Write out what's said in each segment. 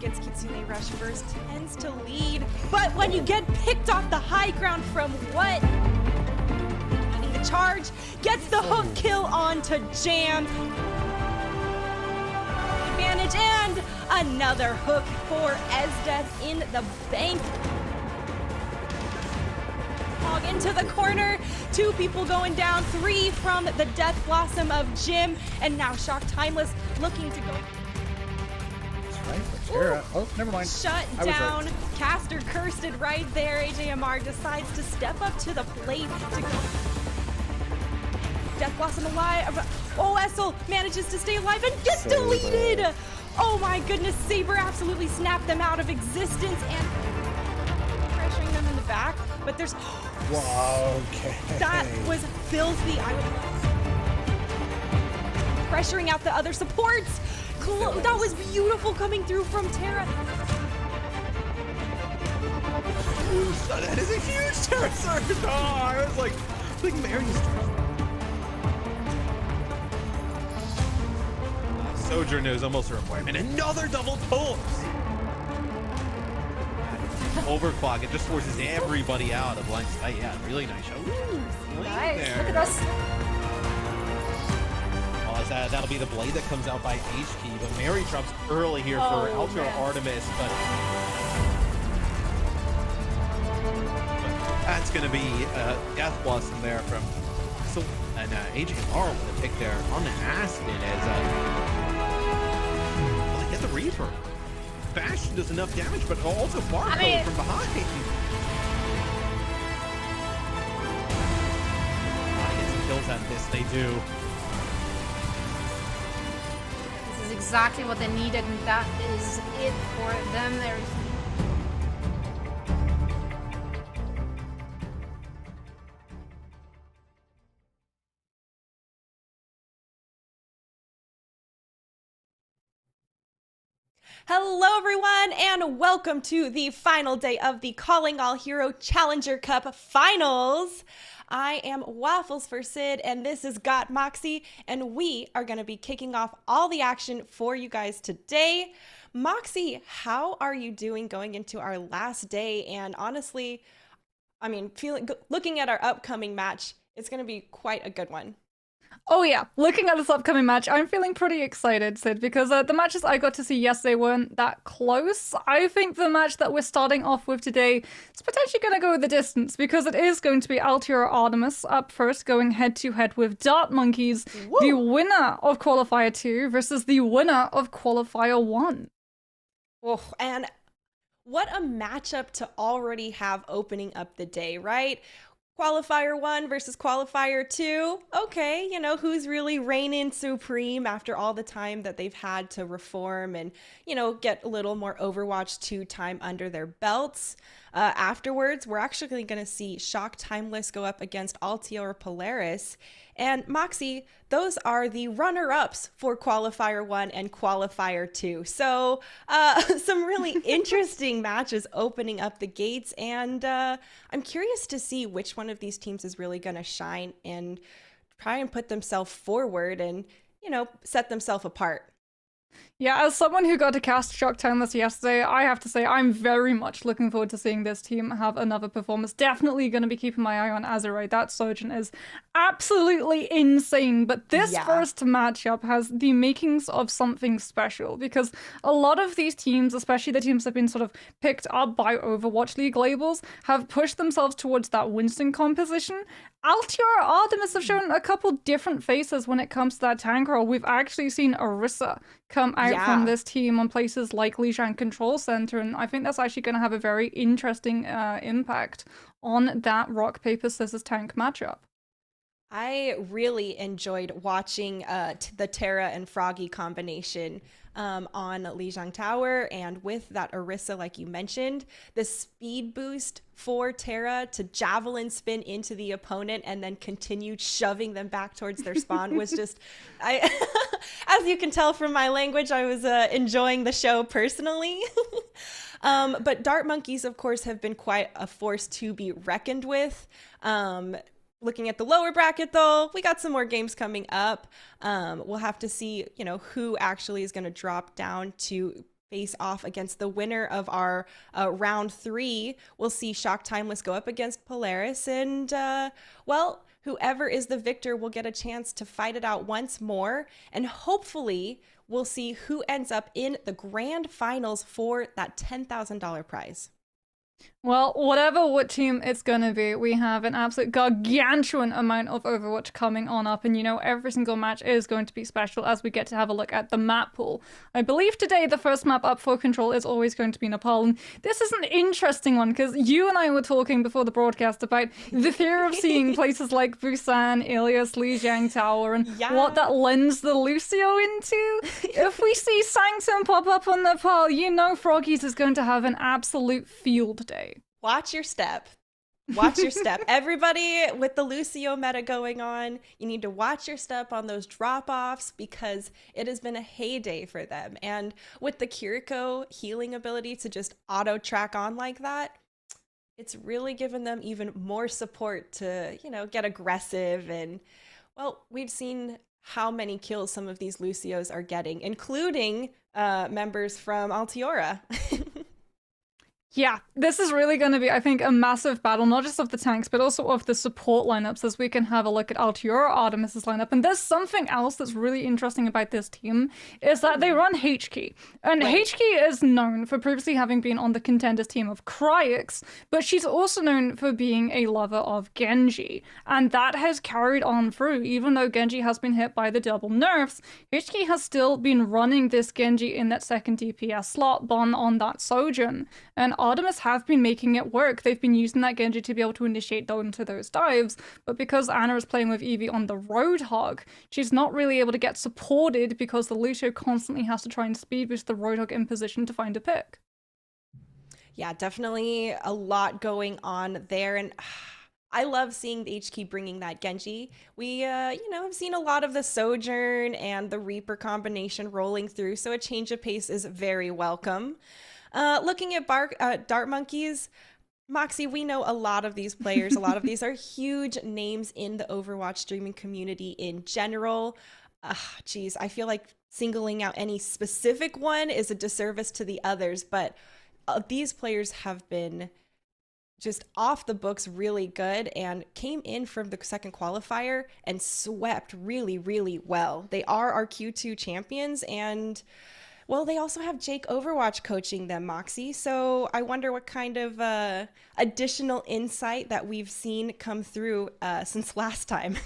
gets Kitsune Rush first, tends to lead. But when you get picked off the high ground from what? The charge gets the hook kill onto Jam. Advantage and another hook for Esdeath in the bank. Hog into the corner, 2 people going down, 3 from the Death Blossom of Jim, and now Shock Timeless looking to go. That's right, but Tara, oh, never mind. Shut down, right. Caster cursed it right there. AJMR decides to step up to the plate to go. Death Blossom alive. Oh, Essel manages to stay alive and gets deleted. Oh my goodness, Saber absolutely snapped them out of existence and pressuring them in the back. But there's, wow, okay. That was filthy. Pressuring out the other supports. That was beautiful coming through from Tara. That is a huge Tara surge. Oh, I was like Mary's. Sojourner is almost a requirement. Another double pulse. Overclock, it just forces everybody out of line sight. Yeah, really nice shot. Nice. There. Look at us. Oh, that'll be the blade that comes out by HT, but Mary drops early here for Ultra Artemis, but that's going to be Death Blossom there from so and AJR with a pick there on the Aspen as well, they get the Reaper. Bastion does enough damage, but also Barcode from behind. Get some kills out of this, they do. This is exactly what they needed, and that is it for them. There's Hello everyone and welcome to the final day of the Calling All Hero Challenger Cup Finals. I am Waffles for Sid and this is Got Moxie and we are going to be kicking off all the action for you guys today. Moxie, how are you doing going into our last day? And honestly, I mean, looking at our upcoming match, it's going to be quite a good one. Oh yeah, looking at this upcoming match, I'm feeling pretty excited, Sid, because the matches I got to see yesterday weren't that close. I think the match that we're starting off with today is potentially going to go the distance, because it is going to be Altiora Artemis up first, going head-to-head with Dart Monkeys, the winner of Qualifier 2 versus the winner of Qualifier 1. Oh, and what a matchup to already have opening up the day, right? Qualifier 1 versus Qualifier 2. Okay, you know, who's really reigning supreme after all the time that they've had to reform and, you know, get a little more Overwatch 2 time under their belts. Afterwards, we're actually going to see Shock Timeless go up against Altiora Polaris. And Moxie, those are the runner-ups for Qualifier 1 and Qualifier 2. So some really interesting matches opening up the gates. And I'm curious to see which one of these teams is really going to shine and try and put themselves forward and, you know, set themselves apart. Yeah, as someone who got to cast Shock Timeless yesterday, I have to say I'm very much looking forward to seeing this team have another performance. Definitely going to be keeping my eye on Azerite. That Sojourn is absolutely insane. But this first matchup has the makings of something special, because a lot of these teams, especially the teams that have been sort of picked up by Overwatch League labels, have pushed themselves towards that Winston composition. Altiora Artemis have shown a couple different faces when it comes to that tank role. We've actually seen Orisa come out from this team on places like Lijiang Control Center, and I think that's actually going to have a very interesting impact on that rock, paper, scissors tank matchup. I really enjoyed watching the Terra and Froggy combination on Lijiang Tower, and with that Orisa, like you mentioned, the speed boost for Terra to javelin spin into the opponent and then continue shoving them back towards their spawn was just, as you can tell from my language, I was enjoying the show personally. But Dart Monkeys, of course, have been quite a force to be reckoned with. Looking at the lower bracket, though, we got some more games coming up. We'll have to see, you know, who actually is going to drop down to face off against the winner of our round 3. We'll see Shock Timeless go up against Polaris, and well, whoever is the victor will get a chance to fight it out once more, and hopefully we'll see who ends up in the grand finals for that $10,000 prize. Well, whatever what team it's gonna be, we have an absolute gargantuan amount of Overwatch coming on up, and you know, every single match is going to be special as we get to have a look at the map pool. I believe today the first map up for Control is always going to be Nepal, and this is an interesting one because you and I were talking before the broadcast about the fear of seeing places like Busan, Ilias, Lijiang Tower, and what that lends the Lucio into. If we see Sanctum pop up on Nepal, you know Froggies is going to have an absolute field day. Watch your step. Watch your step. Everybody with the Lucio meta going on, you need to watch your step on those drop-offs because it has been a heyday for them. And with the Kiriko healing ability to just auto-track on like that, it's really given them even more support to, you know, get aggressive. And, well, we've seen how many kills some of these Lucios are getting, including members from Altiora. Yeah, this is really going to be, I think, a massive battle, not just of the tanks, but also of the support lineups, as we can have a look at Altiora Artemis' lineup. And there's something else that's really interesting about this team, is that they run H-Key. And H-Key is known for previously having been on the contenders team of Cryx, but she's also known for being a lover of Genji. And that has carried on through, even though Genji has been hit by the double nerfs, H-Key has still been running this Genji in that second DPS slot, Bon on that Sojourn. And Artemis have been making it work. They've been using that Genji to be able to initiate into those dives, but because Ana is playing with Eevee on the Roadhog, she's not really able to get supported because the Lucio constantly has to try and speed boost the Roadhog in position to find a pick. Yeah, definitely a lot going on there, and I love seeing the HK bringing that Genji. We, you know, have seen a lot of the Sojourn and the Reaper combination rolling through, so a change of pace is very welcome. Looking at Dart Monkeys, Moxie, we know a lot of these players. A lot of these are huge names in the Overwatch streaming community in general. Geez, I feel like singling out any specific one is a disservice to the others, but these players have been just off the books really good and came in from the second qualifier and swept really, really well. They are our Q2 champions, and well, they also have Jake Overwatch coaching them, Moxie. So I wonder what kind of additional insight that we've seen come through since last time.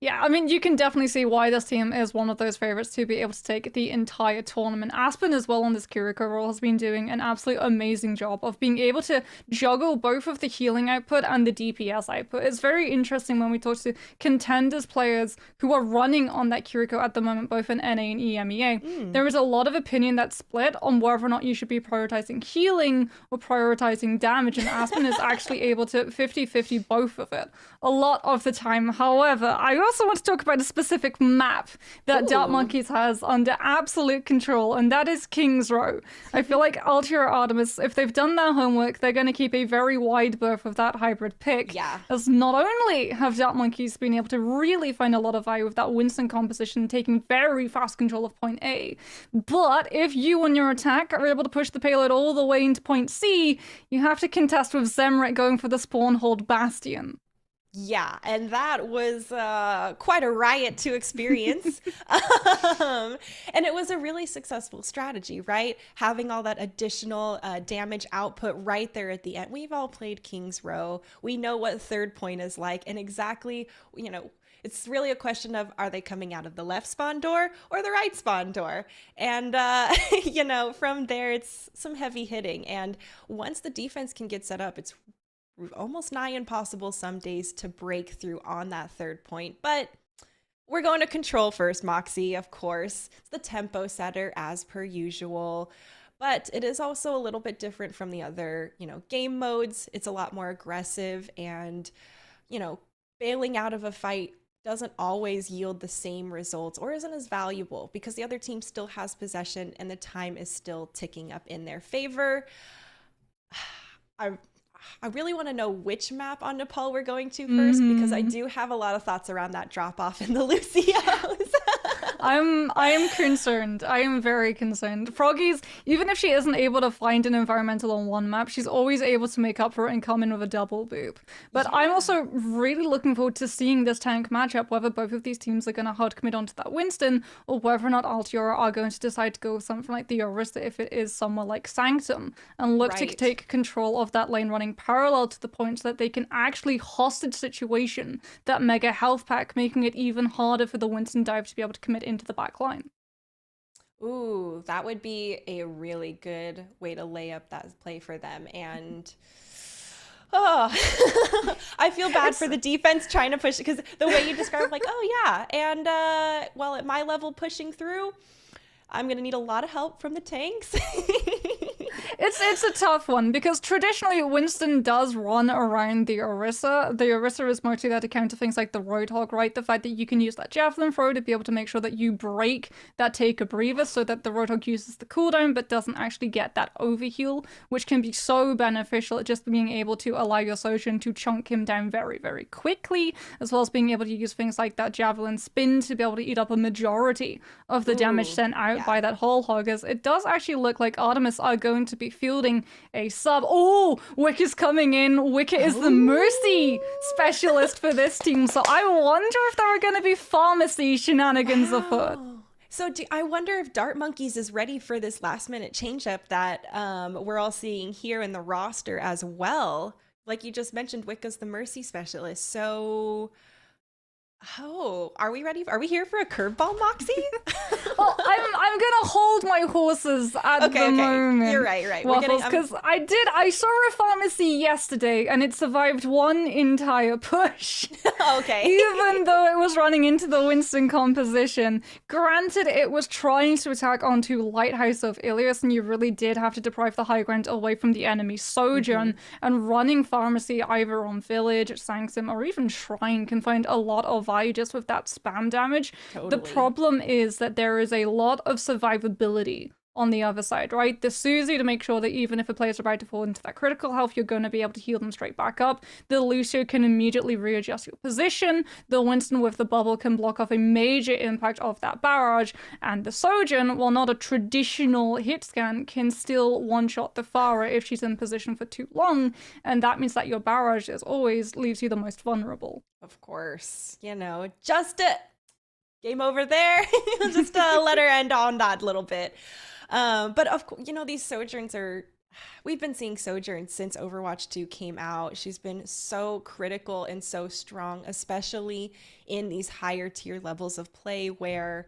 Yeah, I mean, you can definitely see why this team is one of those favorites to be able to take the entire tournament. Aspen as well on this Kiriko role has been doing an absolute amazing job of being able to juggle both of the healing output and the DPS output. It's very interesting when we talk to contenders players who are running on that Kiriko at the moment, both in NA and EMEA. There is a lot of opinion that's split on whether or not you should be prioritizing healing or prioritizing damage, and Aspen is actually able to 50-50 both of it a lot of the time. However, I also want to talk about a specific map that Dart Monkeys has under absolute control, and that is King's Row. I feel like Altiora Artemis, if they've done their homework, they're going to keep a very wide berth of that hybrid pick. Yeah. As not only have Dart Monkeys been able to really find a lot of value with that Winston composition, taking very fast control of point A, but if you on your attack are able to push the payload all the way into point C, you have to contest with Zemret going for the spawn hold Bastion. Yeah, and that was quite a riot to experience. And it was a really successful strategy, right? Having all that additional damage output right there at the end. We've all played King's Row. We know what third point is like, and exactly, you know, it's really a question of, are they coming out of the left spawn door or the right spawn door? And, you know, from there, it's some heavy hitting. And once the defense can get set up, it's almost nigh impossible some days to break through on that third point. But we're going to control first, Moxie, of course. It's the tempo setter as per usual. But it is also a little bit different from the other, you know, game modes. It's a lot more aggressive, and, you know, bailing out of a fight doesn't always yield the same results or isn't as valuable because the other team still has possession and the time is still ticking up in their favor. I really want to know which map on Nepal we're going to first, because I do have a lot of thoughts around that drop off in the Lucios. I am concerned. I am very concerned. Froggy's, even if she isn't able to find an environmental on one map, she's always able to make up for it and come in with a double boop. But I'm also really looking forward to seeing this tank matchup, whether both of these teams are going to hard commit onto that Winston, or whether or not Altiora are going to decide to go with something like the Orisa if it is somewhere like Sanctum, and look to take control of that lane running parallel to the point that they can actually hostage situation that mega health pack, making it even harder for the Winston dive to be able to commit into the back line. Ooh, that would be a really good way to lay up that play for them. And oh, I feel bad for the defense trying to push, because the way you described, like, oh yeah, and well, at my level pushing through, I'm gonna need a lot of help from the tanks. It's a tough one, because traditionally Winston does run around the Orisa. The Orisa is mostly there to counter things like the Roadhog, right? The fact that you can use that Javelin throw to be able to make sure that you break that take a breather so that the Roadhog uses the cooldown but doesn't actually get that overheal, which can be so beneficial at just being able to allow your Sojourn to chunk him down very, very quickly, as well as being able to use things like that Javelin spin to be able to eat up a majority of the damage sent out by that whole hoggers. It does actually look like Artemis are going to be fielding a sub. Oh, Wicca's coming in. Wicca is the Mercy specialist for this team, so I wonder if there are going to be pharmacy shenanigans afoot. So I wonder if Dart Monkeys is ready for this last minute changeup that we're all seeing here in the roster as well. Like you just mentioned, Wicca's the Mercy specialist. So are we ready? Are we here for a curveball, Moxie? Well, I'm gonna hold my horses at the moment. You're right. Waffles, because I saw a pharmacy yesterday and it survived one entire push. Okay. Even though it was running into the Winston composition. Granted, it was trying to attack onto Lighthouse of Ilias, and you really did have to deprive the high ground away from the enemy Sojourn, and running pharmacy either on Village, Sanctum, or even Shrine can find a lot of value just with that spam damage. Totally. The problem is that there is a lot of survivability on the other side, right? The Susie to make sure that even if a player's about to fall into that critical health, you're going to be able to heal them straight back up. The Lucio can immediately readjust your position. The Winston with the bubble can block off a major impact of that barrage. And the Sojourn, while not a traditional hit scan, can still one-shot the Pharah if she's in position for too long. And that means that your barrage, as always, leaves you the most vulnerable. Of course, just game over there. Just let her end on that little bit. But of course, these Sojourns we've been seeing Sojourn since Overwatch 2 came out. She's been so critical and so strong, especially in these higher tier levels of play where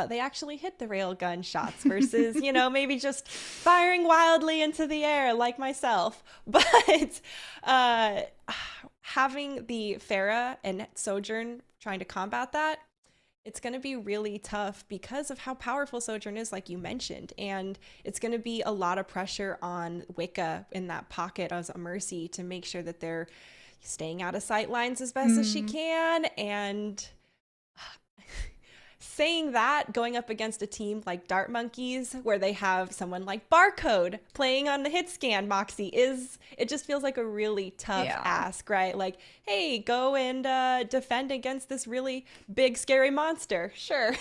they actually hit the railgun shots versus, maybe just firing wildly into the air like myself. But having the Pharah and Sojourn trying to combat that, it's going to be really tough because of how powerful Sojourn is, like you mentioned. And it's going to be a lot of pressure on Wicca in that pocket as a Mercy to make sure that they're staying out of sight lines as best as she can. And saying that, going up against a team like Dart Monkeys, where they have someone like Barcode playing on the hit scan, Moxie, it just feels like a really tough ask, right? Like, hey, go and defend against this really big, scary monster. Sure.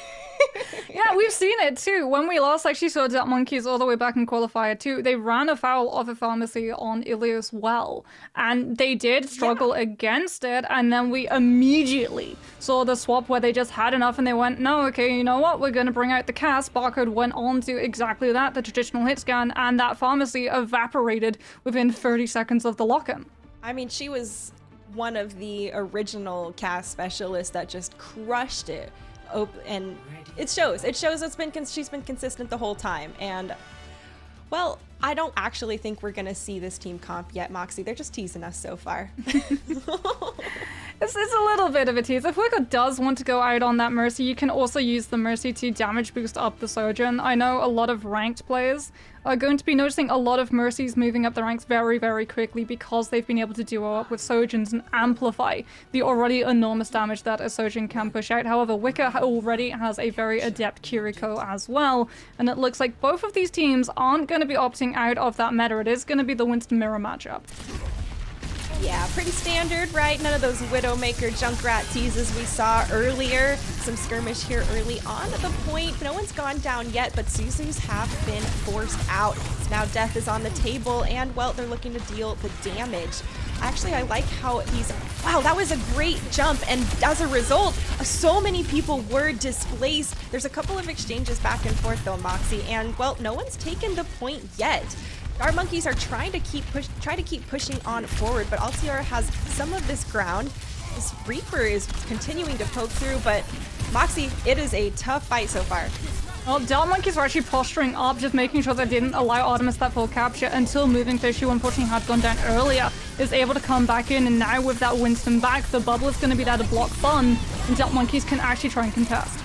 Yeah, we've seen it too. When we last actually saw Dart Monkeys all the way back in Qualifier 2, they ran afoul of a pharmacy on Ilias well, and they did struggle against it, and then we immediately saw the swap where they just had enough and they went, no, okay, you know what, we're going to bring out the cast. Barcode went on to exactly that, the traditional hit scan, and that pharmacy evaporated within 30 seconds of the lock-in. I mean, she was one of the original cast specialists that just crushed it. And it shows she's been consistent the whole time. And well, I don't actually think we're gonna see this team comp yet, Moxie. They're just teasing us so far. It's a little bit of a tease. If Wicca does want to go out on that Mercy, you can also use the Mercy to damage boost up the Sojourn. I know a lot of ranked players are going to be noticing a lot of Mercies moving up the ranks very, very quickly because they've been able to duo up with Sojourns and amplify the already enormous damage that a Sojourn can push out. However, Wicca already has a very adept Kiriko as well, and it looks like both of these teams aren't going to be opting out of that meta. It is going to be the Winston mirror matchup. Yeah, pretty standard, right? None of those Widowmaker Junkrat teases we saw earlier. Some skirmish here early on at the point. No one's gone down yet, but Suzus have been forced out. So now death is on the table, and, well, they're looking to deal the damage. Actually, I like how he's... Wow, that was a great jump, and as a result, so many people were displaced. There's a couple of exchanges back and forth, though, Moxie, and, well, no one's taken the point yet. Our monkeys are trying to keep pushing on forward, but Altiora has some of this ground. This Reaper is continuing to poke through, but Moxie, it is a tough fight so far. Well, Dart Monkeys were actually posturing up, just making sure they didn't allow Artemis that full capture until Moving Fish, who unfortunately had gone down earlier, is able to come back in, and now with that Winston back, the bubble is going to be there to block fun, and Dart Monkeys can actually try and contest.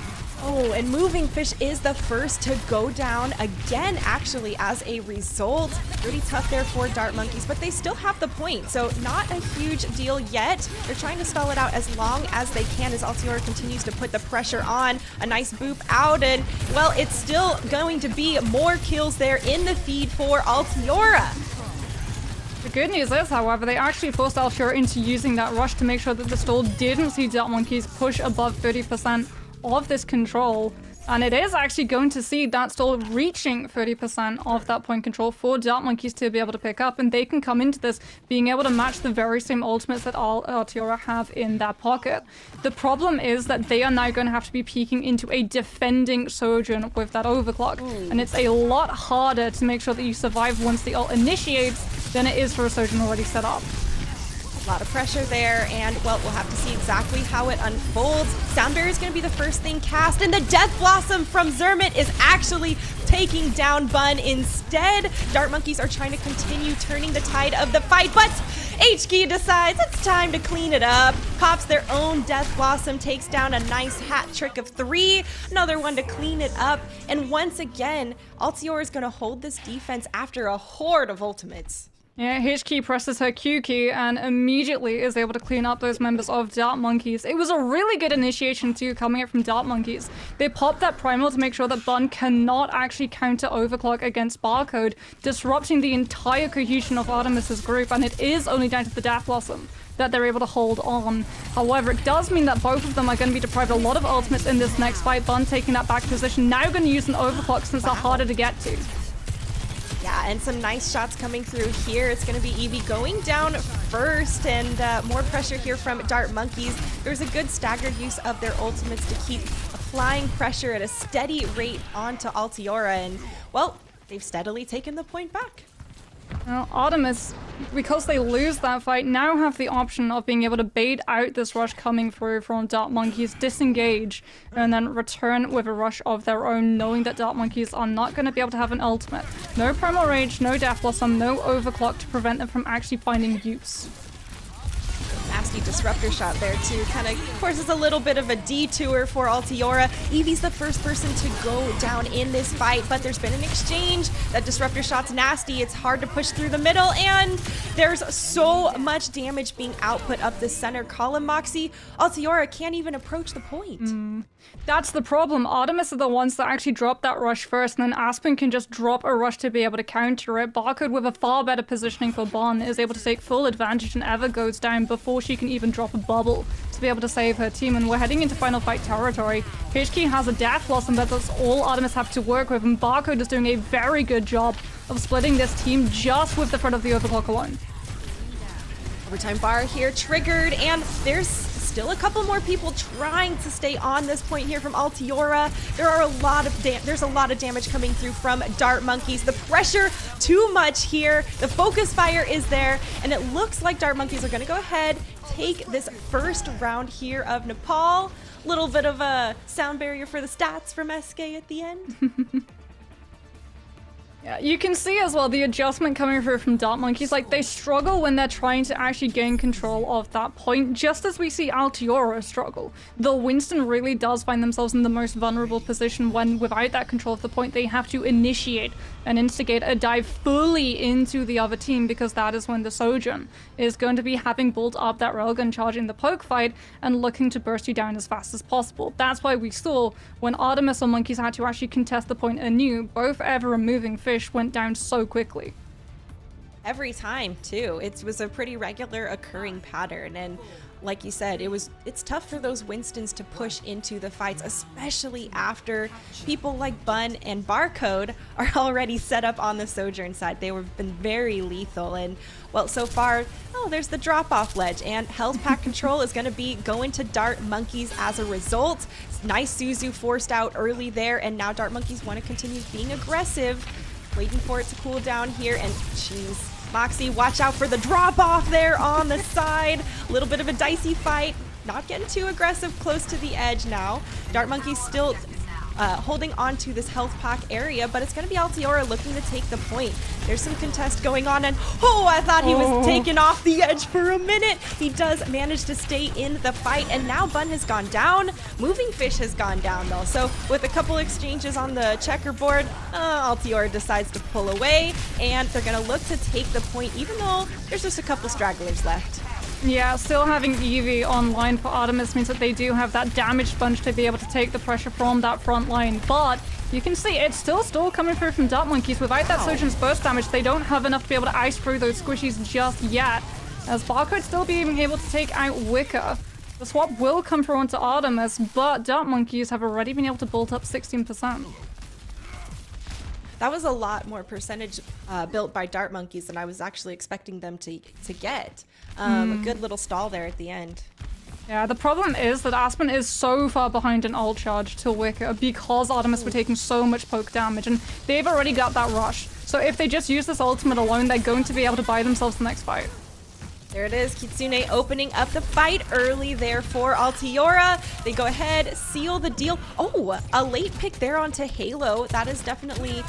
Oh, and Moving Fish is the first to go down again, actually, as a result. Pretty tough there for Dart Monkeys, but they still have the point, so not a huge deal yet. They're trying to stall it out as long as they can as Altiora continues to put the pressure on. A nice boop out, and, well, it's still going to be more kills there in the feed for Altiora. The good news is, however, they actually forced Altiora into using that rush to make sure that the stall didn't see Dart Monkeys push above 30% of this control, and it is actually going to see that stall reaching 30% of that point control for Dart Monkeys to be able to pick up, and they can come into this being able to match the very same ultimates that Altiora have in their pocket. The problem is that they are now going to have to be peeking into a defending Sojourn with that overclock, and it's a lot harder to make sure that you survive once the ult initiates than it is for a Sojourn already set up. A lot of pressure there, and, well, we'll have to see exactly how it unfolds. Sound Barrier is going to be the first thing cast, and the Death Blossom from Zermit is actually taking down Bun instead. Dart Monkeys are trying to continue turning the tide of the fight, but HK decides it's time to clean it up. Pops their own Death Blossom, takes down a nice hat trick of 3. Another one to clean it up, and once again, Altiora is going to hold this defense after a horde of ultimates. Yeah, HK presses her Q key and immediately is able to clean up those members of Dart Monkeys. It was a really good initiation too, coming up from Dart Monkeys. They popped that primal to make sure that Bun cannot actually counter overclock against Barcode, disrupting the entire cohesion of Artemis's group, and it is only down to the Death Blossom that they're able to hold on. However, it does mean that both of them are going to be deprived of a lot of ultimates in this next fight. Bun taking that back position, now going to use an overclock since they're harder to get to. Yeah, and some nice shots coming through here. It's going to be Eevee going down first, and more pressure here from Dart Monkeys. There's a good staggered use of their ultimates to keep applying pressure at a steady rate onto Altiora, and, well, they've steadily taken the point back. Well, Artemis, because they lose that fight, now have the option of being able to bait out this rush coming through from Dart Monkeys, disengage, and then return with a rush of their own, knowing that Dart Monkeys are not going to be able to have an ultimate. No Primal Rage, no Death Blossom, no Overclock to prevent them from actually finding use. Nasty disruptor shot there too. Kind of forces a little bit of a detour for Altiora. Eevee's the first person to go down in this fight, but there's been an exchange. That disruptor shot's nasty. It's hard to push through the middle, and there's so much damage being output up the center column, Moxie. Altiora can't even approach the point. That's the problem. Artemis are the ones that actually drop that rush first, and then Aspen can just drop a rush to be able to counter it. Barcode, with a far better positioning for Bon, is able to take full advantage and Ever goes down before she can even drop a bubble to be able to save her team, and we're heading into final fight territory. HK has a Death Blossom, but that's all Artemis have to work with, and Barcode is doing a very good job of splitting this team just with the front of the overclock alone. Overtime bar here triggered, and there's still a couple more people trying to stay on this point here from Altiora. There's a lot of damage coming through from Dart Monkeys. The pressure too much here. The focus fire is there, and it looks like Dart Monkeys are going to go ahead, take this first round here of Nepal. Little bit of a sound barrier for the stats from SK at the end. Yeah, you can see as well the adjustment coming through from Dart Monkeys. Like, they struggle when they're trying to actually gain control of that point, just as we see Altiora struggle. The Winston really does find themselves in the most vulnerable position when, without that control of the point, they have to initiate and instigate a dive fully into the other team, because that is when the Sojourn is going to be having built up that railgun charge in the poke fight and looking to burst you down as fast as possible. That's why we saw when Artemis or Monkeys had to actually contest the point anew, both Ever and Moving Fish went down so quickly. Every time too. It was a pretty regular occurring pattern, and like you said, it's tough for those Winstons to push into the fights, especially after people like Bun and Barcode are already set up on the Sojourn side. They have been very lethal, and well, so far, there's the drop-off ledge, and health pack control is going to be going to Dart Monkeys as a result. Nice Suzu forced out early there, and now Dart Monkeys want to continue being aggressive, waiting for it to cool down here, and jeez. Moxie, watch out for the drop-off there on the side. A little bit of a dicey fight. Not getting too aggressive, close to the edge now. Dart Monkey's still holding on to this health pack area, but it's going to be Altiora looking to take the point. There's some contest going on, and I thought he was taken off the edge for a minute. He does manage to stay in the fight, and now Bun has gone down. Moving Fish has gone down, though. So with a couple exchanges on the checkerboard, Altiora decides to pull away, and they're going to look to take the point, even though there's just a couple stragglers left. Yeah, still having Eevee online for Artemis means that they do have that damage sponge to be able to take the pressure from that front line, but you can see it's still coming through from Dart Monkeys. Without that Sojourn's burst damage, they don't have enough to be able to ice through those squishies just yet, as Barcode still being able to take out Wicker. The swap will come through onto Artemis, but Dart Monkeys have already been able to bolt up 16%. That was a lot more percentage built by Dart Monkeys than I was actually expecting them to get. A good little stall there at the end. Yeah, the problem is that Aspen is so far behind an ult charge to Wicker because Artemis were taking so much poke damage, and they've already got that rush. So if they just use this ultimate alone, they're going to be able to buy themselves the next fight. There it is, Kitsune opening up the fight early there for Altiora. They go ahead, seal the deal. A late pick there onto Halo. That is definitely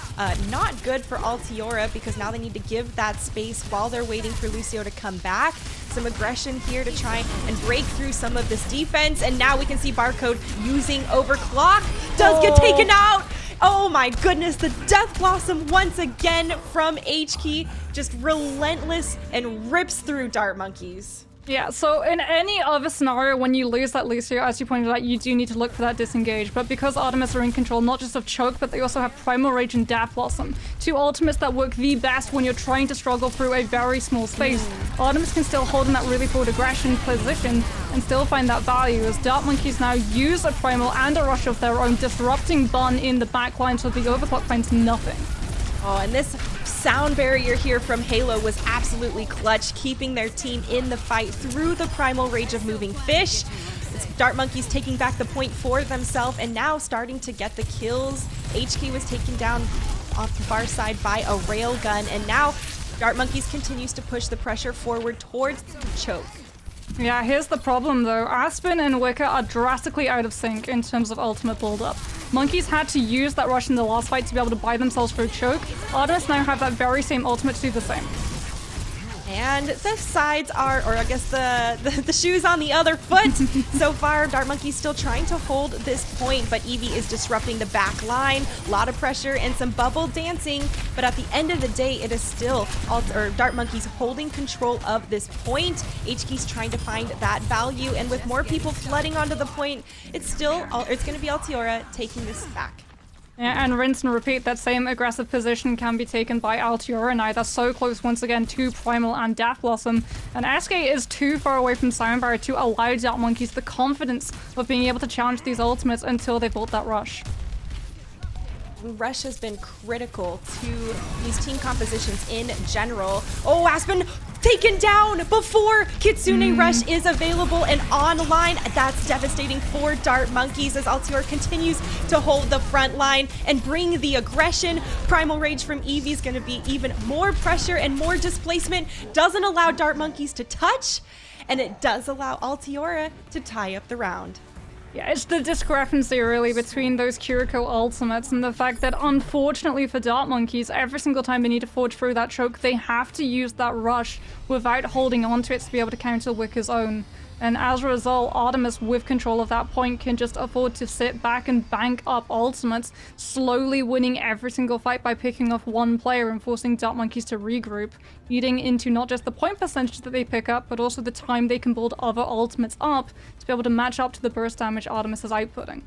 not good for Altiora, because now they need to give that space while they're waiting for Lucio to come back. Some aggression here to try and break through some of this defense, and now we can see Barcode using Overclock. Does get taken out! Oh my goodness, the Death Blossom once again from H-Key, just relentless and rips through Dart Monkeys. Yeah, so in any other scenario, when you lose that Lucio, as you pointed out, you do need to look for that disengage. But because Artemis are in control not just of Choke, but they also have Primal Rage and Death Blossom, two ultimates that work the best when you're trying to struggle through a very small space. Artemis can still hold in that really forward aggression position and still find that value, as Dart Monkeys now use a Primal and a Rush of their own, disrupting Bun in the backline so the Overclock finds nothing. And this sound barrier here from Halo was absolutely clutch, keeping their team in the fight through the Primal Rage of Moving Fish. It's Dart Monkeys taking back the point for themselves and now starting to get the kills. HK was taken down off the far side by a railgun, and now Dart Monkeys continues to push the pressure forward towards the choke. Yeah, here's the problem though. Aspen and Wicker are drastically out of sync in terms of ultimate build-up. Monkeys had to use that rush in the last fight to be able to buy themselves through choke. Artemis now have that very same ultimate to do the same. And the sides are, or I guess the shoes on the other foot. So far, Dart Monkey's still trying to hold this point, but Eevee is disrupting the back line. A lot of pressure and some bubble dancing, but at the end of the day, it is still Dart Monkey's holding control of this point. HK's trying to find that value, and with more people flooding onto the point, it's going to be Altiora taking this back. Yeah, and rinse and repeat, that same aggressive position can be taken by Altiora now. They're so close once again to Primal and Death Blossom. And SK is too far away from Sound Barrier to allow Dart Monkeys the confidence of being able to challenge these ultimates until they built that rush. Rush has been critical to these team compositions in general. Oh, Aspen taken down before Kitsune Rush is available and online. That's devastating for Dart Monkeys as Altiora continues to hold the front line and bring the aggression. Primal Rage from Eevee is going to be even more pressure and more displacement. Doesn't allow Dart Monkeys to touch, and it does allow Altiora to tie up the round. Yeah, it's the discrepancy really between those Kiriko ultimates and the fact that unfortunately for Dart Monkeys, every single time they need to forge through that choke, they have to use that rush without holding onto it to be able to counter Wicker's own. And as a result, Artemis, with control of that point, can just afford to sit back and bank up ultimates, slowly winning every single fight by picking off one player and forcing Dart Monkeys to regroup, eating into not just the point percentage that they pick up, but also the time they can build other ultimates up to be able to match up to the burst damage Artemis is outputting.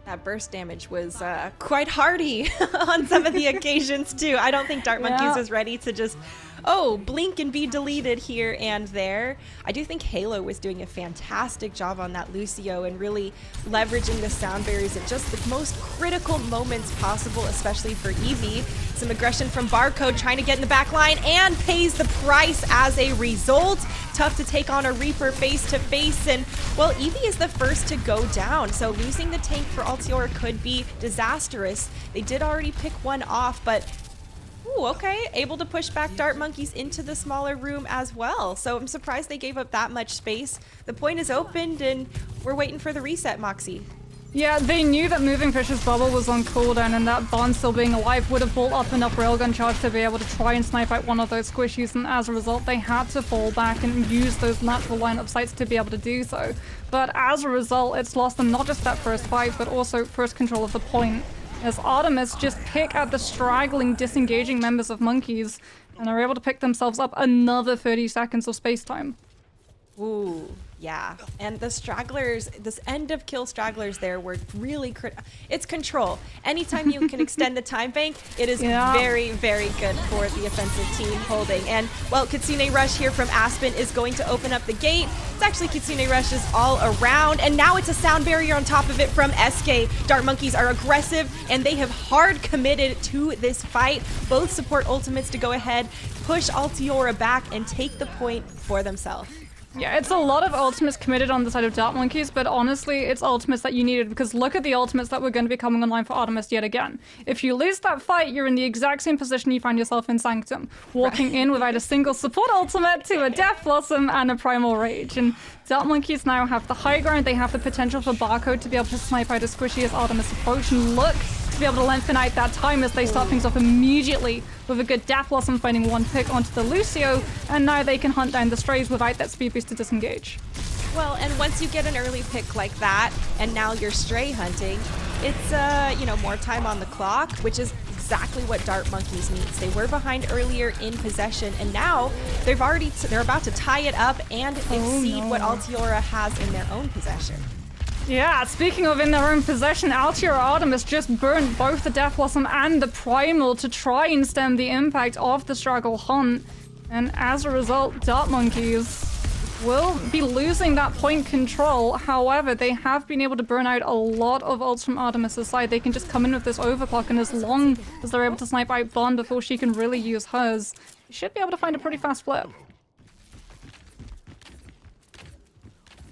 That burst damage was quite hardy on some of the occasions too. I don't think Dart Monkeys was ready to just, blink and be deleted here and there. I do think Halo was doing a fantastic job on that Lucio and really leveraging the sound barriers at just the most critical moments possible, especially for Eevee. Some aggression from Barcode trying to get in the back line and pays the price as a result. Tough to take on a Reaper face to face, and well, Eevee is the first to go down, so losing the tank for Altiora could be disastrous. They did already pick one off, but able to push back Dart Monkeys into the smaller room as well. So I'm surprised they gave up that much space. The point is opened, and we're waiting for the reset, Moxie. Yeah, they knew that moving Fish's bubble was on cooldown, and that Bond still being alive would have built up enough railgun charge to be able to try and snipe out one of those squishies, and as a result they had to fall back and use those natural line of sights to be able to do so. But as a result, it's lost them not just that first fight, but also first control of the point, as Artemis just pick at the straggling, disengaging members of Monkeys, and are able to pick themselves up another 30 seconds of space time. Ooh, yeah. And the stragglers, this end of kill stragglers there were really it's control. Anytime you can extend the time bank, it is very, very good for the offensive team holding. And well, Kitsune Rush here from Aspen is going to open up the gate. It's actually Kitsune Rushes all around, and now it's a sound barrier on top of it from SK. Dart Monkeys are aggressive, and they have hard committed to this fight. Both support ultimates to go ahead, push Altiora back, and take the point for themselves. Yeah, it's a lot of ultimates committed on the side of Dart Monkeys, but honestly, it's ultimates that you needed, because look at the ultimates that were going to be coming online for Artemis yet again. If you lose that fight, you're in the exact same position you find yourself in Sanctum, walking in without a single support ultimate to a Death Blossom and a Primal Rage. And Dart Monkeys now have the high ground, they have the potential for Barcode to be able to snipe out as squishy as Artemis approach, and look to be able to lengthen out that time as they start things off immediately with a good Death Blossom finding one pick onto the Lucio, and now they can hunt down the strays without that speed boost to disengage. Well, and once you get an early pick like that, and now you're stray hunting, it's more time on the clock, which is exactly what Dart Monkeys needs. They were behind earlier in possession, and now they're about to tie it up and exceed what Altiora has in their own possession. Yeah, speaking of in their own possession, Altiora Artemis just burned both the Death Blossom and the Primal to try and stem the impact of the struggle hunt. And as a result, Dart Monkeys will be losing that point control. However, they have been able to burn out a lot of ults from Artemis' side. They can just come in with this overclock, and as long as they're able to snipe out Bond before she can really use hers, you should be able to find a pretty fast flip.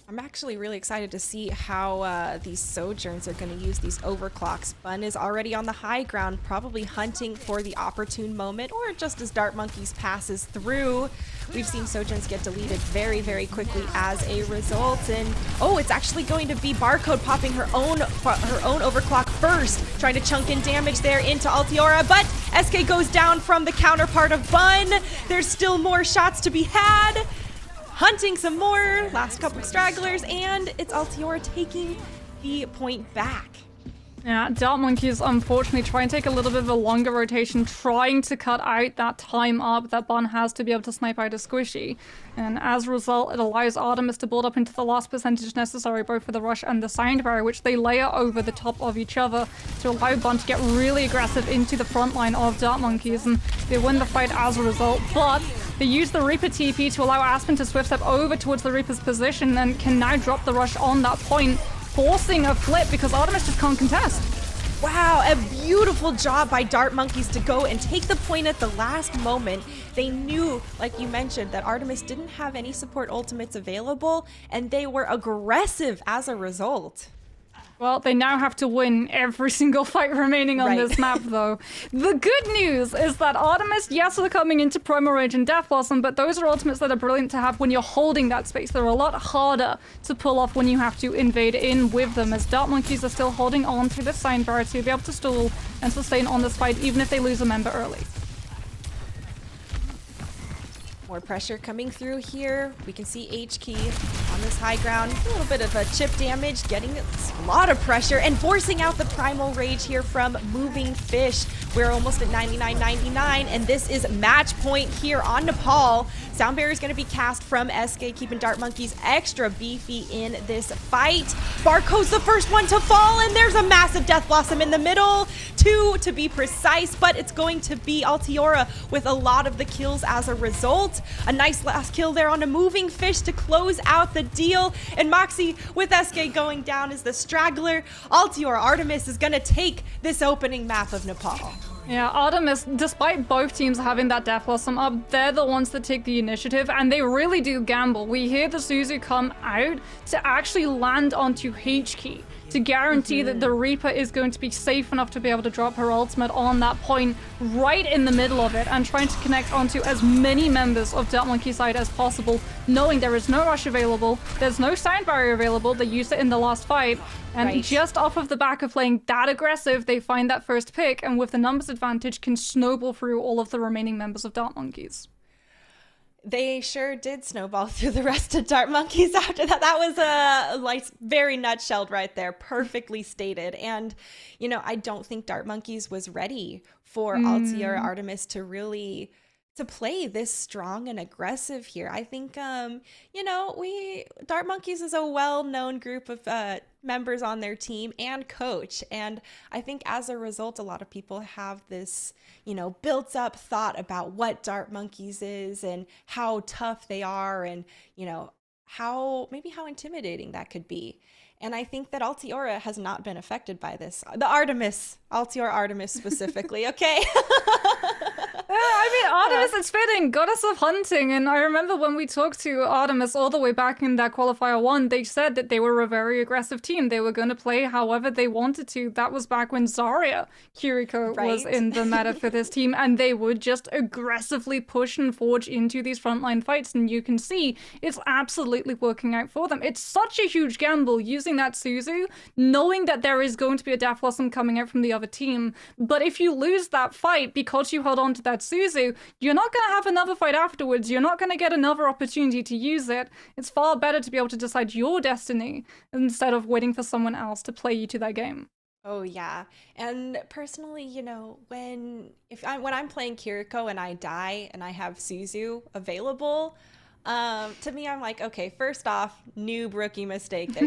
I'm actually really excited to see how these Sojourns are going to use these overclocks. Bun is already on the high ground, probably hunting for the opportune moment, or just as Dart Monkeys passes through. We've seen Sojourns get deleted very, very quickly as a result, and it's actually going to be Barcode popping her own overclock first, trying to chunk in damage there into Altiora, but SK goes down from the counterpart of Bun. There's still more shots to be had. Hunting some more, last couple stragglers, and it's Altiora taking the point back. Yeah, Dart Monkeys unfortunately try and take a little bit of a longer rotation, trying to cut out that time up that Bun has to be able to snipe out a squishy. And as a result, it allows Artemis to build up into the last percentage necessary, both for the rush and the sound barrier, which they layer over the top of each other to allow Bun to get really aggressive into the front line of Dart Monkeys, and they win the fight as a result. But they use the Reaper TP to allow Aspen to swift step over towards the Reaper's position and can now drop the rush on that point, forcing a flip because Artemis just can't contest. Wow, a beautiful job by Dart Monkeys to go and take the point at the last moment. They knew, like you mentioned, that Artemis didn't have any support ultimates available, and they were aggressive as a result. Well, they now have to win every single fight remaining on this map, though. The good news is that Artemis, yes, are coming into Primal Rage and Death Blossom, but those are ultimates that are brilliant to have when you're holding that space. They're a lot harder to pull off when you have to invade in with them, as Dart Monkeys are still holding on through the sign barrier to be able to stall and sustain on this fight, even if they lose a member early. More pressure coming through here. We can see H-Key on this high ground. A little bit of a chip damage, getting a lot of pressure and forcing out the primal rage here from Moving Fish. We're almost at 99.99, and this is match point here on Nepal. Sound Barrier is going to be cast from SK, keeping Dart Monkeys extra beefy in this fight. Barcode's the first one to fall, and there's a massive Death Blossom in the middle. 2 to be precise, but it's going to be Altiora with a lot of the kills as a result. A nice last kill there on a Moving Fish to close out the deal. And Moxie with SK going down as the straggler. Altiora Artemis is going to take this opening map of Nepal. Yeah, Artemis, despite both teams having that Death Blossom up, they're the ones that take the initiative, and they really do gamble. We hear the Suzu come out to actually land onto H-Key, to guarantee that the Reaper is going to be safe enough to be able to drop her ultimate on that point right in the middle of it, and trying to connect onto as many members of Dart Monkey side as possible, knowing there is no rush available, there's no sound barrier available. They used it in the last fight, and just off of the back of playing that aggressive, they find that first pick, and with the numbers advantage can snowball through all of the remaining members of Dart Monkeys. They sure did snowball through the rest of Dart Monkeys after that. That was very nutshelled right there. Perfectly stated. And, you know, I don't think Dart Monkeys was ready for Altiora Artemis to really to play this strong and aggressive here. I think, you know, Dart Monkeys is a well-known group of members on their team and coach. And I think as a result, a lot of people have this, you know, built up thought about what Dart Monkeys is and how tough they are and, you know, how intimidating that could be. And I think that Altiora has not been affected by this. The Altiora Artemis specifically, okay? I mean, Artemis, it's fitting, goddess of hunting. And I remember when we talked to Artemis all the way back in that qualifier 1, they said that they were a very aggressive team. They were going to play however they wanted to. That was back when Zarya Kiriko was in the meta for this team, and they would just aggressively push and forge into these frontline fights. And you can see it's absolutely working out for them. It's such a huge gamble using that Suzu, knowing that there is going to be a Death Blossom coming out from the other team. But if you lose that fight because you held on to that Suzu, you're not going to have another fight afterwards. You're not going to get another opportunity to use it. It's far better to be able to decide your destiny instead of waiting for someone else to play you to that game. Oh yeah, and personally, you know, when I'm playing Kiriko and I die and I have Suzu available, to me, I'm like, okay, first off, noob rookie mistake there.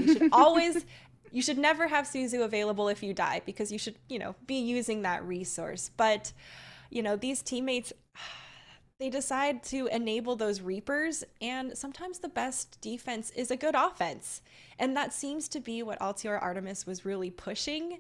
You should never have Suzu available if you die, because you should, you know, be using that resource. But, you know, these teammates, they decide to enable those Reapers, and sometimes the best defense is a good offense. And that seems to be what Altiora Artemis was really pushing.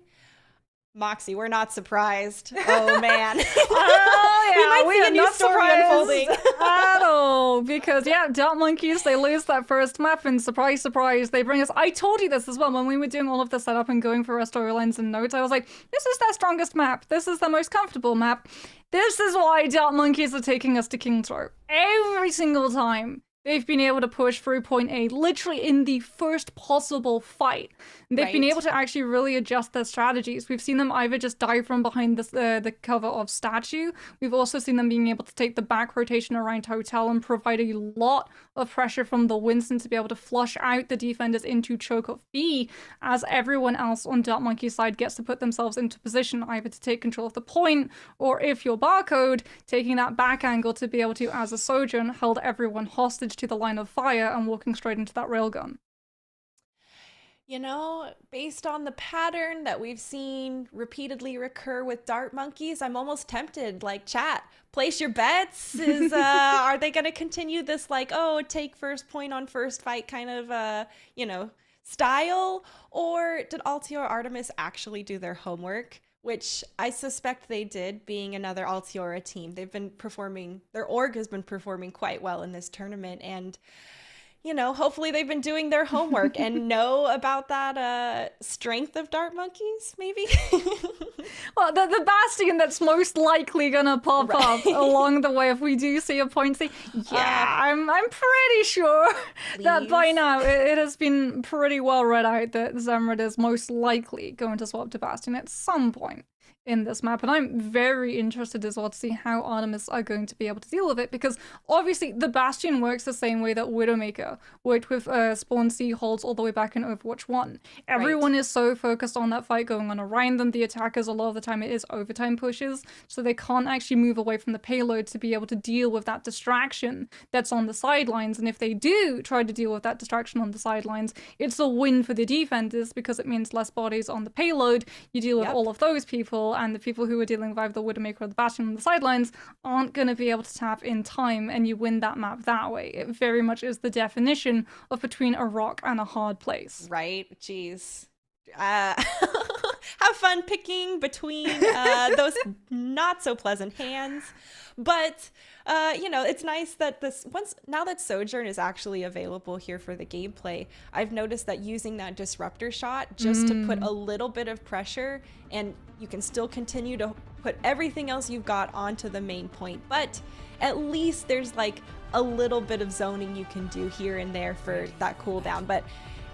Moxie, we're not surprised. Oh man. Oh yeah, we might see a new story unfolding at all. Because yeah, Dart Monkeys, they lose that first map, and surprise, surprise, they bring us. I told you this as well when we were doing all of the setup and going for our storylines and notes. I was like, this is their strongest map. This is the most comfortable map. This is why Dart Monkeys are taking us to King's Row every single time. They've been able to push through point A literally in the first possible fight. They've been able to actually really adjust their strategies. We've seen them either just dive from behind the cover of Statue. We've also seen them being able to take the back rotation around Hotel and provide a lot of pressure from the Winston to be able to flush out the defenders into choke of B, as everyone else on Dart Monkey's side gets to put themselves into position either to take control of the point, or if you're Barcode, taking that back angle to be able to, as a Sojourn, hold everyone hostage to the line of fire and walking straight into that railgun. You know, based on the pattern that we've seen repeatedly recur with Dart Monkeys, I'm almost tempted, like, chat, place your bets. Are they going to continue this, like, oh, take first point on first fight kind of, you know, style? Or did Altiora Artemis actually do their homework? Which I suspect they did, being another Altiora team. They've been performing, their org has been performing quite well in this tournament, and you know, hopefully they've been doing their homework and know about that strength of Dart Monkeys, maybe? Well, the Bastion that's most likely gonna pop up along the way if we do see a point C. Yeah, I'm pretty sure that by now it has been pretty well read out that Zemrud is most likely going to swap to Bastion at some point. in this map, and I'm very interested as well to see how Artemis are going to be able to deal with it, because obviously the Bastion works the same way that Widowmaker worked with Spawn C holds all the way back in Overwatch 1. Everyone is so focused on that fight going on around them. The attackers, a lot of the time it is overtime pushes, so they can't actually move away from the payload to be able to deal with that distraction that's on the sidelines. And if they do try to deal with that distraction on the sidelines, it's a win for the defenders because it means less bodies on the payload. You deal with all of those people, and the people who are dealing with either the Widowmaker or the Bastion on the sidelines aren't going to be able to tap in time, and you win that map that way. It very much is the definition of between a rock and a hard place. Right? Jeez. Have fun picking between those not so pleasant hands. But you know, it's nice that now that Sojourn is actually available here for the gameplay, I've noticed that using that disruptor shot just to put a little bit of pressure, and you can still continue to put everything else you've got onto the main point, but at least there's like a little bit of zoning you can do here and there for that cooldown. But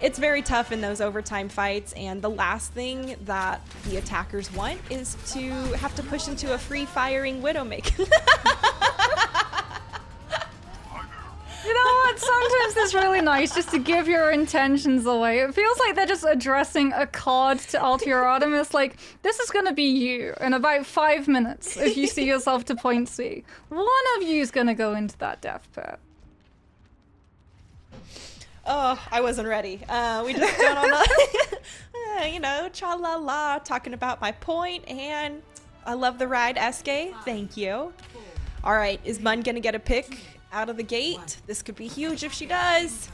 it's very tough in those overtime fights, and the last thing that the attackers want is to have to push into a free-firing Widowmaker. You know what? Sometimes it's really nice just to give your intentions away. It feels like they're just addressing a card to Altior Artemis, like, this is gonna be you in about 5 minutes if you see yourself to point C. One of you is gonna go into that death pit. Oh, I wasn't ready. We just got on a, you know, cha-la-la, talking about my point, and I love the ride, SK. Thank you. All right, is Mun gonna get a pick out of the gate? This could be huge if she does.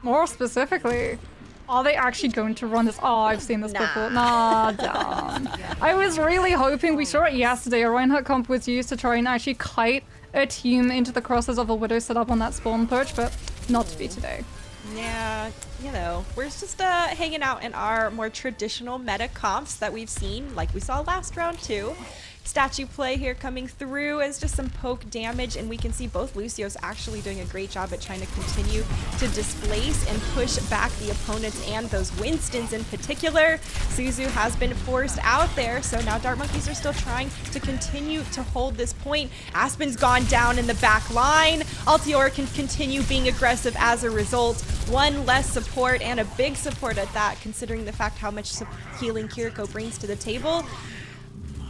More specifically, are they actually going to run this? Oh, I've seen this before. Nah, damn. I was really hoping, we saw it yesterday, a Reinhardt comp was used to try and actually kite a team into the crosses of a Widow set up on that spawn perch, but not to be today. Yeah, you know, we're just hanging out in our more traditional meta comps that we've seen, like we saw last round too. Statue play here coming through as just some poke damage, and we can see both Lucios actually doing a great job at trying to continue to displace and push back the opponents and those Winstons in particular. Suzu has been forced out there, so now Dart Monkeys are still trying to continue to hold this point. Aspen's gone down in the back line. Altior can continue being aggressive as a result. One less support, and a big support at that, considering the fact how much healing Kiriko brings to the table.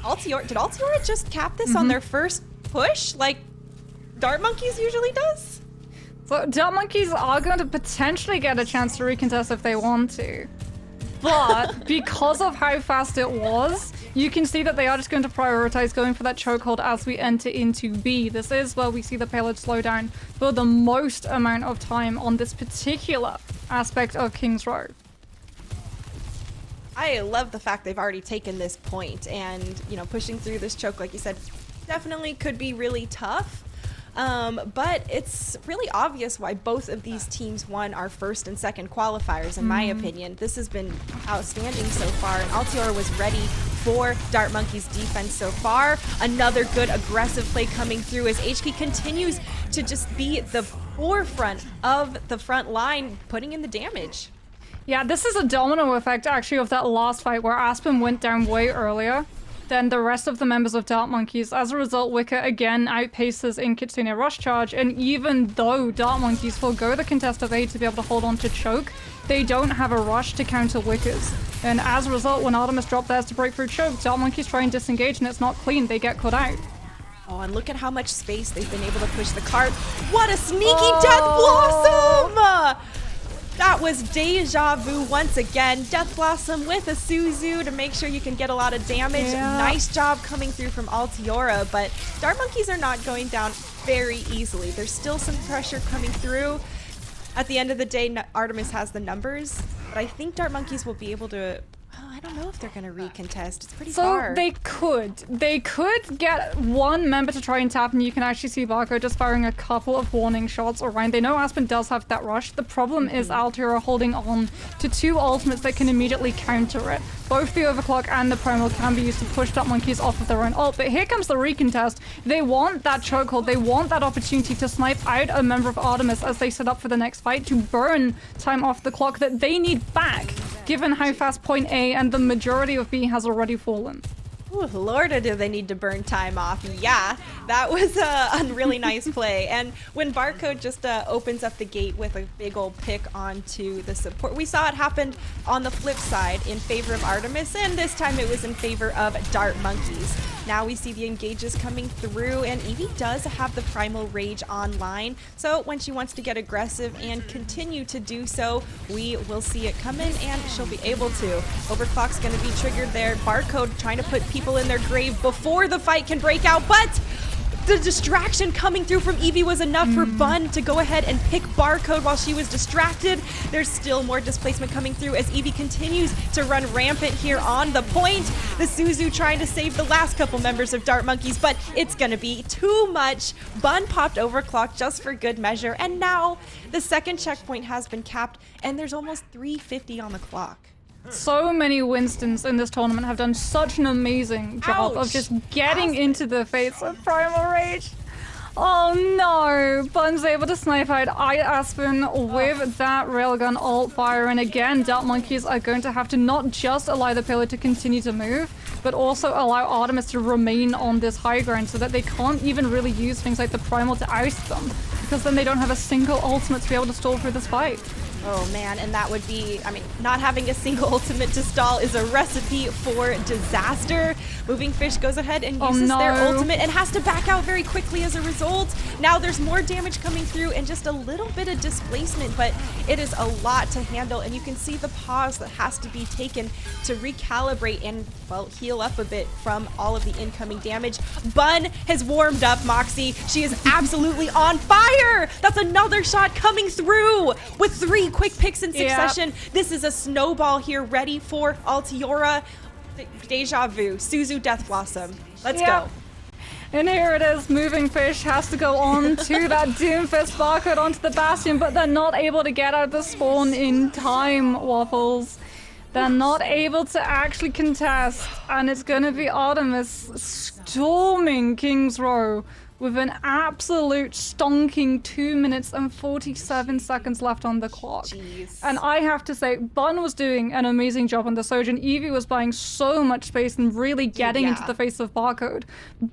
Did Altior just cap this on their first push, like Dart Monkeys usually does? So Dart Monkeys are going to potentially get a chance to recontest if they want to. But because of how fast it was, you can see that they are just going to prioritize going for that chokehold as we enter into B. This is where we see the payload slow down for the most amount of time on this particular aspect of King's Row. I love the fact they've already taken this point, and you know, pushing through this choke, like you said, definitely could be really tough. But it's really obvious why both of these teams won our first and second qualifiers, in my opinion. This has been outstanding so far, and Altior was ready for Dart Monkeys' defense so far. Another good aggressive play coming through as HK continues to just be the forefront of the front line, putting in the damage. Yeah, this is a domino effect actually of that last fight where Aspen went down way earlier than the rest of the members of Dart Monkeys. As a result, Wicker again outpaces in Kitsune Rush Charge, and even though Dart Monkeys forgo the contest of A to be able to hold on to choke, they don't have a rush to counter Wickers. And as a result, when Artemis dropped theirs to break through choke, Dart Monkeys try and disengage and it's not clean, they get cut out. Oh, and look at how much space they've been able to push the cart. What a sneaky Death Blossom! That was deja vu once again. Death Blossom with a Suzu to make sure you can get a lot of damage. Yeah. Nice job coming through from Altiora, but Dart Monkeys are not going down very easily. There's still some pressure coming through. At the end of the day, Artemis has the numbers, but I think Dart Monkeys will be able to... I don't know if they're going to recontest. It's pretty far. So they could get one member to try and tap, and you can actually see Barco just firing a couple of warning shots around. They know Aspen does have that rush. The problem is Altior are holding on to two ultimates that can immediately counter it. Both the overclock and the primal can be used to push Dart Monkeys off of their own ult, but here comes the recontest. They want that chokehold. They want that opportunity to snipe out a member of Artemis as they set up for the next fight to burn time off the clock that they need back given how fast point A and the majority of B has already fallen. Ooh, Lorda, do they need to burn time off? Yeah, that was a really nice play. And when Barcode just opens up the gate with a big old pick onto the support, we saw it happen on the flip side in favor of Artemis, and this time it was in favor of Dart Monkeys. Now we see the engages coming through, and Eevee does have the Primal Rage online, so when she wants to get aggressive and continue to do so, we will see it coming, and she'll be able to. Overclock's going to be triggered there. Barcode trying to put people in their grave before the fight can break out, but the distraction coming through from Eevee was enough for Bun to go ahead and pick Barcode while she was distracted. There's still more displacement coming through as Eevee continues to run rampant here on the point. The Suzu trying to save the last couple members of Dart Monkeys, but it's gonna be too much. Bun popped Overclock just for good measure, and now the second checkpoint has been capped, and there's almost 350 on the clock. So many Winstons in this tournament have done such an amazing job of just getting into the face of Primal Rage. Oh no! Bun's able to snipe out Aspen with that railgun ult fire, and again, Dart Monkeys are going to have to not just allow the pillar to continue to move, but also allow Artemis to remain on this high ground so that they can't even really use things like the Primal to oust them, because then they don't have a single ultimate to be able to stall through this fight. Oh man, and that would be, I mean, not having a single ultimate to stall is a recipe for disaster. Moving Fish goes ahead and uses their ultimate and has to back out very quickly as a result. Now there's more damage coming through and just a little bit of displacement, but it is a lot to handle, and you can see the pause that has to be taken to recalibrate and, well, heal up a bit from all of the incoming damage. Bun has warmed up Moxie. She is absolutely on fire! That's another shot coming through with 3 quick picks in succession. Yep. This is a snowball here ready for Altiora. Deja Vu, Suzu Death Blossom. Let's go. And here it is. Moving Fish has to go on to that Doomfist Barcode onto the Bastion, but they're not able to get out the spawn in time, Waffles. They're not able to actually contest, and it's going to be Artemis storming King's Row with an absolute stonking 2 minutes and 47 seconds left on the clock. Jeez. And I have to say, Bun was doing an amazing job on the Sojourn. Eevee was buying so much space and really getting into the face of Barcode.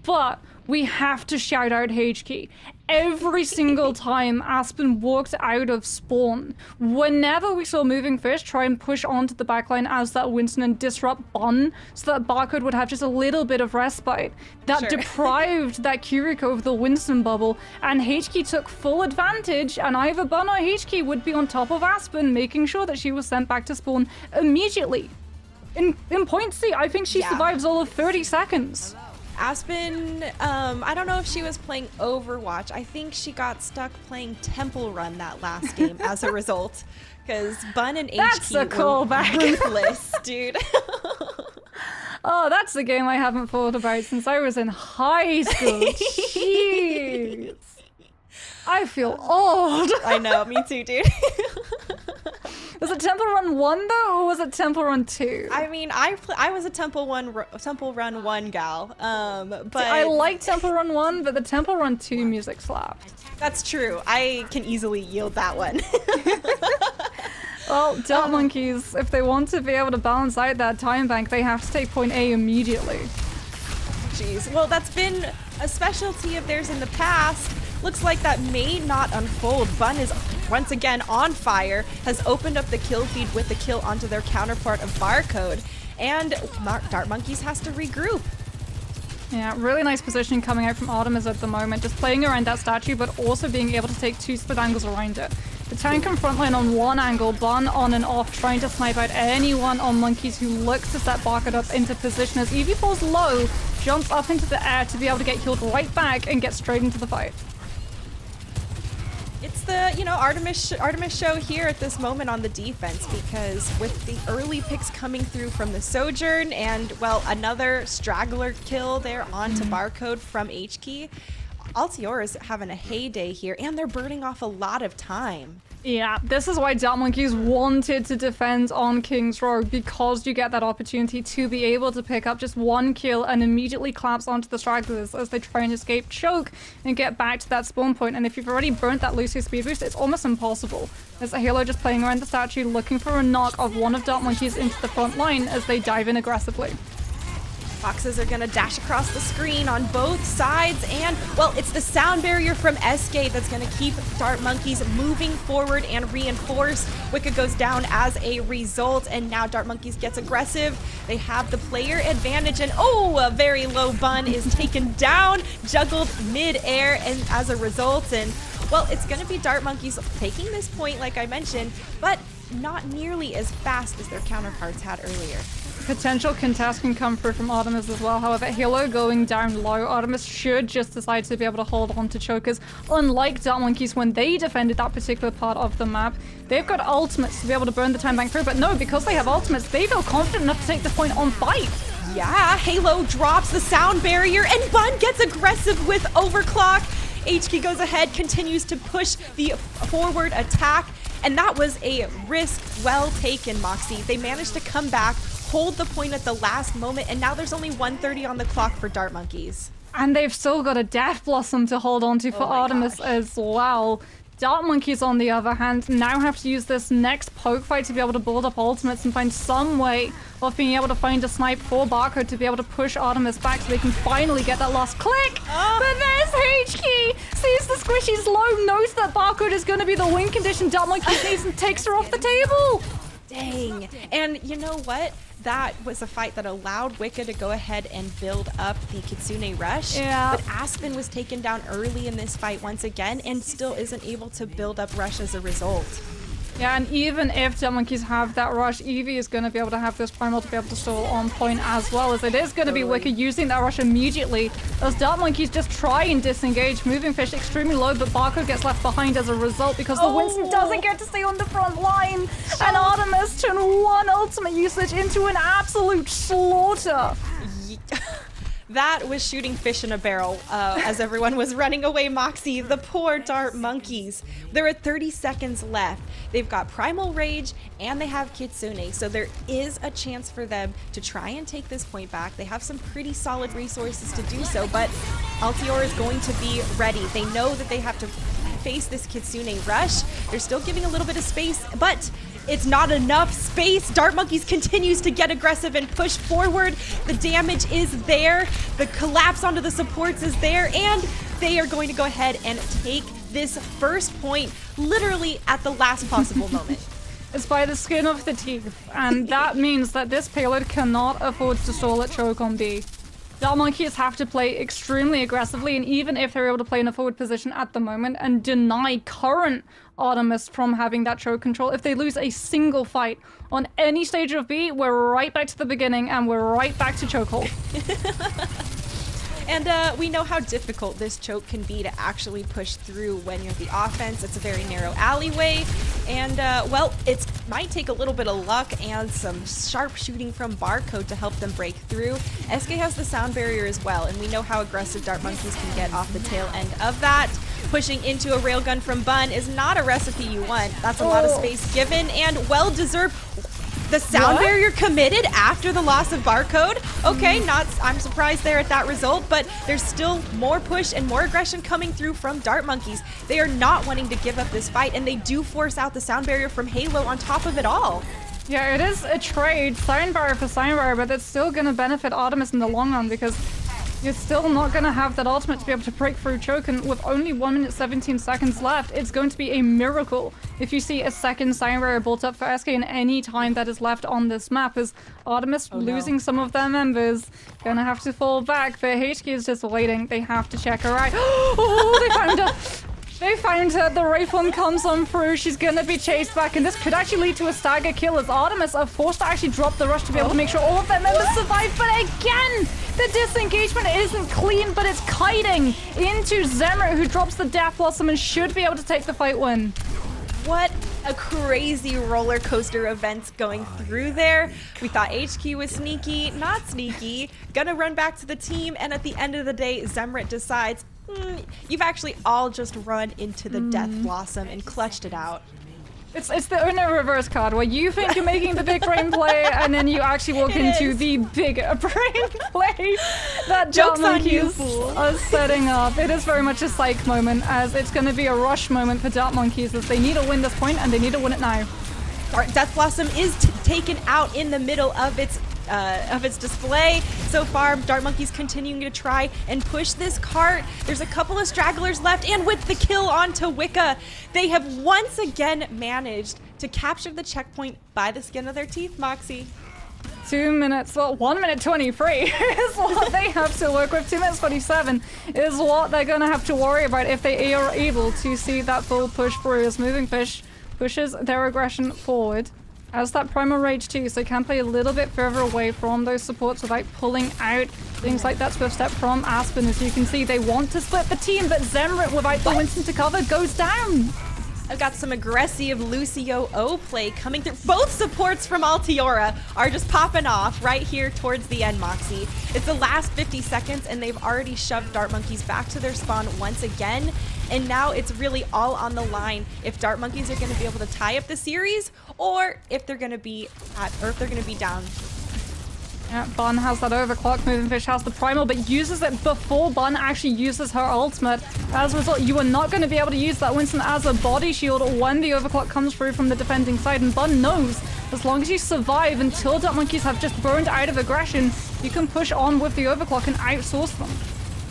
But we have to shout out H-Key. Every single time Aspen walked out of spawn, whenever we saw Moving Fish try and push onto the backline as that Winston and disrupt Bun so that Barcode would have just a little bit of respite, that deprived that Kiriko of the Winston bubble, and H-Key took full advantage, and either Bun or H-Key would be on top of Aspen, making sure that she was sent back to spawn immediately. In point C, I think she survives all of 30 seconds. Aspen, I don't know if she was playing Overwatch. I think she got stuck playing Temple Run that last game as a result. Because Bun and That's HQ a callback. were ruthless, dude. Oh, that's the game I haven't thought about since I was in high school. Jeez. I feel old. I know, me too, dude. Was it Temple Run 1 though, or was it Temple Run 2? I mean, I was a Temple Run 1 gal, but I like Temple Run 1, but the Temple Run 2 music slapped. That's true. I can easily yield that one. Well, Dart Monkeys, if they want to be able to balance out that time bank, they have to take point A immediately. Jeez. Well, that's been a specialty of theirs in the past. Looks like that may not unfold. Bun is once again on fire, has opened up the kill feed with the kill onto their counterpart of Barcode, and Dart Monkeys has to regroup. Yeah, really nice positioning coming out from Artemis at the moment, just playing around that statue, but also being able to take 2 split angles around it. The tank and frontline on one angle, Bun on and off, trying to snipe out anyone on Monkeys who looks to set Barcode up into position as Eevee falls low, jumps up into the air to be able to get healed right back and get straight into the fight. It's the, Artemis show here at this moment on the defense, because with the early picks coming through from the Sojourn and, well, another straggler kill there onto Barcode from H-Key, Altiora's having a heyday here, and they're burning off a lot of time. Yeah, this is why Dark Monkeys wanted to defend on King's Row, because you get that opportunity to be able to pick up just one kill and immediately collapse onto the stragglers as they try and escape choke and get back to that spawn point. And if you've already burnt that Lucio speed boost, it's almost impossible. There's a Halo just playing around the statue looking for a knock of one of Dark Monkeys into the front line as they dive in aggressively. Foxes are gonna dash across the screen on both sides, and well, it's the sound barrier from SK that's gonna keep Dart Monkeys moving forward and reinforce. Wicca goes down as a result, and now Dart Monkeys gets aggressive. They have the player advantage, and oh, a very low bun is taken down, juggled mid-air, and as a result, and well, it's gonna be Dart Monkeys taking this point, like I mentioned, but not nearly as fast as their counterparts had earlier. Potential contest can come through from Artemis as well. However, Halo going down low, Artemis should just decide to be able to hold on to chokers. Unlike Dark Monkeys when they defended that particular part of the map, they've got ultimates to be able to burn the time bank through. But no, because they have ultimates, they feel confident enough to take the point on fight. Yeah, Halo drops the sound barrier, and Bun gets aggressive with Overclock. HK goes ahead, continues to push the forward attack, and that was a risk well taken, Moxie. They managed to come back, hold the point at the last moment, and now there's only 1:30 on the clock for Dart Monkeys. And they've still got a Death Blossom to hold on to for Artemis as well. Dart Monkeys, on the other hand, now have to use this next poke fight to be able to build up ultimates and find some way of being able to find a snipe for Barcode to be able to push Artemis back so they can finally get that last click. But there's HK! Sees the squishies low, knows that Barcode is going to be the win condition Dart Monkeys needs, and takes her off the table. Dang. And you know what? That was a fight that allowed Wicca to go ahead and build up the Kitsune Rush. Yeah. But Aspen was taken down early in this fight once again and still isn't able to build up Rush as a result. Yeah, and even if Dart Monkeys have that rush, Eevee is going to be able to have this primal to be able to stall on point as well, as it is going to be Wicca using that rush immediately as Dart Monkeys just try and disengage. Moving Fish extremely low, but Barcode gets left behind as a result because the Winston doesn't get to stay on the front line. And Artemis turned one ultimate usage into an absolute slaughter. That was shooting fish in a barrel as everyone was running away, Moxie. The poor Dart Monkeys. There are 30 seconds left. They've got Primal Rage and they have Kitsune, so there is a chance for them to try and take this point back. They have some pretty solid resources to do so, but Altior is going to be ready. They know that they have to face this Kitsune Rush. They're still giving a little bit of space, but it's not enough space. Dart Monkeys continues to get aggressive and push forward. The damage is there. The collapse onto the supports is there. And they are going to go ahead and take this first point literally at the last possible moment. It's by the skin of the teeth. And that means that this payload cannot afford to stall at choke on B. Dart Monkeys have to play extremely aggressively, and even if they're able to play in a forward position at the moment and deny current Artemis from having that choke control, if they lose a single fight on any stage of B, we're right back to the beginning and we're right back to chokehold. And we know how difficult this choke can be to actually push through when you're the offense. It's a very narrow alleyway. And, well, it might take a little bit of luck and some sharp shooting from Barcode to help them break through. SK has the sound barrier as well, and we know how aggressive Dart Monkeys can get off the tail end of that. Pushing into a railgun from Bun is not a recipe you want. That's a lot of space given and well-deserved. The sound barrier committed after the loss of Barcode. Okay, I'm surprised there at that result, but there's still more push and more aggression coming through from Dart Monkeys. They are not wanting to give up this fight, and they do force out the sound barrier from Halo on top of it all. Yeah, it is a trade, sound barrier for sound barrier, but it's still going to benefit Artemis in the long run because you're still not going to have that ultimate to be able to break through choke, and with only 1 minute 17 seconds left, it's going to be a miracle if you see a second sound barrier built up for SK in any time that is left on this map, as Artemis losing some of their members, gonna have to fall back, but HQ is just waiting. They have to check her out. Oh, they found her! They found her. The Wraith one comes on through. She's gonna be chased back, and this could actually lead to a stagger kill as Artemis are forced to actually drop the rush to be able to make sure all of their members survive. But again, the disengagement isn't clean, but it's kiting into Zemret, who drops the Death Blossom and should be able to take the fight win. What a crazy roller coaster events going through there. We thought HQ was sneaky, not sneaky, gonna run back to the team, and at the end of the day, Zemret decides, you've actually all just run into the Death Blossom and clutched it out. It's the Uno reverse card where you think you're making the big brain play and then you actually walk into the bigger brain play that Joke's on you, Monkeys fool. are setting up. It is very much a psych moment as it's going to be a rush moment for Dark Monkeys as they need to win this point and they need to win it now. Death Blossom is taken out in the middle of its display. So far, Dart Monkeys continuing to try and push this cart. There's a couple of stragglers left, and with the kill onto Wicca, they have once again managed to capture the checkpoint by the skin of their teeth, Moxie. 2 minutes, well, 1 minute 23 is what they have to work with. 2 minutes 27 is what they're going to have to worry about if they are able to see that full push through as Moving Fish pushes their aggression forward. As that Primal Rage too, so can play a little bit further away from those supports without pulling out things like that Swift Step from Aspen. As you can see, they want to split the team, but Zemrit without the Winston to cover goes down. I've got some aggressive Lucio O play coming through. Both supports from Altiora are just popping off right here towards the end, Moxie. It's the last 50 seconds, and they've already shoved Dart Monkeys back to their spawn once again. And now it's really all on the line if Dart Monkeys are going to be able to tie up the series, or if they're going to be down. Yeah, Bun has that overclock. Moving Fish has the primal, but uses it before Bun actually uses her ultimate. As a result, you are not going to be able to use that Winston as a body shield when the overclock comes through from the defending side. And Bun knows as long as you survive until Dart Monkeys have just burned out of aggression, you can push on with the overclock and outsource them.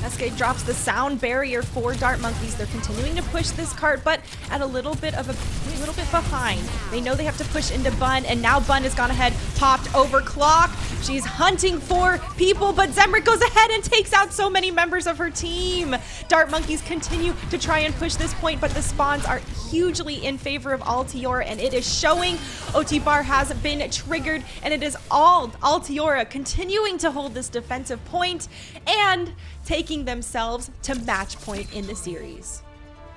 SK drops the sound barrier for Dart Monkeys. They're continuing to push this cart, but at a little bit behind. They know they have to push into Bun, and now Bun has gone ahead, popped overclock. She's hunting for people, but Zemrit goes ahead and takes out so many members of her team. Dart Monkeys continue to try and push this point, but the spawns are hugely in favor of Altiora, and it is showing. OT bar has been triggered, and it is all Altiora continuing to hold this defensive point and taking themselves to match point in the series.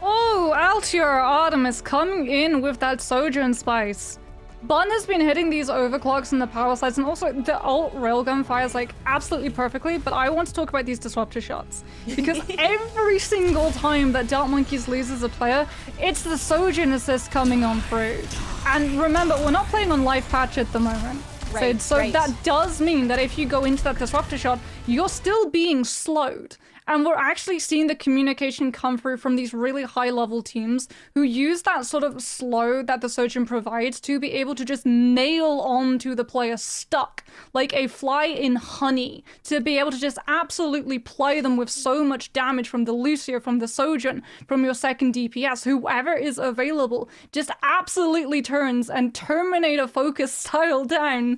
Oh, Altiora Artemis coming in with that Sojourn Spice. Bun has been hitting these overclocks and the power slides, and also the ult railgun fires like absolutely perfectly, but I want to talk about these disruptor shots. Because every single time that Dart Monkeys loses a player, it's the Sojourn assist coming on through. And remember, we're not playing on live patch at the moment. Right, So right. that does mean that if you go into that disruptor shot, you're still being slowed. And we're actually seeing the communication come through from these really high-level teams who use that sort of slow that the Sojourn provides to be able to just nail onto the player stuck like a fly in honey, to be able to just absolutely play them with so much damage from the Lucio, from the Sojourn, from your second DPS, whoever is available, just absolutely turns and Terminator focus style down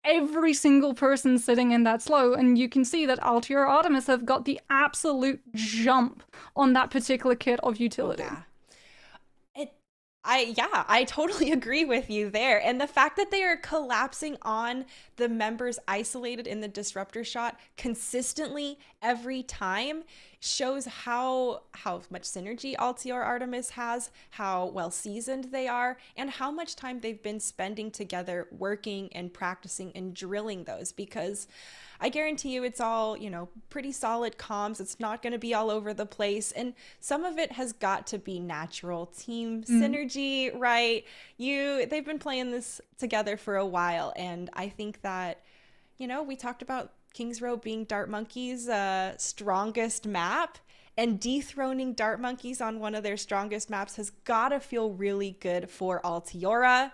every single person sitting in that slow. And you can see that Altiora Artemis have got the absolute jump on that particular kit of utility. I totally agree with you there. And the fact that they are collapsing on the members isolated in the disruptor shot consistently every time shows how much synergy Altiora Artemis has, how well seasoned they are, and how much time they've been spending together working and practicing and drilling those, because I guarantee you it's all, pretty solid comms. It's not going to be all over the place. And some of it has got to be natural team synergy, right? They've been playing this together for a while. And I think that, we talked about Kings Row being Dart Monkeys' strongest map, and dethroning Dart Monkeys on one of their strongest maps has got to feel really good for Altiora.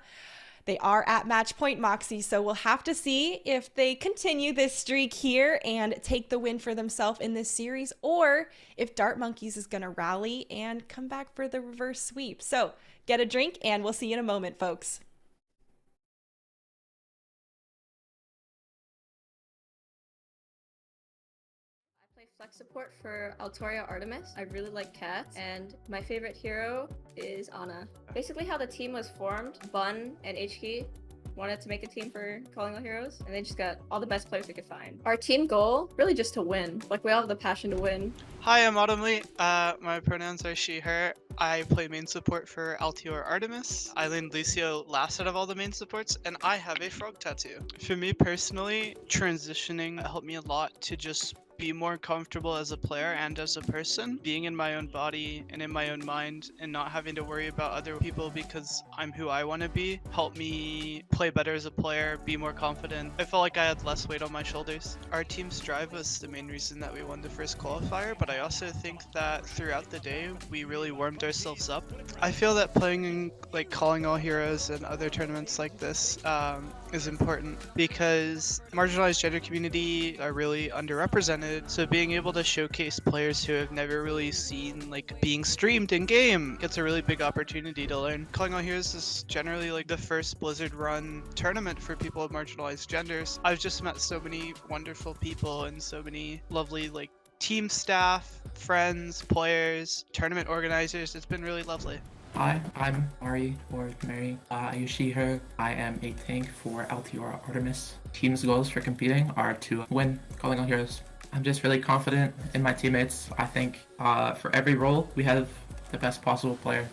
They are at match point, Moxie, so we'll have to see if they continue this streak here and take the win for themselves in this series, or if Dart Monkeys is going to rally and come back for the reverse sweep. So get a drink, and we'll see you in a moment, folks. Flex support for Altiora Artemis. I really like Cat, and my favorite hero is Ana. Basically how the team was formed, Bun and HK wanted to make a team for Calling All Heroes, and they just got all the best players they could find. Our team goal, really just to win. Like, we all have the passion to win. Hi, I'm Autumn Lee. My pronouns are she, her. I play main support for Altiora Artemis. I lane Lucio last out of all the main supports, and I have a frog tattoo. For me personally, transitioning helped me a lot to just be more comfortable as a player and as a person, being in my own body and in my own mind and not having to worry about other people because I'm who I want to be, helped me play better as a player, be more confident. I felt like I had less weight on my shoulders. Our team's drive was the main reason that we won the first qualifier, but I also think that throughout the day we really warmed ourselves up. I feel that playing in like Calling All Heroes and other tournaments like this is important because marginalized gender community are really underrepresented, so being able to showcase players who have never really seen like being streamed in game, it's a really big opportunity to learn. Calling All Heroes is generally like the first Blizzard run tournament for people of marginalized genders. I've just met so many wonderful people and so many lovely like team staff, friends, players, tournament organizers. It's been really lovely. Hi, I'm Ari, or Mary. I use she, her. I am a tank for LTR Artemis. Team's goals for competing are to win Calling All Heroes. I'm just really confident in my teammates. I think for every role, we have the best possible player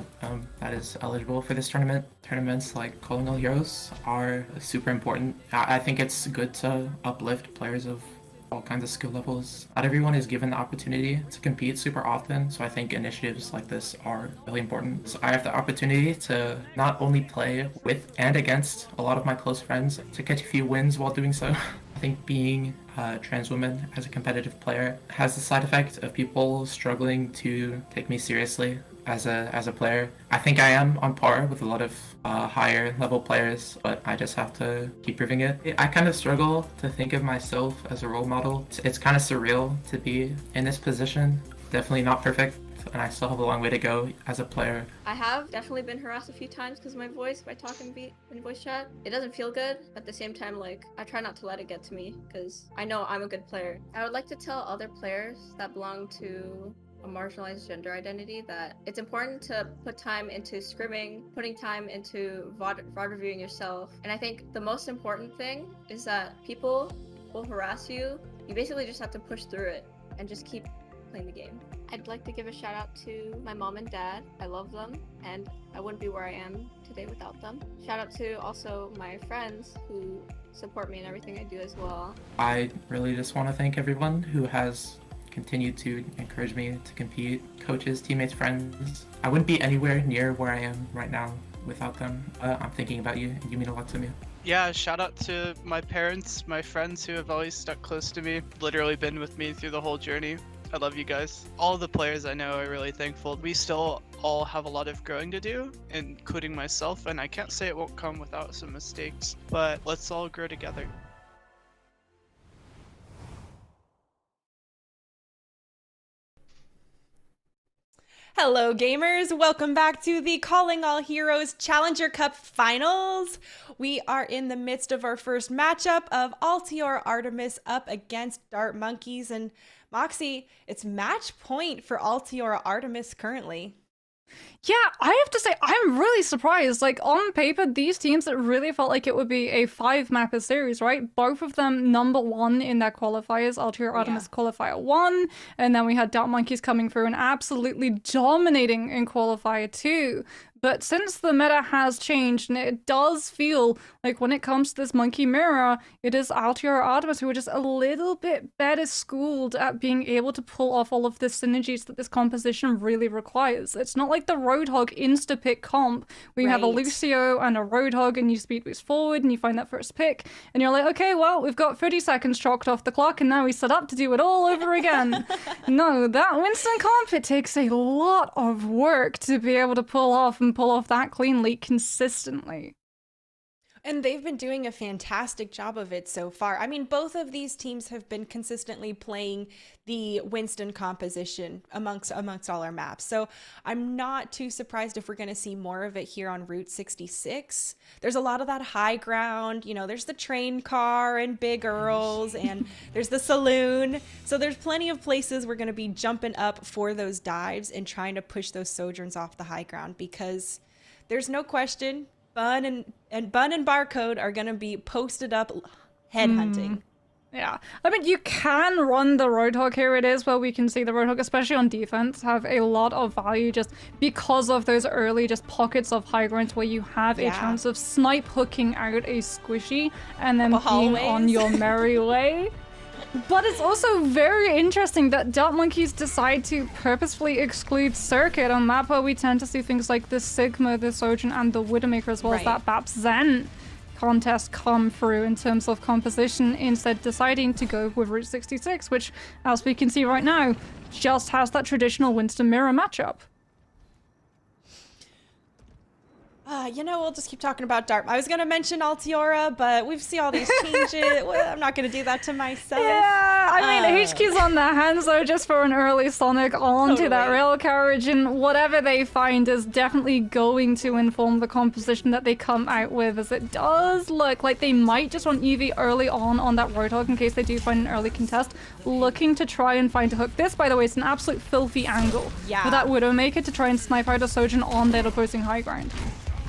that is eligible for this tournament. Tournaments like Calling All Heroes are super important. I think it's good to uplift players of all kinds of skill levels. Not everyone is given the opportunity to compete super often, so I think initiatives like this are really important. So I have the opportunity to not only play with and against a lot of my close friends, to catch a few wins while doing so. I think being a trans woman as a competitive player has the side effect of people struggling to take me seriously as a player. I think I am on par with a lot of higher level players, but I just have to keep proving it. I kind of struggle to think of myself as a role model. It's kind of surreal to be in this position. Definitely not perfect, and I still have a long way to go as a player. I have definitely been harassed a few times because of my voice by talking in voice chat. It doesn't feel good. At the same time, like, I try not to let it get to me because I know I'm a good player. I would like to tell other players that belong to a marginalized gender identity that it's important to put time into scrimming, putting time into VOD reviewing yourself. And I think the most important thing is that people will harass you. You basically just have to push through it and just keep playing the game. I'd like to give a shout out to my mom and dad. I love them and I wouldn't be where I am today without them. Shout out to also my friends who support me in everything I do as well. I really just want to thank everyone who has continued to encourage me to compete. Coaches, teammates, friends. I wouldn't be anywhere near where I am right now without them. I'm thinking about you, and you mean a lot to me. Yeah, shout out to my parents, my friends who have always stuck close to me, literally been with me through the whole journey. I love you guys. All the players I know are really thankful. We still all have a lot of growing to do, including myself, and I can't say it won't come without some mistakes, but let's all grow together. Hello, gamers. Welcome back to the Calling All Heroes Challenger Cup Finals. We are in the midst of our first matchup of Altior Artemis up against Dart Monkeys. And Moxie, it's match point for Altior Artemis currently. Yeah, I have to say, I'm really surprised. Like, on paper, these teams, it really felt like it would be a 5-mapper series, right? Both of them #1 in their qualifiers. Altior Artemis qualifier 1, and then we had Dart Monkeys coming through and absolutely dominating in qualifier 2. But since the meta has changed, and it does feel like when it comes to this monkey mirror, it is Altior Artemis who are just a little bit better schooled at being able to pull off all of the synergies that this composition really requires. It's not like the Roadhog insta-pick comp, where you have a Lucio and a Roadhog and you speed boost forward and you find that first pick, and you're like, okay, well, we've got 30 seconds chalked off the clock and now we set up to do it all over again. No, that Winston comp, it takes a lot of work to be able to pull off that cleanly consistently. And they've been doing a fantastic job of it so far. I mean, both of these teams have been consistently playing the Winston composition amongst all our maps. So I'm not too surprised if we're going to see more of it here on Route 66. There's a lot of that high ground. You know, there's the train car and Big Earls, and there's the saloon. So there's plenty of places we're going to be jumping up for those dives and trying to push those Sojourns off the high ground, because there's no question Bun and Barcode are going to be posted up headhunting. Yeah, I mean, you can run the Roadhog. Here it is, where we can see the Roadhog, especially on defense, have a lot of value just because of those early just pockets of high grounds where you have a chance of snipe hooking out a squishy and then being on your merry way. But it's also very interesting that Dark Monkeys decide to purposefully exclude Circuit on map where we tend to see things like the Sigma, the Sojourn, and the Widowmaker, as well as that BAPS Zen contest come through in terms of composition, instead deciding to go with Route 66, which, as we can see right now, just has that traditional Winston mirror matchup. We'll just keep talking about Dart. I was going to mention Altiora, but we've seen all these changes. Well, I'm not going to do that to myself. Yeah, I mean, HQ's on their hands, though, just for an early Sonic onto that rail carriage, and whatever they find is definitely going to inform the composition that they come out with, as it does look like they might just want Eevee early on that Roadhog in case they do find an early contest, looking to try and find a hook. This, by the way, is an absolute filthy angle for that Widowmaker to try and snipe out a Sojourn on their opposing high ground.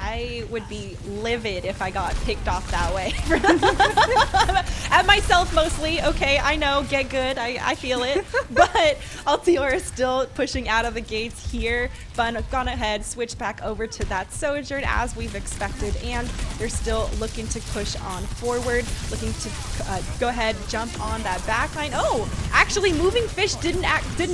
I would be livid if I got picked off that way. At myself mostly. Okay, I know, get good, I feel it. But Altiora is still pushing out of the gates here. Bun gone ahead, switched back over to that Sojourn as we've expected, and they're still looking to push on forward, looking to go ahead, jump on that backline. Oh, actually Moving Fish didn't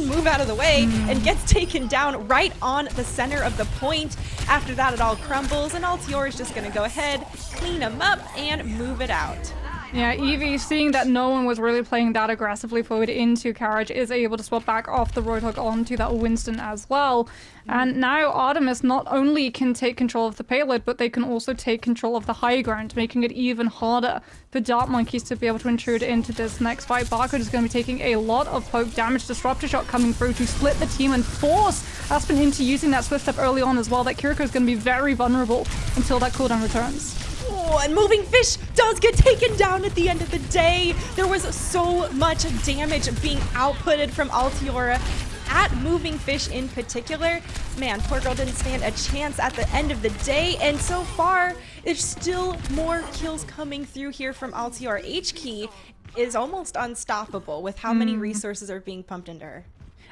move out of the way and gets taken down right on the center of the point. After that, it all crumbles, and Altiora is just going to go ahead, clean him up, and move it out. Yeah, Eevee, seeing that no one was really playing that aggressively forward into Carriage, is able to swap back off the Roadhog onto that Winston as well. And now Artemis not only can take control of the payload, but they can also take control of the high ground, making it even harder for Dark Monkeys to be able to intrude into this next fight. Barcode is going to be taking a lot of poke damage. Disruptor Shot coming through to split the team and force Aspen into using that Swift Step early on as well. That Kiriko is going to be very vulnerable until that cooldown returns. Oh, and Moving Fish does get taken down at the end of the day. There was so much damage being outputted from Altiora at Moving Fish in particular. Man, poor girl didn't stand a chance at the end of the day, and so far there's still more kills coming through here from Altiora. H-Key is almost unstoppable with how many resources are being pumped into her.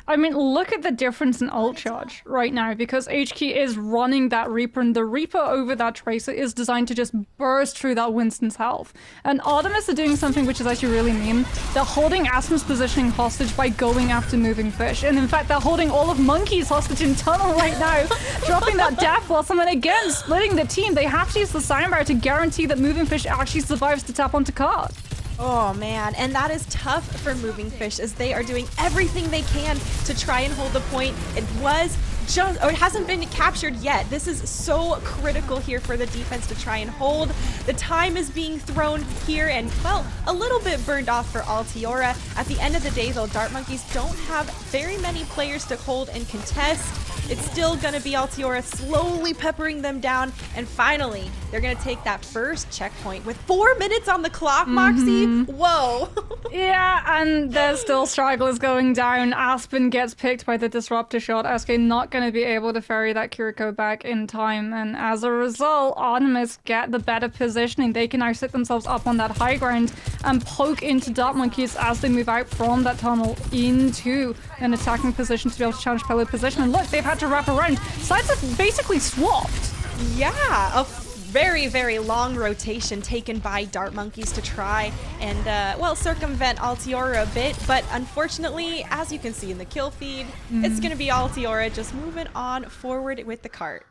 I mean, look at the difference in ult charge right now, because HK is running that Reaper, and the Reaper over that Tracer is designed to just burst through that Winston's health. And Artemis are doing something which is actually really mean. They're holding Aspen's positioning hostage by going after Moving Fish. And in fact, they're holding all of Monkey's hostage in tunnel right now, dropping that Death Blossom, and again, splitting the team. They have to use the Sign Barrier to guarantee that Moving Fish actually survives to tap onto card. Oh man, and that is tough for Moving Fish as they are doing everything they can to try and hold the point. It hasn't been captured yet. This is so critical here for the defense to try and hold. The time is being thrown here and, well, a little bit burned off for Altiora. At the end of the day, though, Dart Monkeys don't have very many players to hold and contest. It's still gonna be Altiora slowly peppering them down, and finally, they're gonna take that first checkpoint with 4 minutes on the clock, Moxie. Whoa. Yeah, and there's still stragglers going down. Aspen gets picked by the Disruptor Shot. SK not going to be able to ferry that Kiriko back in time, and as a result, Artemis get the better positioning. They can now sit themselves up on that high ground and poke into Dark Monkeys as they move out from that tunnel into an attacking position to be able to challenge payload position. And look, they've had to wrap around. Sides have basically swapped. Yeah, a very, very long rotation taken by Dart Monkeys to try and, circumvent Altiora a bit. But unfortunately, as you can see in the kill feed, it's going to be Altiora just moving on forward with the cart.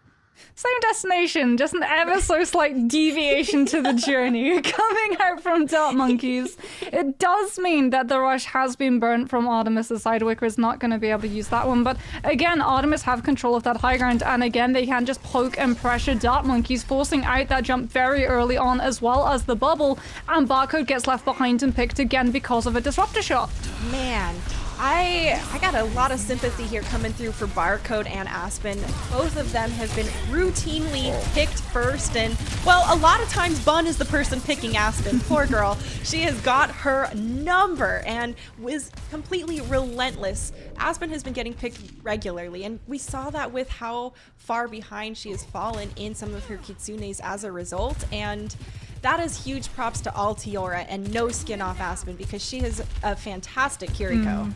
Same destination, just an ever so slight deviation to the journey coming out from Dark Monkeys. It does mean that the rush has been burnt from Artemis' side. Wicker is not going to be able to use that one, but again, Artemis have control of that high ground, and again, they can just poke and pressure Dark Monkeys, forcing out that jump very early on, as well as the bubble, and Barcode gets left behind and picked again because of a Disruptor Shot. Man, I got a lot of sympathy here coming through for Barcode and Aspen. Both of them have been routinely picked first, and, well, a lot of times Bun is the person picking Aspen. Poor girl. She has got her number and was completely relentless. Aspen has been getting picked regularly, and we saw that with how far behind she has fallen in some of her Kitsunes as a result, and that is huge props to Altiora and no skin off Aspen, because she is a fantastic Kiriko.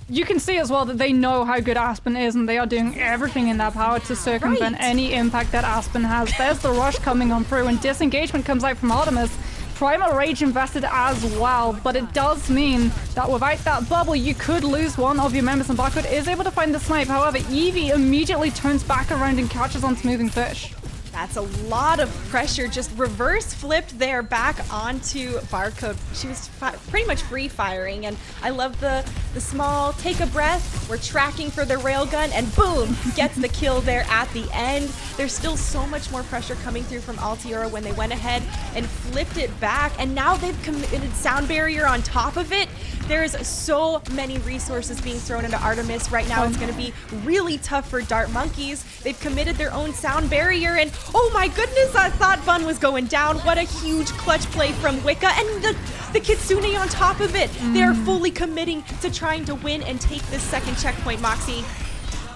You can see as well that they know how good Aspen is, and they are doing everything in their power to circumvent any impact that Aspen has. There's the rush coming on through, and disengagement comes out from Artemis. Primal Rage invested as well, but it does mean that without that bubble, you could lose one of your members, and Barcode is able to find the snipe. However, Eevee immediately turns back around and catches onto Moving Fish. That's a lot of pressure, just reverse flipped there back onto Barcode. She was pretty much free firing, and I love the small take a breath. We're tracking for the railgun, and boom, gets the kill there at the end. There's still so much more pressure coming through from Altiora when they went ahead and flipped it back, and now they've committed Sound Barrier on top of it. There's so many resources being thrown into Artemis right now. It's going to be really tough for Dart Monkeys. They've committed their own Sound Barrier, and oh my goodness, I thought Bun was going down. What a huge clutch play from Wicca, and the Kitsune on top of it. They're fully committing to trying to win and take this second checkpoint, Moxie.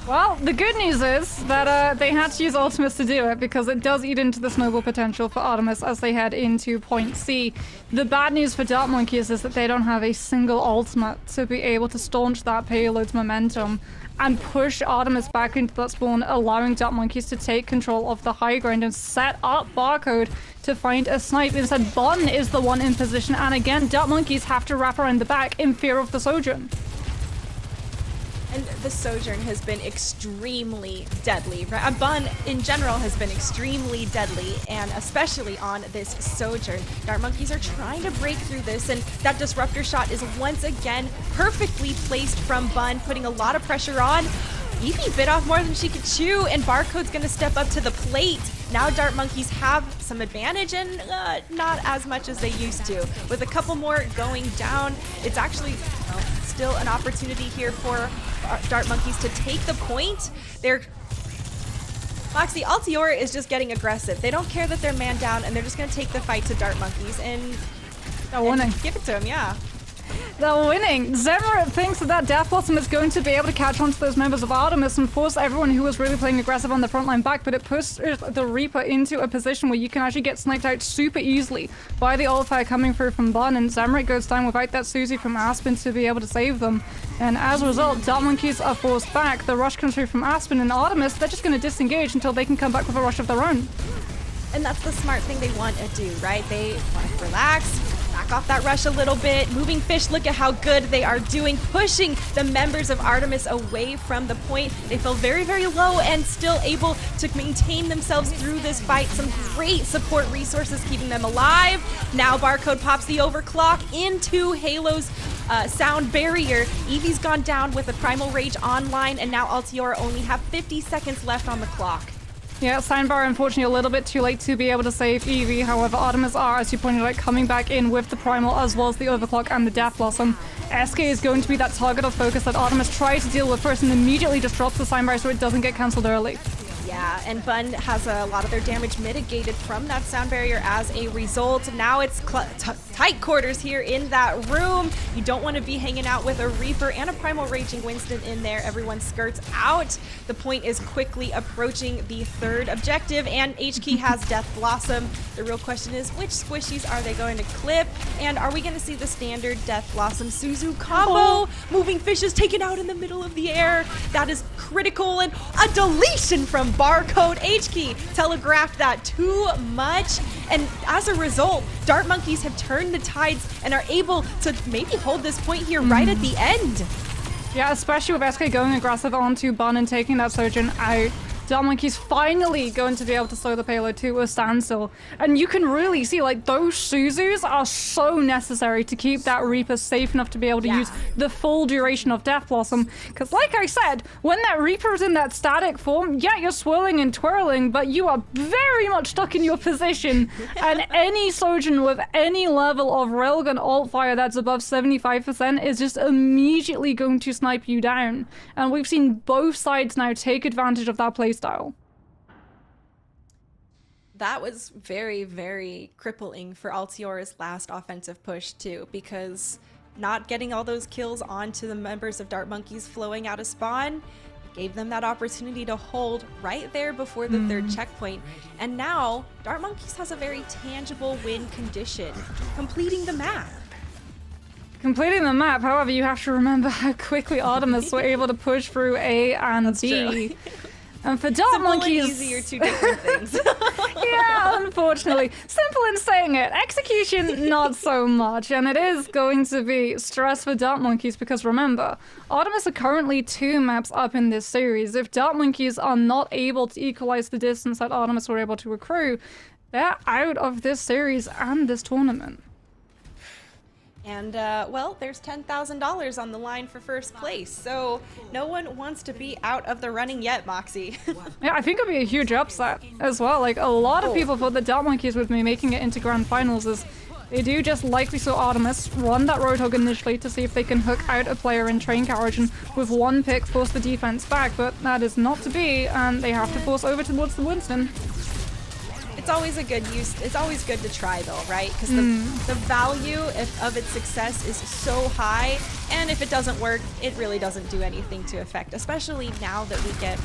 Well, the good news is that they had to use Artemis to do it, because it does eat into the snowball potential for Artemis as they head into point C. The bad news for Dart Monkeys is that they don't have a single ultimate to be able to staunch that payload's momentum and push Artemis back into that spawn, allowing Dart Monkeys to take control of the high ground and set up Barcode to find a snipe. Instead, Bun is the one in position, and again, Dart Monkeys have to wrap around the back in fear of the Sojourn. And the Sojourn has been extremely deadly. Right? Bun, in general, has been extremely deadly, and especially on this Sojourn. Dart Monkeys are trying to break through this, and that Disruptor shot is once again perfectly placed from Bun, putting a lot of pressure on. Eevee bit off more than she could chew, and Barcode's going to step up to the plate. Now Dart Monkeys have some advantage, and not as much as they used to. With a couple more going down, it's actually still an opportunity here for Dart Monkeys to take the point. Moxie, Altiora is just getting aggressive. They don't care that they're man down, and they're just going to take the fight to Dart Monkeys and give it to them, yeah. They're winning. Zemrit thinks that Death Blossom is going to be able to catch on to those members of Artemis and force everyone who was really playing aggressive on the front line back, but it pushes the Reaper into a position where you can actually get sniped out super easily by the ult fire coming through from Bun, and Zemrit goes down without that Susie from Aspen to be able to save them. And as a result, Dart Monkeys are forced back. The rush comes through from Aspen, and Artemis, they're just going to disengage until they can come back with a rush of their own. And that's the smart thing they want to do, right? They want to relax, back off that rush a little bit. Moving Fish, look at how good they are doing, pushing the members of Artemis away from the point. They feel very, very low and still able to maintain themselves through this fight. Some great support resources keeping them alive. Now Barcode pops the overclock into Halo's Sound Barrier. Eevee's gone down with a Primal Rage online, and now Altiora only have 50 seconds left on the clock. Yeah, Soundbar unfortunately a little bit too late to be able to save Eevee. However, Artemis are, as you pointed out, coming back in with the Primal as well as the Overclock and the Death Blossom. SK is going to be that target of focus that Artemis tries to deal with first and immediately just drops the Soundbar so it doesn't get cancelled early. Yeah, and Bun has a lot of their damage mitigated from that Sound Barrier as a result. Now it's tight quarters here in that room. You don't want to be hanging out with a Reaper and a Primal Raging Winston in there. Everyone skirts out. The point is quickly approaching the third objective, and HK has Death Blossom. The real question is, which squishies are they going to clip? And are we going to see the standard Death Blossom Suzu combo? Moving Fish is taken out in the middle of the air. That is critical, and a deletion from Barcode. HK telegraphed that too much, and as a result, Dart Monkeys have turned the tides and are able to maybe hold this point here right at the end. Yeah, especially with SK going aggressive onto Bun and taking that Sojourn out. Dart Monkeys finally going to be able to slow the payload to a standstill. And you can really see, like, those Suzus are so necessary to keep that Reaper safe enough to be able to use the full duration of Death Blossom. Because like I said, when that Reaper is in that static form, yeah, you're swirling and twirling, but you are very much stuck in your position. And any Sojourn with any level of railgun alt fire that's above 75% is just immediately going to snipe you down. And we've seen both sides now take advantage of that playstyle. That was very, very crippling for Altiora's last offensive push too, because not getting all those kills onto the members of Dart Monkeys flowing out of spawn gave them that opportunity to hold right there before the third checkpoint. And now Dart Monkeys has a very tangible win condition, completing the map. Completing the map, however, you have to remember how quickly Artemis were able to push through A and That's B. true. And for Dark Simple and Monkeys, easy are two different things. yeah, unfortunately. Simple in saying it. Execution, not so much. And it is going to be stress for Dark Monkeys because remember, Artemis are currently 2 maps up in this series. If Dark Monkeys are not able to equalize the distance that Artemis were able to accrue, they're out of this series and this tournament. And, well, there's $10,000 on the line for first place, so no one wants to be out of the running yet, Moxie. Yeah, I think it'd be a huge upset as well. Like, a lot of people thought the Dark Monkeys would be making it into Grand Finals as they do, just like we saw Artemis, run that Roadhog initially to see if they can hook out a player in train carriage and with 1 pick force the defense back, but that is not to be, and they have to force over towards the Winston. It's always a good use. It's always good to try, though, right? Because the value of its success is so high, and if it doesn't work, it really doesn't do anything to affect. Especially now that we get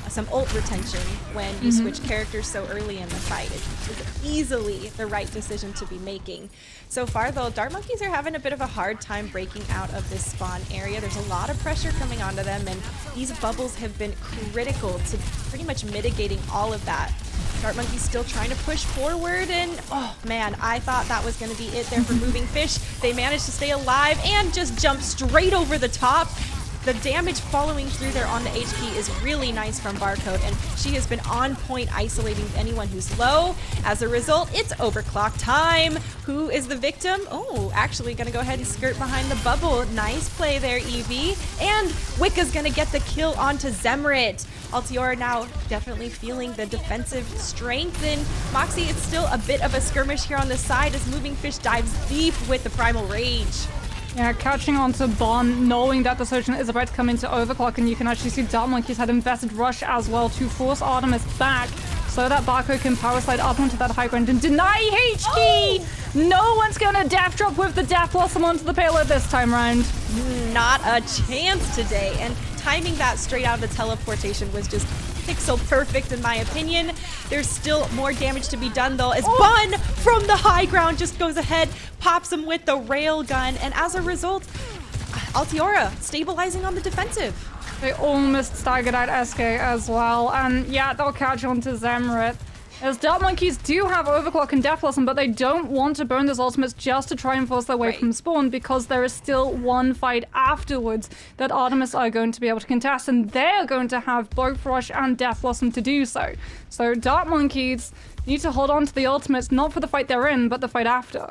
some ult retention when you switch characters so early in the fight. It's easily the right decision to be making. So far, though, Dark Monkeys are having a bit of a hard time breaking out of this spawn area. There's a lot of pressure coming onto them, and these bubbles have been critical to pretty much mitigating all of that. Dark Monkeys still trying to push forward, and oh man, I thought that was going to be it there for Moving Fish. They managed to stay alive and just jump straight over the top. The damage following through there on the HP is really nice from Barcode, and she has been on point isolating anyone who's low. As a result, it's overclock time. Who is the victim? Oh, actually gonna go ahead and skirt behind the bubble. Nice play there, Evie. And Wicca's gonna get the kill onto Zemrit. Altiora now definitely feeling the defensive strength, and Moxie, it's still a bit of a skirmish here on the side as Moving Fish dives deep with the Primal Rage. Yeah, catching on to Bon, knowing that the Surgeon is about to come into overclock, and you can actually see Dark Monkeys had invested Rush as well to force Artemis back so that Barco can power slide up onto that high ground and deny H-Key! No one's gonna death drop with the Death Blossom onto the payload this time round. Not a chance today, and timing that straight out of the teleportation was just pixel perfect in my opinion. There's still more damage to be done though as Bun from the high ground just goes ahead, pops him with the rail gun, and as a result, Altiora stabilizing on the defensive. They almost staggered out SK as well, and yeah, they'll catch on to Zemrit. As Dark Monkeys do have Overclock and Death Blossom, but they don't want to burn those ultimates just to try and force their way from spawn, because there is still one fight afterwards that Artemis are going to be able to contest, and they're going to have both Rush and Death Blossom to do so. So Dark Monkeys need to hold on to the ultimates, not for the fight they're in, but the fight after.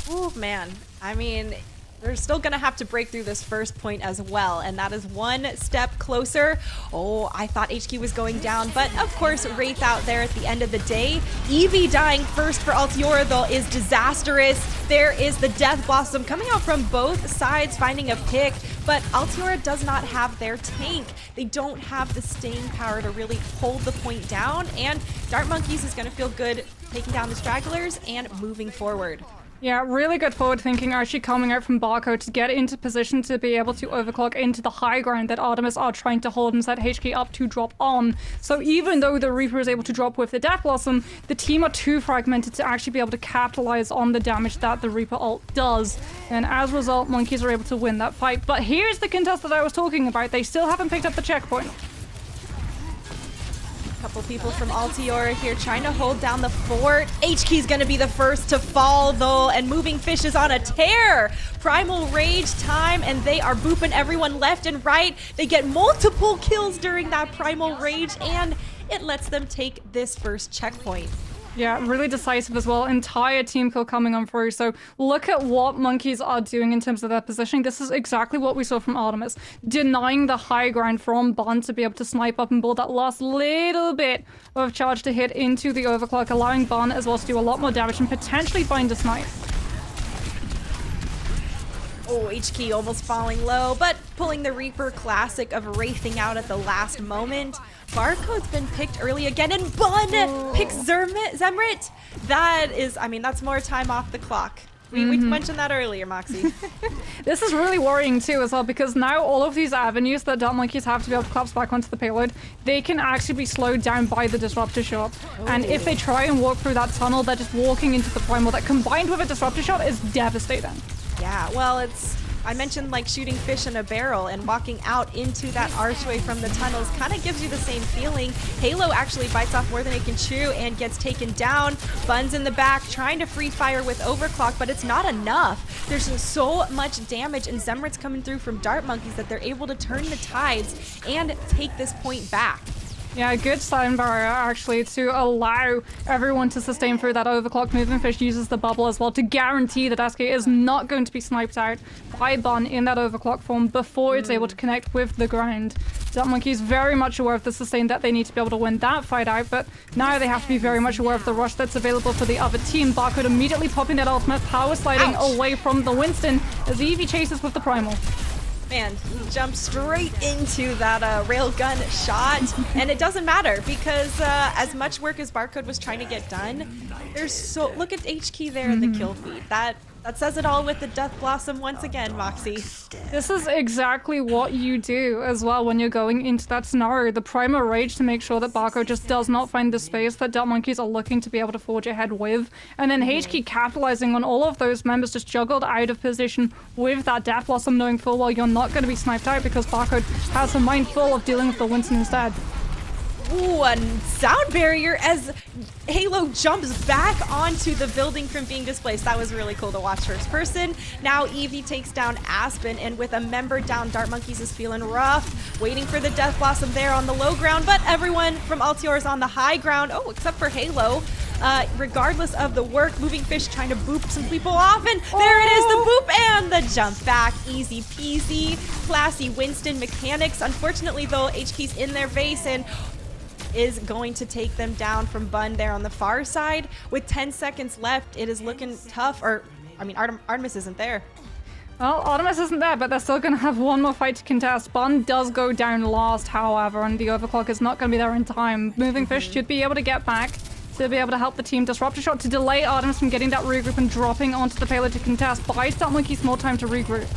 Oh man, I mean, they're still gonna have to break through this first point as well, and that is one step closer. Oh, I thought HQ was going down, but of course, Wraith out there at the end of the day. Evie dying first for Altiora, though, is disastrous. There is the Death Blossom coming out from both sides, finding a pick, but Altiora does not have their tank. They don't have the staying power to really hold the point down, and Dark Monkeys is gonna feel good taking down the stragglers and moving forward. Yeah, really good forward thinking actually coming out from Barcode to get into position to be able to overclock into the high ground that Artemis are trying to hold and set HK up to drop on. So even though the Reaper is able to drop with the Death Blossom, the team are too fragmented to actually be able to capitalize on the damage that the Reaper ult does. And as a result, Monkeys are able to win that fight. But here's the contest that I was talking about. They still haven't picked up the checkpoint. Couple people from Altiora here trying to hold down the fort. HK's gonna be the first to fall though, and Moving Fish is on a tear. Primal Rage time, and they are booping everyone left and right. They get multiple kills during that Primal Rage, and it lets them take this first checkpoint. Yeah, really decisive as well. Entire team kill coming on through. So look at what Monkeys are doing in terms of their positioning. This is exactly what we saw from Artemis. Denying the high ground from Bond to be able to snipe up and build that last little bit of charge to hit into the overclock, allowing Bond as well to do a lot more damage and potentially find a snipe. Oh, HK almost falling low, but pulling the Reaper classic of wraithing out at the last moment. Barcode's been picked early again, and Bun picks Zemrit. That is, I mean, that's more time off the clock. We mentioned that earlier, Moxie. This is really worrying too as well, because now all of these avenues that Dark Monkeys have to be able to collapse back onto the payload, they can actually be slowed down by the Disruptor Shot. And if they try and walk through that tunnel, they're just walking into the Primal that combined with a Disruptor Shot is devastating. Yeah, well, I mentioned like shooting fish in a barrel, and walking out into that archway from the tunnels kind of gives you the same feeling. Halo actually bites off more than it can chew and gets taken down. Bun's in the back trying to free fire with overclock, but it's not enough. There's so much damage, and Zemret's coming through from Dart Monkeys that they're able to turn the tides and take this point back. Yeah, good sound barrier actually to allow everyone to sustain through that overclock. Moving Fish uses the bubble as well to guarantee that SK is not going to be sniped out by Bun in that overclock form before it's able to connect with the ground. Dart Monkeys very much aware of the sustain that they need to be able to win that fight out, but now they have to be very much aware of the rush that's available for the other team. Barcode immediately popping that ultimate, power sliding away from the Winston as Eevee chases with the Primal. Man, he jumped straight into that railgun shot, and it doesn't matter because as much work as Barcode was trying to get done, look at H-Key there in the kill feed. That says it all with the Death Blossom once again, Moxie. This is exactly what you do as well when you're going into that scenario. The Primal Rage to make sure that Barco just does not find the space that Dart Monkeys are looking to be able to forge ahead with. And then HK capitalizing on all of those members just juggled out of position with that Death Blossom, knowing full well you're not going to be sniped out because Barcode has a mind full of dealing with the Winston instead. Ooh, a sound barrier as Halo jumps back onto the building from being displaced. That was really cool to watch first person. Now Eevee takes down Aspen, and with a member down, Dart Monkeys is feeling rough. Waiting for the Death Blossom there on the low ground, but everyone from Altior is on the high ground. Oh, except for Halo. Regardless of the work, Moving Fish trying to boop some people off, and there it is, the boop and the jump back. Easy peasy. Classy Winston mechanics. Unfortunately, though, HK's in their face and is going to take them down from Bun there on the far side. With 10 seconds left, it is looking tough. Artemis isn't there. Well, Artemis isn't there, but they're still going to have one more fight to contest. Bun does go down last, however, and the overclock is not going to be there in time. Moving Fish should be able to get back to be able to help the team. Disruptor shot to delay Artemis from getting that regroup and dropping onto the payload to contest. Buys Dart Monkeys more time to regroup.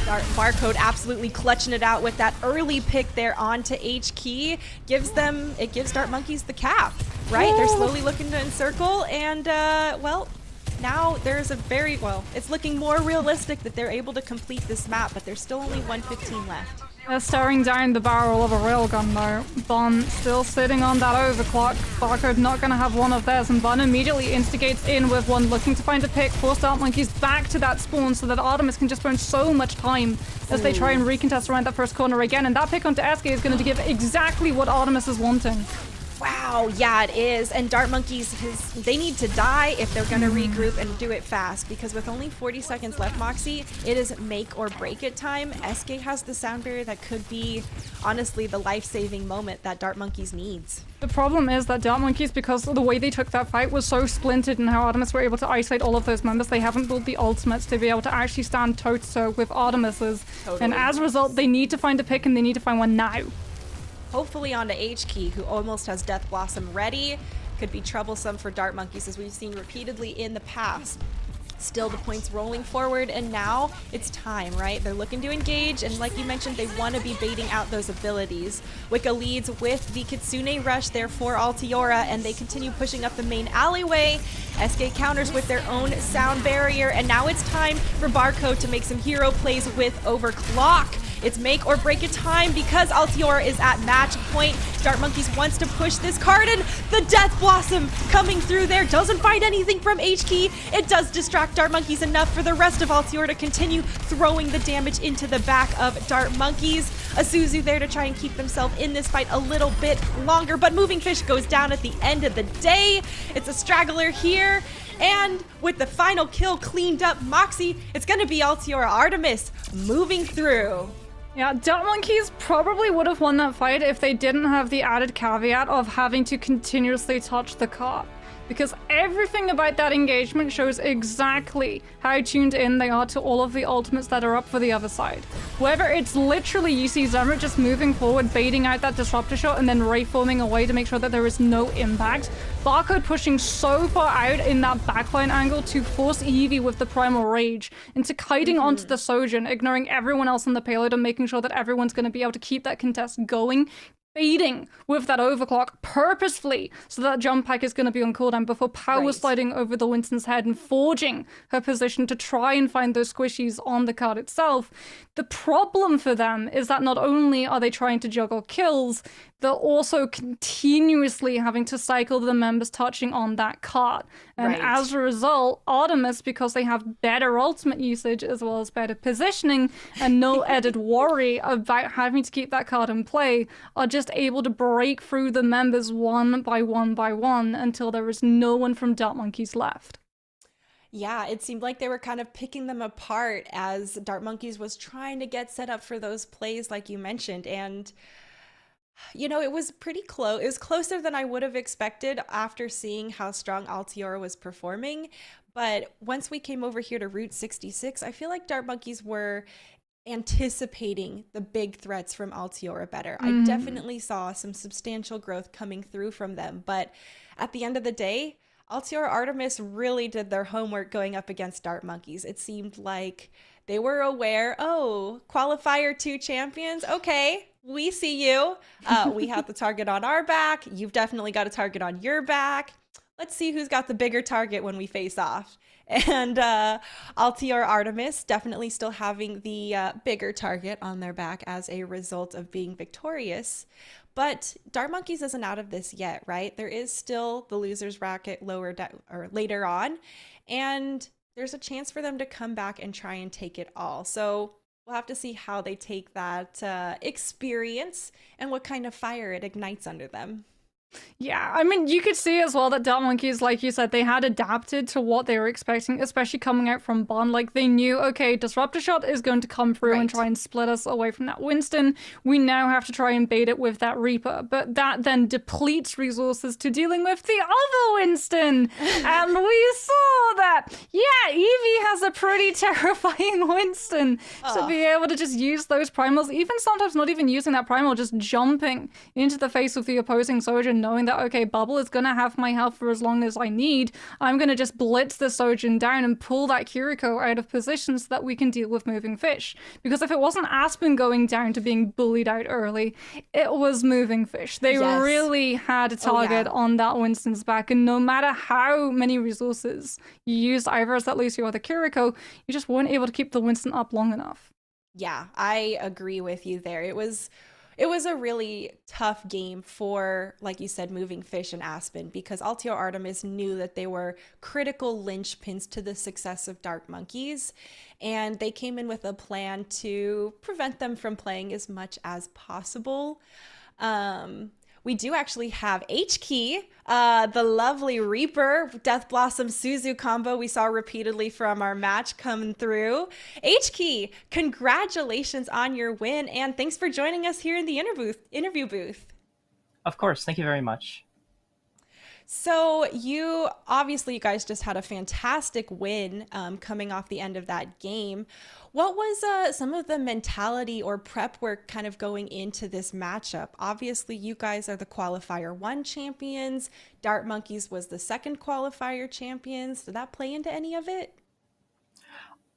Barcode absolutely clutching it out with that early pick there onto H-Key. It gives Dart Monkeys the cap, right? They're slowly looking to encircle, and well, now there's it's looking more realistic that they're able to complete this map, but there's still only 1:15 left. They're staring down the barrel of a railgun though. Bun still sitting on that overclock. Barcode not going to have one of theirs, and Bun immediately instigates in with one, looking to find a pick. Force Dart Monkeys back to that spawn so that Artemis can just burn so much time as they try and recontest around that first corner again. And that pick onto SK is going to give exactly what Artemis is wanting. Wow, yeah, it is. And Dart Monkeys, they need to die if they're going to regroup and do it fast, because with only 40 seconds left, Moxie, it is make or break it time. SK has the sound barrier that could be, honestly, the life-saving moment that Dart Monkeys needs. The problem is that Dart Monkeys, because of the way they took that fight, was so splintered in how Artemis were able to isolate all of those members, they haven't built the ultimates to be able to actually stand toe-to-toe with Artemis's. Totally. And as a result, they need to find a pick, and they need to find one now. Hopefully onto H-Key, who almost has Death Blossom ready. Could be troublesome for Dart Monkeys, as we've seen repeatedly in the past. Still the points rolling forward, and now it's time, right? They're looking to engage, and like you mentioned, they want to be baiting out those abilities. Wicca leads with the Kitsune Rush there for Altiora, and they continue pushing up the main alleyway. SK counters with their own sound barrier, and now it's time for Barcode to make some hero plays with Overclock. It's make or break it time because Altiora is at match point. Dart Monkeys wants to push this card, and the Death Blossom coming through there doesn't find anything from H-Key. It does distract Dart Monkeys enough for the rest of Altiora to continue throwing the damage into the back of Dart Monkeys. Azuzu there to try and keep themselves in this fight a little bit longer, but Moving Fish goes down at the end of the day. It's a straggler here. And with the final kill cleaned up, Moxie, it's going to be Altiora Artemis moving through. Yeah, Dart Monkeys probably would have won that fight if they didn't have the added caveat of having to continuously touch the cart. Because everything about that engagement shows exactly how tuned in they are to all of the ultimates that are up for the other side. Whether it's literally you see Zemret just moving forward, baiting out that disruptor shot, and then ray-forming away to make sure that there is no impact. Barcode pushing so far out in that backline angle to force Eevee with the Primal Rage into kiting onto the Sojourn, ignoring everyone else on the payload and making sure that everyone's going to be able to keep that contest going. baiting with that overclock purposefully so that jump pack is going to be on cooldown before power sliding over the Winston's head and forging her position to try and find those squishies on the card itself. The problem for them is that not only are they trying to juggle kills, they're also continuously having to cycle the members touching on that card. And as a result, Artemis, because they have better ultimate usage as well as better positioning and no added worry about having to keep that card in play, are just able to break through the members one by one until there is no one from Dart Monkeys left. Yeah, it seemed like they were kind of picking them apart as Dart Monkeys was trying to get set up for those plays like you mentioned. And you know, it was pretty close. It was closer than I would have expected after seeing how strong Altiora was performing. But once we came over here to Route 66, I feel like Dart Monkeys were anticipating the big threats from Altiora better. I definitely saw some substantial growth coming through from them. But at the end of the day, Altiora Artemis really did their homework going up against Dart Monkeys. It seemed like they were aware, oh, qualifier 2 champions, okay, we see you. We have the target on our back. You've definitely got a target on your back. Let's see who's got the bigger target when we face off. And Altiora Artemis definitely still having the bigger target on their back as a result of being victorious. But Dart Monkeys isn't out of this yet, right? There is still the losers bracket later on, and there's a chance for them to come back and try and take it all. So we'll have to see how they take that experience and what kind of fire it ignites under them. Yeah, I mean, you could see as well that Dart Monkeys, like you said, they had adapted to what they were expecting, especially coming out from Bond. Like, they knew, okay, Disruptor Shot is going to come through and try and split us away from that Winston. We now have to try and bait it with that Reaper. But that then depletes resources to dealing with the other Winston. And we saw that. Yeah, Evie has a pretty terrifying Winston. To be able to just use those primals, even sometimes not even using that primal, just jumping into the face of the opposing soldier, knowing that, okay, Bubble is going to have my health for as long as I need. I'm going to just blitz the Sojin down and pull that Kiriko out of position so that we can deal with moving fish. Because if it wasn't Aspen going down to being bullied out early, it was moving fish. They really had a target on that Winston's back, and no matter how many resources you used either as that Lucio or the Kiriko, you just weren't able to keep the Winston up long enough. Yeah, I agree with you there. It was a really tough game for, like you said, moving fish and Aspen, because Altiora Artemis knew that they were critical linchpins to the success of Dart Monkeys, and they came in with a plan to prevent them from playing as much as possible. We do actually have H-Key, the lovely Reaper, Death Blossom Suzu combo we saw repeatedly from our match coming through. H-Key, congratulations on your win, and thanks for joining us here in the interview booth. Of course, thank you very much. So you guys just had a fantastic win coming off the end of that game. What was some of the mentality or prep work kind of going into this matchup? Obviously, you guys are the qualifier 1 champions. Dart Monkeys was the second qualifier champions. Did that play into any of it?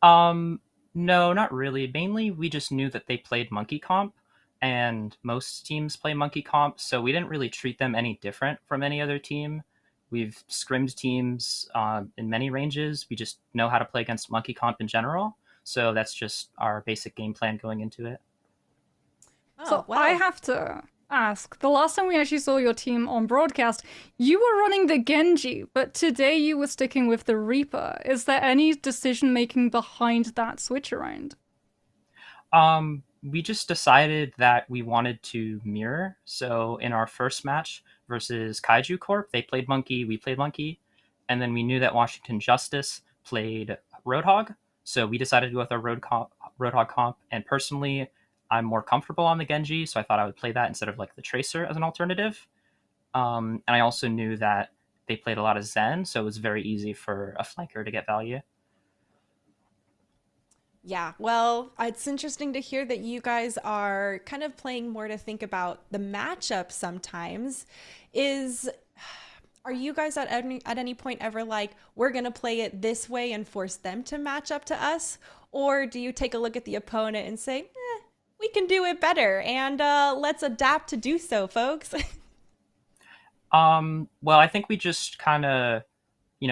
No, not really. Mainly, we just knew that they played Monkey Comp, and most teams play Monkey Comp, so we didn't really treat them any different from any other team. We've scrimmed teams in many ranges. We just know how to play against Monkey Comp in general, so that's just our basic game plan going into it. So I have to ask, the last time we actually saw your team on broadcast, you were running the Genji, but today you were sticking with the Reaper. Is there any decision-making behind that switch around? We just decided that we wanted to mirror. So in our first match versus Kaiju Corp, they played Monkey, we played Monkey. And then we knew that Washington Justice played Roadhog. So we decided to go with our Roadhog comp. And personally, I'm more comfortable on the Genji, so I thought I would play that instead of like the Tracer as an alternative. And I also knew that they played a lot of Zen, so it was very easy for a flanker to get value. Yeah, well, it's interesting to hear that you guys are kind of playing more to think about the matchup sometimes. Are you guys at any point ever like, we're going to play it this way and force them to match up to us? Or do you take a look at the opponent and say, we can do it better, and let's adapt to do so, folks. Well, I think we just kind of,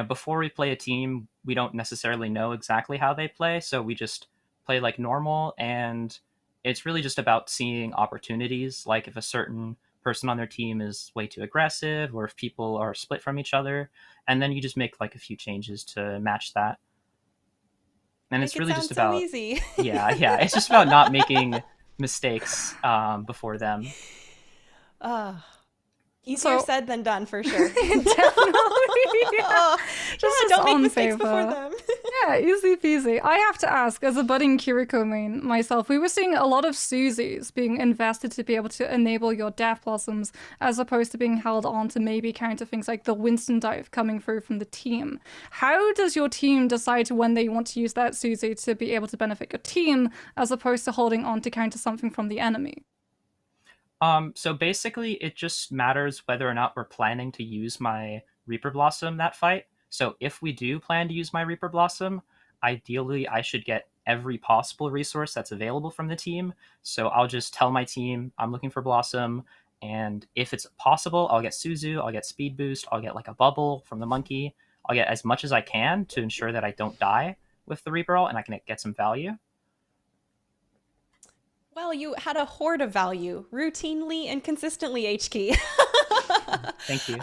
before we play a team, we don't necessarily know exactly how they play, so we just play like normal, and it's really just about seeing opportunities, like if a certain person on their team is way too aggressive, or if people are split from each other, and then you just make like a few changes to match that. And it's really just about so easy. yeah, it's just about not making mistakes before them. Easier said than done, for sure. Definitely. Just don't make mistakes before them. Yeah, easy peasy. I have to ask, as a budding Kiriko main myself, we were seeing a lot of Suzies being invested to be able to enable your Death Blossoms, as opposed to being held on to maybe counter things like the Winston dive coming through from the team. How does your team decide when they want to use that Suzie to be able to benefit your team, as opposed to holding on to counter something from the enemy? So basically, it just matters whether or not we're planning to use my Reaper Blossom that fight. So if we do plan to use my Reaper Blossom, ideally I should get every possible resource that's available from the team. So I'll just tell my team I'm looking for Blossom, and if it's possible, I'll get Suzu, I'll get Speed Boost, I'll get like a bubble from the monkey. I'll get as much as I can to ensure that I don't die with the Reaper ult and I can get some value. Well, you had a horde of value, routinely and consistently, HK. Thank you.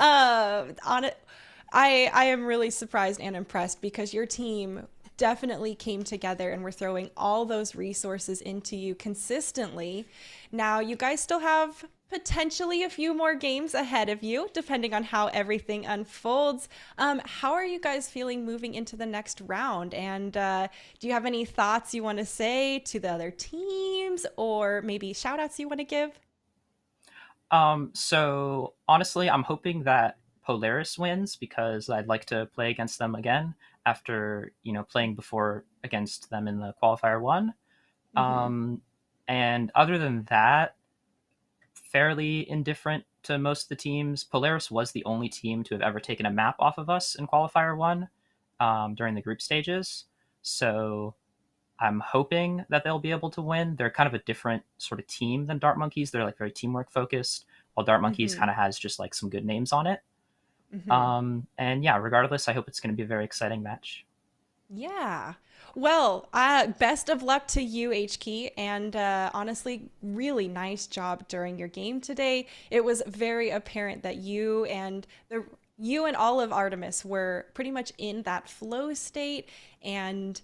I am really surprised and impressed, because your team definitely came together and were throwing all those resources into you consistently. Now, you guys still have potentially a few more games ahead of you, depending on how everything unfolds. How are you guys feeling moving into the next round? And do you have any thoughts you want to say to the other teams, or maybe shout outs you want to give? So honestly, I'm hoping that Polaris wins, because I'd like to play against them again after, playing before against them in the qualifier 1. And other than that, fairly indifferent to most of the teams. Polaris was the only team to have ever taken a map off of us in qualifier 1 during the group stages. So I'm hoping that they'll be able to win. They're kind of a different sort of team than Dart Monkeys. They're like very teamwork focused, while Dart Monkeys kind of has just like some good names on it. And yeah, regardless, I hope it's going to be a very exciting match. Yeah. Well, best of luck to you, HK, and honestly, really nice job during your game today. It was very apparent that you and all of Artemis were pretty much in that flow state, and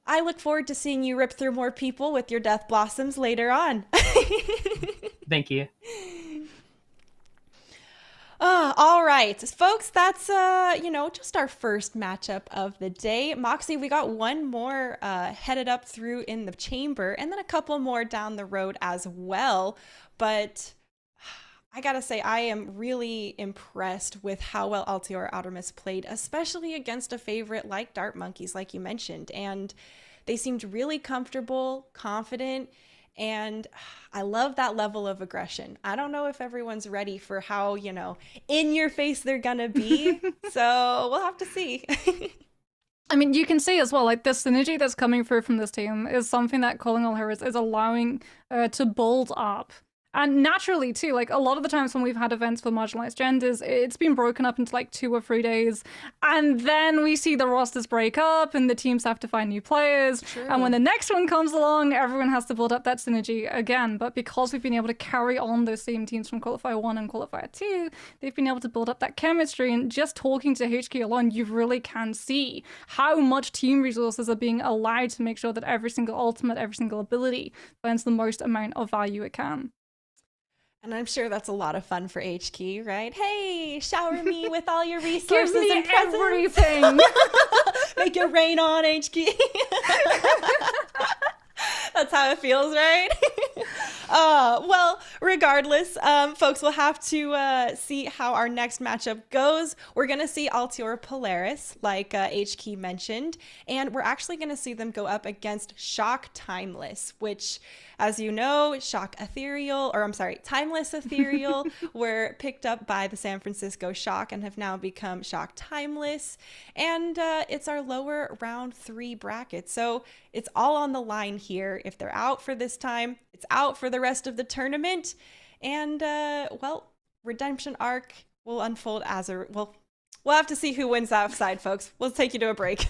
I look forward to seeing you rip through more people with your Death Blossoms later on. Thank you. All right, folks, that's, just our first matchup of the day. Moxie, we got one more headed up through in the chamber, and then a couple more down the road as well. But I gotta say, I am really impressed with how well Altiora Artemis played, especially against a favorite like Dart Monkeys, like you mentioned. And they seemed really comfortable, confident, and I love that level of aggression. I don't know if everyone's ready for how, in your face they're gonna be. So we'll have to see. I mean, you can see as well, like, the synergy that's coming through from this team is something that Calling All Heroes is allowing to build up. And naturally, too, like, a lot of the times when we've had events for marginalized genders, it's been broken up into, like, 2 or 3 days. And then we see the rosters break up and the teams have to find new players. True. And when the next one comes along, everyone has to build up that synergy again. But because we've been able to carry on those same teams from Qualifier 1 and Qualifier 2, they've been able to build up that chemistry. And just talking to HK alone, you really can see how much team resources are being allowed to make sure that every single ultimate, every single ability finds the most amount of value it can. And I'm sure that's a lot of fun for HK, right? Hey, shower me with all your resources Give me and presents. everything. Make it rain on, HK. That's how it feels, right? Well, Regardless, folks, we'll have to see how our next matchup goes. We're going to see Altiora Polaris, like HK mentioned, and we're actually going to see them go up against Shock Timeless, which, as you know, Timeless Ethereal were picked up by the San Francisco Shock and have now become Shock Timeless. And it's our lower round 3 bracket. So it's all on the line here. If they're out for this time, it's out for the rest of the tournament. And, well, Redemption Arc will unfold as we'll have to see who wins that side, folks. We'll take you to a break.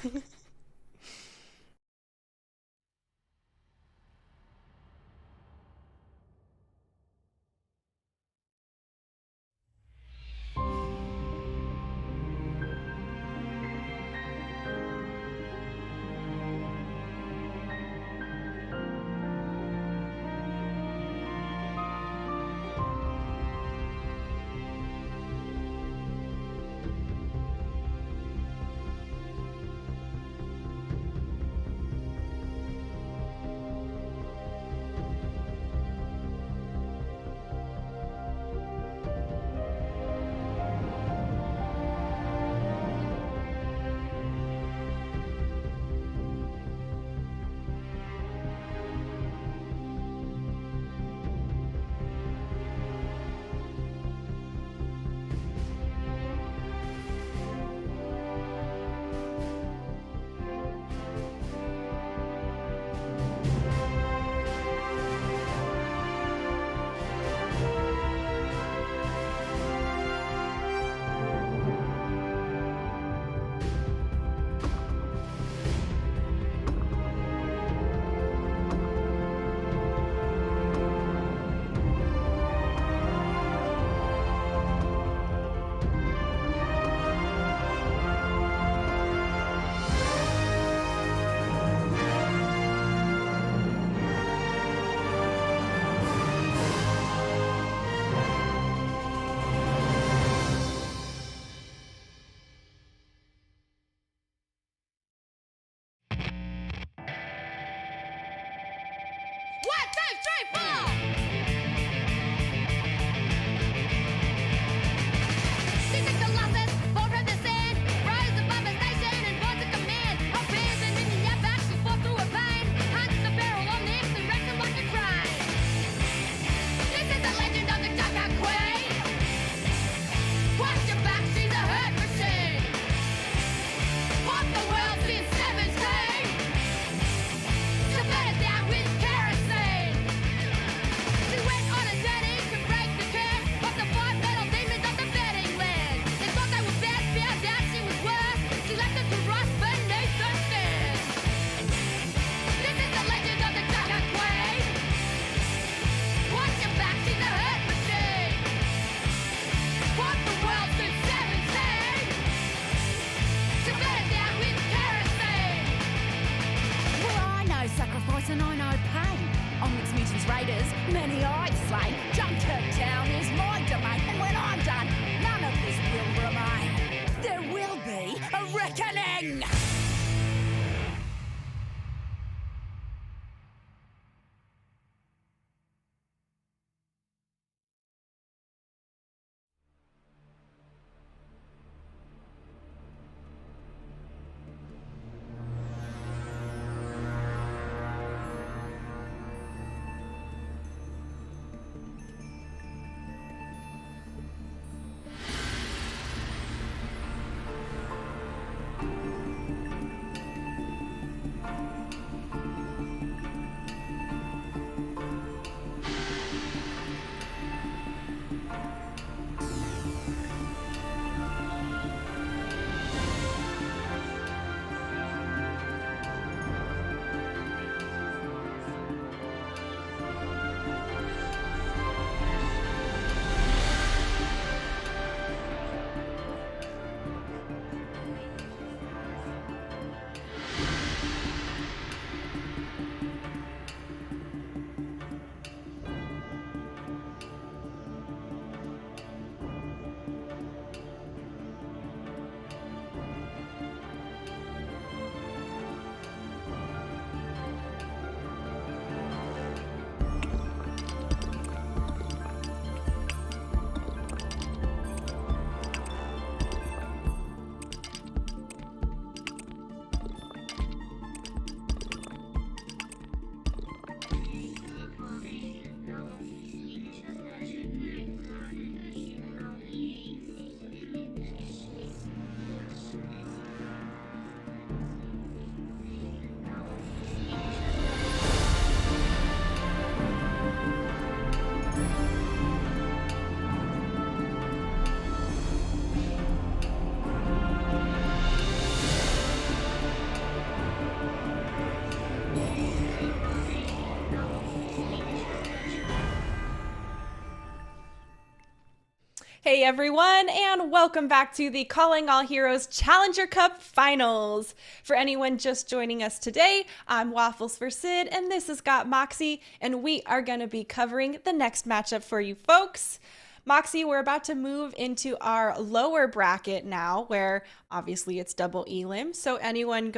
Hey everyone, and welcome back to the Calling All Heroes Challenger Cup Finals. For anyone just joining us today, I'm Waffles for Sid, and this is Got Moxie, and we are going to be covering the next matchup for you folks. Moxie, we're about to move into our lower bracket now, where obviously it's double elim, so anyone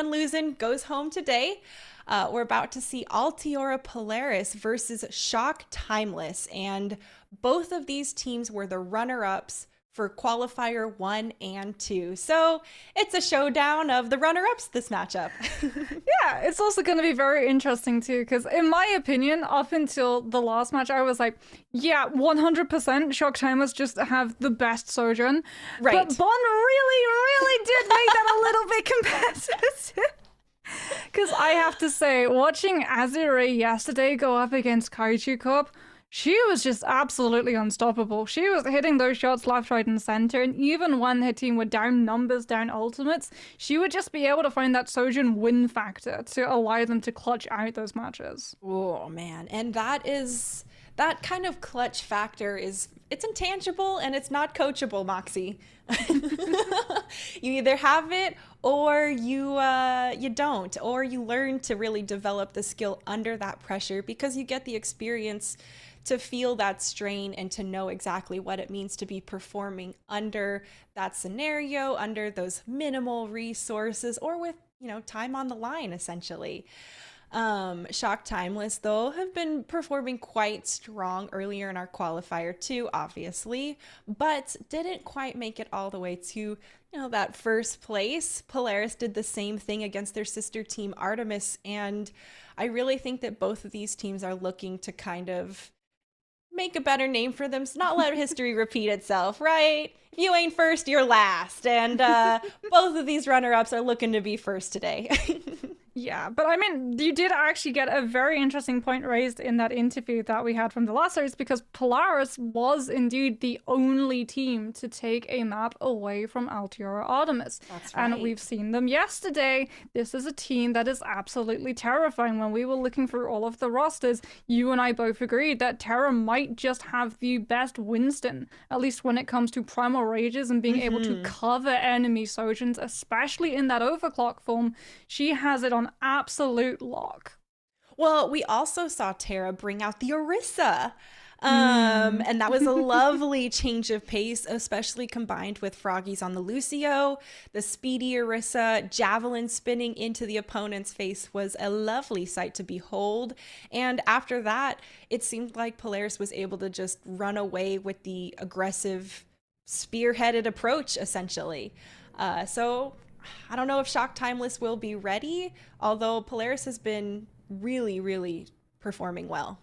losing goes home today. We're about to see Altiora Polaris versus Shock Timeless, and both of these teams were the runner-ups for qualifier 1 and 2. So it's a showdown of the runner-ups this matchup. Yeah, it's also going to be very interesting too, because in my opinion, up until the last match, I was like, yeah, 100% Shock Timeless just have the best Sojourn. Right. But Bon really did make that a little bit competitive. Because I have to say, watching Azure yesterday go up against Kaiju Corp, she was just absolutely unstoppable. She was hitting those shots left, right, and center, and even when her team were down numbers, down ultimates, she would just be able to find that Sojourn win factor to allow them to clutch out those matches. Oh, man. And that kind of clutch factor it's intangible and it's not coachable, Moxie. You either have it or you don't, or you learn to really develop the skill under that pressure because you get the experience to feel that strain and to know exactly what it means to be performing under that scenario, under those minimal resources, or with, time on the line, essentially. Shock Timeless, though, have been performing quite strong earlier in our qualifier too, obviously, but didn't quite make it all the way to, that first place. Polaris did the same thing against their sister team Artemis, and I really think that both of these teams are looking to kind of make a better name for them, not let history repeat itself, right? If you ain't first, you're last, and both of these runner-ups are looking to be first today. Yeah, but I mean, you did actually get a very interesting point raised in that interview that we had from the last series, because Polaris was indeed the only team to take a map away from Altiora Artemis. That's right. And we've seen them yesterday. This is a team that is absolutely terrifying. When we were looking through all of the rosters, you and I both agreed that Terra might just have the best Winston, at least when it comes to Primal Rages and being able to cover enemy Sojourns, especially in that overclock form. She has it on absolute lock. Well, we also saw Terra bring out the Orisa. And that was a lovely change of pace, especially combined with Froggies on the Lucio. The speedy Orisa javelin spinning into the opponent's face was a lovely sight to behold. And after that, it seemed like Polaris was able to just run away with the aggressive spearheaded approach, essentially. So I don't know if Shock Timeless will be ready, although Polaris has been really performing well.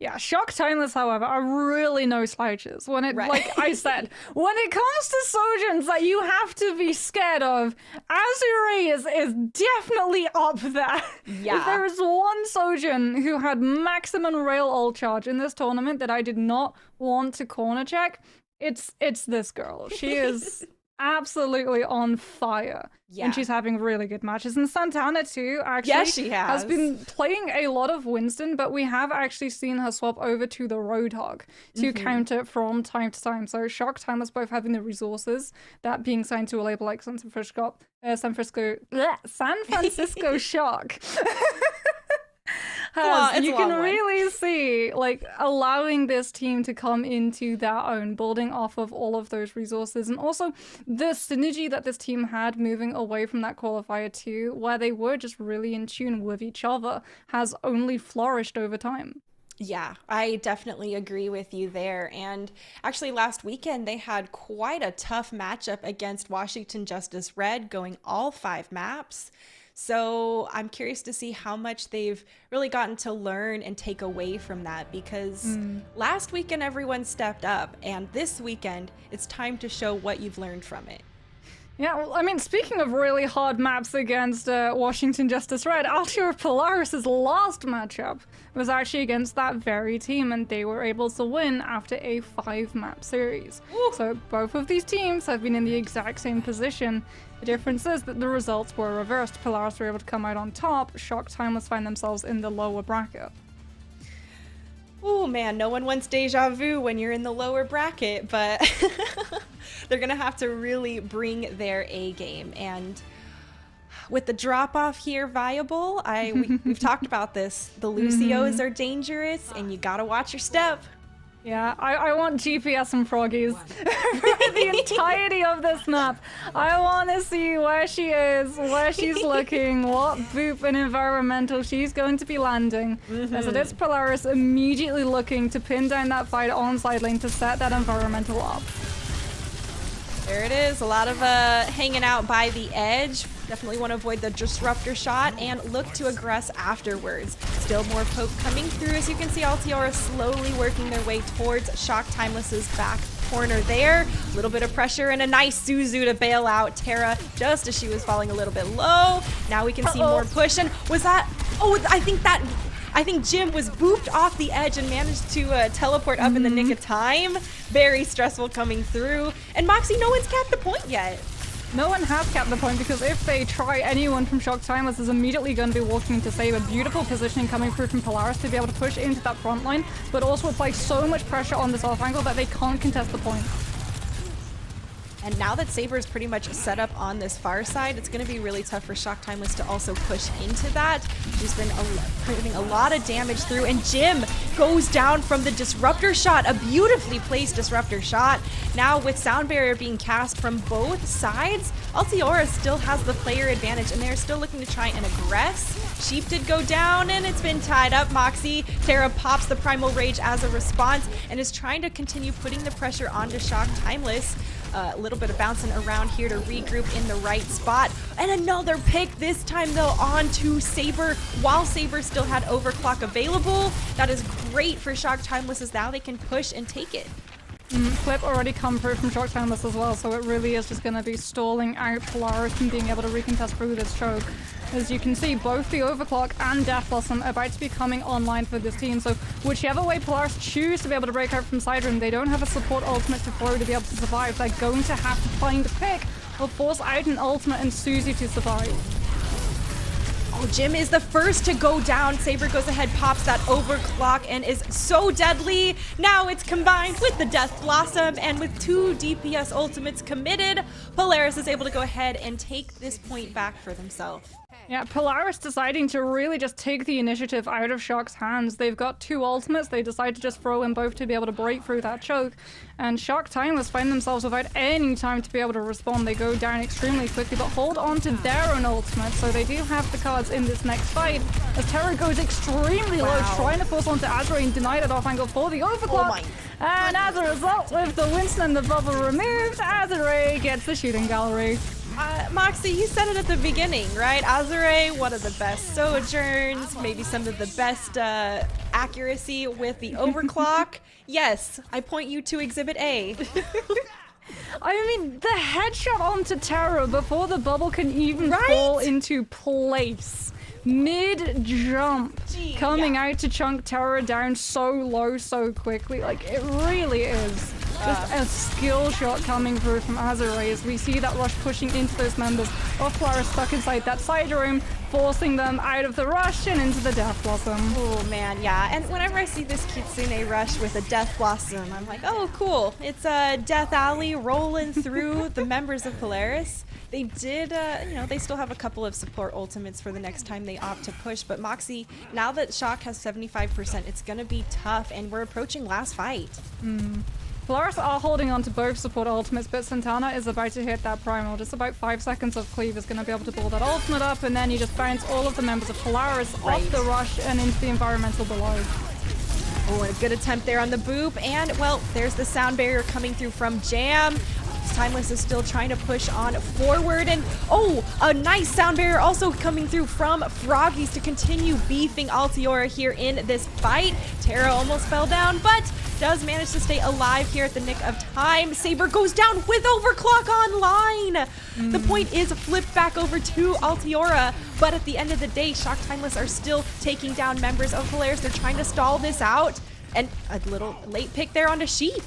Yeah, Shock Timeless, however, are really no slouches. When it, like I said, when it comes to Sojourns that you have to be scared of, Azure is definitely up there. Yeah. If there is one Sojourn who had maximum rail ult charge in this tournament that I did not want to corner check, it's this girl. She is absolutely on fire. Yeah. And she's having really good matches. And Santana too, actually, yes, she has been playing a lot of Winston, but we have actually seen her swap over to the Roadhog to counter from time to time. So Shock Timeless both having the resources, that being signed to a label like San Francisco Shock. You can really see, like, allowing this team to come into their own, building off of all of those resources, and also the synergy that this team had moving away from that qualifier 2, where they were just really in tune with each other, has only flourished over time. Yeah, I definitely agree with you there. And actually last weekend, they had quite a tough matchup against Washington Justice Red, going all 5 maps. So I'm curious to see how much they've really gotten to learn and take away from that, because last weekend everyone stepped up, and this weekend it's time to show what you've learned from it. Yeah, well, I mean, speaking of really hard maps against Washington Justice Red, Altiora Polaris' last matchup was actually against that very team, and they were able to win after a 5-map series. Ooh. So both of these teams have been in the exact same position. The difference is that the results were reversed. Polaris were able to come out on top. Shock Timeless find themselves in the lower bracket. Oh man, no one wants deja vu when you're in the lower bracket, but they're gonna have to really bring their A game. And with the drop off here viable, we've talked about this. The Lucios are dangerous, and you gotta watch your step. Yeah, I want GPS and froggies for the entirety of this map. I want to see where she is, where she's looking, what boop and environmental she's going to be landing. As it is Polaris immediately looking to pin down that fight on side lane to set that environmental up. There it is, a lot of hanging out by the edge. Definitely want to avoid the disruptor shot and look to aggress afterwards. Still more poke coming through. As you can see, Altiora slowly working their way towards Shock Timeless's back corner there. A little bit of pressure and a nice Suzu to bail out Terra just as she was falling a little bit low. Now we can see more push. And was that... Oh, I think Jim was booped off the edge and managed to teleport up in the nick of time. Very stressful coming through. And Moxie, no one's capped the point yet. No one has capped the point because if they try, anyone from Shock Timeless is immediately going to be walking into Saber. Beautiful positioning coming through from Polaris to be able to push into that front line, but also apply so much pressure on this off angle that they can't contest the point. And now that Saber is pretty much set up on this far side, it's going to be really tough for Shock Timeless to also push into that. She's been putting a lot of damage through, and Jim goes down from the disruptor shot, a beautifully placed disruptor shot. Now with sound barrier being cast from both sides, Altiora still has the player advantage, and they're still looking to try and aggress. Sheep did go down, and it's been tied up. Moxie, Terra pops the Primal Rage as a response, and is trying to continue putting the pressure onto Shock Timeless. A little bit of bouncing around here to regroup in the right spot. And another pick, this time though onto Saber, while Saber still had overclock available. That is great for Shock Timeless, as now they can push and take it. Flip already come through from Shock Timeless as well, so it really is just going to be stalling out Polaris and being able to recontest through this choke. As you can see, both the Overclock and Death Blossom are about to be coming online for this team, so whichever way Polaris choose to be able to break out from side room, they don't have a support ultimate to throw to be able to survive. They're going to have to find a pick or force out an ultimate and Suzy to survive. Oh, Jim is the first to go down. Saber goes ahead, pops that overclock, and is so deadly. Now it's combined with the Death Blossom, and with 2 DPS ultimates committed, Polaris is able to go ahead and take this point back for themselves. Yeah, Polaris deciding to really just take the initiative out of Shock's hands. They've got 2 ultimates. They decide to just throw in both to be able to break through that choke. And Shock Timeless find themselves without any time to be able to respond. They go down extremely quickly, but hold on to their own ultimate. So they do have the cards in this next fight. As Terra goes extremely low, trying to force onto Azure and deny that off angle for the overclock. And as a result, with the Winston and the bubble removed, Azure gets the shooting gallery. Moxie, you said it at the beginning, right? Azure, one of the best sojourns, maybe some of the best accuracy with the overclock. Yes, I point you to Exhibit A. I mean, the headshot onto Terra before the bubble can even fall into place. Mid-jump, coming out to chunk Terra down so low so quickly. Like, it really is just a skill shot coming through from Azure as we see that rush pushing into those members of Polaris stuck inside that side room, forcing them out of the rush and into the Death Blossom. Oh man, yeah. And whenever I see this Kitsune rush with a Death Blossom, I'm like, oh cool. It's a Death Alley rolling through the members of Polaris. They did, they still have a couple of support ultimates for the next time they opt to push. But Moxie, now that Shock has 75%, it's going to be tough, and we're approaching last fight. Polaris are holding on to both support ultimates, but Santana is about to hit that primal. Just about 5 seconds of cleave is going to be able to pull that ultimate up, and then you just bounce all of the members of Polaris off the rush and into the environmental below. Oh, and a good attempt there on the boop, and, well, there's the sound barrier coming through from Jam. Timeless is still trying to push on forward, and oh, a nice sound barrier also coming through from Froggies to continue beefing Altiora here in this fight. Terra almost fell down, but does manage to stay alive here at the nick of time. Saber goes down with overclock online. The point is flipped back over to Altiora, but at the end of the day, Shock Timeless are still taking down members of Polaris. They're trying to stall this out, and a little late pick there onto Sheep.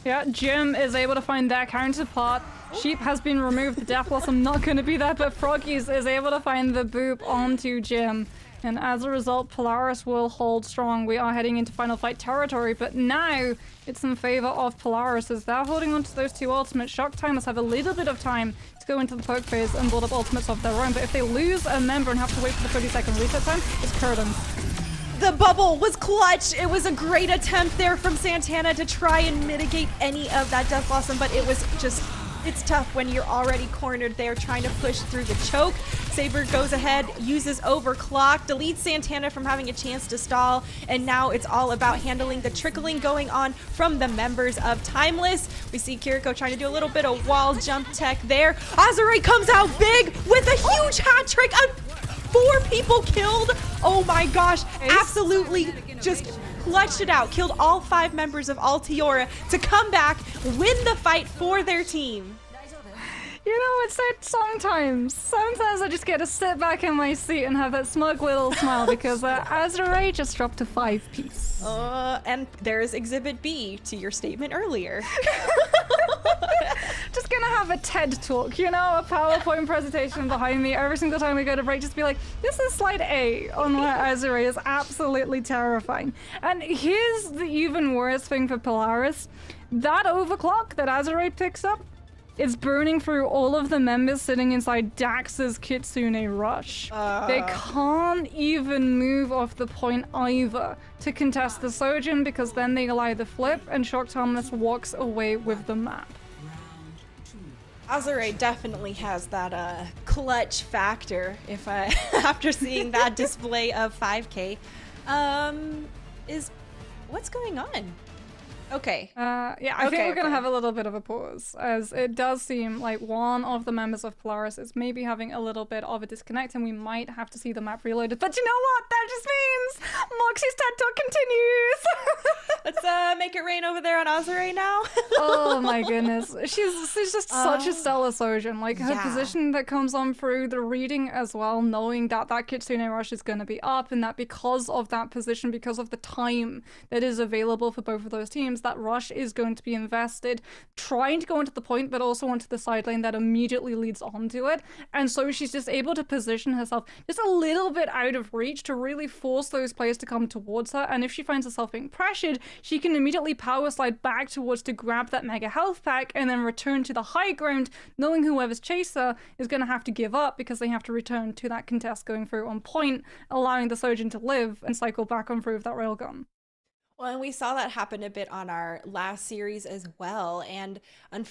Yeah, Jim is able to find their counterpart. Sheep has been removed. The Death Blossom not going to be there, but Froggies is able to find the boop onto Jim. And as a result, Polaris will hold strong. We are heading into final fight territory, but now it's in favor of Polaris as they're holding on to those two ultimates. Shock Timers have a little bit of time to go into the poke phase and build up ultimates of their own, but if they lose a member and have to wait for the 30-second reset time, it's curtains. The bubble was clutch. It was a great attempt there from Santana to try and mitigate any of that Death Blossom, but it was just, it's tough when you're already cornered there trying to push through the choke. Saber goes ahead, uses Overclock, deletes Santana from having a chance to stall, and now it's all about handling the trickling going on from the members of Timeless. We see Kiriko trying to do a little bit of wall jump tech there. Azure comes out big with a huge hat trick. 4 people killed. Oh my gosh, absolutely just clutched it out. Killed all 5 members of Altiora to come back, win the fight for their team. You know, it's that sometimes I just get to sit back in my seat and have that smug little smile because Azure just dropped a 5-piece. And there's Exhibit B to your statement earlier. Just gonna have a TED talk, you know, a PowerPoint presentation behind me every single time we go to break. Just be like, this is slide A on where Azure is absolutely terrifying. And here's the even worse thing for Polaris. That overclock that Azure picks up is burning through all of the members sitting inside Dax's Kitsune Rush. They can't even move off the point either to contest the Sojin because then they allow the flip and Shock Thomas walks away with the map. Azure definitely has that clutch factor if I after seeing that display of 5k. Is what's going on? Okay. Yeah, I think we're gonna have a little bit of a pause, as it does seem like one of the members of Polaris is maybe having a little bit of a disconnect, and we might have to see the map reloaded. But you know what? That just means Moxie's TED Talk continues. Let's make it rain over there on Azure now. Oh my goodness, she's just such a stellar Sojin. Like her position that comes on through the reading as well, knowing that that Kitsune Rush is gonna be up, and that because of that position, because of the time that is available for both of those teams, that rush is going to be invested trying to go into the point but also onto the side lane that immediately leads onto it, and so she's just able to position herself just a little bit out of reach to really force those players to come towards her, and if she finds herself being pressured, she can immediately power slide back towards to grab that mega health pack and then return to the high ground, knowing whoever's chaser is going to have to give up because they have to return to that contest going through on point, allowing the Sojin to live and cycle back on through with that railgun. Well, and we saw that happen a bit on our last series as well. And,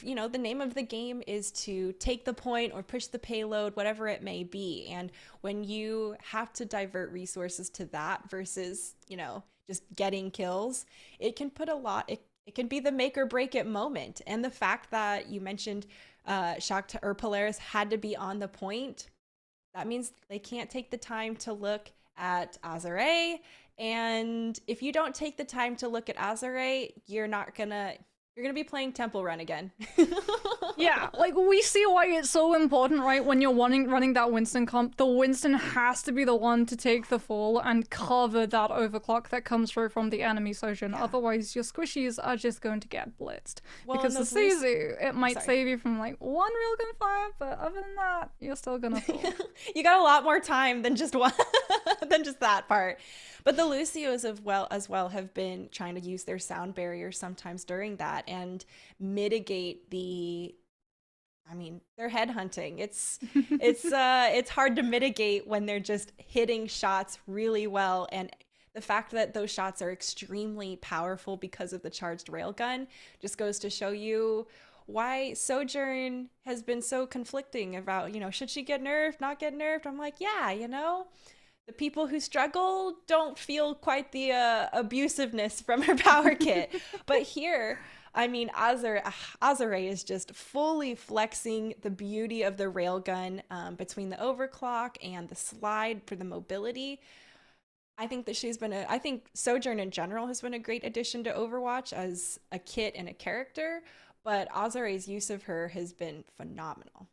you know, the name of the game is to take the point or push the payload, whatever it may be. And when you have to divert resources to that versus, you know, just getting kills, it can put a lot, it can be the make or break it moment. And the fact that you mentioned Polaris had to be on the point, that means they can't take the time to look at Azure. And if you don't take the time to look at Azure, you're gonna be playing Temple Run again. Yeah, like we see why it's so important, right? When you're running that Winston comp, the Winston has to be the one to take the fall and cover that overclock that comes through from the enemy Sojin. Yeah. Otherwise, your squishies are just going to get blitzed. Well, because the Suzu, it might save you from like one railgun fire, but other than that, you're still gonna fall. You got a lot more time than just one, than just that part. But the Lucios as well have been trying to use their sound barrier sometimes during that and mitigate they're headhunting. It's hard to mitigate when they're just hitting shots really well, and the fact that those shots are extremely powerful because of the charged railgun just goes to show you why Sojourn has been so conflicting about, you know, should she get nerfed, not get nerfed? I'm like, yeah, you know, the people who struggle don't feel quite the abusiveness from her power kit. But here, I mean, Azure is just fully flexing the beauty of the railgun between the overclock and the slide for the mobility. I think that I think Sojourn in general has been a great addition to Overwatch as a kit and a character, but Azure's use of her has been phenomenal.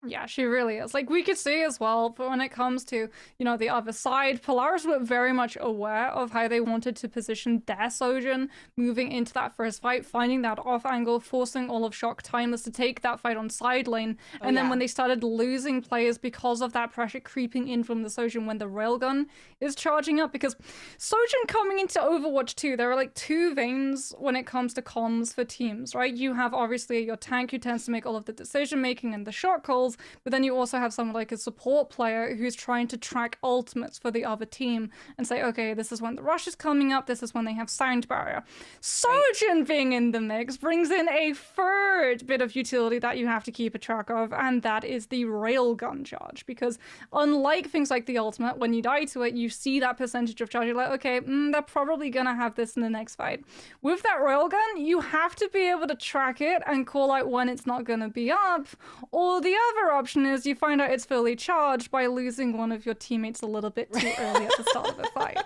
Yeah, she really is. Like, we could see as well, but when it comes to, you know, the other side, Polaris were very much aware of how they wanted to position their Sojin moving into that first fight, finding that off angle, forcing all of Shock Timeless to take that fight on side lane. And then when they started losing players because of that pressure creeping in from the Sojin when the railgun is charging up, because Sojin coming into Overwatch 2, there are like two veins when it comes to comms for teams, right? You have obviously your tank who tends to make all of the decision making and the shot calls, but then you also have someone like a support player who's trying to track ultimates for the other team and say, okay, this is when the rush is coming up, this is when they have sound barrier. Sojin being in the mix brings in a third bit of utility that you have to keep a track of, and that is the railgun charge. Because unlike things like the ultimate, when you die to it, you see that percentage of charge, you're like, okay, they're probably gonna have this in the next fight. With that railgun, you have to be able to track it and call out when it's not gonna be up, or the other option is you find out it's fully charged by losing one of your teammates a little bit too early at the start of the fight.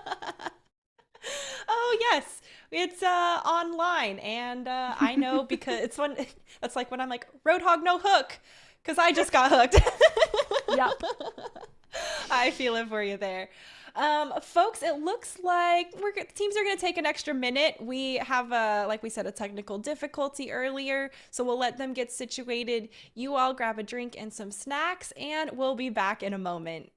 Oh yes, it's online, and I know because it's when that's like when I'm like Roadhog no hook, because I just got hooked. Yep. I feel it for you there. Folks, it looks like teams are going to take an extra minute. We have, like we said, a technical difficulty earlier, so we'll let them get situated. You all grab a drink and some snacks, and we'll be back in a moment.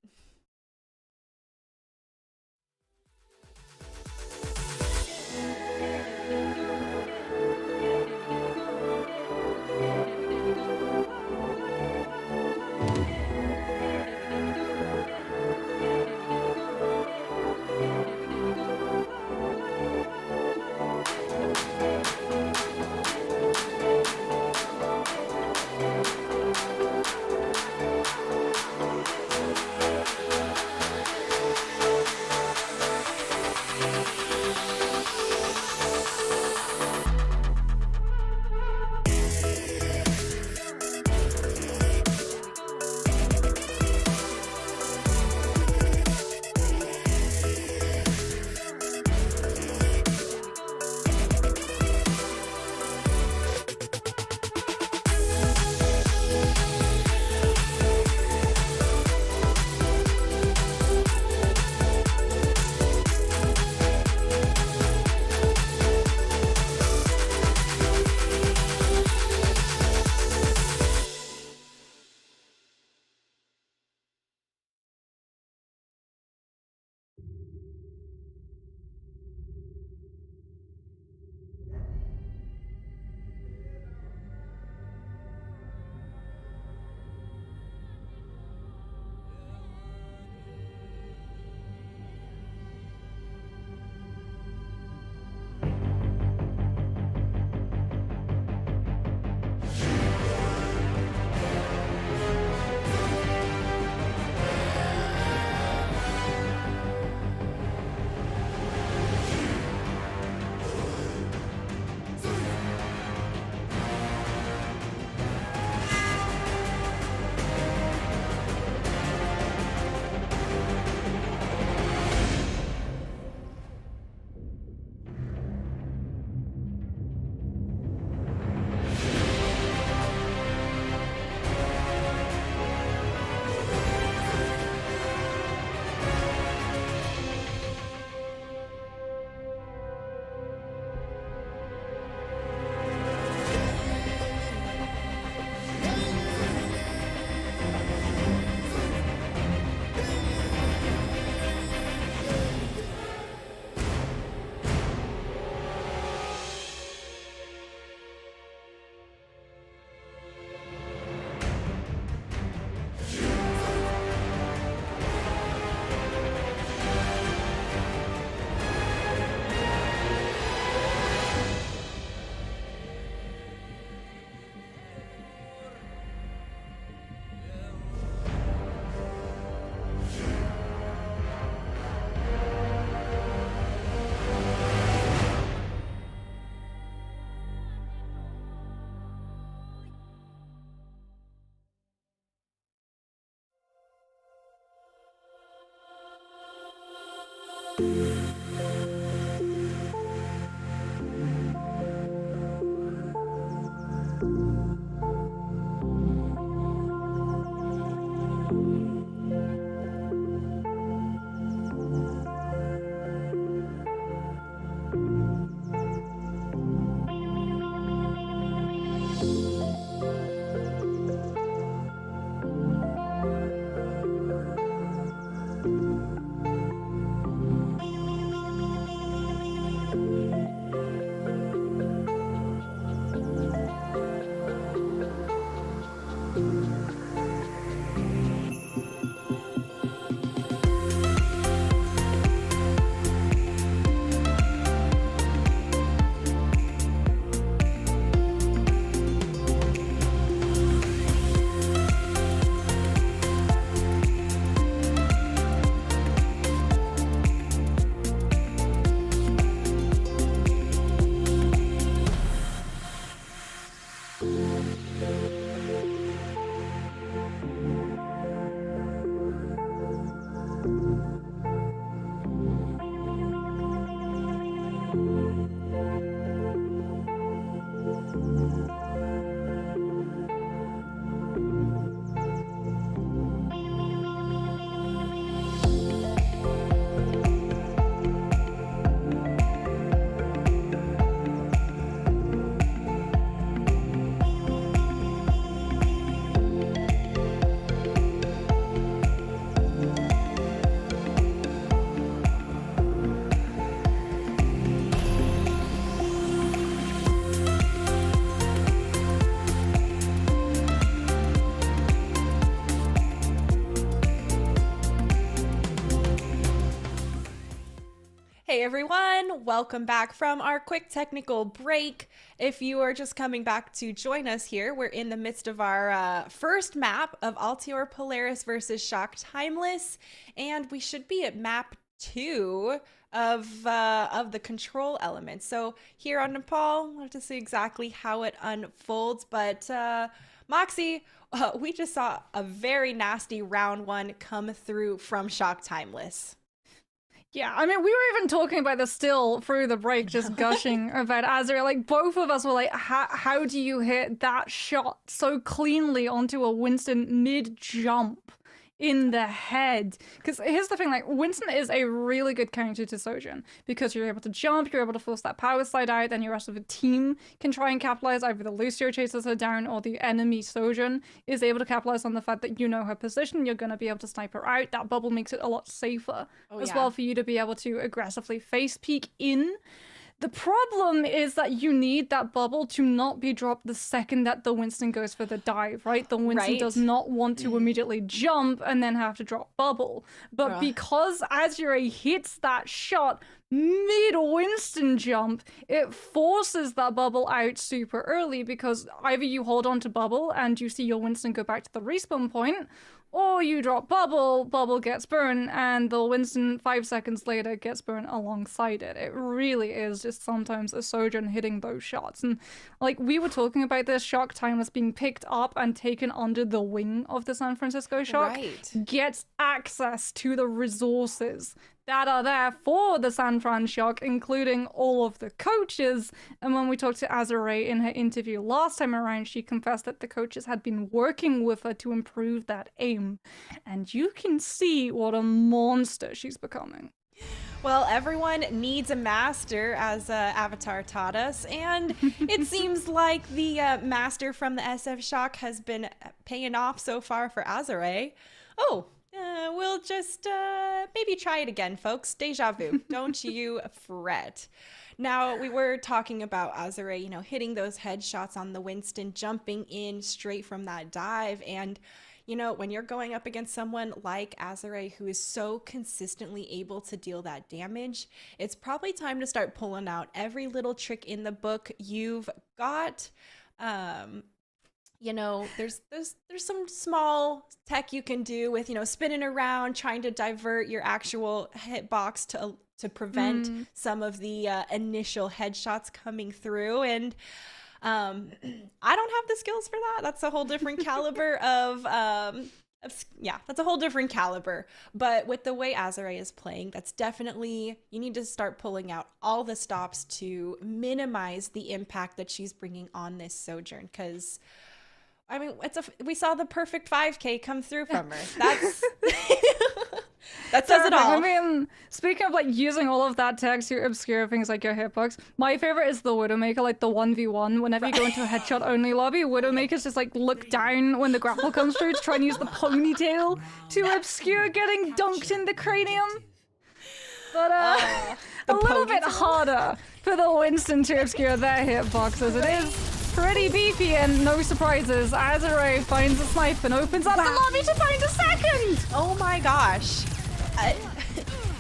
Hey everyone, welcome back from our quick technical break. If you are just coming back to join us here, we're in the midst of our first map of Altior Polaris versus Shock Timeless, and we should be at map 2 of the control element. So here on Nepal, we'll have to see exactly how it unfolds, but Moxie, we just saw a very nasty round 1 come through from Shock Timeless. Yeah, I mean, we were even talking about this still through the break, just gushing about Azure. Like, both of us were like, how do you hit that shot so cleanly onto a Winston mid-jump in the head? Because here's the thing, like, Winston is a really good counter to Sojourn, because you're able to jump, you're able to force that power slide out, then your rest of the team can try and capitalize. Either the Lucio chases her down, or the enemy Sojourn is able to capitalize on the fact that you know her position, you're going to be able to snipe her out. That bubble makes it a lot safer as well for you to be able to aggressively face peek in. The problem is that you need that bubble to not be dropped the second that the Winston goes for the dive, right? The Winston does not want to immediately jump and then have to drop bubble. But because Azure hits that shot mid-Winston jump, it forces that bubble out super early, because either you hold on to bubble and you see your Winston go back to the respawn point, or you drop bubble, bubble gets burned, and the Winston 5 seconds later gets burned alongside it. It really is just sometimes a Sojourn hitting those shots. And like we were talking about this, Shock Timeless being picked up and taken under the wing of the San Francisco Shock, gets access to the resources that are there for the San Fran Shock, including all of the coaches. And when we talked to Azure in her interview last time around, she confessed that the coaches had been working with her to improve that aim. And you can see what a monster she's becoming. Well, everyone needs a master, as Avatar taught us, and it seems like the master from the SF Shock has been paying off so far for Azure. Oh, we'll just maybe try it again, folks. Deja vu. Don't you fret. Now, we were talking about Azure, you know, hitting those headshots on the Winston, jumping in straight from that dive. And, you know, when you're going up against someone like Azure, who is so consistently able to deal that damage, it's probably time to start pulling out every little trick in the book you've got. You know, there's some small tech you can do with, you know, spinning around, trying to divert your actual hitbox to prevent some of the initial headshots coming through. And I don't have the skills for that. That's a whole different caliber of that's a whole different caliber. But with the way Azure is playing, that's definitely, you need to start pulling out all the stops to minimize the impact that she's bringing on this Sojourn, because I mean, we saw the perfect 5K come through from her. That's that says it all. I mean, speaking of like using all of that tech to obscure things like your hitbox, my favorite is the Widowmaker, like the 1v1. Whenever you go into a headshot only lobby, Widowmakers just like look down when the grapple comes through to try and use the ponytail to obscure getting dunked in the cranium. But a little bit harder for the Winston to obscure their hitboxes. It is pretty beefy, and no surprises. Azure finds a snipe and opens up the lobby to find a second! Oh my gosh.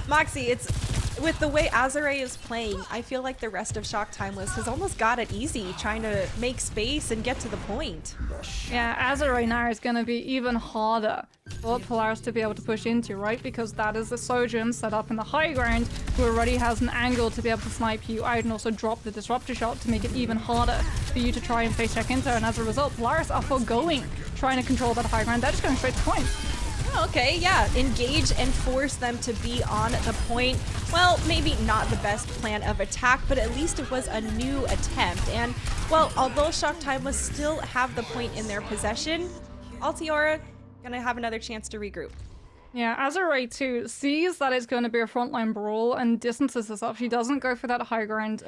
Moxie, it's with the way Azure is playing, I feel like the rest of Shock Timeless has almost got it easy trying to make space and get to the point. Yeah, Azure now is going to be even harder for Polaris to be able to push into, right? Because that is the Sojourn set up in the high ground, who already has an angle to be able to snipe you out and also drop the disruptor shot to make it even harder for you to try and face check into. And as a result, Polaris are foregoing trying to control that high ground. They're just going straight to point. Okay, yeah, engage and force them to be on the point. Well, maybe not the best plan of attack, but at least it was a new attempt. And, well, although Shock Timeless still have the point in their possession, Altiora gonna have another chance to regroup. Yeah, Azure too sees that it's going to be a frontline brawl and distances herself. She doesn't go for that high ground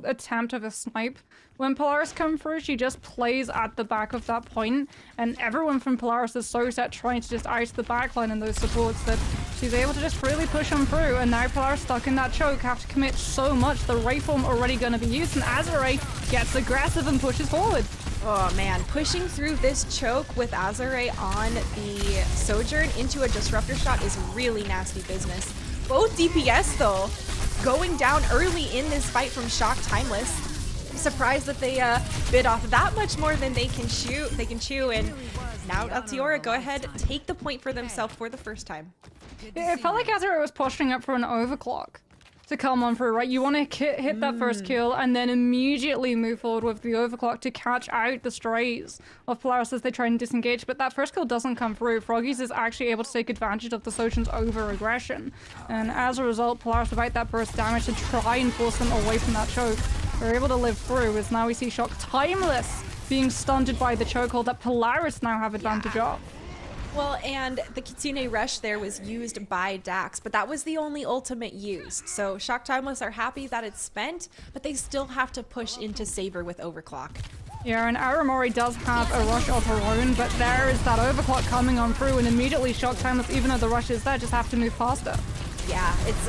attempt of a snipe. When Polaris come through, she just plays at the back of that point, and everyone from Polaris is so set trying to just ice the backline and those supports that she's able to just freely push on through. And now Polaris stuck in that choke, have to commit so much. The Ray form already going to be used, and Azure gets aggressive and pushes forward. Oh man, pushing through this choke with Azure on the Sojourn into a disruptor shot is really nasty business. Both DPS though. going down early in this fight from Shock Timeless. I'm surprised that they bit off that much more than they can chew, and now Altiora go ahead, take the point for themselves for the first time. It felt like Azure was pushing up for an overclock to come on through, right? You want to hit that first kill and then immediately move forward with the overclock to catch out the strays of Polaris as they try and disengage, but that first kill doesn't come through. Froggies is actually able to take advantage of the Sojon's over-aggression, and as a result, Polaris, without that burst damage to try and force them away from that choke, they're able to live through, as now we see Shock Timeless being stunted by the chokehold that Polaris now have advantage of. Well, and the Kitsune Rush there was used by Dax, but that was the only ultimate used. So Shock Timeless are happy that it's spent, but they still have to push into Saber with Overclock. Yeah, and Aramori does have a rush of her own, but there is that Overclock coming on through, and immediately Shock Timeless, even though the rush is there, just have to move faster. Yeah, it's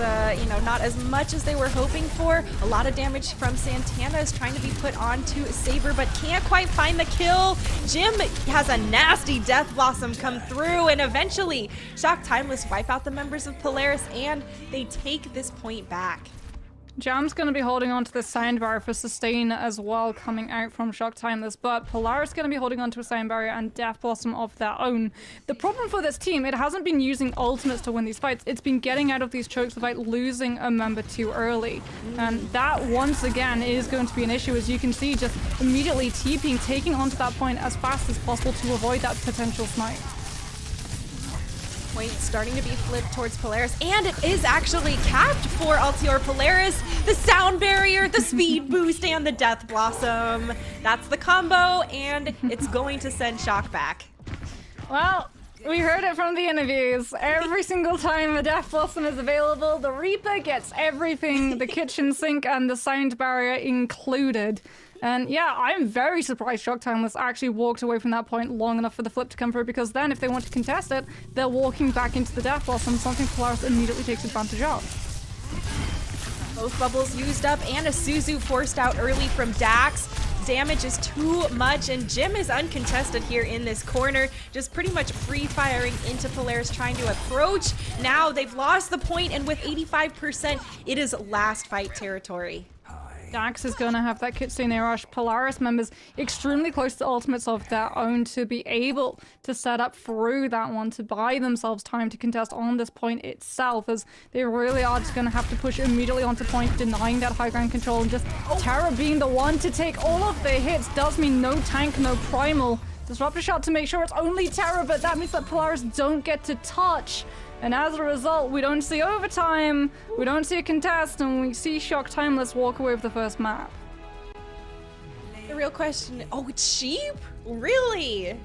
not as much as they were hoping for. A lot of damage from Santana is trying to be put onto Saber, but can't quite find the kill. Jim has a nasty Death Blossom come through, and eventually Shock Timeless wipe out the members of Polaris, and they take this point back. Jam's going to be holding on to the sound barrier for sustain as well, coming out from Shock Timeless, but Polaris going to be holding on to a sound barrier and Death Blossom of their own. The problem for this team, it hasn't been using ultimates to win these fights, it's been getting out of these chokes without losing a member too early. And that, once again, is going to be an issue, as you can see, just immediately TPing, taking onto that point as fast as possible to avoid that potential snipe. Point starting to be flipped towards Polaris, and it is actually capped for Altior Polaris. The sound barrier, the speed boost, and the Death Blossom. That's the combo, and it's going to send Shock back. Well, we heard it from the interviews. Every single time a Death Blossom is available, the Reaper gets everything, the kitchen sink and the sound barrier included. And yeah, I'm very surprised Shock Timeless actually walked away from that point long enough for the flip to come through, because then if they want to contest it, they're walking back into the Death Blossom, something Polaris immediately takes advantage of. Both bubbles used up and a Suzu forced out early from Dax. Damage is too much, and Jim is uncontested here in this corner, just pretty much free firing into Polaris, trying to approach. Now they've lost the point, and with 85%, it is last fight territory. Dax is going to have that Kitsune Rush. Polaris members extremely close to ultimates of their own to be able to set up through that one to buy themselves time to contest on this point itself, as they really are just going to have to push immediately onto point, denying that high ground control, and just Terra being the one to take all of the hits does mean no tank, no primal. Disruptor shot to make sure it's only Terra, but that means that Polaris don't get to touch. And as a result, we don't see overtime, we don't see a contest, and we see Shock Timeless walk away with the first map. The real question, oh, it's sheep? Really?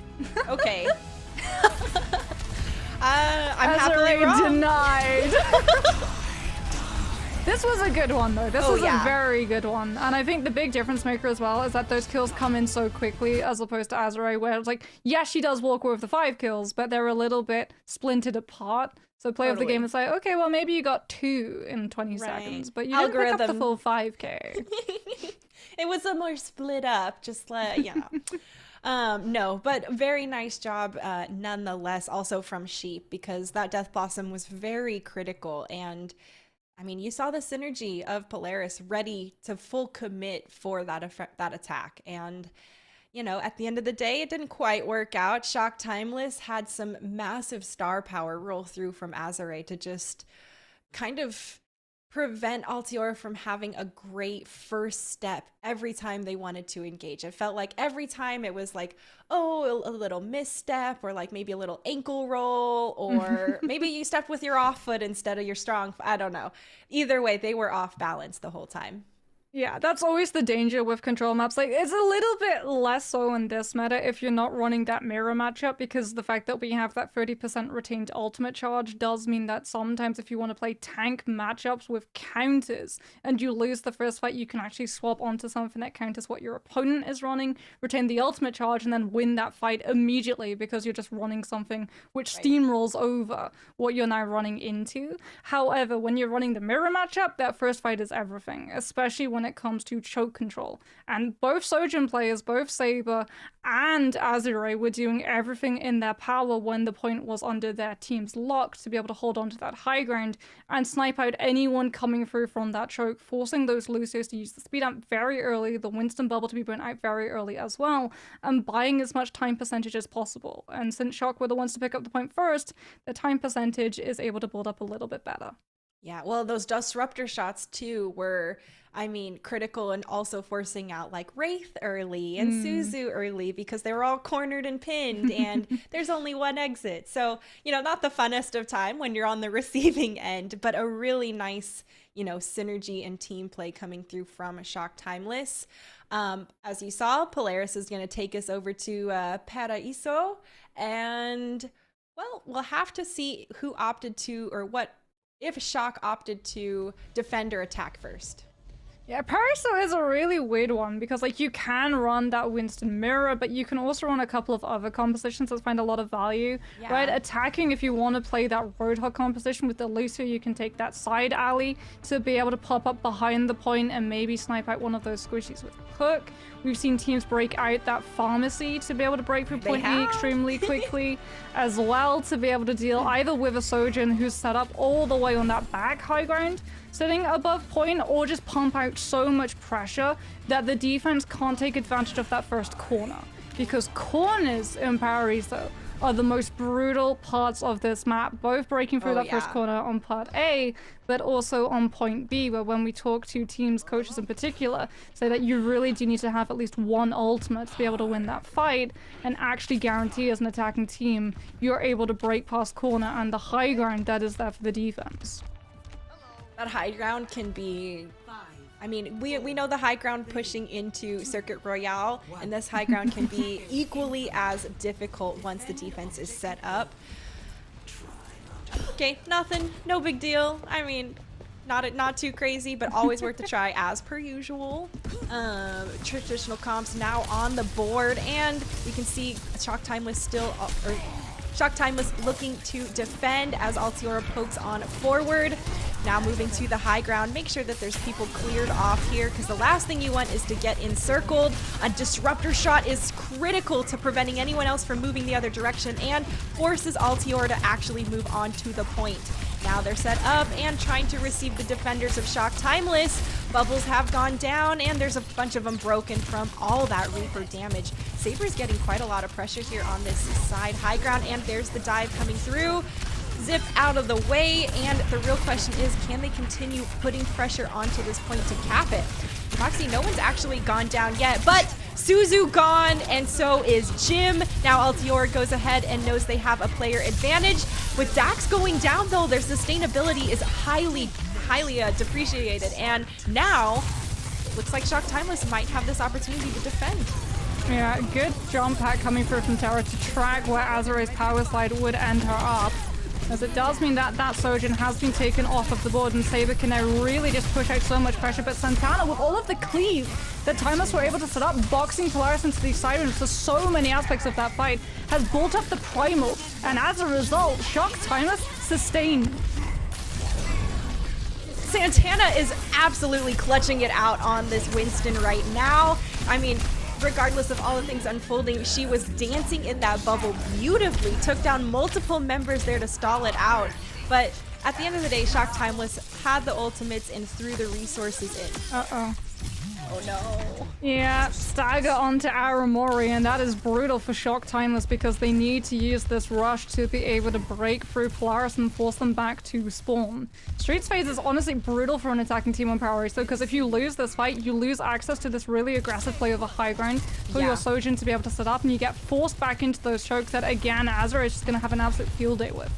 Okay. I'm happily wrong. Denied. This was a good one, though. This was a very good one. And I think the big difference maker as well is that those kills come in so quickly, as opposed to Azure, where it's like, yeah, she does walk away with the 5 kills, but they're a little bit splintered apart. So play of the game is like, okay, well, maybe you got 2 in 20 seconds, but you didn't pick up the full 5K. It was a more split up, just like, no, but very nice job nonetheless, also from Sheep, because that Death Blossom was very critical. And I mean, you saw the synergy of Polaris ready to full commit for that attack. And, you know, at the end of the day, it didn't quite work out. Shock Timeless had some massive star power roll through from Azure to just kind of prevent Altiora from having a great first step every time they wanted to engage. It felt like every time it was like, oh, a little misstep, or like maybe a little ankle roll, or maybe you stepped with your off foot instead of your strong foot. I don't know. Either way, they were off balance the whole time. Yeah, that's always the danger with control maps. Like, it's a little bit less so in this meta if you're not running that mirror matchup, because the fact that we have that 30% retained ultimate charge does mean that sometimes if you want to play tank matchups with counters and you lose the first fight, you can actually swap onto something that counters what your opponent is running, retain the ultimate charge, and then win that fight immediately because you're just running something which steamrolls over what you're now running into. However, when you're running the mirror matchup, that first fight is everything, especially when when it comes to choke control. And both Sojourn players, both Saber and Azure, were doing everything in their power when the point was under their team's lock to be able to hold on to that high ground and snipe out anyone coming through from that choke, forcing those Lucios to use the speed amp very early, the Winston bubble to be burnt out very early as well, and buying as much time percentage as possible. And since Shock were the ones to pick up the point first, the time percentage is able to build up a little bit better. Yeah, well, those disruptor shots too were, I mean, critical, and also forcing out like Wraith early and Suzu early because they were all cornered and pinned and there's only one exit. So, you know, not the funnest of time when you're on the receiving end, but a really nice, you know, synergy and team play coming through from Shock Timeless. As you saw, Polaris is going to take us over to Paraiso, and well, we'll have to see who opted to, or what, if Shock opted to defend or attack first. Yeah, Paraiso is a really weird one because, like, you can run that Winston mirror, but you can also run a couple of other compositions that find a lot of value, right? Attacking, if you want to play that Roadhog composition with the Lucio, you can take that side alley to be able to pop up behind the point and maybe snipe out one of those squishies with Hook. We've seen teams break out that Pharmacy to be able to break through point E extremely quickly, as well to be able to deal either with a Sojourn who's set up all the way on that back high ground, sitting above point, or just pump out so much pressure that the defense can't take advantage of that first corner. Because corners in Paraiso are the most brutal parts of this map, both breaking through that first corner on part A, but also on point B, where when we talk to teams, coaches in particular, say that you really do need to have at least one ultimate to be able to win that fight and actually guarantee as an attacking team you're able to break past corner and the high ground that is there for the defense. That high ground can be, I mean, we know the high ground pushing into Circuit Royale, and this high ground can be equally as difficult once the defense is set up. Okay, nothing, no big deal. I mean, not too crazy, but always worth a try as per usual. Traditional comps now on the board, and we can see Shock Timeless still, or Shock Timeless looking to defend as Altiora pokes on forward. Now moving to the high ground, make sure that there's people cleared off here, because the last thing you want is to get encircled. A disruptor shot is critical to preventing anyone else from moving the other direction and forces Altiora to actually move on to the point. Now they're set up and trying to receive the defenders of Shock Timeless. Bubbles have gone down, and there's a bunch of them broken from all that Reaper damage. Saber's getting quite a lot of pressure here on this side high ground, and there's the dive coming through. Zip out of the way, and the real question is, can they continue putting pressure onto this point to cap it? Foxy, no one's actually gone down yet, but Suzu gone, and so is Jim. Now Altiora goes ahead and knows they have a player advantage. With Dax going down, though, their sustainability is highly depreciated, and now looks like Shock Timeless might have this opportunity to defend. Yeah, good jump pack coming through from Terra to track where Azure's power slide would end her up, as it does mean that that Sojourn has been taken off of the board, and Saber can now really just push out so much pressure. But Santana, with all of the cleave that Timeless were able to set up, boxing Polaris into these sirens for so many aspects of that fight, has built up the primal, and as a result, Shock Timeless sustained. Santana is absolutely clutching it out on this Winston right now. I mean, regardless of all the things unfolding, she was dancing in that bubble beautifully, took down multiple members there to stall it out. But at the end of the day, Shock Timeless had the ultimates and threw the resources in. Uh-oh. Oh no. Yeah, stagger onto Aramori, and that is brutal for Shock Timeless because they need to use this rush to be able to break through Polaris and force them back to spawn. Streets phase is honestly brutal for an attacking team on Polaris, because if you lose this fight, you lose access to this really aggressive play over high ground for your Sojourn to be able to set up, and you get forced back into those chokes that, again, Azure is just going to have an absolute field day with.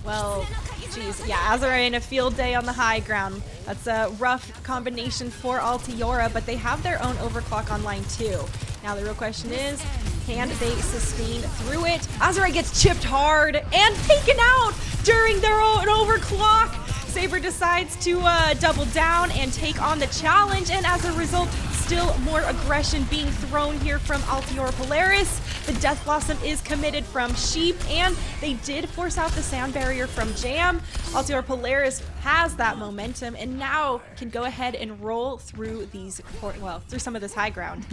Well, geez, yeah, Azure in a field day on the high ground. That's a rough combination for Altiora, but they have their own overclock online too. Now the real question is, can they sustain through it? Azure gets chipped hard and taken out during their own overclock. Saber decides to double down and take on the challenge, and as a result, still more aggression being thrown here from Altiora Polaris. The Death Blossom is committed from Sheep, and they did force out the sound barrier from Jam. Altior Polaris has that momentum and now can go ahead and roll through through some of this high ground.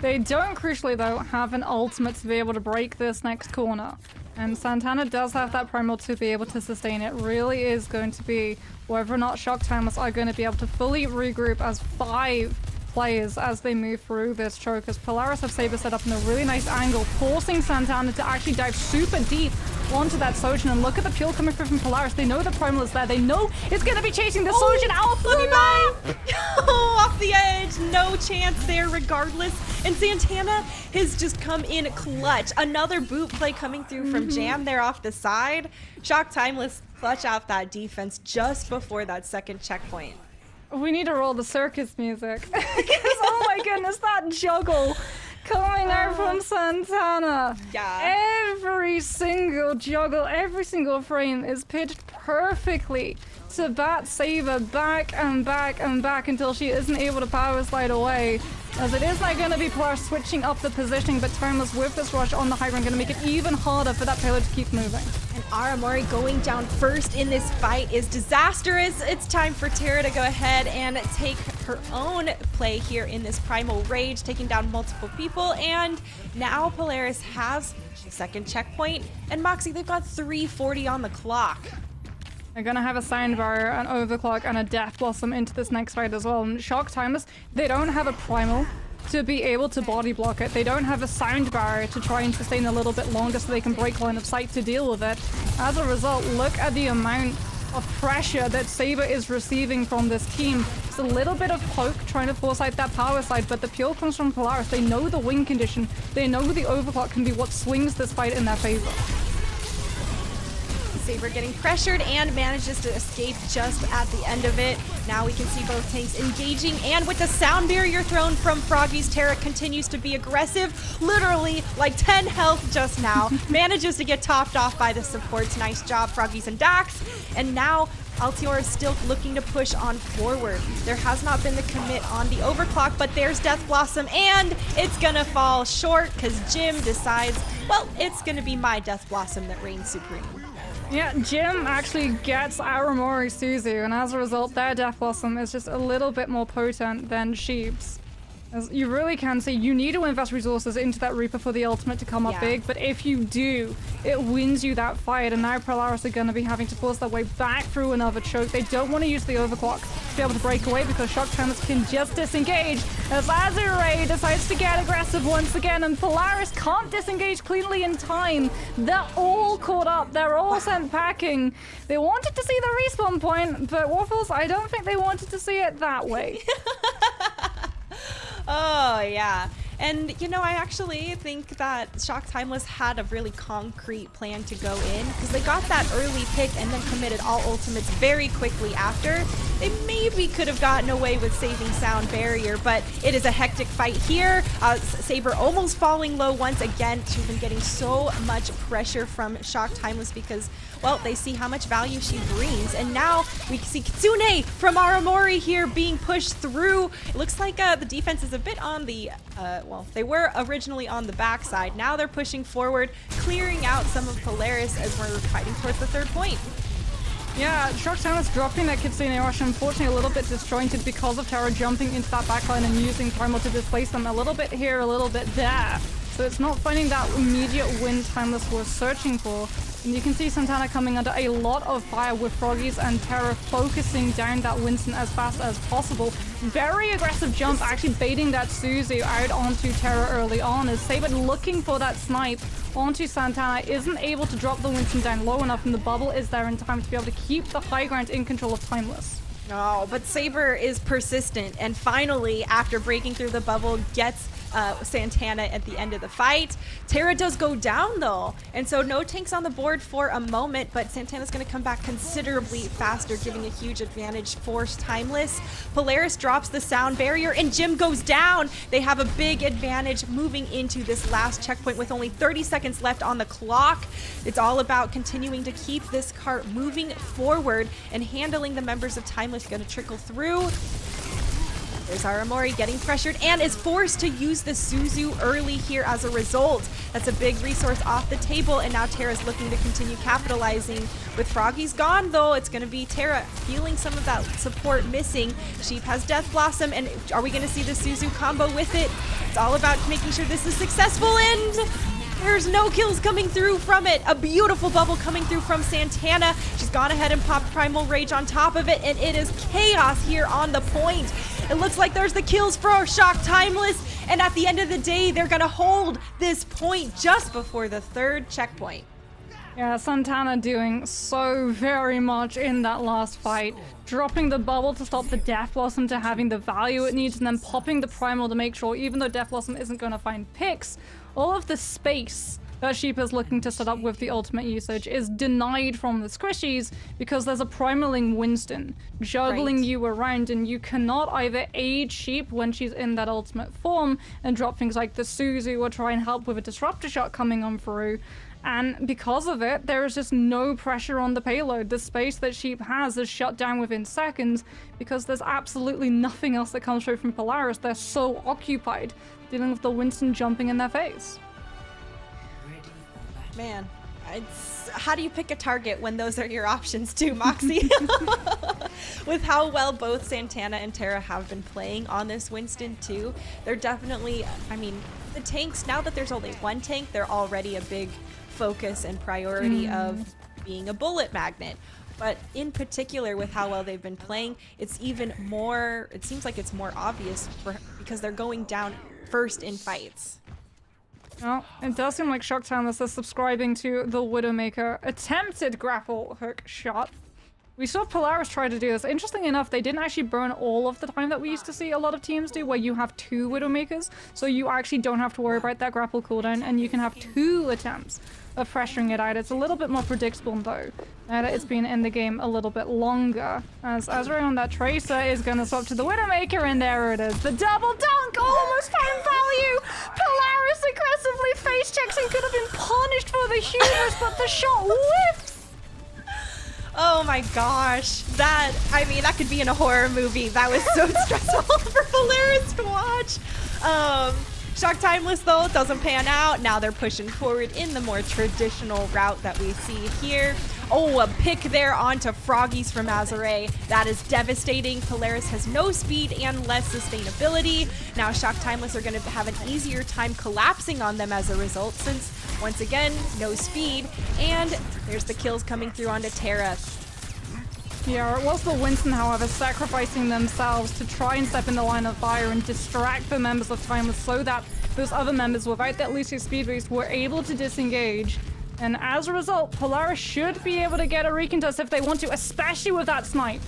They don't, crucially though, have an ultimate to be able to break this next corner. And Santana does have that primal to be able to sustain it. Really is going to be whether or not Shock Timeless are going to be able to fully regroup as 5 players as they move through this choke, as Polaris have Saber set up in a really nice angle, forcing Santana to actually dive super deep onto that Sojin. And look at the peel coming through from Polaris. They know the primal is there. They know it's going to be chasing the Sojin out. Off the edge, no chance there regardless. And Santana has just come in clutch. Another boot play coming through from Jam there off the side. Shock Timeless clutch out that defense just before that second checkpoint. We need to roll the circus music. Because, oh my goodness, that juggle coming out from Santana. Yeah. Every single juggle, every single frame is pitched perfectly to bat Saber back and back and back until she isn't able to power slide away. As it is now going to be Polaris switching up the positioning, but Timeless with this rush on the high ground going to make it even harder for that payload to keep moving. And Aramori going down first in this fight is disastrous. It's time for Terra to go ahead and take her own play here in this Primal Rage, taking down multiple people. And now Polaris has the second checkpoint. And Moxie, they've got 3:40 on the clock. They're gonna have a sound barrier, an overclock, and a Death Blossom into this next fight as well. And Shock Timeless, they don't have a primal to be able to body block it. They don't have a sound barrier to try and sustain a little bit longer so they can break line of sight to deal with it. As a result, look at the amount of pressure that Saber is receiving from this team. It's a little bit of poke trying to force out that power side, but the peel comes from Polaris. They know the wing condition. They know the overclock can be what swings this fight in their favor. Saber getting pressured and manages to escape just at the end of it. Now we can see both tanks engaging, and with the sound barrier thrown from Froggy's, Terra continues to be aggressive, literally like 10 health just now. Manages to get topped off by the supports. Nice job, Froggies and Dax. And now Altior is still looking to push on forward. There has not been the commit on the overclock, but there's Death Blossom, and it's gonna fall short because Jim decides, well, it's gonna be my Death Blossom that reigns supreme. Yeah, Jim actually gets Aramori Suzu, and as a result, their Death Blossom is just a little bit more potent than Sheep's. As you really can see, you need to invest resources into that Reaper for the ultimate to come up big, but if you do, it wins you that fight, and now Polaris are going to be having to force their way back through another choke. They don't want to use the overclock to be able to break away because Shock Timeless can just disengage as Azure decides to get aggressive once again, and Polaris can't disengage cleanly in time. They're all caught up. They're all sent packing. They wanted to see the respawn point, but Waffles, I don't think they wanted to see it that way. Oh, yeah. And, you know, I actually think that Shock Timeless had a really concrete plan to go in because they got that early pick and then committed all ultimates very quickly after. They maybe could have gotten away with saving sound barrier, but it is a hectic fight here. Saber almost falling low once again. She's been getting so much pressure from Shock Timeless because, well, they see how much value she brings. And now we see Kitsune from Aramori here being pushed through. It looks like the defense is a bit on the, well, they were originally on the backside. Now they're pushing forward, clearing out some of Polaris as we're fighting towards the third point. Yeah, Shock Timeless dropping that Kitsune rush, unfortunately a little bit disjointed because of Terra jumping into that backline and using Primal to displace them a little bit here, a little bit there. So it's not finding that immediate win Timeless was searching for. And you can see Santana coming under a lot of fire with Froggies and Terra focusing down that Winston as fast as possible. Very aggressive jump, actually baiting that Suzu out onto Terra early on as Saber looking for that snipe onto Santana, isn't able to drop the Winston down low enough, and the bubble is there in time to be able to keep the high ground in control of Timeless. Oh, but Saber is persistent and finally, after breaking through the bubble, gets Santana at the end of the fight. Terra does go down though, and so no tanks on the board for a moment, but Santana's going to come back considerably faster, giving a huge advantage for Timeless. Polaris drops the sound barrier and Jim goes down. They have a big advantage moving into this last checkpoint with only 30 seconds left on the clock. It's all about continuing to keep this cart moving forward and handling the members of Timeless. Going to trickle through. There's Aramori getting pressured and is forced to use the Suzu early here as a result. That's a big resource off the table, and now Terra's looking to continue capitalizing. With Froggy's gone, though, it's going to be Terra feeling some of that support missing. Sheep has Death Blossom, and are we going to see the Suzu combo with it? It's all about making sure this is successful, and there's no kills coming through from it. A beautiful bubble coming through from Santana. She's gone ahead and popped Primal Rage on top of it, and it is chaos here on the point. It looks like there's the kills for Shock Timeless, and at the end of the day, they're gonna hold this point just before the third checkpoint. Yeah, Santana doing so very much in that last fight. Dropping the bubble to stop the Death Blossom to having the value it needs, and then popping the Primal to make sure, even though Death Blossom isn't going to find picks, all of the space that Sheep is looking to set up with the ultimate usage is denied from the squishies because there's a Primaling Winston juggling you around, and you cannot either aid Sheep when she's in that ultimate form and drop things like the Suzu or try and help with a Disruptor shot coming on through. And because of it, there is just no pressure on the payload. The space that Sheep has is shut down within seconds because there's absolutely nothing else that comes through from Polaris. They're so occupied dealing with the Winston jumping in their face. Man, how do you pick a target when those are your options too, Moxie? With how well both Santana and Terra have been playing on this Winston too, they're definitely, I mean, the tanks, now that there's only one tank, they're already a big focus and priority of being a bullet magnet. But in particular, with how well they've been playing, it's even more, it seems like it's more obvious because they're going down first in fights. Well, it does seem like Shock Timeless is subscribing to the Widowmaker attempted grapple hook shot. We saw Polaris try to do this. Interesting enough, they didn't actually burn all of the time that we used to see a lot of teams do, where you have 2 Widowmakers, so you actually don't have to worry about that grapple cooldown, and you can have 2 attempts of pressuring it out. It's a little bit more predictable, though, now that it's been in the game a little bit longer. As Azrael on that Tracer is going to swap to the Widowmaker, and there it is. The double dunk! Almost found value! Polaris aggressively face checks and could have been punished for the hubris, but the shot whiffs! Oh my gosh, that could be in a horror movie. That was so stressful for Polaris to watch. Shock Timeless, though, doesn't pan out. Now they're pushing forward in the more traditional route that we see here. Oh, a pick there onto Froggies from Azure. That is devastating. Polaris has no speed and less sustainability. Now Shock Timeless are going to have an easier time collapsing on them as a result, since, once again, no speed. And there's the kills coming through onto Terra. Yeah, it was the Winston, however, sacrificing themselves to try and step in the line of fire and distract the members of Timeless so that those other members, without that Lucio speed boost, were able to disengage. And as a result, Polaris should be able to get a recontest if they want to, especially with that snipe.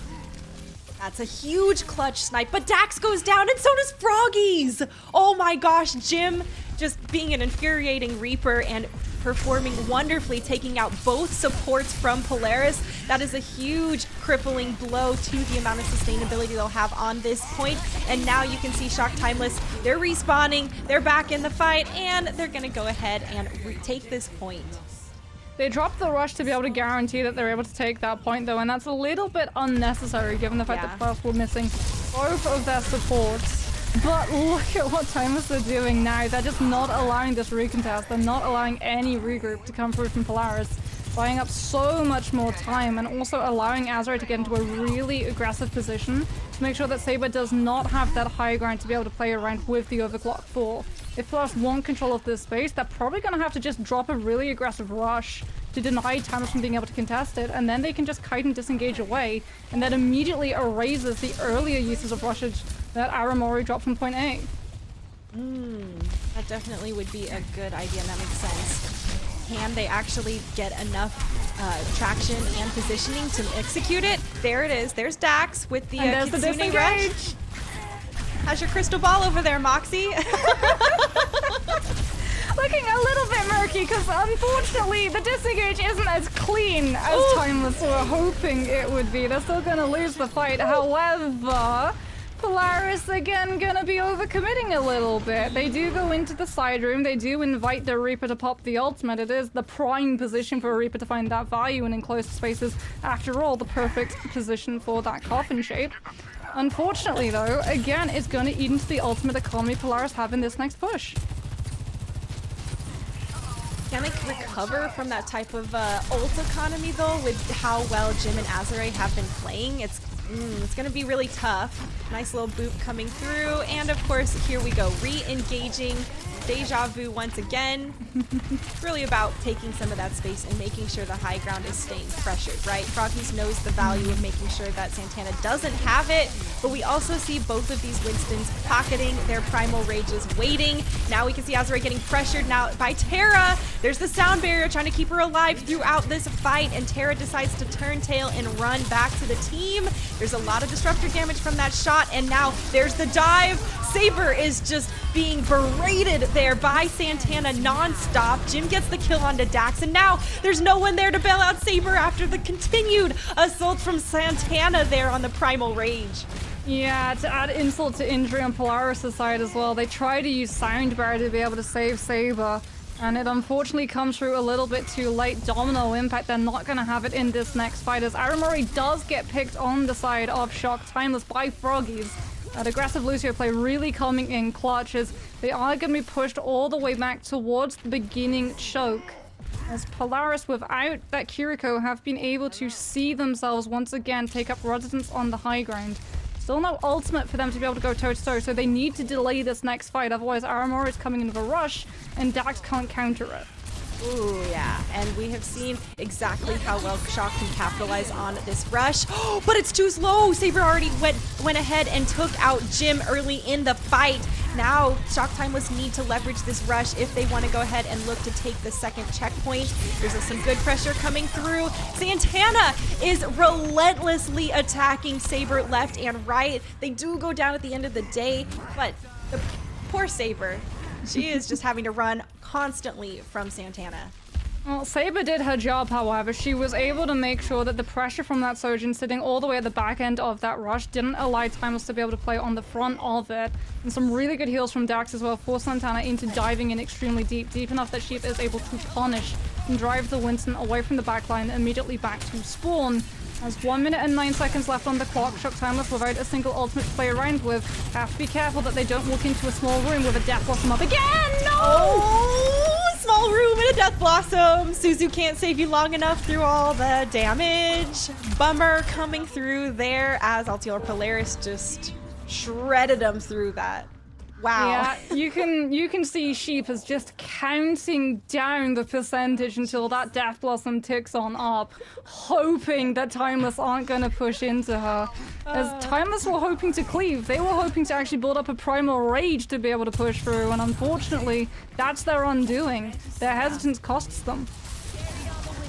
That's a huge clutch snipe, but Dax goes down and so does Froggies! Oh my gosh, Jim just being an infuriating Reaper and performing wonderfully, taking out both supports from Polaris. That is a huge crippling blow to the amount of sustainability they'll have on this point. And now you can see Shock Timeless, they're respawning, they're back in the fight, and they're gonna go ahead and retake this point. They dropped the rush to be able to guarantee that they're able to take that point, though, and that's a little bit unnecessary given the fact that Polaris were missing both of their supports. But look at what Timeless are doing now. They're just not allowing this recontest. They're not allowing any regroup to come through from Polaris, buying up so much more time, and also allowing Azure to get into a really aggressive position to make sure that Saber does not have that high ground to be able to play around with the overclock 4. If Polaris want control of this space, they're probably going to have to just drop a really aggressive rush to deny Timeless from being able to contest it, and then they can just kite and disengage away, and that immediately erases the earlier uses of rushage that Aramori dropped from point A. That definitely would be a good idea, and that makes sense. Can they actually get enough traction and positioning to execute it? There it is. There's Dax with the Kitsune rush. How's your crystal ball over there, Moxie? Looking a little bit murky because unfortunately the disengage isn't as clean as Timeless were hoping it would be. They're still gonna lose the fight. However, Polaris again gonna be overcommitting a little bit. They do go into the side room. They do invite the Reaper to pop the ultimate. It is the prime position for a Reaper to find that value in enclosed spaces. After all, the perfect position for that coffin shape. Unfortunately, though, again, it's going to eat into the ultimate economy Polaris have in this next push. Can they recover from that type of ult economy, though, with how well Jim and Azure have been playing? It's going to be really tough. Nice little boop coming through. And, of course, here we go. Re-engaging Deja Vu once again. It's really about taking some of that space and making sure the high ground is staying pressured, right? Froggies knows the value of making sure that Santana doesn't have it, but we also see both of these Winstons pocketing their primal rages, waiting. Now we can see Azure getting pressured now by Terra. There's the sound barrier trying to keep her alive throughout this fight, and Terra decides to turn tail and run back to the team. There's a lot of disruptor damage from that shot, and now there's the dive. Saber is just being berated there by Santana non-stop. Jim gets the kill onto Dax, and now there's no one there to bail out Saber after the continued assault from Santana there on the primal rage. Yeah, to add insult to injury on Polaris' side as well, they try to use sound barrier to be able to save Saber, and it unfortunately comes through a little bit too late. Domino impact, they're not going to have it in this next fight, as Aramori does get picked on the side of Shock Timeless by Froggies. That aggressive Lucio play really coming in clutch, as they are going to be pushed all the way back towards the beginning choke. As Polaris, without that Kiriko, have been able to see themselves once again take up residence on the high ground. Still no ultimate for them to be able to go toe-to-toe, so they need to delay this next fight, otherwise Aramori is coming in with a rush, and Dax can't counter it. Ooh, yeah, and we have seen exactly how well Shock can capitalize on this rush. Oh, but it's too slow! Saber already went ahead and took out Jim early in the fight. Now, Shock Timeless need to leverage this rush if they want to go ahead and look to take the second checkpoint. There's some good pressure coming through. Santana is relentlessly attacking Saber left and right. They do go down at the end of the day, but the poor Saber, she is just having to run constantly from Santana. Well, Saber did her job, however. She was able to make sure that the pressure from that Sojin sitting all the way at the back end of that rush didn't allow Timeless to be able to play on the front of it. And some really good heals from Dax as well force Santana into diving in extremely deep enough that she is able to punish and drive the Winston away from the backline and immediately back to spawn. As 1 minute and 9 seconds left on the clock, Shock Timeless without a single ultimate to play around with. Have to be careful that they don't walk into a small room with a Death Blossom up again! No! Oh, small room and a Death Blossom. Suzu can't save you long enough through all the damage. Bummer coming through there as Altior Polaris just shredded them through that. Wow. Yeah, you can see Sheep is just counting down the percentage until that Death Blossom ticks on up, hoping that Timeless aren't going to push into her. As Timeless were hoping to cleave, they were hoping to actually build up a primal rage to be able to push through, and unfortunately, that's their undoing. Their hesitance costs them.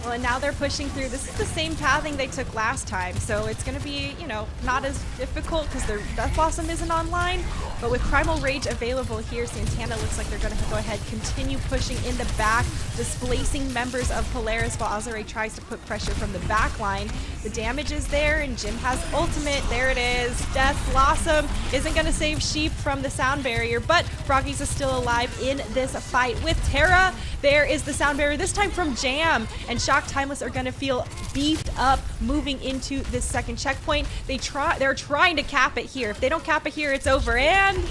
Well, and now they're pushing through. This is the same pathing they took last time, so it's going to be, you know, not as difficult because their Death Blossom isn't online. But with Primal Rage available here, Santana looks like they're going to go ahead, continue pushing in the back, displacing members of Polaris while Azure tries to put pressure from the back line. The damage is there, and Jim has ultimate. There it is. Death Blossom isn't going to save Sheep from the sound barrier, but Froggies is still alive in this fight with Terra. There is the sound barrier, this time from Jam, and Shock Timeless are going to feel beefed up moving into this second checkpoint. They're trying to cap it here. If they don't cap it here, it's over. And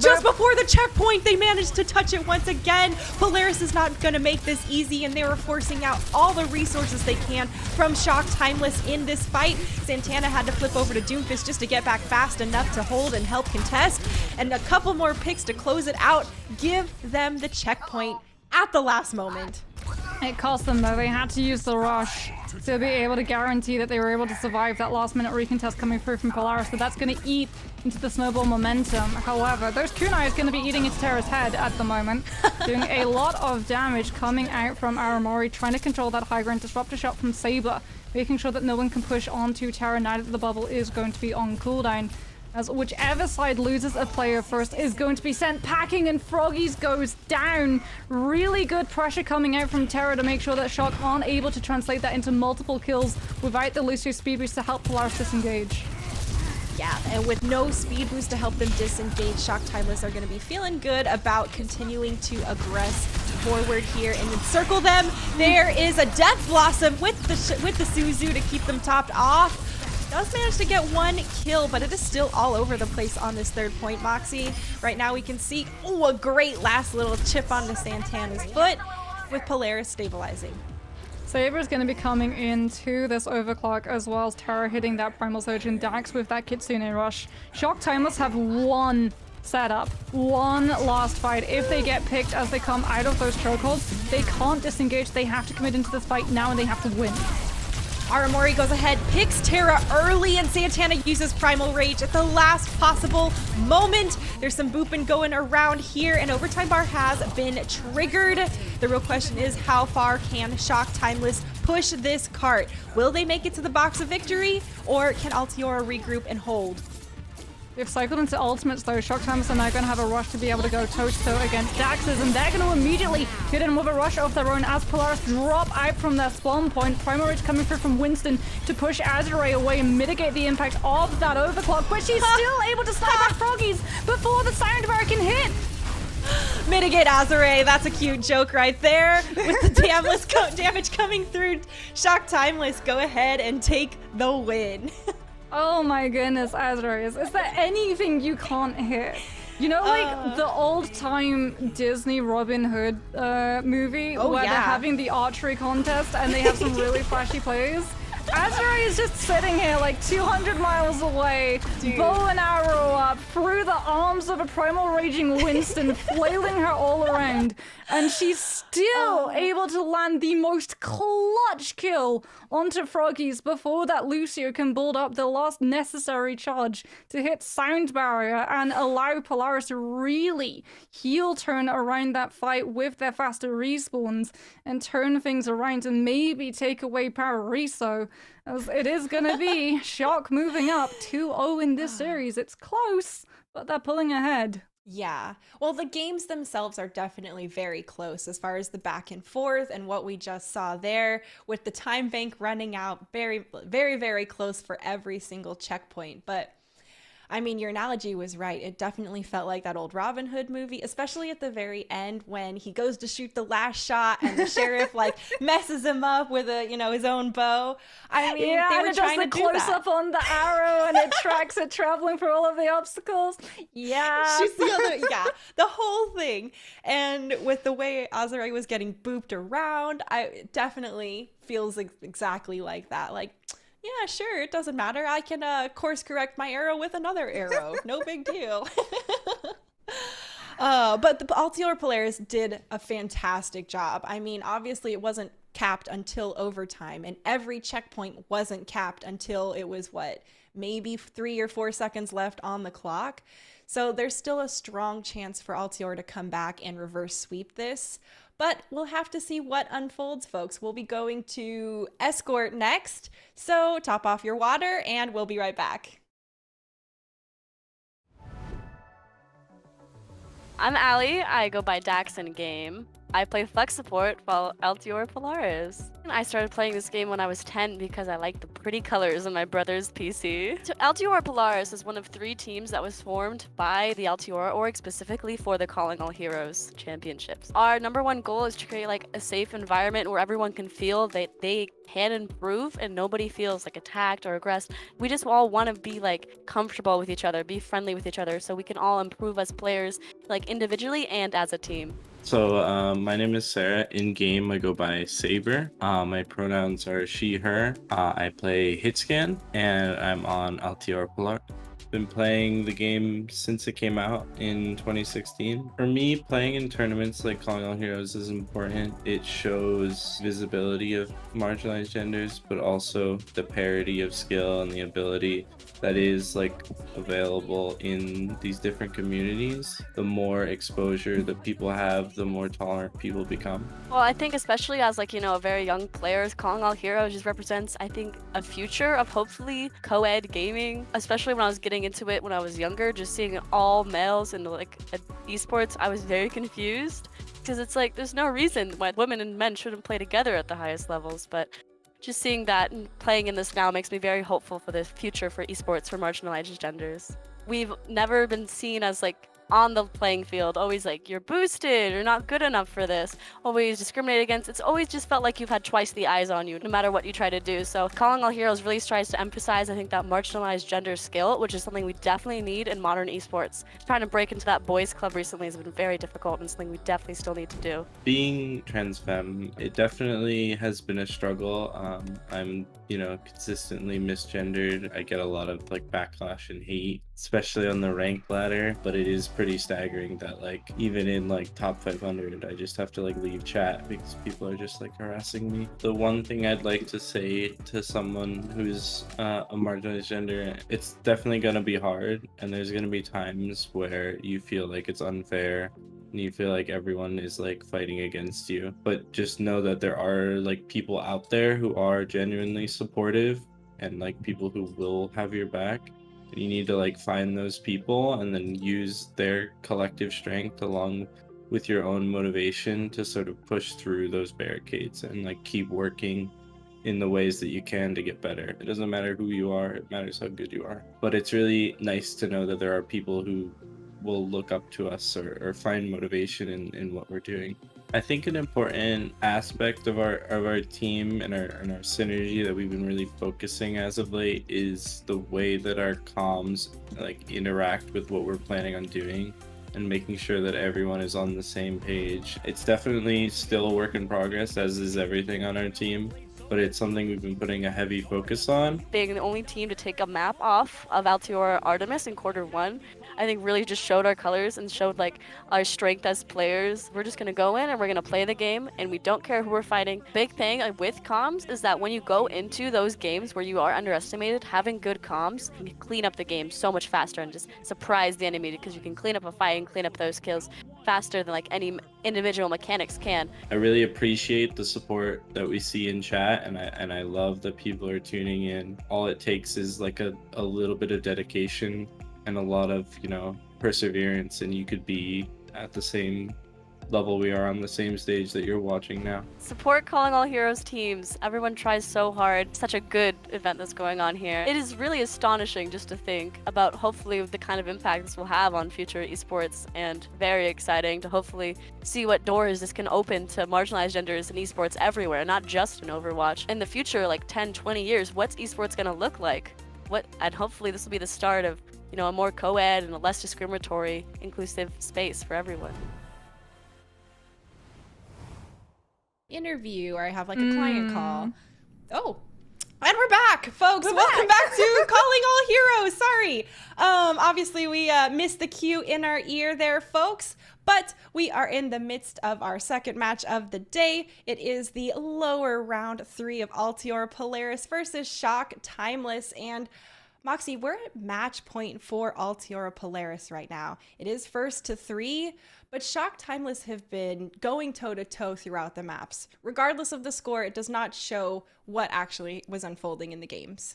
just before the checkpoint, they managed to touch it once again. Polaris is not going to make this easy, and they were forcing out all the resources they can from Shock Timeless in this fight. Santana had to flip over to Doomfist just to get back fast enough to hold and help contest, and a couple more picks to close it out. Give them the checkpoint at the last moment. It cost them though. They had to use the rush to be able to guarantee that they were able to survive that last minute recontest coming through from Polaris, but that's going to eat into the snowball momentum. However, those kunai is going to be eating into Terra's head at the moment, doing a lot of damage coming out from Aramori, trying to control that high ground, disrupt a shot from Saber, making sure that no one can push onto Terra now that the bubble is going to be on cooldown. As whichever side loses a player first is going to be sent packing, and Froggies goes down. Really good pressure coming out from Terra to make sure that Shock aren't able to translate that into multiple kills without the Lucio speed boost to help Polaris disengage. Yeah, and with no speed boost to help them disengage, Shock Timeless are going to be feeling good about continuing to aggress forward here and encircle them. There is a Death Blossom with the Suzu to keep them topped off. Does manage to get 1 kill, but it is still all over the place on this 3rd point, Moxie. Right now we can see, oh, a great last little chip onto Santana's foot with Polaris stabilizing. Saber's going to be coming into this overclock as well as Terra hitting that Primal Surge and Dax with that Kitsune Rush. Shock Timeless have 1 setup, 1 last fight. If they get picked as they come out of those chokeholds, they can't disengage. They have to commit into this fight now and they have to win. Aramori goes ahead, picks Terra early, and Santana uses Primal Rage at the last possible moment. There's some booping going around here, and Overtime Bar has been triggered. The real question is, how far can Shock Timeless push this cart? Will they make it to the box of victory, or can Altiora regroup and hold? They've cycled into ultimates though. Shock Timeless are now going to have a rush to be able to go toe-to-toe against Daxes, and they're going to immediately get in with a rush of their own as Polaris drop out from their spawn point. Primal Rage coming through from Winston to push Azure away and mitigate the impact of that overclock, but she's still able to snipe out Froggies before the sound bar can hit. Mitigate Azure, that's a cute joke right there. With the damage coming through, Shock Timeless go ahead and take the win. Oh my goodness, Azure, is there anything you can't hit? You know, like the old-time Disney Robin Hood movie where they're having the archery contest and they have some really flashy plays? Azure is just sitting here like 200 miles away, bow and arrow up, through the arms of a primal raging Winston, flailing her all around, and she's still able to land the most clutch kill onto Froggies before that Lucio can build up the last necessary charge to hit Sound Barrier and allow Polaris to really heel turn around that fight with their faster respawns and turn things around and maybe take away Parariso. As it is going to be Shock moving up 2-0 in this series. It's close, but they're pulling ahead. Yeah. Well, the games themselves are definitely very close as far as the back and forth and what we just saw there with the time bank running out. Very, very, very close for every single checkpoint. But I mean, your analogy was right. It definitely felt like that old Robin Hood movie, especially at the very end when he goes to shoot the last shot and the sheriff like messes him up with his own bow. I mean, yeah, they were and it trying does to the do close that. up on the arrow and it tracks it traveling through all of the obstacles. Yeah. She's the other, the whole thing. And with the way Azure was getting booped around, it definitely feels exactly like that. Like, yeah, sure, it doesn't matter. I can course correct my arrow with another arrow. No big deal. But the Altiora Polaris did a fantastic job. I mean, obviously it wasn't capped until overtime, and every checkpoint wasn't capped until it was, maybe 3 or 4 seconds left on the clock. So there's still a strong chance for Altiora to come back and reverse sweep this. But we'll have to see what unfolds, folks. We'll be going to Escort next. So top off your water and we'll be right back. I'm Allie. I go by Dax in game. I play Flex Support while Altiora Polaris. I started playing this game when I was 10 because I liked the pretty colors on my brother's PC. So Altiora Polaris is one of 3 teams that was formed by the Altiora org specifically for the Calling All Heroes championships. Our #1 goal is to create a safe environment where everyone can feel that they can improve and nobody feels attacked or aggressed. We just all want to be comfortable with each other, be friendly with each other so we can all improve as players individually and as a team. So my name is Sarah. In game I go by Saber. My pronouns are she, her. I play Hitscan and I'm on Altiora Polaris. Been playing the game since it came out in 2016. For me, playing in tournaments like Calling All Heroes is important. It shows visibility of marginalized genders, but also the parity of skill and the ability that is available in these different communities. The more exposure that people have, the more tolerant people become. Well, I think especially as a very young player, Calling All Heroes just represents, I think, a future of hopefully co-ed gaming. Especially when I was getting into it when I was younger, just seeing all males in esports, I was very confused because it's there's no reason why women and men shouldn't play together at the highest levels, but just seeing that and playing in this now makes me very hopeful for the future for esports for marginalized genders. We've never been seen as on the playing field, always like, you're boosted, you're not good enough for this, always discriminated against. It's always just felt like you've had twice the eyes on you, no matter what you try to do. So Calling All Heroes really tries to emphasize, I think, that marginalized gender skill, which is something we definitely need in modern esports. Trying to break into that boys club recently has been very difficult and something we definitely still need to do. Being trans femme, it definitely has been a struggle. I'm, consistently misgendered. I get a lot of like backlash and hate, especially on the rank ladder, but it is pretty staggering that like even in like top 500, I just have to like leave chat because people are just like harassing me. The one thing I'd like to say to someone who's a marginalized gender, it's definitely going to be hard, and there's going to be times where you feel like it's unfair and you feel like everyone is like fighting against you, but just know that there are like people out there who are genuinely supportive and like people who will have your back. And you need to like find those people and then use their collective strength along with your own motivation to sort of push through those barricades and like keep working in the ways that you can to get better. It doesn't matter who you are, it matters how good you are. But it's really nice to know that there are people who will look up to us or find motivation in what we're doing. I think an important aspect of our team and our synergy that we've been really focusing as of late is the way that our comms like interact with what we're planning on doing and making sure that everyone is on the same page. It's definitely still a work in progress, as is everything on our team, but it's something we've been putting a heavy focus on. Being the only team to take a map off of Altior Artemis in Q1, I think really just showed our colors and showed like our strength as players. We're just gonna go in and we're gonna play the game, and we don't care who we're fighting. Big thing with comms is that when you go into those games where you are underestimated, having good comms can clean up the game so much faster and just surprise the enemy, because you can clean up a fight and clean up those kills faster than like any individual mechanics can. I really appreciate the support that we see in chat, and I love that people are tuning in. All it takes is like a little bit of dedication and a lot of perseverance, and you could be at the same level we are on the same stage that you're watching now. Support Calling All Heroes teams. Everyone tries so hard. Such a good event that's going on here. It is really astonishing just to think about hopefully the kind of impact this will have on future esports, and very exciting to hopefully see what doors this can open to marginalized genders in esports everywhere, not just in Overwatch. In the future, like 10, 20 years, what's esports gonna look like? And hopefully this will be the start of a more co-ed and a less discriminatory, inclusive space for everyone. Interview, or I have like a client call. Oh, and we're back, folks. Welcome back to Calling All Heroes. Sorry. Obviously we missed the cue in our ear there, folks. But we are in the midst of our second match of the day. It is the lower round 3 of Altior Polaris versus Shock Timeless. And Moxie, we're at match point for Altior Polaris right now. It is first to 3, but Shock Timeless have been going toe-to-toe throughout the maps. Regardless of the score, it does not show what actually was unfolding in the games.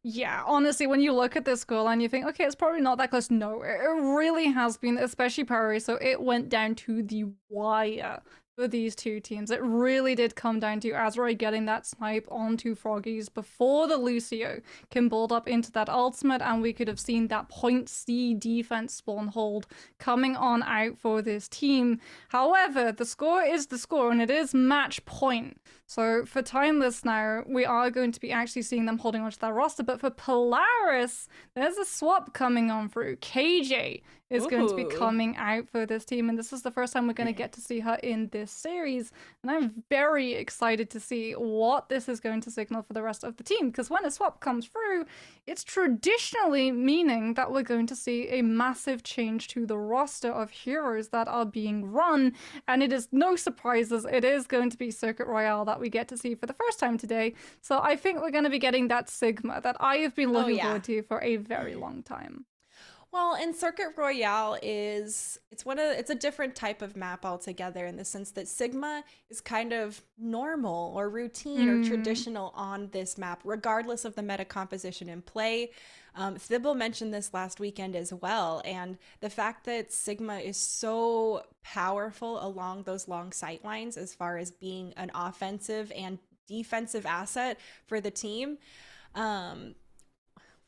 Yeah, honestly, when you look at this scoreline, you think, okay, it's probably not that close. No, it really has been, especially Polaris, so it went down to the wire for these two teams. It really did come down to Azrai getting that snipe onto Froggies before the Lucio can build up into that ultimate, and we could have seen that point C defense spawn hold coming on out for this team. However, the score is the score, and it is match point. So for Timeless now, we are going to be actually seeing them holding onto that roster, but for Polaris, there's a swap coming on through. KJ is going to be coming out for this team, and this is the first time we're going to get to see her in this series, and I'm very excited to see what this is going to signal for the rest of the team, because when a swap comes through, it's traditionally meaning that we're going to see a massive change to the roster of heroes that are being run, and it is no surprises, it is going to be Circuit Royale that we get to see for the first time today, so I think we're going to be getting that Sigma that I have been looking forward to for a very long time. Well, and Circuit Royale it's a different type of map altogether, in the sense that Sigma is kind of normal or routine or traditional on this map, regardless of the meta composition in play. Thibault mentioned this last weekend as well, and the fact that Sigma is so powerful along those long sight lines as far as being an offensive and defensive asset for the team.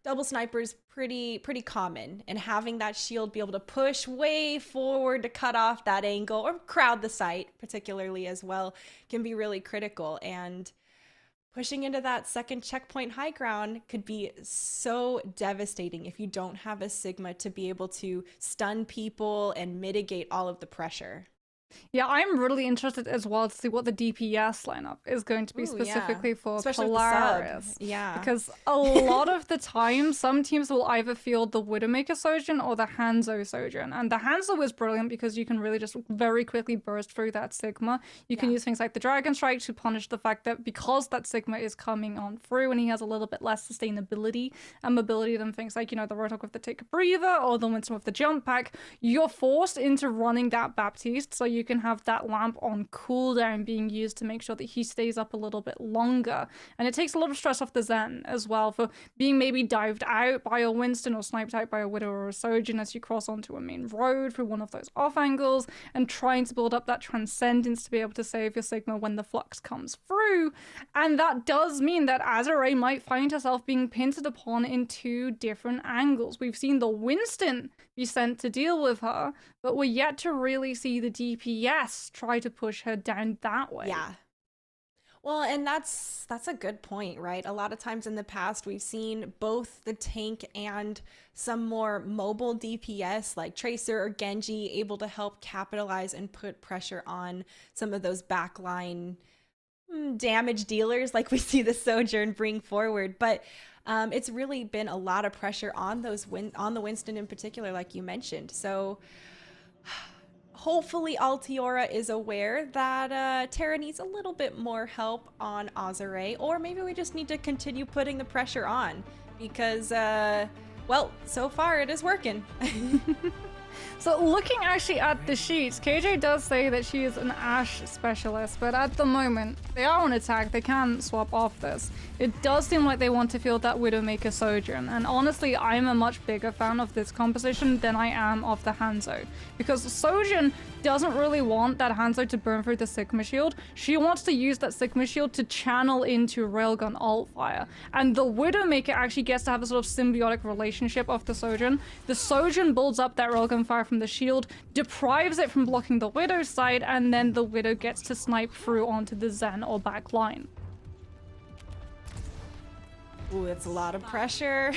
double sniper's pretty common, and having that shield be able to push way forward to cut off that angle or crowd the site particularly as well can be really critical. And pushing into that second checkpoint high ground could be so devastating if you don't have a Sigma to be able to stun people and mitigate all of the pressure. Yeah, I'm really interested as well to see what the DPS lineup is going to be specifically for especially Polaris. with the sub. Yeah. Because a lot of the time, some teams will either field the Widowmaker Sojourn or the Hanzo Sojourn. And the Hanzo is brilliant because you can really just very quickly burst through that Sigma. You can use things like the Dragon Strike to punish the fact that because that Sigma is coming on through and he has a little bit less sustainability and mobility than things like, you know, the Roadhog with the Take a Breather or the Winston with the Jump Pack, you're forced into running that Baptiste so you can have that lamp on cooldown being used to make sure that he stays up a little bit longer. And it takes a lot of stress off the Zen as well for being maybe dived out by a Winston or sniped out by a Widow or a Sojourn as you cross onto a main road through one of those off angles and trying to build up that transcendence to be able to save your Sigma when the flux comes through. And that does mean that Azure might find herself being pinted upon in two different angles. We've seen the Winston be sent to deal with her, but we're yet to really see the DPS try to push her down that way. Yeah. Well, and that's a good point, right? A lot of times in the past, we've seen both the tank and some more mobile DPS like Tracer or Genji able to help capitalize and put pressure on some of those backline damage dealers like we see the Sojourn bring forward. But it's really been a lot of pressure on those on the Winston in particular, like you mentioned. So hopefully Altiora is aware that Terra needs a little bit more help on Azure, or maybe we just need to continue putting the pressure on because, well, so far it is working. So looking actually at the sheets, KJ does say that she is an Ashe specialist, but at the moment, they are on attack, they can swap off this. It does seem like they want to field that Widowmaker Sojourn, and honestly, I'm a much bigger fan of this composition than I am of the Hanzo, because Sojourn doesn't really want that Hanzo to burn through the Sigma Shield. She wants to use that Sigma Shield to channel into Railgun alt fire, and the Widowmaker actually gets to have a sort of symbiotic relationship of the Sojourn. The Sojourn builds up that Railgun fire from the shield, deprives it from blocking the Widow's side, and then the Widow gets to snipe through onto the Zen or back line. Ooh, it's a lot of pressure.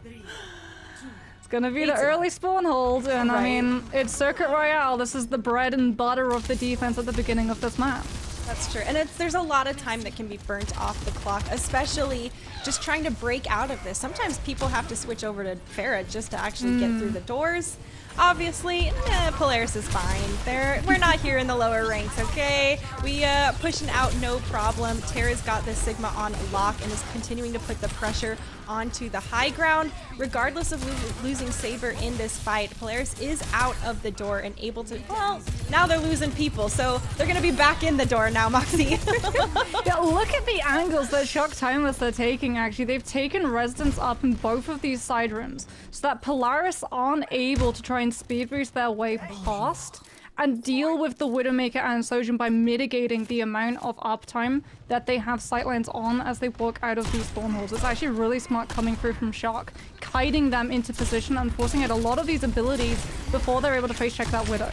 It's gonna be the early spawn hold, and I mean, it's Circuit Royale. This is the bread and butter of the defense at the beginning of this map. That's true. And there's a lot of time that can be burnt off the clock, especially just trying to break out of this. Sometimes people have to switch over to Pharah just to actually get through the doors. Obviously, Polaris is fine. We're not here in the lower ranks, okay? We pushing out no problem. Terra's got this Sigma on lock and is continuing to put the pressure onto the high ground. Regardless of losing Saber in this fight, Polaris is out of the door and able to, well, now they're losing people, so they're gonna be back in the door now, Moxie. Yeah, look at the angles that Shock Timeless are taking, actually. They've taken residents up in both of these side rooms so that Polaris aren't able to try and speed boost their way past and deal with the Widowmaker and Sojourn by mitigating the amount of uptime that they have sightlines on as they walk out of these spawn holes. It's actually really smart coming through from Shock, kiting them into position and forcing out a lot of these abilities before they're able to face check that Widow.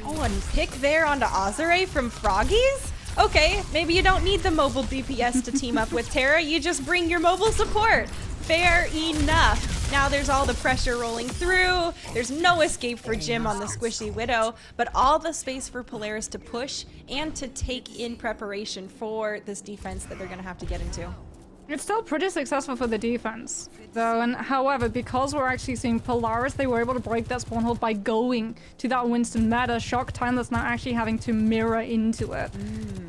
Oh, and pick there onto Azure from Froggies? Okay, maybe you don't need the mobile DPS to team up with Terra, you just bring your mobile support. Fair enough. Now there's all the pressure rolling through. There's no escape for Jim on the squishy Widow, but all the space for Polaris to push and to take in preparation for this defense that they're going to have to get into. It's still pretty successful for the defense, though, and however, because we're actually seeing Polaris, they were able to break that spawn hold by going to that Winston meta. Shock Timeless now actually having to mirror into it.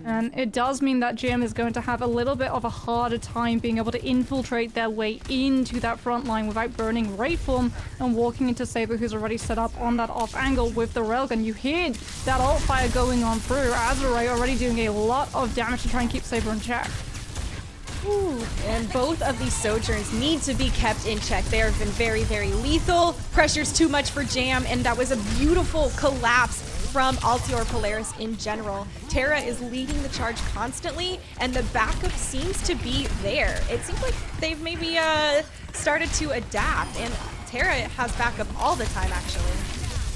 And it does mean that Jim is going to have a little bit of a harder time being able to infiltrate their way into that front line without burning Wraithform and walking into Saber, who's already set up on that off angle with the railgun. You hear that alt fire going on through. Azure already doing a lot of damage to try and keep Saber in check. Ooh, and both of these Sojourns need to be kept in check. They have been very, very lethal. Pressure's too much for Jam, and that was a beautiful collapse from Altior Polaris in general. Terra is leading the charge constantly, and the backup seems to be there. It seems like they've maybe started to adapt, and Terra has backup all the time, actually.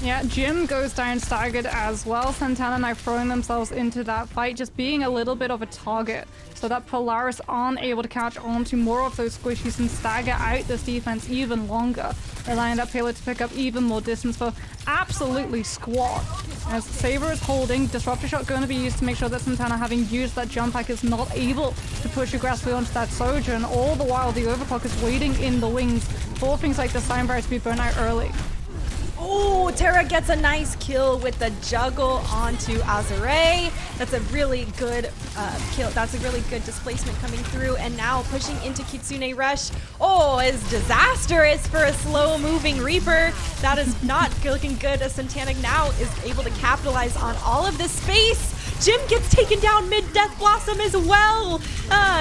Yeah, Jim goes down staggered as well. Santana now throwing themselves into that fight, just being a little bit of a target so that Polaris aren't able to catch on to more of those squishies and stagger out this defense even longer, allowing that payload to pick up even more distance for absolutely squat. As Saber is holding, Disruptor Shot going to be used to make sure that Santana, having used that jump pack, is not able to push aggressively onto that Sojourn. All the while, the Overclock is waiting in the wings for things like the Sound Barrier to be burnt out early. Oh, Terra gets a nice kill with the juggle onto Azure. That's a really good kill. That's a really good displacement coming through. And now pushing into Kitsune Rush. Oh, is disastrous for a slow-moving Reaper. That is not looking good as Santana now is able to capitalize on all of this space. Jim gets taken down mid-Death Blossom as well.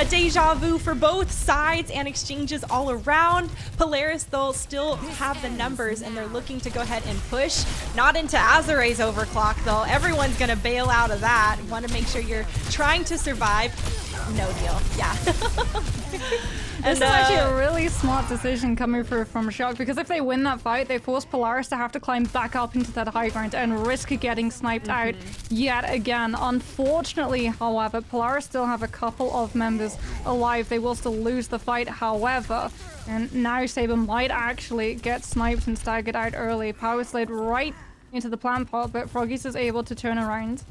Deja vu for both sides and exchanges all around. Polaris, they'll still have the numbers and they're looking to go ahead and push. Not into Azure's overclock though. Everyone's gonna bail out of that. Want to make sure you're trying to survive. No deal. Yeah. This is actually a really smart decision coming through from Shock, because if they win that fight, they force Polaris to have to climb back up into that high ground and risk getting sniped out yet again. Unfortunately, however, Polaris still have a couple of members alive. They will still lose the fight, however. And now Saber might actually get sniped and staggered out early. Power slid right into the plant pot, but Froggies is able to turn around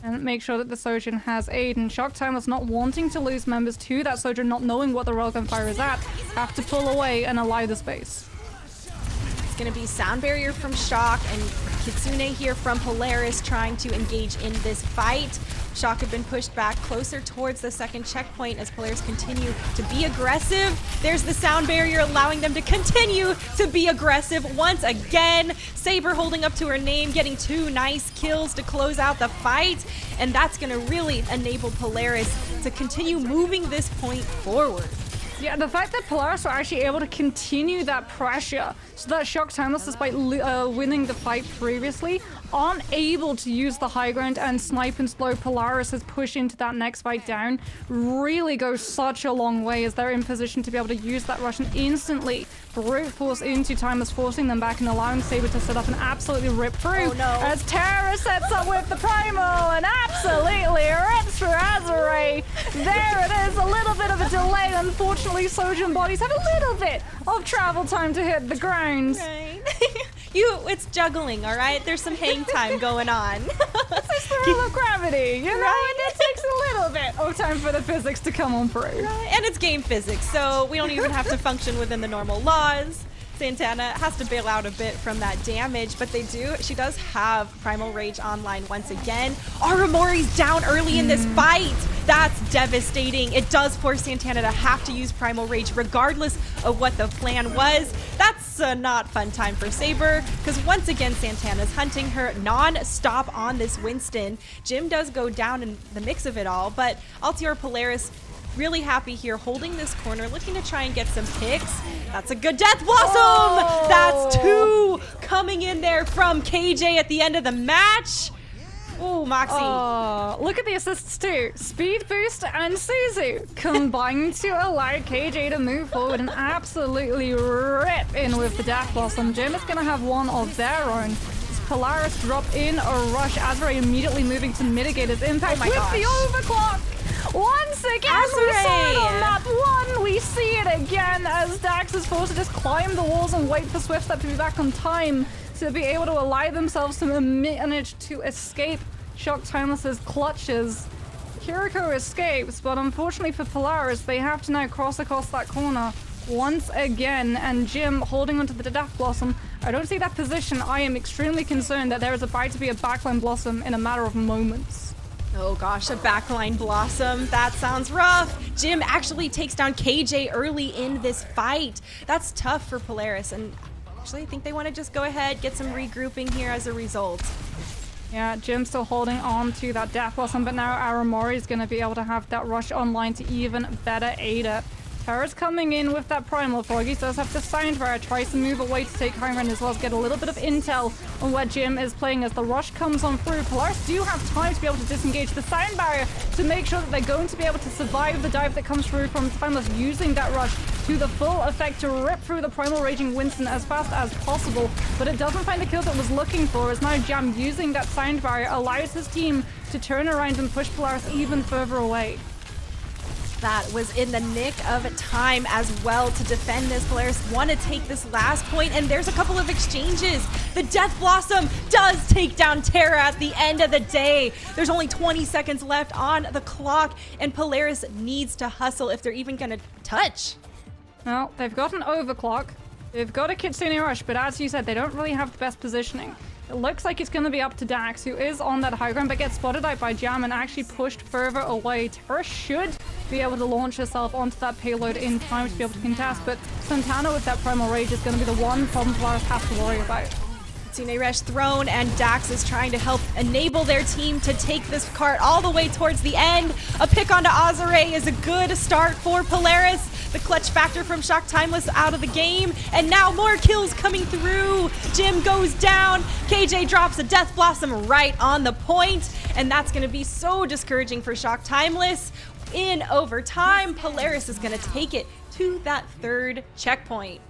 and make sure that the Sojourn has aid. And Shock Timeless, not wanting to lose members to that Sojourn, not knowing what the railgun fire is at, have to pull away and allow the space. It's going to be Sound Barrier from Shock and Kitsune here from Polaris trying to engage in this fight. Shock have been pushed back closer towards the second checkpoint as Polaris continue to be aggressive. There's the Sound Barrier allowing them to continue to be aggressive once again. Saber holding up to her name, getting 2 nice kills to close out the fight. And that's going to really enable Polaris to continue moving this point forward. Yeah, the fact that Polaris were actually able to continue that pressure so that Shock Timeless, despite winning the fight previously, aren't able to use the high ground and snipe and slow Polaris' push into that next fight down really goes such a long way, as they're in position to be able to use that rush and instantly brute force into Timeless, forcing them back and allowing Saber to set up and absolutely rip through. Oh, no. As Terra sets up with the Primal and absolutely rips through Azure. There it is, a little bit of a delay. Unfortunately, Sojourn bodies have a little bit of travel time to hit the ground. Right. It's juggling, all right? There's some hang time going on. It's the rule of gravity, you know? Right? And it takes a little bit of time for the physics to come on through. Right. And it's game physics, so we don't even have to function within the normal laws. Santana has to bail out a bit from that damage, but she does have Primal Rage online once again. Aramori's down early in this fight. That's devastating. It does force Santana to have to use Primal Rage regardless of what the plan was. That's a not fun time for Saber, because once again Santana's hunting her non-stop on this Winston. Jim does go down in the mix of it all, but Altior Polaris really happy here, holding this corner, looking to try and get some picks. That's a good Death Blossom! Oh! That's 2 coming in there from KJ at the end of the match. Oh, Moxie. Oh, look at the assists too. Speed Boost and Suzu combined to allow KJ to move forward and absolutely rip in with the Death Blossom. Jim is going to have one of their own. Polaris drop in a rush. Azure immediately moving to mitigate its impact with the overclock. Once again, we saw it on map 1. We see it again as Dax is forced to just climb the walls and wait for Swiftstep to be back on time to be able to allow themselves to manage to escape Shock Timeless's clutches. Kiriko escapes, but unfortunately for Polaris, they have to now cross across that corner once again, and Jim holding onto the Death Blossom. I don't see that position. I am extremely concerned that there is about to be a backline Blossom in a matter of moments. Oh gosh, a backline Blossom. That sounds rough. Jim actually takes down KJ early in this fight. That's tough for Polaris, and actually I think they want to just go ahead, get some regrouping here as a result. Yeah, Jim's still holding on to that Death Blossom, but now Aramori is going to be able to have that rush online to even better aid it. Terra's coming in with that Primal. Froggy does have the Sound Barrier, tries to move away to take high ground as well as get a little bit of intel on where Jim is playing as the rush comes on through. Polaris do have time to be able to disengage the Sound Barrier to make sure that they're going to be able to survive the dive that comes through from Timeless, using that rush to the full effect to rip through the Primal Raging Winston as fast as possible. But it doesn't find the kills it was looking for, as now Jam using that Sound Barrier allows his team to turn around and push Polaris even further away. That was in the nick of time as well to defend this. Polaris want to take this last point, and there's a couple of exchanges. The Death Blossom does take down Terra at the end of the day. There's only 20 seconds left on the clock, and Polaris needs to hustle if they're even going to touch. Well, they've got an overclock. They've got a Kitsune Rush, but as you said, they don't really have the best positioning. It looks like it's going to be up to Dax, who is on that high ground, but gets spotted out by Jam and actually pushed further away. Terra should be able to launch herself onto that payload in time to be able to contest, but Santana with that Primal Rage is going to be the one problem Polaris has to worry about. Kitsune Rush thrown, and Dax is trying to help enable their team to take this cart all the way towards the end. A pick onto Azure is a good start for Polaris. The clutch factor from Shock Timeless out of the game, and now more kills coming through. Jim goes down. KJ drops a Death Blossom right on the point, and that's going to be so discouraging for Shock Timeless. In overtime, Polaris is going to take it to that third checkpoint.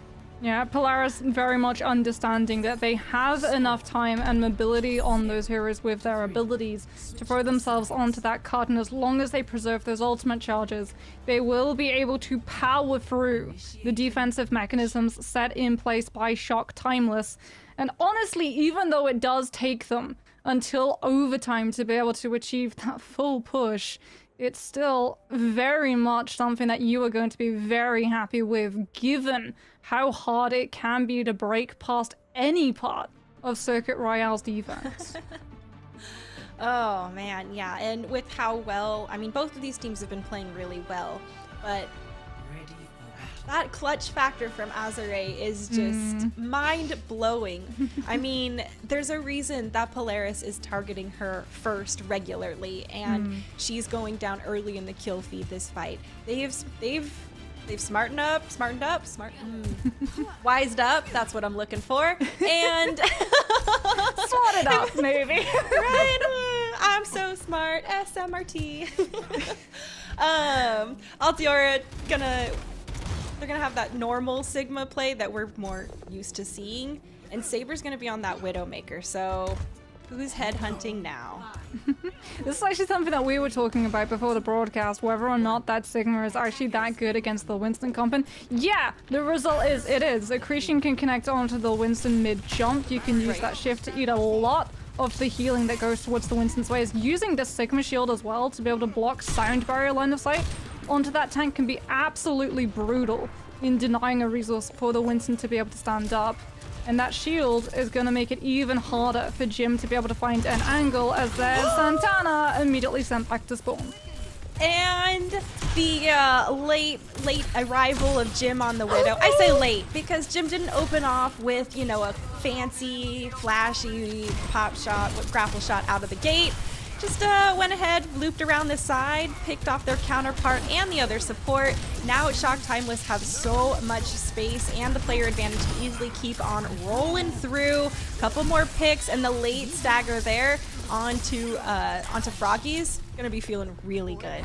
Yeah, Polaris very much understanding that they have enough time and mobility on those heroes with their abilities to throw themselves onto that cart, and as long as they preserve those ultimate charges, they will be able to power through the defensive mechanisms set in place by Shock Timeless. And honestly, even though it does take them until overtime to be able to achieve that full push, it's still very much something that you are going to be very happy with, given how hard it can be to break past any part of Circuit Royale's defense. Oh man, yeah, and with how well, I mean, both of these teams have been playing really well, but that clutch factor from Azure is just mind-blowing. I mean, there's a reason that Polaris is targeting her first regularly, and she's going down early in the kill feed this fight. They've wised up, that's what I'm looking for, and Smarted up, maybe. Right? I'm so smart, SMRT. Altiora they're gonna have that normal Sigma play that we're more used to seeing, and Saber's gonna be on that Widowmaker, so who's headhunting now? This is actually something that we were talking about before the broadcast, whether or not that Sigma is actually that good against the Winston comp. And yeah, the result is it is. Accretion can connect onto the Winston mid-jump. You can use that shift to eat a lot of the healing that goes towards the Winston's ways. Using the Sigma shield as well to be able to block Sound Barrier line of sight onto that tank can be absolutely brutal in denying a resource for the Winston to be able to stand up. And that shield is going to make it even harder for Jim to be able to find an angle, as there's Santana immediately sent back to spawn. And the late arrival of Jim on the Widow. I say late because Jim didn't open off with, you know, a fancy, flashy pop shot, grapple shot out of the gate. Just went ahead, looped around the side, picked off their counterpart and the other support. Now Shock Timeless have so much space and the player advantage to easily keep on rolling through. Couple more picks and the late stagger there onto Froggy's gonna be feeling really good.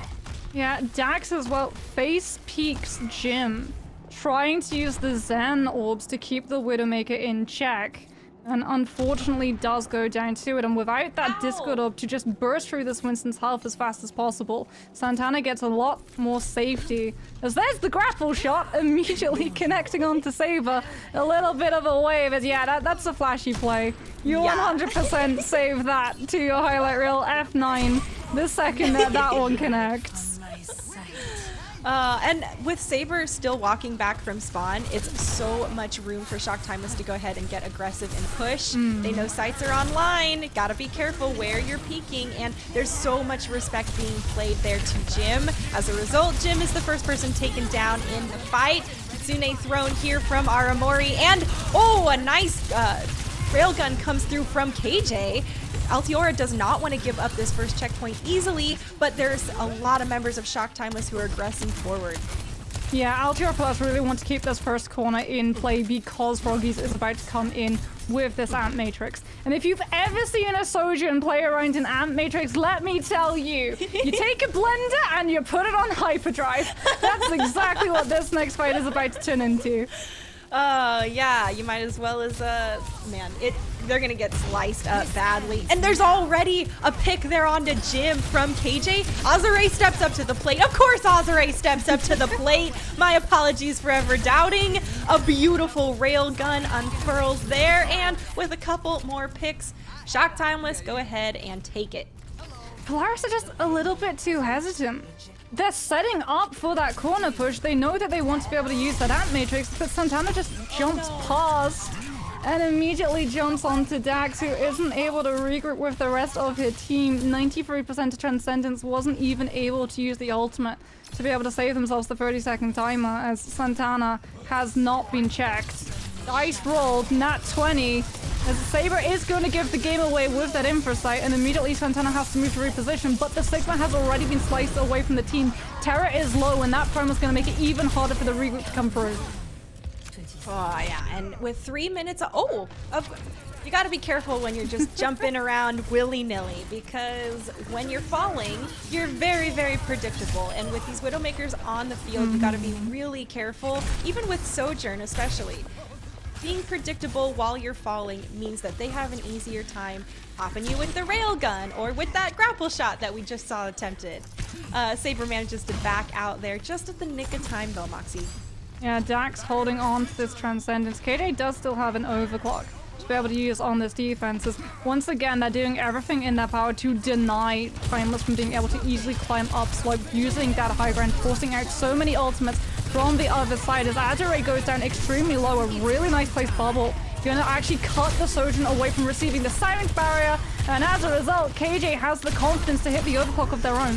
Yeah, Dax as well face peeks Jim, trying to use the Zen orbs to keep the Widowmaker in check. And unfortunately does go down to it, and without that Discord orb to just burst through this Winston's health as fast as possible, Santana gets a lot more safety, as there's the grapple shot immediately connecting onto Saber. A little bit of a wave, as yeah, that's a flashy play. You 100% save that to your highlight reel. F9 the second that one connects. And with Saber still walking back from spawn, it's so much room for Shock Timeless to go ahead and get aggressive and push. They know sights are online, gotta be careful where you're peeking, and there's so much respect being played there to Jim. As a result, Jim is the first person taken down in the fight. Kitsune thrown here from Aramori, and a nice railgun comes through from KJ. Altiora does not want to give up this first checkpoint easily, but there's a lot of members of Shock Timeless who are aggressing forward. Yeah, Altior Plus really want to keep this first corner in play because Froggies is about to come in with this Ant Matrix. And if you've ever seen a Sojourn play around an Ant Matrix, let me tell you, you take a blender and you put it on hyperdrive. That's exactly what this next fight is about to turn into. Yeah, you might as well as, man, they're gonna get sliced up badly. And there's already a pick there onto Jim from KJ. Azure steps up to the plate. Of course Azure steps up to the plate. My apologies for ever doubting. A beautiful railgun unfurls there, and with a couple more picks, Shock Timeless go ahead and take it. Polaris are just a little bit too hesitant. They're setting up for that corner push. They know that they want to be able to use that Ant Matrix, but Santana just jumps past and immediately jumps onto Dax, who isn't able to regroup with the rest of her team. 93% to Transcendence, wasn't even able to use the ultimate to be able to save themselves the 30-second timer, as Santana has not been checked. Dice rolled, nat 20, as Saber is going to give the game away with that infrasight, and immediately Santana has to move to reposition, but the Sigma has already been sliced away from the team. Terra is low, and that promo is going to make it even harder for the regroup to come through. Oh, yeah, and with 3 minutes, you gotta be careful when you're just jumping around willy-nilly, because when you're falling, you're very, very predictable. And with these Widowmakers on the field, you gotta be really careful, even with Sojourn especially. Being predictable while you're falling means that they have an easier time popping you with the railgun or with that grapple shot that we just saw attempted. Saber manages to back out there just at the nick of time though, Moxie. Yeah, Dax holding on to this Transcendence. KJ does still have an overclock to be able to use on this defense. As once again, they're doing everything in their power to deny Timeless from being able to easily climb up slope, using that high ground, forcing out so many ultimates from the other side. As Azure goes down extremely low, a really nice placed bubble. Gonna actually cut the Sojourn away from receiving the silence barrier, and as a result, KJ has the confidence to hit the overclock of their own.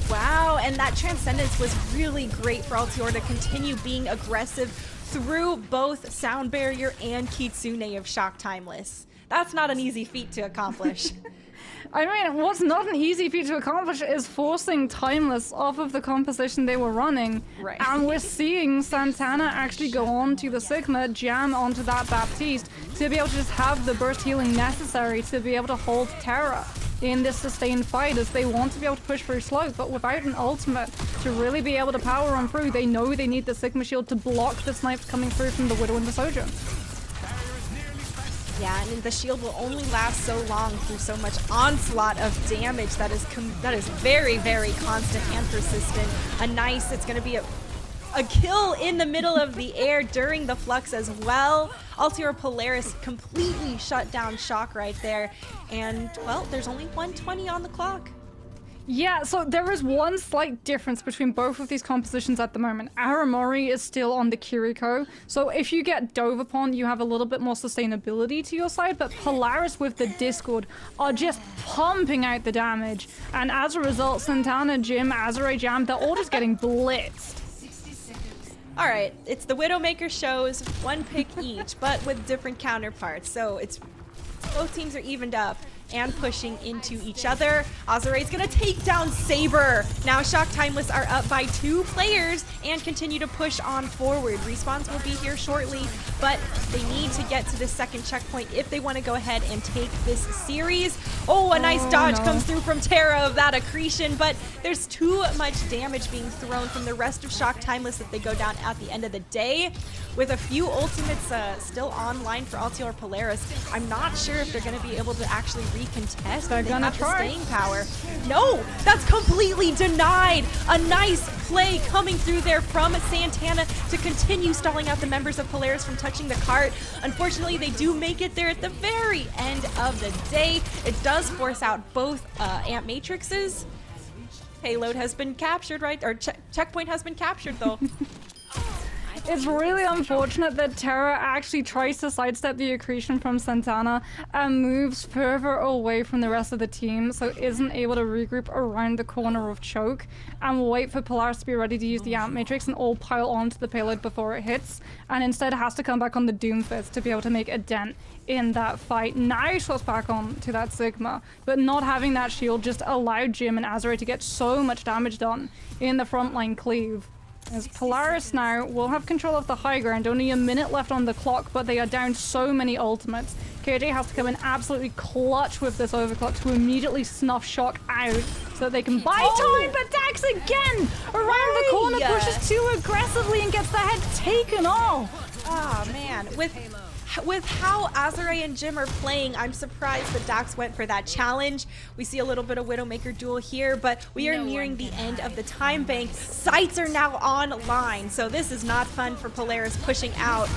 Wow, and that Transcendence was really great for Altior to continue being aggressive through both Sound Barrier and Kitsune of Shock Timeless. That's not an easy feat to accomplish. I mean, what's not an easy feat to accomplish is forcing Timeless off of the composition they were running. Right. And we're seeing Santana actually go on to the Sigma, jam onto that Baptiste to be able to just have the burst healing necessary to be able to hold Terra in this sustained fight, as they want to be able to push through slope, but without an ultimate to really be able to power on through, they know they need the Sigma shield to block the snipes coming through from the Widow and the Sojourn. Yeah, and the shield will only last so long through so much onslaught of damage that is very, very constant and persistent. It's going to be a kill in the middle of the air during the flux as well. Altior Polaris completely shut down Shock right there. And, well, there's only 120 on the clock. Yeah, so there is one slight difference between both of these compositions at the moment. Aramori is still on the Kiriko, so if you get dove upon, you have a little bit more sustainability to your side, but Polaris with the Discord are just pumping out the damage, and as a result, Santana, Jim, Azure Jam, they're all just getting blitzed. All right, it's the Widowmaker shows, one pick each, but with different counterparts, so it's both teams are evened up and pushing into each other. Azure's gonna take down Saber. Now Shock Timeless are up by 2 players and continue to push on forward. Respawns will be here shortly, but they need to get to the second checkpoint if they want to go ahead and take this series. Oh, a nice dodge comes through from Terra of that accretion, but there's too much damage being thrown from the rest of Shock Timeless if they go down at the end of the day. With a few ultimates still online for Altior Polaris, I'm not sure if they're going to be able to actually recontest. They're gonna have try. the staying power. No, that's completely denied. A nice play coming through there from Santana to continue stalling out the members of Polaris from touching the cart. Unfortunately, they do make it there at the very end of the day. It does force out both Ant Matrixes. Payload has been captured, right? Or checkpoint has been captured, though. It's really unfortunate that Terra actually tries to sidestep the accretion from Santana and moves further away from the rest of the team, so isn't able to regroup around the corner of Choke and wait for Polaris to be ready to use the Ant Matrix and all pile onto the payload before it hits, and instead has to come back on the Doomfist to be able to make a dent in that fight. Now swaps back on to that Sigma, but not having that shield just allowed Jim and Azure to get so much damage done in the frontline cleave. As Polaris now will have control of the high ground, only a minute left on the clock, but they are down so many ultimates. KJ has to come in absolutely clutch with this overclock to immediately snuff Shock out so that they can buy time, but Dax again around the corner pushes too aggressively and gets the head taken off. Oh man, with how Azure and Jim are playing, I'm surprised that Dax went for that challenge. We see a little bit of Widowmaker duel here, but we are nearing the end of the time bank. Sights are now online, so this is not fun for Polaris pushing out.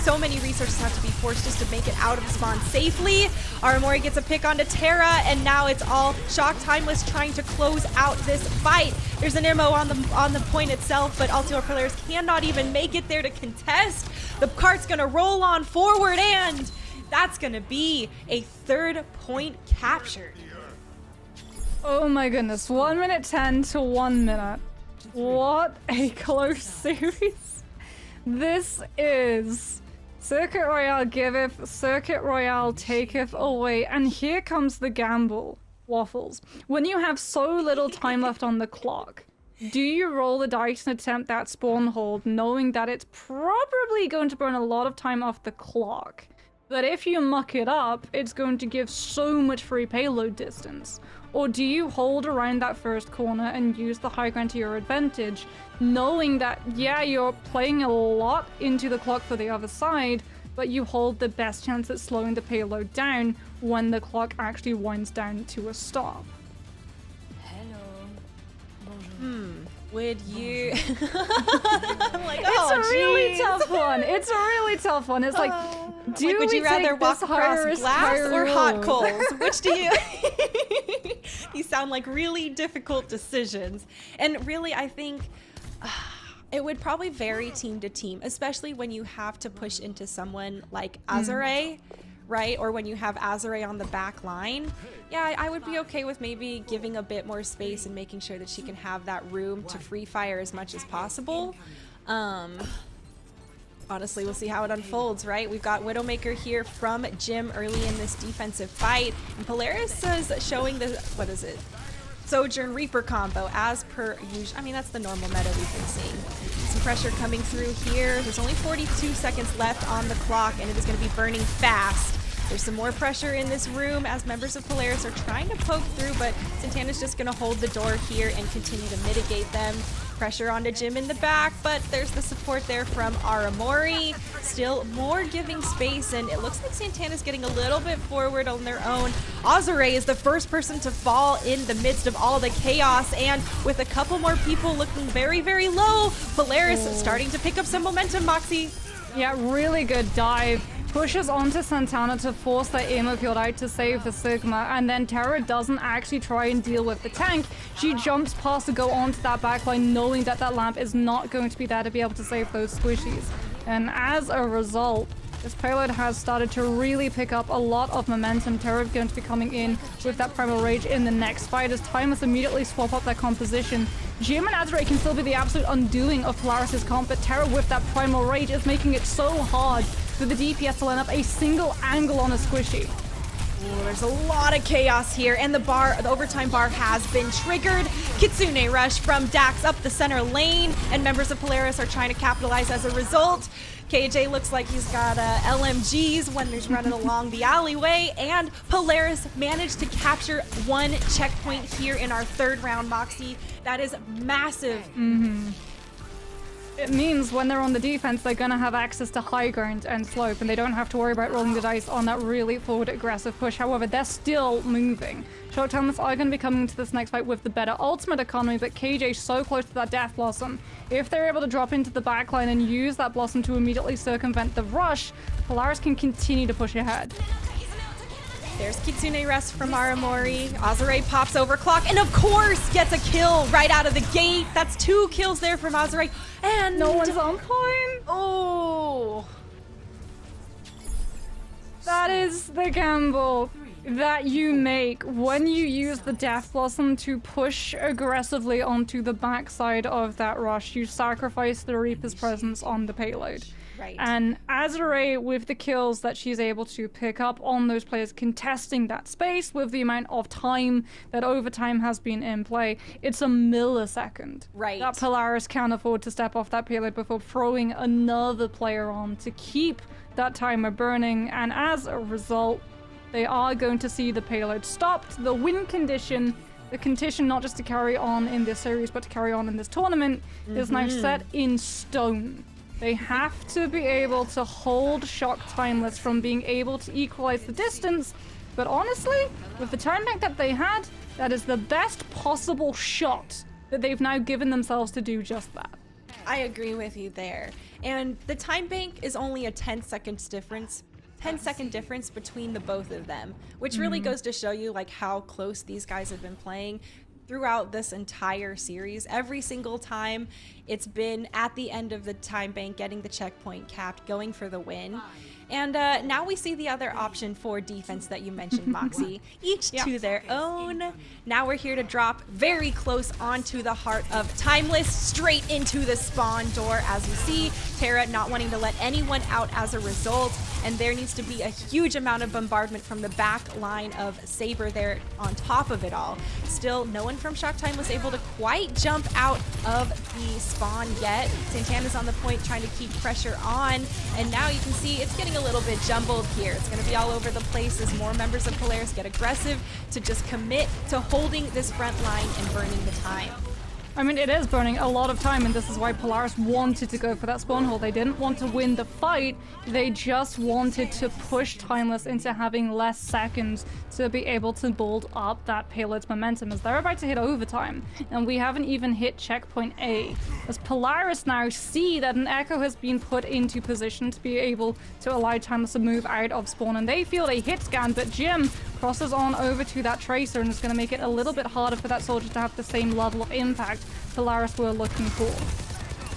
So many resources have to be forced just to make it out of spawn safely. Aramori gets a pick onto Terra, and now it's all Shock Timeless trying to close out this fight. There's an MO on the point itself, but Altior Polaris cannot even make it there to contest. The cart's gonna roll on forward, and that's gonna be a 3rd point captured. Oh my goodness, 1 minute 10 to 1 minute. What a close series. This is Circuit Royale giveth, Circuit Royale taketh away, and here comes the gamble, Waffles. When you have so little time left on the clock, do you roll the dice and attempt that spawn hold, knowing that it's probably going to burn a lot of time off the clock? But if you muck it up, it's going to give so much free payload distance. Or do you hold around that first corner and use the high ground to your advantage, knowing that, yeah, you're playing a lot into the clock for the other side, but you hold the best chance at slowing the payload down when the clock actually winds down to a stop? Would you? I'm like, it's a really tough one. It's a really tough one. It's like, would you rather walk across glass or hot coals? Which do you? These sound like really difficult decisions. And really, I think it would probably vary team to team, especially when you have to push into someone like Azure. Right? Or when you have Azure on the back line. Yeah, I would be okay with maybe giving a bit more space and making sure that she can have that room to free fire as much as possible. Honestly, we'll see how it unfolds, right? We've got Widowmaker here from Jim early in this defensive fight. And Polaris is showing the, what is it? Sojourn Reaper combo as per usual. I mean, that's the normal meta we've been seeing. Some pressure coming through here. There's only 42 seconds left on the clock, and it is going to be burning fast. There's some more pressure in this room as members of Polaris are trying to poke through, but Santana's just going to hold the door here and continue to mitigate them. Pressure onto Jim in the back, but there's the support there from Aramori. Still more giving space, and it looks like Santana's getting a little bit forward on their own. Azure is the first person to fall in the midst of all the chaos, and with a couple more people looking very, very low, Polaris starting to pick up some momentum, Moxie. Yeah, really good dive. Pushes onto Santana to force that ammo field out to save the Sigma, and then Terra doesn't actually try and deal with the tank. She jumps past to go onto that backline, knowing that that lamp is not going to be there to be able to save those squishies. And as a result, this payload has started to really pick up a lot of momentum. Terra is going to be coming in with that Primal Rage in the next fight as Timeless immediately swap up their composition. Jim and Azure can still be the absolute undoing of Polaris' comp, but Terra with that Primal Rage is making it so hard for the DPS to line up a single angle on a squishy. Ooh, there's a lot of chaos here, and the overtime bar has been triggered. Kitsune Rush from Dax up the center lane, and members of Polaris are trying to capitalize as a result. KJ looks like he's got LMGs when he's running along the alleyway, and Polaris managed to capture one checkpoint here in our 3rd round, Moxie. That is massive. It means when they're on the defense, they're going to have access to high ground and slope, and they don't have to worry about rolling the dice on that really forward aggressive push. However, they're still moving. Short Timeless are going to be coming to this next fight with the better ultimate economy, but KJ so close to that Death Blossom. If they're able to drop into the backline and use that Blossom to immediately circumvent the rush, Polaris can continue to push ahead. There's Kitsune Rest from Aramori. Azure pops overclock and of course gets a kill right out of the gate. That's 2 kills there from Azure. And no one's on point. Oh. That is the gamble that you make when you use the Death Blossom to push aggressively onto the backside of that rush. You sacrifice the Reaper's presence on the payload. Right. And Azure, with the kills that she's able to pick up on those players contesting that space, with the amount of time that overtime has been in play, it's a millisecond. Right. That Polaris can afford to step off that payload before throwing another player on to keep that timer burning, and as a result, they are going to see the payload stopped. The win condition, the condition not just to carry on in this series, but to carry on in this tournament, is now set in stone. They have to be able to hold Shock Timeless from being able to equalize the distance, but honestly, with the time bank that they had, that is the best possible shot that they've now given themselves to do just that. I agree with you there. And the time bank is only a 10-second difference between the both of them, which really goes to show you like how close these guys have been playing throughout this entire series. Every single time it's been at the end of the time bank, getting the checkpoint capped, going for the win. And now we see the other option for defense that you mentioned, Moxie. Each to their own. Now we're here to drop very close onto the heart of Timeless, straight into the spawn door, as we see. Terra not wanting to let anyone out as a result, and there needs to be a huge amount of bombardment from the back line of Saber there on top of it all. Still, no one from Shock Time was able to quite jump out of the spawn yet. Santana's on the point trying to keep pressure on, and now you can see it's getting a little bit jumbled here. It's going to be all over the place as more members of Polaris get aggressive to just commit to holding this front line and burning the time. I mean, it is burning a lot of time, and this is why Polaris wanted to go for that spawn hole. They didn't want to win the fight, they just wanted to push Timeless into having less seconds to be able to build up that payload's momentum, as they're about to hit overtime, and we haven't even hit checkpoint A. As Polaris now see that an Echo has been put into position to be able to allow Timeless to move out of spawn, and they feel a hit scan, but Jim crosses on over to that Tracer, and it's going to make it a little bit harder for that soldier to have the same level of impact Polaris were looking for.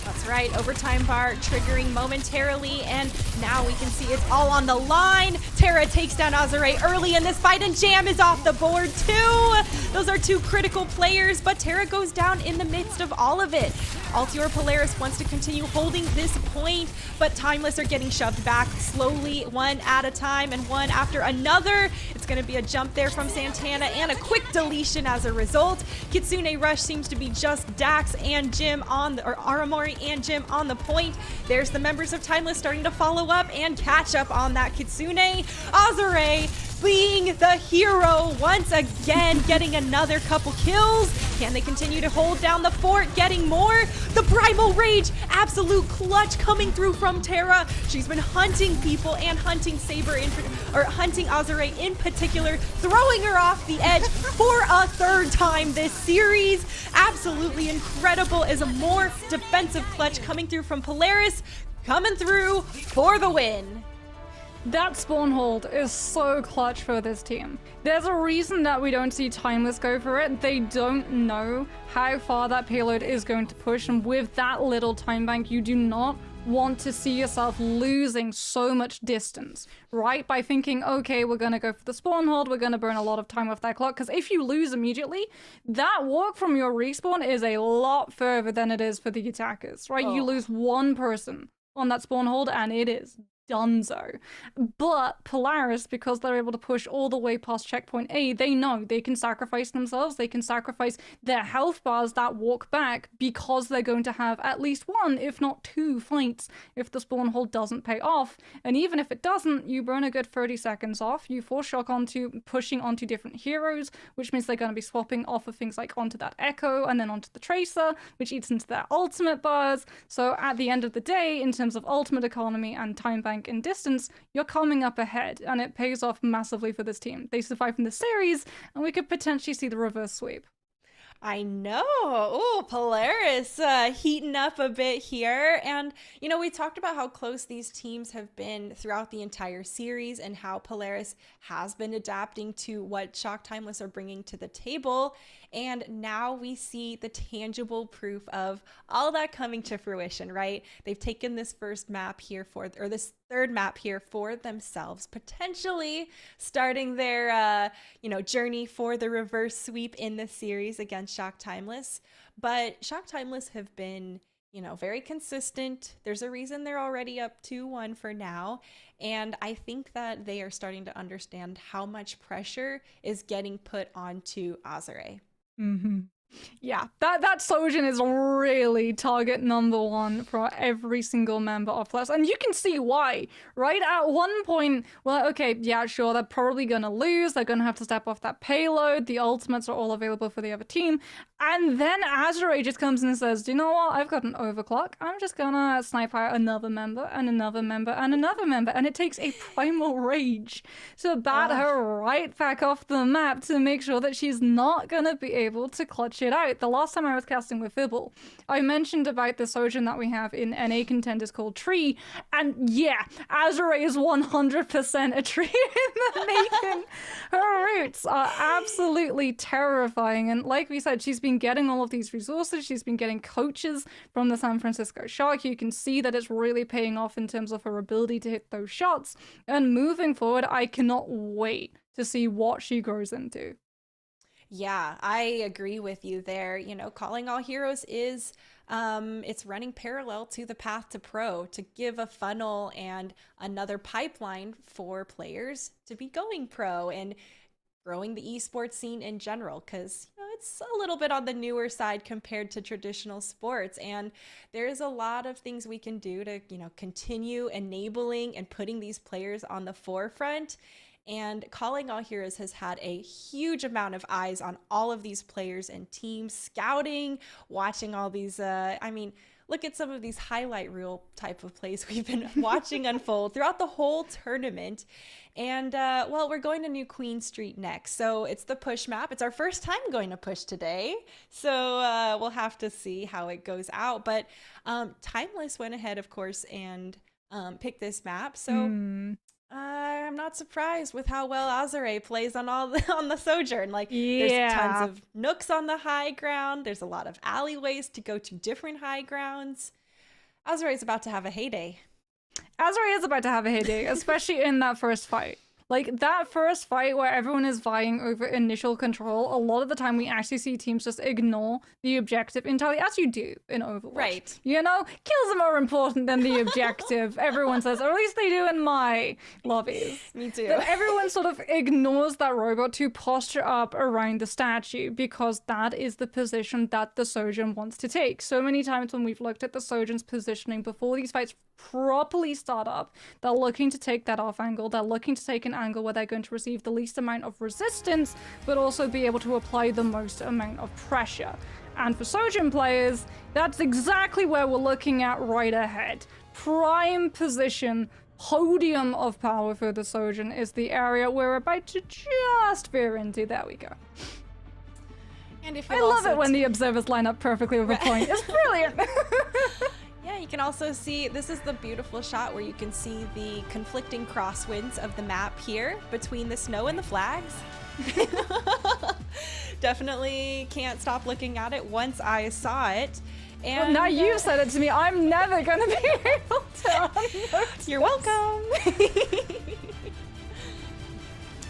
That's right, overtime bar triggering momentarily, and now we can see it's all on the line. Terra takes down Azure early in this fight, and Jam is off the board too. Those are two critical players, but Terra goes down in the midst of all of it. Altior Polaris wants to continue holding this point, but Timeless are getting shoved back slowly, one at a time and one after another. It's going to be a jump there from Santana and a quick deletion as a result. Kitsune Rush seems to be just Dax and Jim on the, or Aramori and Jim on the point. There's the members of Timeless starting to follow up and catch up on that Kitsune. Azure being the hero once again, getting another couple kills. Can they continue to hold down the fort, getting more? The Primal Rage, absolute clutch coming through from Terra. She's been hunting people and hunting Saber, hunting Azure in particular, throwing her off the edge for a third time this series. Absolutely incredible as a more defensive clutch coming through from Polaris, coming through for the win. That spawn hold is so clutch for this team. There's a reason that we don't see Timeless go for it. They don't know how far that payload is going to push, and with that little time bank, you do not want to see yourself losing so much distance, right? By thinking, okay, we're going to go for the spawn hold, we're going to burn a lot of time with that clock, because if you lose immediately, that walk from your respawn is a lot further than it is for the attackers, right? You lose one person on that spawn hold, and it is donezo. But Polaris, because they're able to push all the way past checkpoint A, they know they can sacrifice themselves, they can sacrifice their health bars that walk back, because they're going to have at least one, if not two fights if the spawn hold doesn't pay off. And even if it doesn't, you burn a good 30 seconds off, you force Shock onto pushing onto different heroes, which means they're going to be swapping off of things like onto that Echo and then onto the Tracer, which eats into their ultimate bars. So at the end of the day, in terms of ultimate economy and time bank in distance, you're coming up ahead, and it pays off massively for this team. They survive in the series, and we could potentially see the reverse sweep. I know. Oh, Polaris heating up a bit here. And, you know, we talked about how close these teams have been throughout the entire series and how Polaris has been adapting to what Shock Timeless are bringing to the table. And now we see the tangible proof of all that coming to fruition, right? They've taken this first map here or this third map here for themselves, potentially starting their, journey for the reverse sweep in this series against Shock Timeless. But Shock Timeless have been very consistent. There's a reason they're already up 2-1 for now. And I think that they are starting to understand how much pressure is getting put onto Azure. Yeah, that Sojin is really target number one for every single member of Plus. And you can see why, right? At one point, well, okay, yeah, sure, they're probably gonna lose. They're gonna have to step off that payload. The ultimates are all available for the other team. And then Azure just comes in and says, do you know what? I've got an overclock. I'm just gonna snipe out another member and another member and another member. And it takes a primal rage to bat her right back off the map to make sure that she's not gonna be able to clutch it out. The last time I was casting with Fibble, I mentioned about the Sojin that we have in NA contenders called Tree, and yeah, Azure is 100% a tree in the making. Her roots are absolutely terrifying, and like we said, she's been getting all of these resources, she's been getting coaches from the San Francisco Shark. You can see that it's really paying off in terms of her ability to hit those shots, and moving forward, I cannot wait to see what she grows into. Yeah, I agree with you there. Calling All Heroes is, it's running parallel to the path to pro to give a funnel and another pipeline for players to be going pro and growing the esports scene in general, because it's a little bit on the newer side compared to traditional sports, and there's a lot of things we can do to continue enabling and putting these players on the forefront. And Calling All Heroes has had a huge amount of eyes on all of these players and teams, scouting, watching all these, look at some of these highlight reel type of plays we've been watching unfold throughout the whole tournament. And, well, we're going to New Queen Street next. So it's the push map. It's our first time going to push today. So we'll have to see how it goes out. But Timeless went ahead, of course, and picked this map. So... I'm not surprised with how well Azure plays on the Sojourn. There's tons of nooks on the high ground. There's a lot of alleyways to go to different high grounds. Azure is about to have a heyday. Azure is about to have a heyday, especially in that first fight. That first fight where everyone is vying over initial control, a lot of the time we actually see teams just ignore the objective entirely, as you do in Overwatch. Right. Kills are more important than the objective, everyone says, or at least they do in my lobbies. Me too. That everyone sort of ignores that robot to posture up around the statue, because that is the position that the Sojourn wants to take. So many times when we've looked at the Sojourn's positioning before these fights properly start up, they're looking to take that off angle, they're looking to take an angle where they're going to receive the least amount of resistance, but also be able to apply the most amount of pressure. And for Sojourn players, that's exactly where we're looking at right ahead. Prime position, podium of power for the Sojourn is the area we're about to just veer into. There we go. And if I love it when the observers line up perfectly with a point. It's brilliant. Yeah, you can also see, this is the beautiful shot where you can see the conflicting crosswinds of the map here between the snow and the flags. Definitely can't stop looking at it once I saw it. And well, now you've said it to me, I'm never gonna be able to. You're welcome.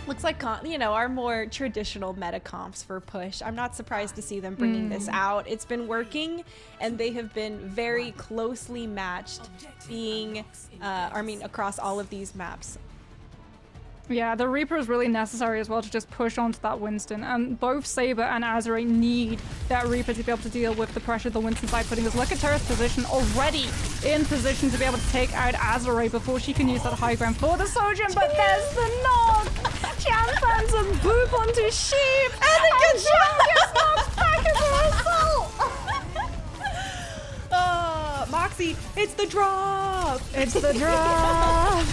Looks like, our more traditional meta comps for push. I'm not surprised to see them bringing this out. It's been working, and they have been very closely matched, across all of these maps. Yeah, the Reaper is really necessary as well to just push onto that Winston. And both Saber and Azure need that Reaper to be able to deal with the pressure the Winston's side putting us. Look at Terra's position, already in position to be able to take out Azure before she can use that high ground for the Sojourn. But there's the knock! Chan fans a boop onto Sheep! And it gets knocked back as a result! Moxie, it's the drop! It's the drop!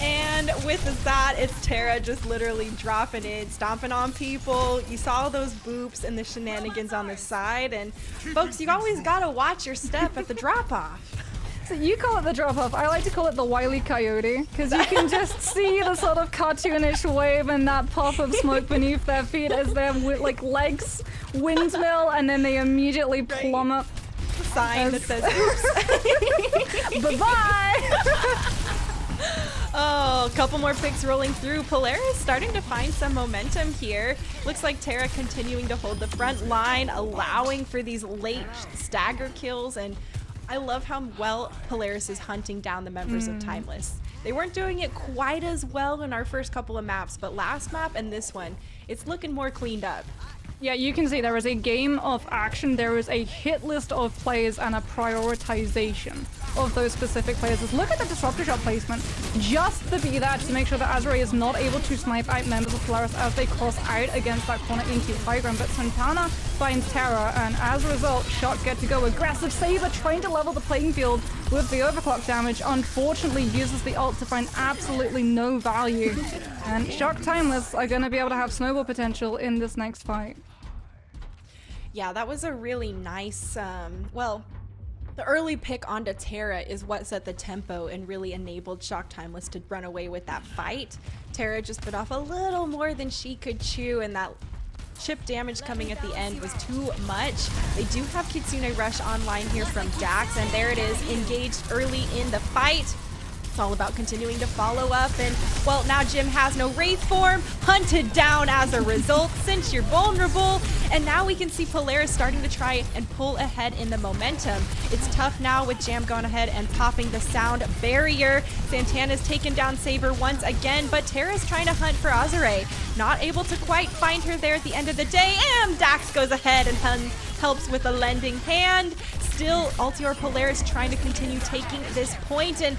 And with that, it's Terra just literally dropping it, stomping on people. You saw those boops and the shenanigans on the side. And folks, you always gotta watch your step at the drop-off. So you call it the drop-off. I like to call it the Wile E. Coyote, because you can just see the sort of cartoonish wave and that puff of smoke beneath their feet as their legs windmill, and then they immediately plummet. The sign that says, oops. Bye-bye! Oh, a couple more picks rolling through. Polaris starting to find some momentum here. Looks like Terra continuing to hold the front line, allowing for these late stagger kills. And I love how well Polaris is hunting down the members of Timeless. They weren't doing it quite as well in our first couple of maps, but last map and this one, it's looking more cleaned up. Yeah, you can see there is a game of action, there is a hit list of players and a prioritization of those specific players. Just look at the disruptor shot placement, just to be that, to make sure that Azure is not able to snipe out members of Polaris as they cross out against that corner into high ground. But Santana finds Terra, and as a result, Shock get to go aggressive. Saber trying to level the playing field with the overclock damage, unfortunately uses the ult to find absolutely no value. And Shock Timeless are going to be able to have snowball potential in this next fight. Yeah, that was a really nice, well, the early pick onto Terra is what set the tempo and really enabled Shock Timeless to run away with that fight. Terra just bit off a little more than she could chew, and that chip damage coming at the end was too much. They do have Kitsune Rush online here from Dax, and there it is, engaged early in the fight. It's all about continuing to follow up, and well, now Jim has no Wraith form, hunted down as a result since you're vulnerable, and now we can see Polaris starting to try and pull ahead in the momentum. It's tough now with Jam going ahead and popping the sound barrier. Santana's taken down Saber once again, but Terra's trying to hunt for Azure. Not able to quite find her there at the end of the day, and Dax goes ahead and helps with a lending hand. Still, Altior Polaris trying to continue taking this point, and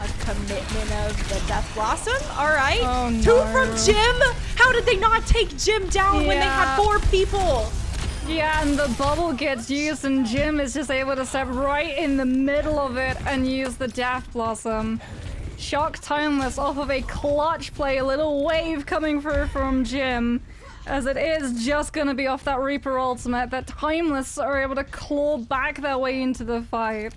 a commitment of the Death Blossom. All right. Oh, no. 2 from Jim. How did they not take Jim down when they had 4 people? Yeah, and the bubble gets used, and Jim is just able to step right in the middle of it and use the Death Blossom. Shock Timeless off of a clutch play, a little wave coming through from Jim, as it is just going to be off that Reaper ultimate that Timeless are able to claw back their way into the fight.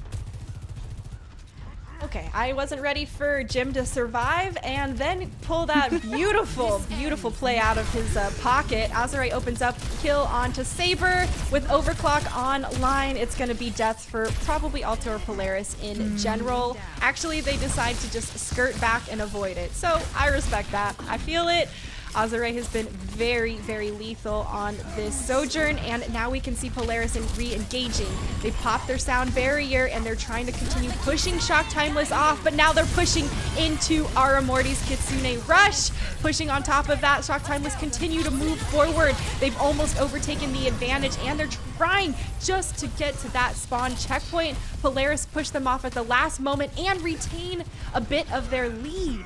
Okay, I wasn't ready for Jim to survive and then pull that beautiful, beautiful play out of his pocket. Azure opens up, kill onto Saber with Overclock online. It's going to be death for probably Altior Polaris in general. Actually, they decide to just skirt back and avoid it. So I respect that. I feel it. Azure has been very, very lethal on this Sojourn, and now we can see Polaris re-engaging. They pop their sound barrier, and they're trying to continue pushing Shock Timeless off, but now they're pushing into Aramorti's Kitsune Rush. Pushing on top of that, Shock Timeless continue to move forward. They've almost overtaken the advantage, and they're trying just to get to that spawn checkpoint. Polaris push them off at the last moment and retain a bit of their lead.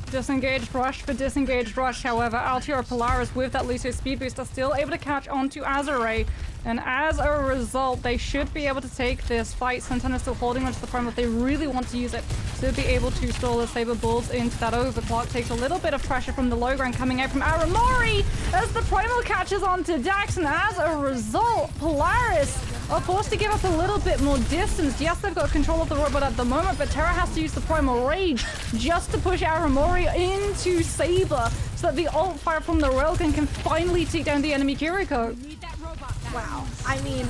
Disengaged rush for disengaged rush, however, Altior Polaris with that Lucio speed boost are still able to catch onto Azure, and as a result, they should be able to take this fight. Santana still holding onto the prime if they really want to use it to be able to stall the Saber Bulls into that overclock. Takes a little bit of pressure from the low ground coming out from Aramori as the primal catches onto Dax, and as a result, Polaris are forced to give up a little bit more distance. Yes, they've got control of the robot at the moment, but Terra has to use the Primal Rage just to push Aramori into Saber so that the ult fire from the railgun can finally take down the enemy Kiriko. Wow. I mean,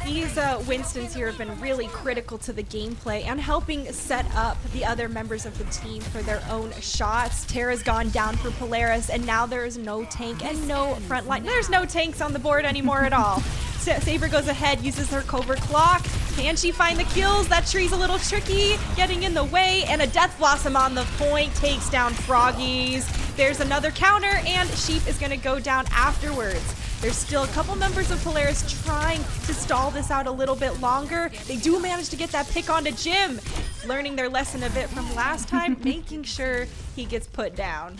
these Winstons here have been really critical to the gameplay and helping set up the other members of the team for their own shots. Terra's gone down for Polaris, and now there is no tank and no front line. There's no tanks on the board anymore at all. Saber goes ahead, uses her covert clock. Can she find the kills? That tree's a little tricky, getting in the way, and a Death Blossom on the point takes down Froggies. There's another counter, and Sheep is going to go down afterwards. There's still a couple members of Polaris trying to stall this out a little bit longer. They do manage to get that pick onto Jim, learning their lesson a bit from last time, making sure he gets put down.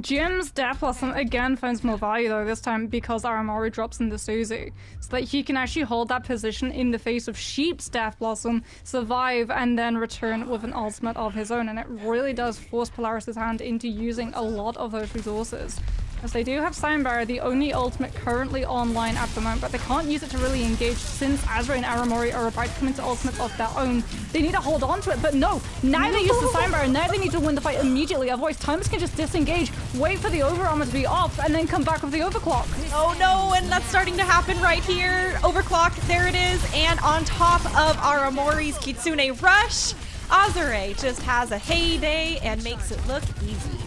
Jim's Death Blossom again finds more value though, this time because Aramori drops in the Suzu, so that he can actually hold that position in the face of Sheep's Death Blossom, survive, and then return with an ultimate of his own. And it really does force Polaris' hand into using a lot of those resources. As they do have Sound Barrier, the only ultimate currently online at the moment, but they can't use it to really engage since Azure and Aramori are about to come into ultimates of their own. They need to hold on to it, but no! Now they use the Sound Barrier, now they need to win the fight immediately, otherwise Timeless can just disengage, wait for the over armor to be off, and then come back with the overclock. Oh no, and that's starting to happen right here. Overclock, there it is, and on top of Aramori's Kitsune Rush, Azure just has a heyday and makes it look easy.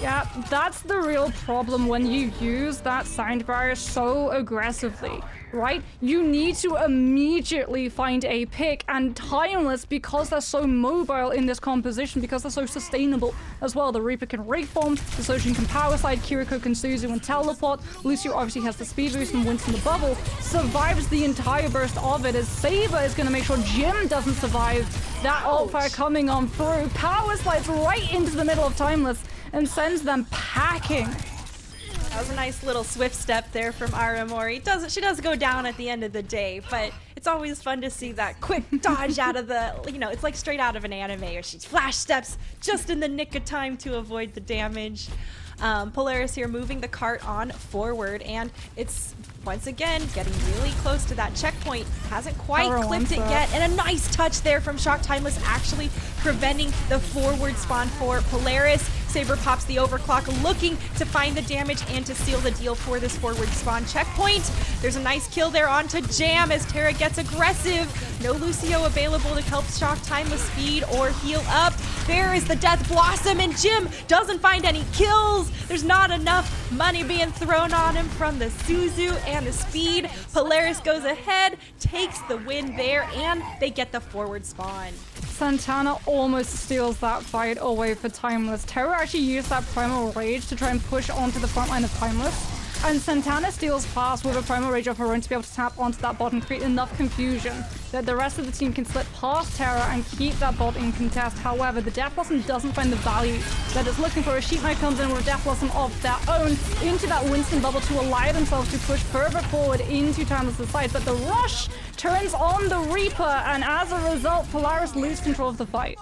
Yeah, that's the real problem when you use that sound barrier so aggressively, right? You need to immediately find a pick, and Timeless, because they're so mobile in this composition, because they're so sustainable as well. The Reaper can reform, the Sojin can power slide, Kiriko can Suzu and teleport, Lucio obviously has the speed boost and Winston the bubble, survives the entire burst of it as Saber is going to make sure Jim doesn't survive that ult fire coming on through, power slides right into the middle of Timeless and sends them packing. That was a nice little swift step there from Aramori. She does go down at the end of the day, but it's always fun to see that quick dodge out of the, it's like straight out of an anime, or she flash steps just in the nick of time to avoid the damage. Polaris here moving the cart on forward, and it's once again getting really close to that checkpoint. Hasn't quite clipped it yet, and a nice touch there from Shock Timeless, actually preventing the forward spawn for Polaris. Saber pops the overclock, looking to find the damage and to seal the deal for this forward spawn checkpoint. There's a nice kill there onto Jam as Terra gets aggressive. No Lucio available to help Shock Timeless speed or heal up. There is the Death Blossom, and Jim doesn't find any kills. There's not enough money being thrown on him from the Suzu and the speed. Polaris goes ahead, takes the win there, and they get the forward spawn. Santana almost steals that fight away for Timeless. Terra actually used that Primal Rage to try and push onto the front line of Timeless. And Santana steals past with a Primal Rage of her own to be able to tap onto that bot and create enough confusion that the rest of the team can slip past Terra and keep that bot in contest. However, the Death Blossom doesn't find the value that it's looking for. A Sheep Knight comes in with a Death Blossom of their own into that Winston bubble to allow themselves to push further forward into Timeless' side. But the rush turns on the Reaper, and as a result, Polaris lose control of the fight.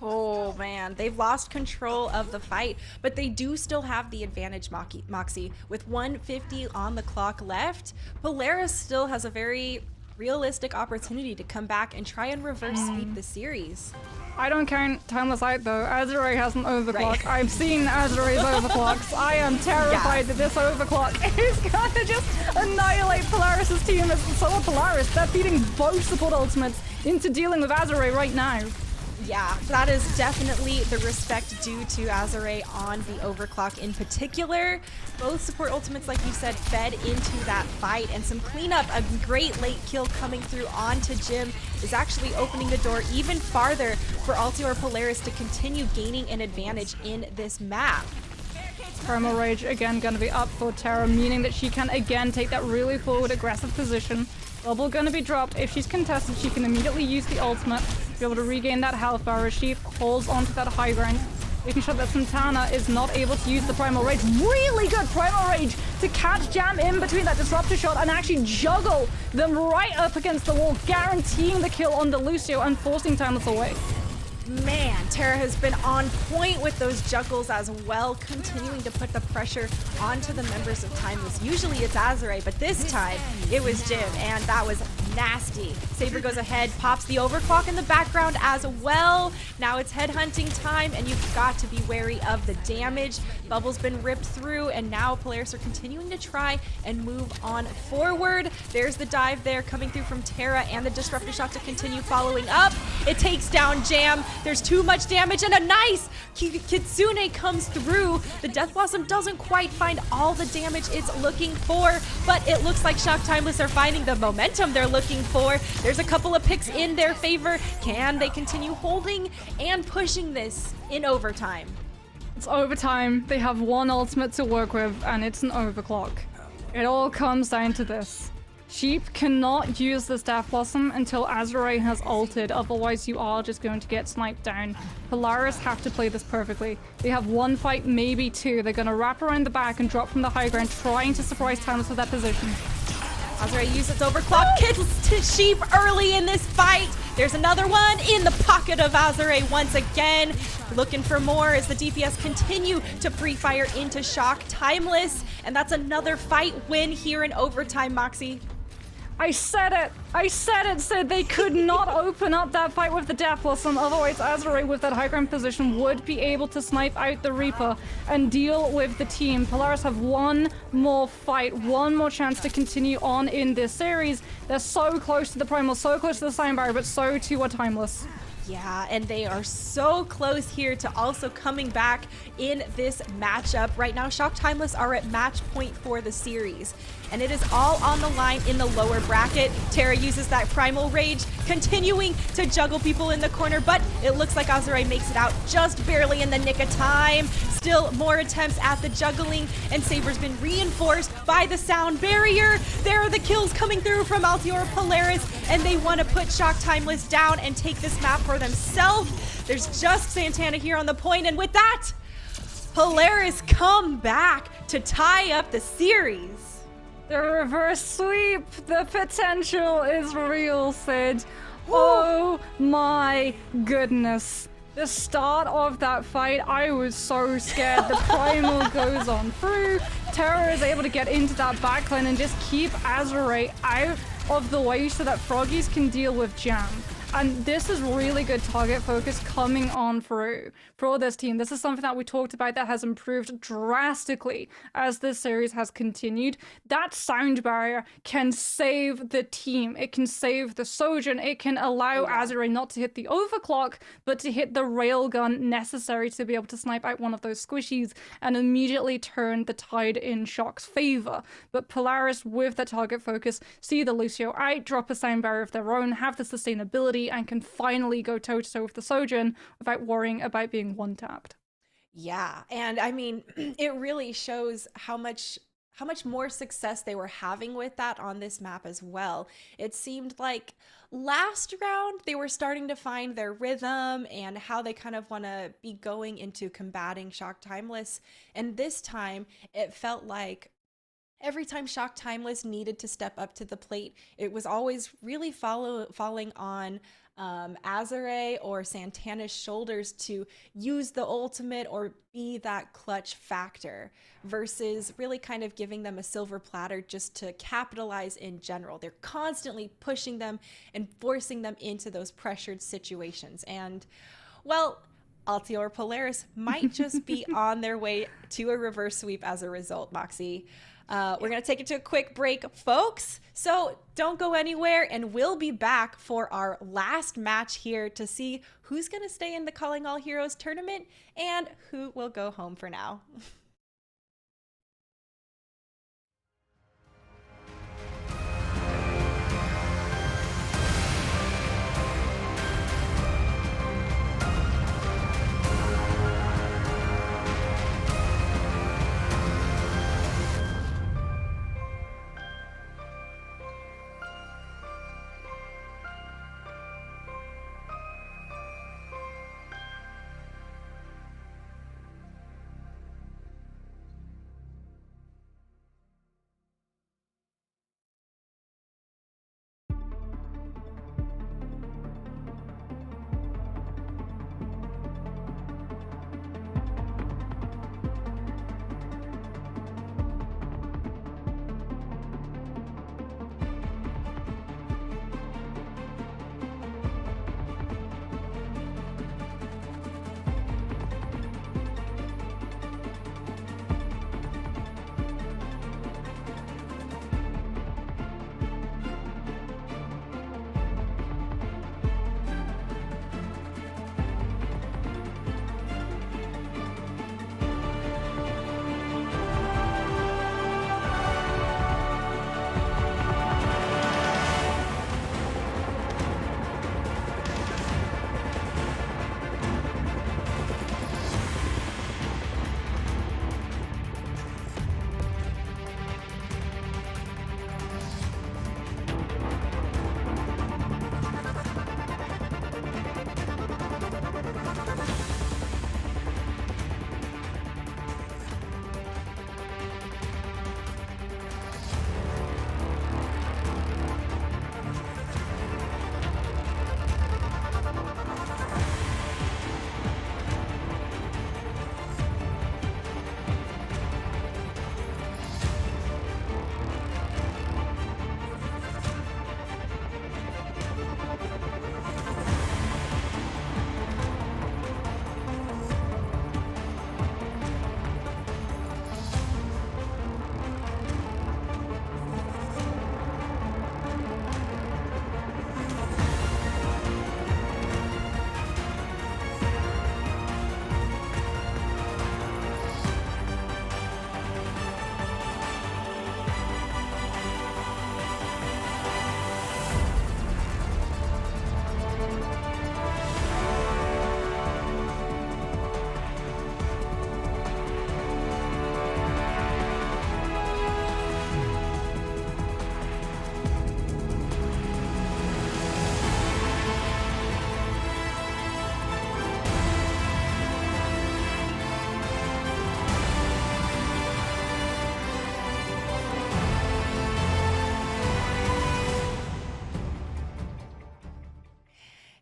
Oh man, they've lost control of the fight, but they do still have the advantage, Moxie. With 150 on the clock left, Polaris still has a very realistic opportunity to come back and try and reverse sweep the series. I don't count Timeless out though. Azure has an overclock. Right. I've seen Azure's overclocks. I am terrified that this overclock is gonna just annihilate Polaris' team. As so are Polaris. They're feeding both support ultimates into dealing with Azure right now. Yeah, that is definitely the respect due to Azure on the overclock in particular. Both support ultimates, like you said, fed into that fight, and some cleanup. A great late kill coming through onto Jim is actually opening the door even farther for Altior Polaris to continue gaining an advantage in this map. Primal Rage again gonna be up for Terra, meaning that she can again take that really forward aggressive position. Bubble gonna be dropped. If she's contested, she can immediately use the ultimate to be able to regain that health bar as she holds onto that high ground, making sure that Santana is not able to use the Primal Rage. Really good Primal Rage to catch Jam in between that disruptor shot and actually juggle them right up against the wall, guaranteeing the kill on the Lucio and forcing Timeless away. Man, Terra has been on point with those juggles as well, continuing to put the pressure onto the members of Timeless. Usually it's Azure, but this time it was Jim, and that was nasty. Saber goes ahead, pops the overclock in the background as well. Now it's headhunting time, and you've got to be wary of the damage. Bubble's been ripped through, and now Polaris are continuing to try and move on forward. There's the dive there coming through from Terra, and the disruptor shot to continue following up. It takes down Jam. There's too much damage, and a nice Kitsune comes through. The Death Blossom doesn't quite find all the damage it's looking for, but it looks like Shock Timeless are finding the momentum they're looking for. There's a couple of picks in their favor. Can they continue holding and pushing this in overtime? It's overtime. They have one ultimate to work with, and it's an overclock. It all comes down to this. Sheep cannot use this Death Blossom until Azure has ulted, otherwise you are just going to get sniped down. Polaris have to play this perfectly. They have one fight, maybe two. They're going to wrap around the back and drop from the high ground, trying to surprise Timeless with that position. Azure uses its overclock, kills to Sheep early in this fight. There's another one in the pocket of Azure once again. Looking for more as the DPS continue to pre-fire into Shock Timeless. And that's another fight win here in overtime, Moxie. I said it, said they could not open up that fight with the Death Blossom, otherwise Azure with that high ground position would be able to snipe out the Reaper and deal with the team. Polaris have one more fight, one more chance to continue on in this series. They're so close to the Primal, so close to the Sign Barrier, but so too are Timeless. Yeah, and they are so close here to also coming back in this matchup. Right now, Shock Timeless are at match point for the series, and it is all on the line in the lower bracket. Terra uses that Primal Rage, continuing to juggle people in the corner, but it looks like Azure makes it out just barely in the nick of time. Still more attempts at the juggling, and Saber's been reinforced by the sound barrier. There are the kills coming through from Altiora Polaris, and they want to put Shock Timeless down and take this map for themselves. There's just Santana here on the point, and with that, Polaris come back to tie up the series. The reverse sweep, the potential is real, Sid. Oh my goodness. The start of that fight, I was so scared. The primal goes on through. Terra is able to get into that backline and just keep Azure out of the way so that Froggies can deal with Jam. And this is really good target focus coming on through for this team. This is something that we talked about that has improved drastically as this series has continued. That sound barrier can save the team. It can save the Sojourn. It can allow Azure not to hit the overclock, but to hit the railgun necessary to be able to snipe out one of those squishies and immediately turn the tide in Shock's favor. But Polaris, with that target focus, see the Lucio out, drop a sound barrier of their own, have the sustainability, and can finally go toe-to-toe with the Sojourn without worrying about being one-tapped. Yeah, and I mean, it really shows how much more success they were having with that on this map as well. It seemed like last round they were starting to find their rhythm and how they kind of want to be going into combating Shock Timeless, and this time it felt like every time Shock Timeless needed to step up to the plate, it was always really falling on Azure or Santana's shoulders to use the ultimate or be that clutch factor versus really kind of giving them a silver platter just to capitalize in general. They're constantly pushing them and forcing them into those pressured situations. And, well, Altior Polaris might just be on their way to a reverse sweep as a result, Moxie. We're going to take it to a quick break, folks. So don't go anywhere, and we'll be back for our last match here to see who's going to stay in the Calling All Heroes tournament and who will go home for now.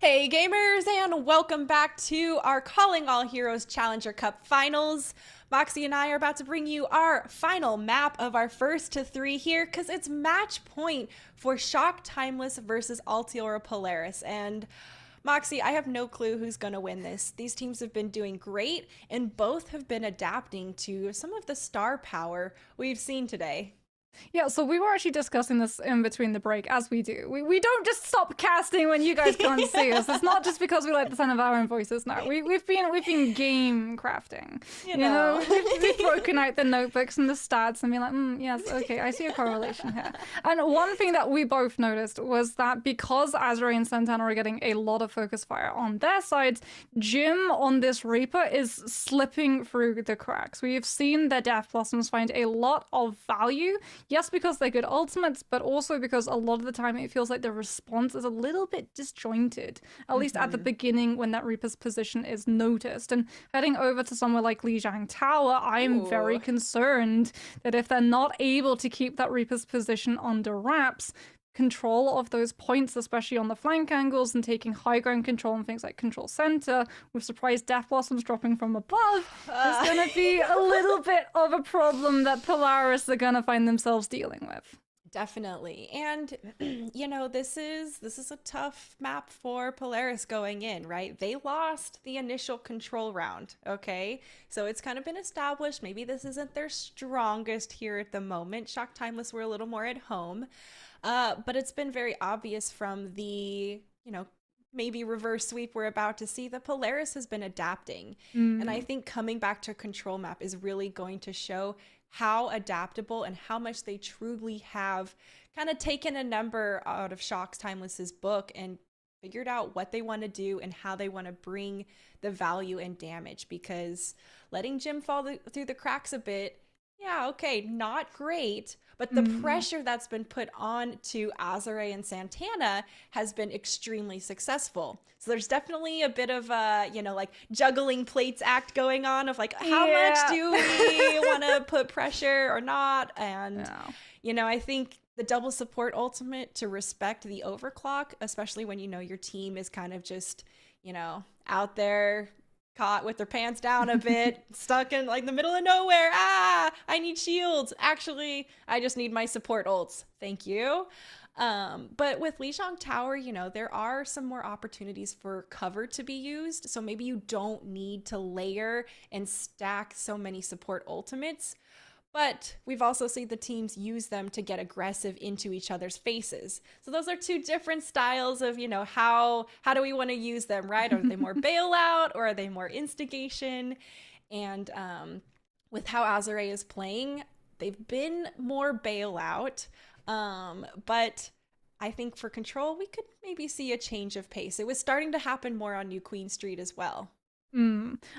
Hey gamers, and welcome back to our Calling All Heroes Challenger Cup Finals. Moxie and I are about to bring you our final map of our first to 3 here, because it's match point for Shock Timeless versus Altiora Polaris. And Moxie, I have no clue who's going to win this. These teams have been doing great, and both have been adapting to some of the star power we've seen today. Yeah, so we were actually discussing this in between the break, as we do. We don't just stop casting when you guys can't see us. It's not just because we like the sound of our own voices now. We've been game crafting. You know? We've broken out the notebooks and the stats and been like, yes, okay, I see a correlation here. And one thing that we both noticed was that because Azure and Santana are getting a lot of focus fire on their sides, Jim on this Reaper is slipping through the cracks. We've seen their Death Blossoms find a lot of value. Yes, because they're good ultimates, but also because a lot of the time it feels like the response is a little bit disjointed, at least at the beginning when that Reaper's position is noticed. And heading over to somewhere like Lijiang Tower, I am very concerned that if they're not able to keep that Reaper's position under wraps, control of those points, especially on the flank angles, and taking high ground control and things like control center, with surprise Death Blossoms dropping from above, is going to be a little bit of a problem that Polaris are going to find themselves dealing with. Definitely. And, you know, this is a tough map for Polaris going in, right? They lost the initial control round, okay? So it's kind of been established. Maybe this isn't their strongest here at the moment. Shock Timeless were a little more at home. But it's been very obvious from the, maybe reverse sweep we're about to see that Polaris has been adapting. And I think coming back to control map is really going to show how adaptable and how much they truly have kind of taken a number out of Shock Timeless's book and figured out what they want to do and how they want to bring the value and damage, because letting Jim fall through the cracks a bit, yeah, okay, not great, but the pressure that's been put on to Azure and Santana has been extremely successful. So there's definitely a bit of a, like juggling plates act going on of like, how much do we want to put pressure or not? And, I think the double support ultimate to respect the overclock, especially when your team is kind of just, out there caught with their pants down a bit, stuck in like the middle of nowhere. I need shields. Actually, I just need my support ults. Thank you. But with Lijiang Tower, there are some more opportunities for cover to be used. So maybe you don't need to layer and stack so many support ultimates. But we've also seen the teams use them to get aggressive into each other's faces. So those are two different styles of, how do we want to use them, right? Are they more bailout or are they more instigation? And with how Azure is playing, they've been more bailout. But I think for control, we could maybe see a change of pace. It was starting to happen more on New Queen Street as well.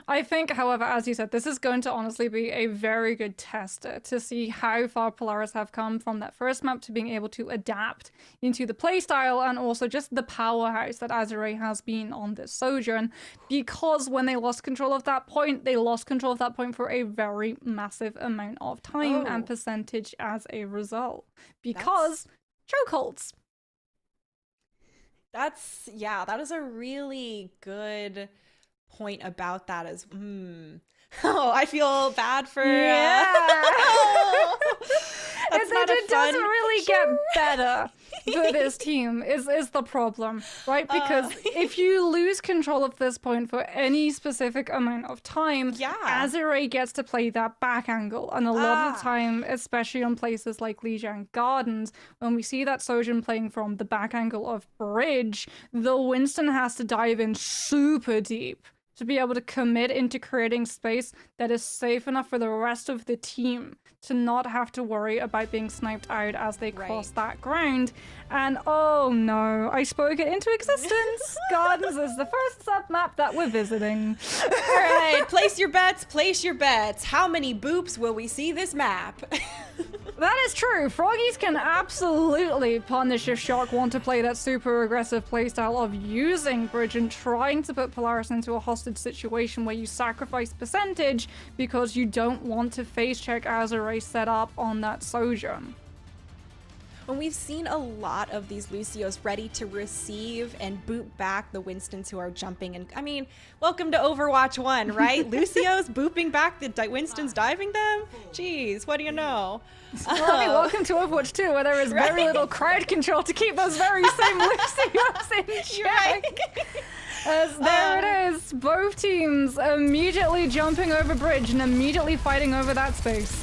I think, however, as you said, this is going to honestly be a very good tester to see how far Polaris have come from that first map to being able to adapt into the playstyle and also just the powerhouse that Azure has been on this Sojourn. Because when they lost control of that point, they lost control of that point for a very massive amount of time and percentage as a result. Because chokeholds. That is a really good point about that as I feel bad for it doesn't really get better for this team is the problem, right? Because if you lose control of this point for any specific amount of time, Azure gets to play that back angle, and a lot of the time, especially on places like Lijiang Gardens, when we see that Sojourn playing from the back angle of Bridge, the Winston has to dive in super deep to be able to commit into creating space that is safe enough for the rest of the team to not have to worry about being sniped out as they cross that ground. And oh no, I spoke it into existence. Gardens is the first sub-map that we're visiting. All right, place your bets. How many boops will we see this map? That is true. Froggies can absolutely punish if Shock want to play that super aggressive playstyle of using Bridge and trying to put Polaris into a hostage situation where you sacrifice percentage because you don't want to face check Azure set up on that Sojourn. when we've seen a lot of these Lucios ready to receive and boot back the Winstons who are jumping. And I mean, welcome to Overwatch 1, right? Lucios booping back the Winstons diving them? Jeez, what do you know? Well, I mean, welcome to Overwatch 2, where there is very little crowd control to keep those very same Lucios in check. There it is, both teams immediately jumping over bridge and immediately fighting over that space.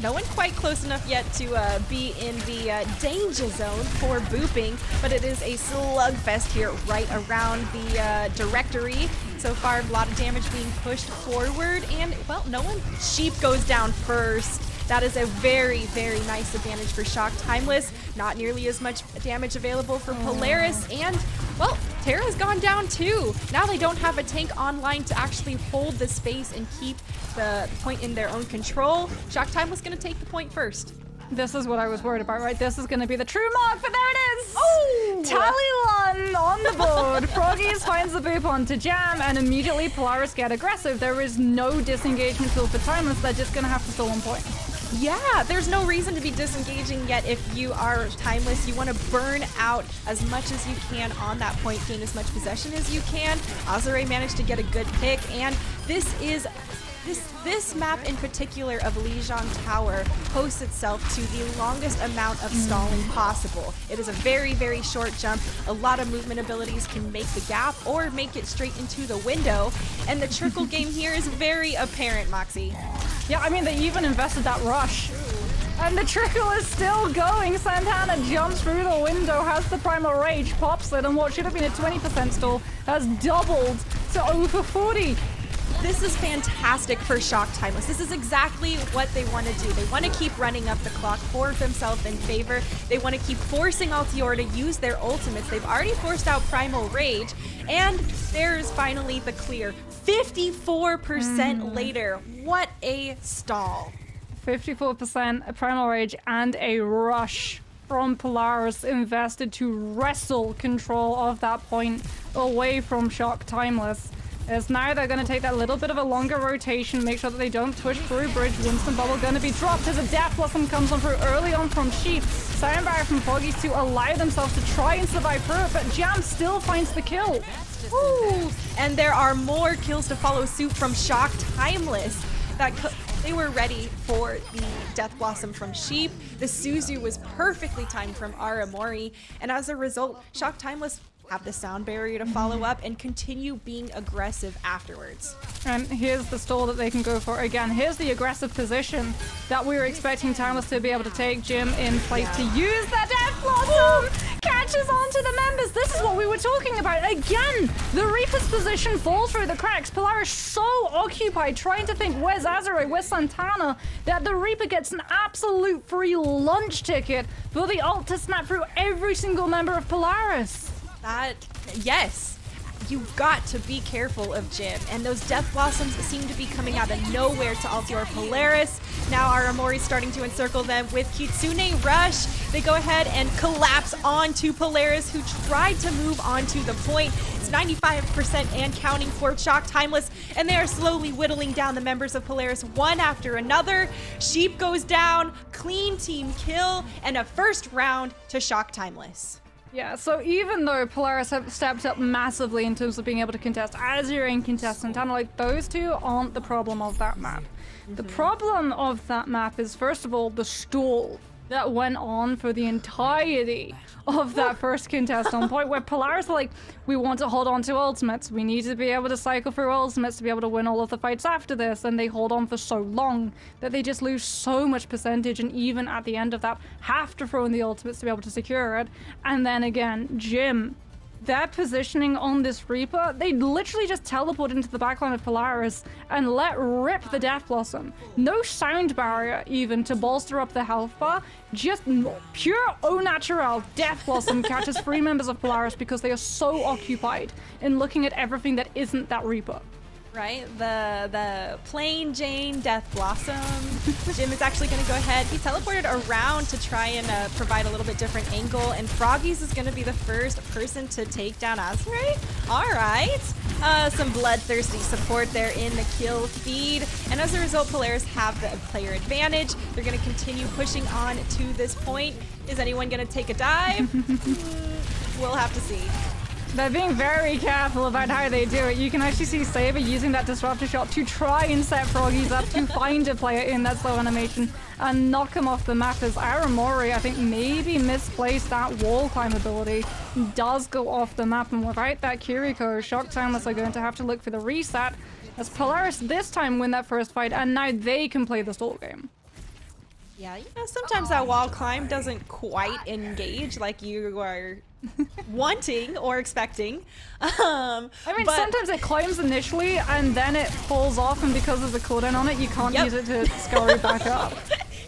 No one quite close enough yet to be in the danger zone for booping, but it is a slugfest here right around the directory. So far, a lot of damage being pushed forward, and, well, no one. Sheep goes down first. That is a very, very nice advantage for Shock Timeless. Not nearly as much damage available for Polaris, and, well, Terra's gone down too. Now they don't have a tank online to actually hold the space and keep the point in their own control. Shock Timeless gonna take the point first. This is what I was worried about, right? This is going to be the true mark, but there it is! Oh! Tallywan on the board. Froggies finds the boop onto Jam, and immediately Polaris get aggressive. There is no disengagement tool for Timeless. They're just going to have to stall on point. Yeah, there's no reason to be disengaging yet if you are Timeless. You want to burn out as much as you can on that point, gain as much possession as you can. Azure managed to get a good pick, and this map in particular of Lijiang Tower hosts itself to the longest amount of stalling possible. It is a very, very short jump. A lot of movement abilities can make the gap or make it straight into the window. And the trickle game here is very apparent, Moxie. Yeah, I mean, they even invested that rush. And the trickle is still going. Santana jumps through the window, has the Primal Rage, pops it, and what should have been a 20% stall has doubled to over 40. This is fantastic for Shock Timeless. This is exactly what they want to do. They want to keep running up the clock for themselves in favor. They want to keep forcing Altior to use their ultimates. They've already forced out Primal Rage, and there's finally the clear. 54% later. What a stall. 54%, a Primal Rage, and a rush from Polaris invested to wrestle control of that point away from Shock Timeless. As now they're going to take that little bit of a longer rotation, make sure that they don't push through bridge. Winston Bubble going to be dropped as a Death Blossom comes on through early on from Sheep. Soundbarrier from Foggies to allow themselves to try and survive through it, but Jam still finds the kill. Woo! And there are more kills to follow suit from Shock Timeless. They were ready for the Death Blossom from Sheep. The Suzu was perfectly timed from Aramori, and as a result, Shock Timeless have the sound barrier to follow up and continue being aggressive afterwards. And here's the stall that they can go for again. Here's the aggressive position that we were expecting Timeless to be able to take. Jim in place to use that Death Blossom! Catches onto the members. This is what we were talking about. Again, the Reaper's position falls through the cracks. Polaris so occupied trying to think, where's Azure, where's Santana, that the Reaper gets an absolute free lunch ticket for the ult to snap through every single member of Polaris. Yes, you've got to be careful of Jim, and those Death Blossoms seem to be coming out of nowhere to Altior Polaris. Now Aramori's starting to encircle them with Kitsune Rush. They go ahead and collapse onto Polaris, who tried to move onto the point. It's 95% and counting for Shock Timeless, and they are slowly whittling down the members of Polaris one after another. Sheep goes down, clean team kill, and a first round to Shock Timeless. Yeah, so even though Polaris have stepped up massively in terms of being able to contest Azure and contest Santana, like those two aren't the problem of that map. The problem of that map is, first of all, the stall that went on for the entirety of that first contest on point, where Polaris are like, we want to hold on to ultimates. We need to be able to cycle through ultimates to be able to win all of the fights after this. And they hold on for so long that they just lose so much percentage. And even at the end of that, have to throw in the ultimates to be able to secure it. And then again, Jim, their positioning on this Reaper, they literally just teleport into the backline of Polaris and let rip the Death Blossom. No sound barrier even to bolster up the health bar. Just pure au naturel Death Blossom catches 3 members of Polaris because they are so occupied in looking at everything that isn't that Reaper. Right? The plain Jane Death Blossom. Jim is actually going to go ahead. He teleported around to try and provide a little bit different angle, and Froggies is going to be the first person to take down Azure. All right. Some bloodthirsty support there in the kill feed, and as a result, Polaris have the player advantage. They're going to continue pushing on to this point. Is anyone going to take a dive? We'll have to see. They're being very careful about how they do it. You can actually see Saber using that disruptor shot to try and set Froggies up to find a player in that slow animation and knock him off the map, as Aramori, I think, maybe misplaced that wall climb ability. Does go off the map, and without that Kiriko, Shock Timeless are going to have to look for the reset, as Polaris this time win that first fight, and now they can play the stall game. Yeah, you know, sometimes that wall climb doesn't quite engage like you are wanting or expecting. I mean, sometimes it climbs initially and then it falls off, and because there's a cooldown on it, you can't use it to scurry back up.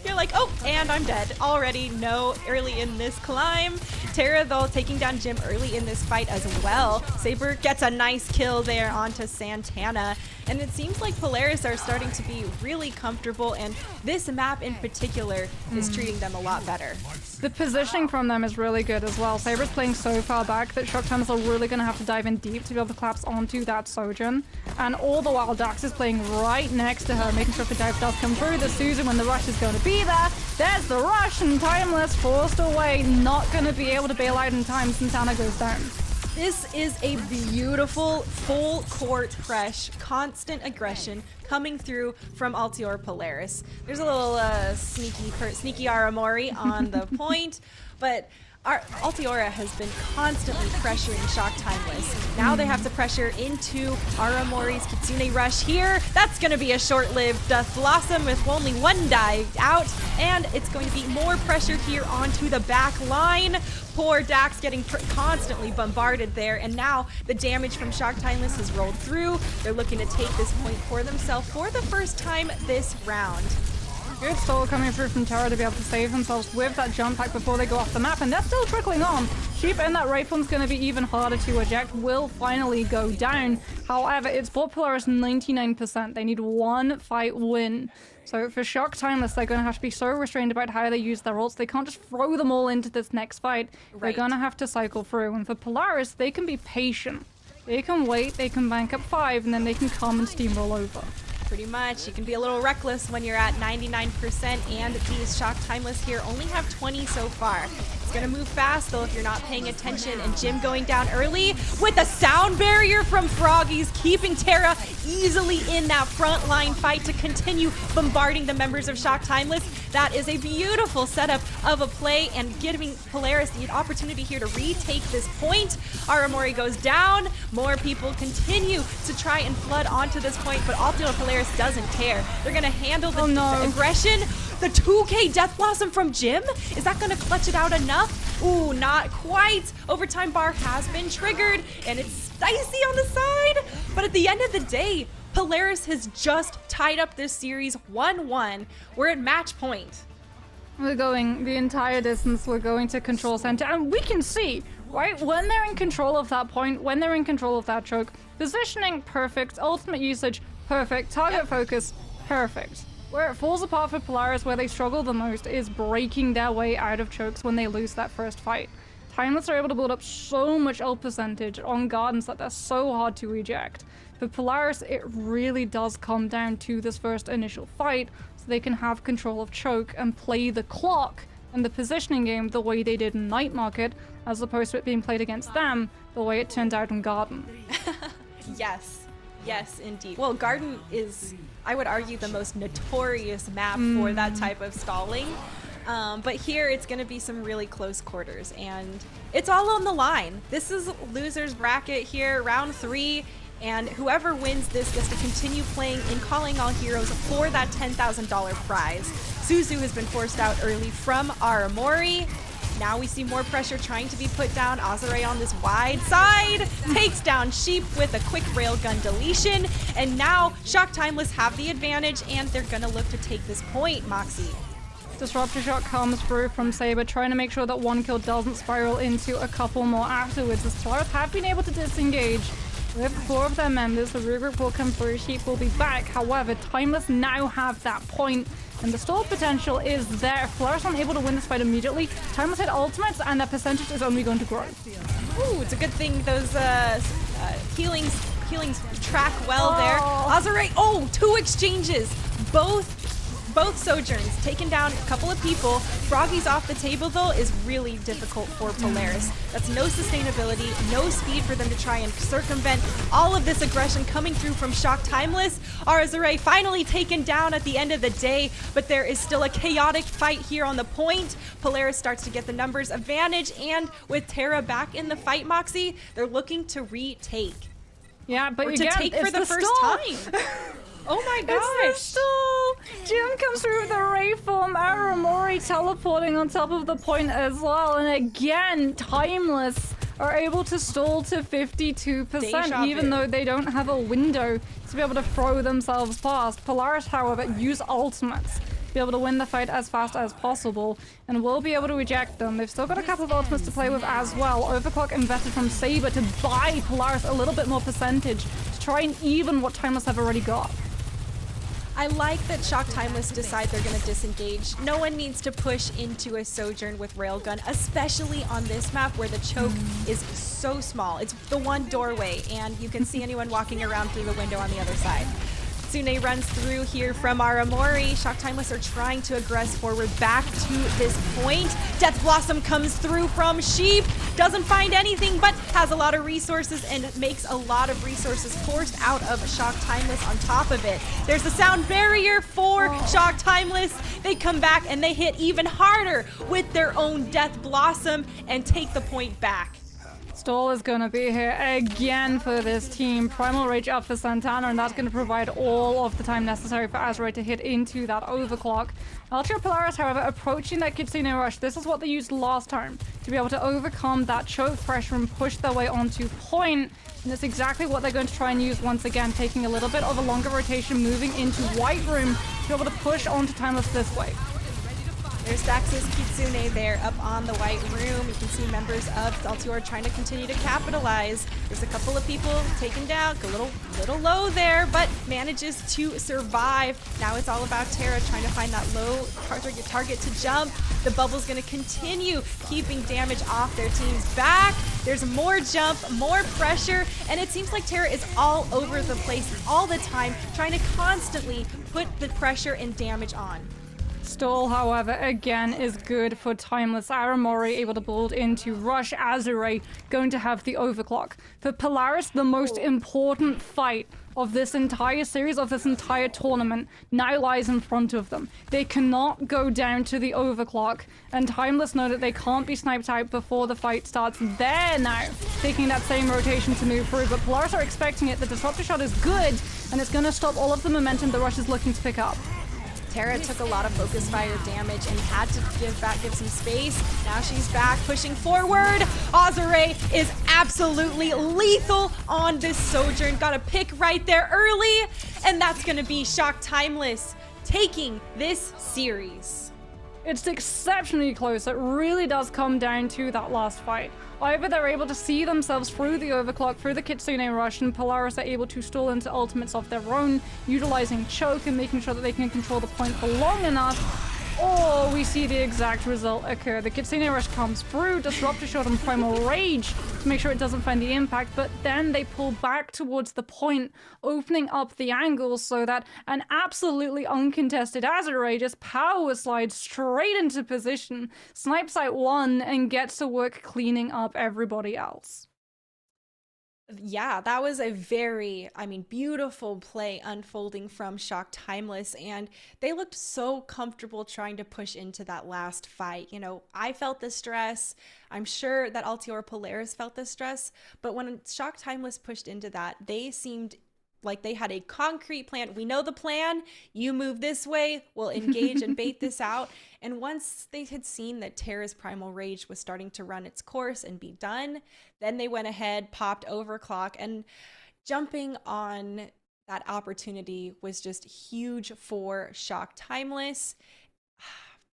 You're like, oh, and I'm dead already. No, early in this climb. Terra, though, taking down Jim early in this fight as well. Saber gets a nice kill there onto Santana. And it seems like Polaris are starting to be really comfortable, and this map in particular is treating them a lot better. The positioning from them is really good as well. Saber's playing so far back that Shock Timeless are really going to have to dive in deep to be able to collapse onto that Sojourn. And all the while, Dax is playing right next to her, making sure the dive does come through. The Susan, when the rush is going to be there. There's the rush, and Timeless forced away, not going to be able to bail out in time. Santana goes down. This is a beautiful, full court fresh, constant aggression coming through from Altior Polaris. There's a little sneaky Aramori on the point, but Altiora has been constantly pressuring Shock Timeless. Now they have to pressure into Aramori's Kitsune Rush here. That's going to be a short-lived Death Blossom with only one dive out, and it's going to be more pressure here onto the back line. Poor Dax getting constantly bombarded there, and now the damage from Shock Timeless has rolled through. They're looking to take this point for themselves for the first time this round. Good stall coming through from Terra to be able to save themselves with that jump pack before they go off the map, and they're still trickling on. Sheep in that right one's going to be even harder to eject, will finally go down. However, it's bought Polaris 99%. They need one fight win. So for Shock Timeless, they're going to have to be so restrained about how they use their ults. They can't just throw them all into this next fight. Right. They're going to have to cycle through. And for Polaris, they can be patient. They can wait, they can bank up 5, and then they can come and steamroll over. Pretty much. You can be a little reckless when you're at 99%, and these Shock Timeless here only have 20 so far. It's going to move fast, though, if you're not paying attention, and Jim going down early with a sound barrier from Froggies, keeping Terra easily in that front line fight to continue bombarding the members of Shock Timeless. That is a beautiful setup of a play and giving Polaris the opportunity here to retake this point. Aramori goes down. More people continue to try and flood onto this point, but Altior Polaris doesn't care. They're going to handle the aggression. The 2K Death Blossom from Jim? Is that going to clutch it out enough? Ooh, not quite. Overtime bar has been triggered, and it's dicey on the side. But at the end of the day, Polaris has just tied up this series 1-1. We're at match point. We're going the entire distance. We're going to control center, and we can see, right, when they're in control of that point, when they're in control of that choke, positioning perfect, ultimate usage perfect, target focus perfect. Where it falls apart for Polaris, where they struggle the most, is breaking their way out of chokes when they lose that first fight. Timeless are able to build up so much ult percentage on gardens that they're so hard to eject. For Polaris, it really does come down to this first initial fight, so they can have control of choke and play the clock and the positioning game the way they did in Night Market, as opposed to it being played against them the way it turned out in Garden. Yes, indeed. Well, Garden is, I would argue, the most notorious map for that type of stalling. But here it's going to be some really close quarters, and it's all on the line. This is loser's bracket here, round 3, and whoever wins this gets to continue playing in Calling All Heroes for that $10,000 prize. Suzu has been forced out early from Aramori. Now we see more pressure trying to be put down. Azure on this wide side takes down Sheep with a quick railgun deletion. And now Shock Timeless have the advantage, and they're going to look to take this point, Moxie. Disruptor shot comes through from Saber, trying to make sure that one kill doesn't spiral into a couple more afterwards, as Polaris have been able to disengage. With 4 of their members, the regroup will come through. Sheep will be back. However, Timeless now have that point, and the stall potential is there. If Polaris aren't able to win this fight immediately, Timeless hit ultimates, and that percentage is only going to grow. Ooh, it's a good thing those healings track well there. Azure, 2 exchanges. Both Sojourns taking down a couple of people. Froggy's off the table though is really difficult for Polaris. That's no sustainability, no speed for them to try and circumvent all of this aggression coming through from Shock Timeless. Azure finally taken down at the end of the day, but there is still a chaotic fight here on the point. Polaris starts to get the numbers advantage, and with Terra back in the fight, Moxie, they're looking to retake. Yeah, but or again, to take for the first time. Oh my gosh! It's the stall! Jim comes through with the Ray form, Aramori teleporting on top of the point as well, and again, Timeless are able to stall to 52%, even though they don't have a window to be able to throw themselves past. Polaris, however, use ultimates to be able to win the fight as fast as possible, and will be able to eject them. They've still got a couple of ultimates to play with as well. Overclock invested from Saber to buy Polaris a little bit more percentage to try and even what Timeless have already got. I like that Shock Timeless decide they're going to disengage. No one needs to push into a Sojourn with Railgun, especially on this map where the choke is so small. It's the one doorway, and you can see anyone walking around through the window on the other side. Tsune runs through here from Aramori. Shock Timeless are trying to aggress forward back to this point. Death Blossom comes through from Sheep. Doesn't find anything, but has a lot of resources and makes a lot of resources forced out of Shock Timeless on top of it. There's a sound barrier for Shock Timeless. They come back and they hit even harder with their own Death Blossom and take the point back. Stall is going to be here again for this team. Primal Rage up for Santana, and that's going to provide all of the time necessary for Azure to hit into that overclock. Ultra Polaris, however, approaching that Kitsune Rush. This is what they used last time to be able to overcome that choke pressure and push their way onto point. And that's exactly what they're going to try and use once again, taking a little bit of a longer rotation, moving into White Room to be able to push onto Timeless this way. There's Dax's Kitsune there up on the White Room. You can see members of Altior trying to continue to capitalize. There's a couple of people taken down, a little low there, but manages to survive. Now it's all about Terra trying to find that low target to jump. The bubble's going to continue keeping damage off their team's back. There's more jump, more pressure, and it seems like Terra is all over the place all the time, trying to constantly put the pressure and damage on. Stall, however, again is good for Timeless. Aramori able to build into Rush. Azure going to have the overclock. For Polaris, the most important fight of this entire series, of this entire tournament, now lies in front of them. They cannot go down to the overclock, and Timeless know that they can't be sniped out before the fight starts. They're now taking that same rotation to move through, but Polaris are expecting it. The disruptor shot is good, and it's going to stop all of the momentum the Rush is looking to pick up. Terra took a lot of focus fire damage and had to give some space. Now she's back, pushing forward. Azure is absolutely lethal on this Sojourn. Got a pick right there early, and that's going to be Shock Timeless taking this series. It's exceptionally close. It really does come down to that last fight. Either they're able to see themselves through the overclock, through the Kitsune Rush, and Polaris are able to stall into ultimates of their own, utilizing choke and making sure that they can control the point for long enough, or we see the exact result occur. The Kitsune Rush comes through, Disruptor Shot and Primal Rage to make sure it doesn't find the impact, but then they pull back towards the point, opening up the angle so that an absolutely uncontested Azure just power slides straight into position, snipes out one, and gets to work cleaning up everybody else. Yeah, that was a very, beautiful play unfolding from Shock Timeless, and they looked so comfortable trying to push into that last fight. You know, I felt the stress. I'm sure that Altior Polaris felt the stress, but when Shock Timeless pushed into that, they seemed like they had a concrete plan. We know the plan. You move this way, we'll engage and bait this out. And once they had seen that Terra's Primal Rage was starting to run its course and be done, then they went ahead, popped overclock, and jumping on that opportunity was just huge for Shock Timeless.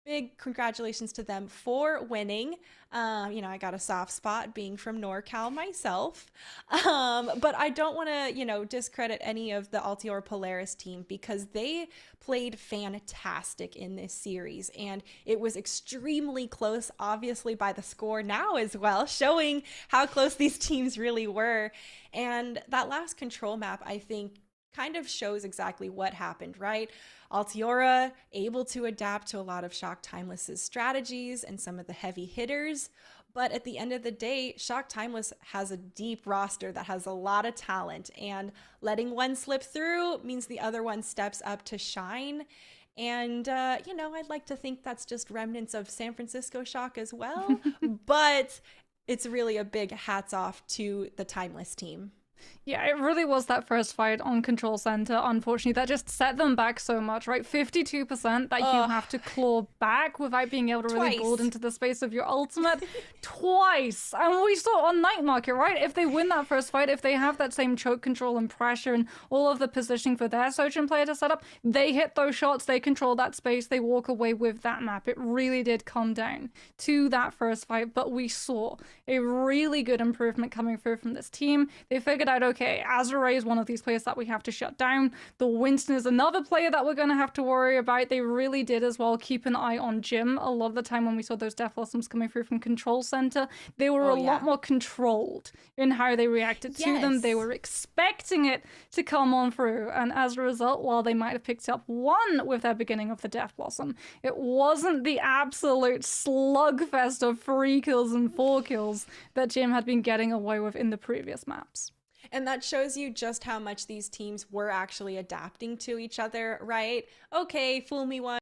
big congratulations to them for winning. I got a soft spot being from NorCal myself. But I don't want to, discredit any of the Altior Polaris team because they played fantastic in this series. And it was extremely close, obviously, by the score now as well, showing how close these teams really were. And that last control map, I think, kind of shows exactly what happened, right? Altiora able to adapt to a lot of Shock Timeless's strategies and some of the heavy hitters. But at the end of the day, Shock Timeless has a deep roster that has a lot of talent, and letting one slip through means the other one steps up to shine. And, I'd like to think that's just remnants of San Francisco Shock as well. But it's really a big hats off to the Timeless team. Yeah, it really was that first fight on Control Center, unfortunately, that just set them back so much, right? 52% that you have to claw back without being able to really build into the space of your ultimate. Twice! And we saw on Night Market, right? If they win that first fight, if they have that same choke control and pressure and all of the positioning for their Sojin player to set up, they hit those shots, they control that space, they walk away with that map. It really did come down to that first fight, but we saw a really good improvement coming through from this team. They figured out, okay, Azure is one of these players that we have to shut down. The Winston is another player that we're going to have to worry about. They really did as well keep an eye on Jim. A lot of the time when we saw those Death Blossoms coming through from Control Center, they were a lot more controlled in how they reacted to them. They were expecting it to come on through. And as a result, while they might have picked up one with their beginning of the Death Blossom, it wasn't the absolute slugfest of 3 kills and 4 kills that Jim had been getting away with in the previous maps. And that shows you just how much these teams were actually adapting to each other, right? Okay, fool me once.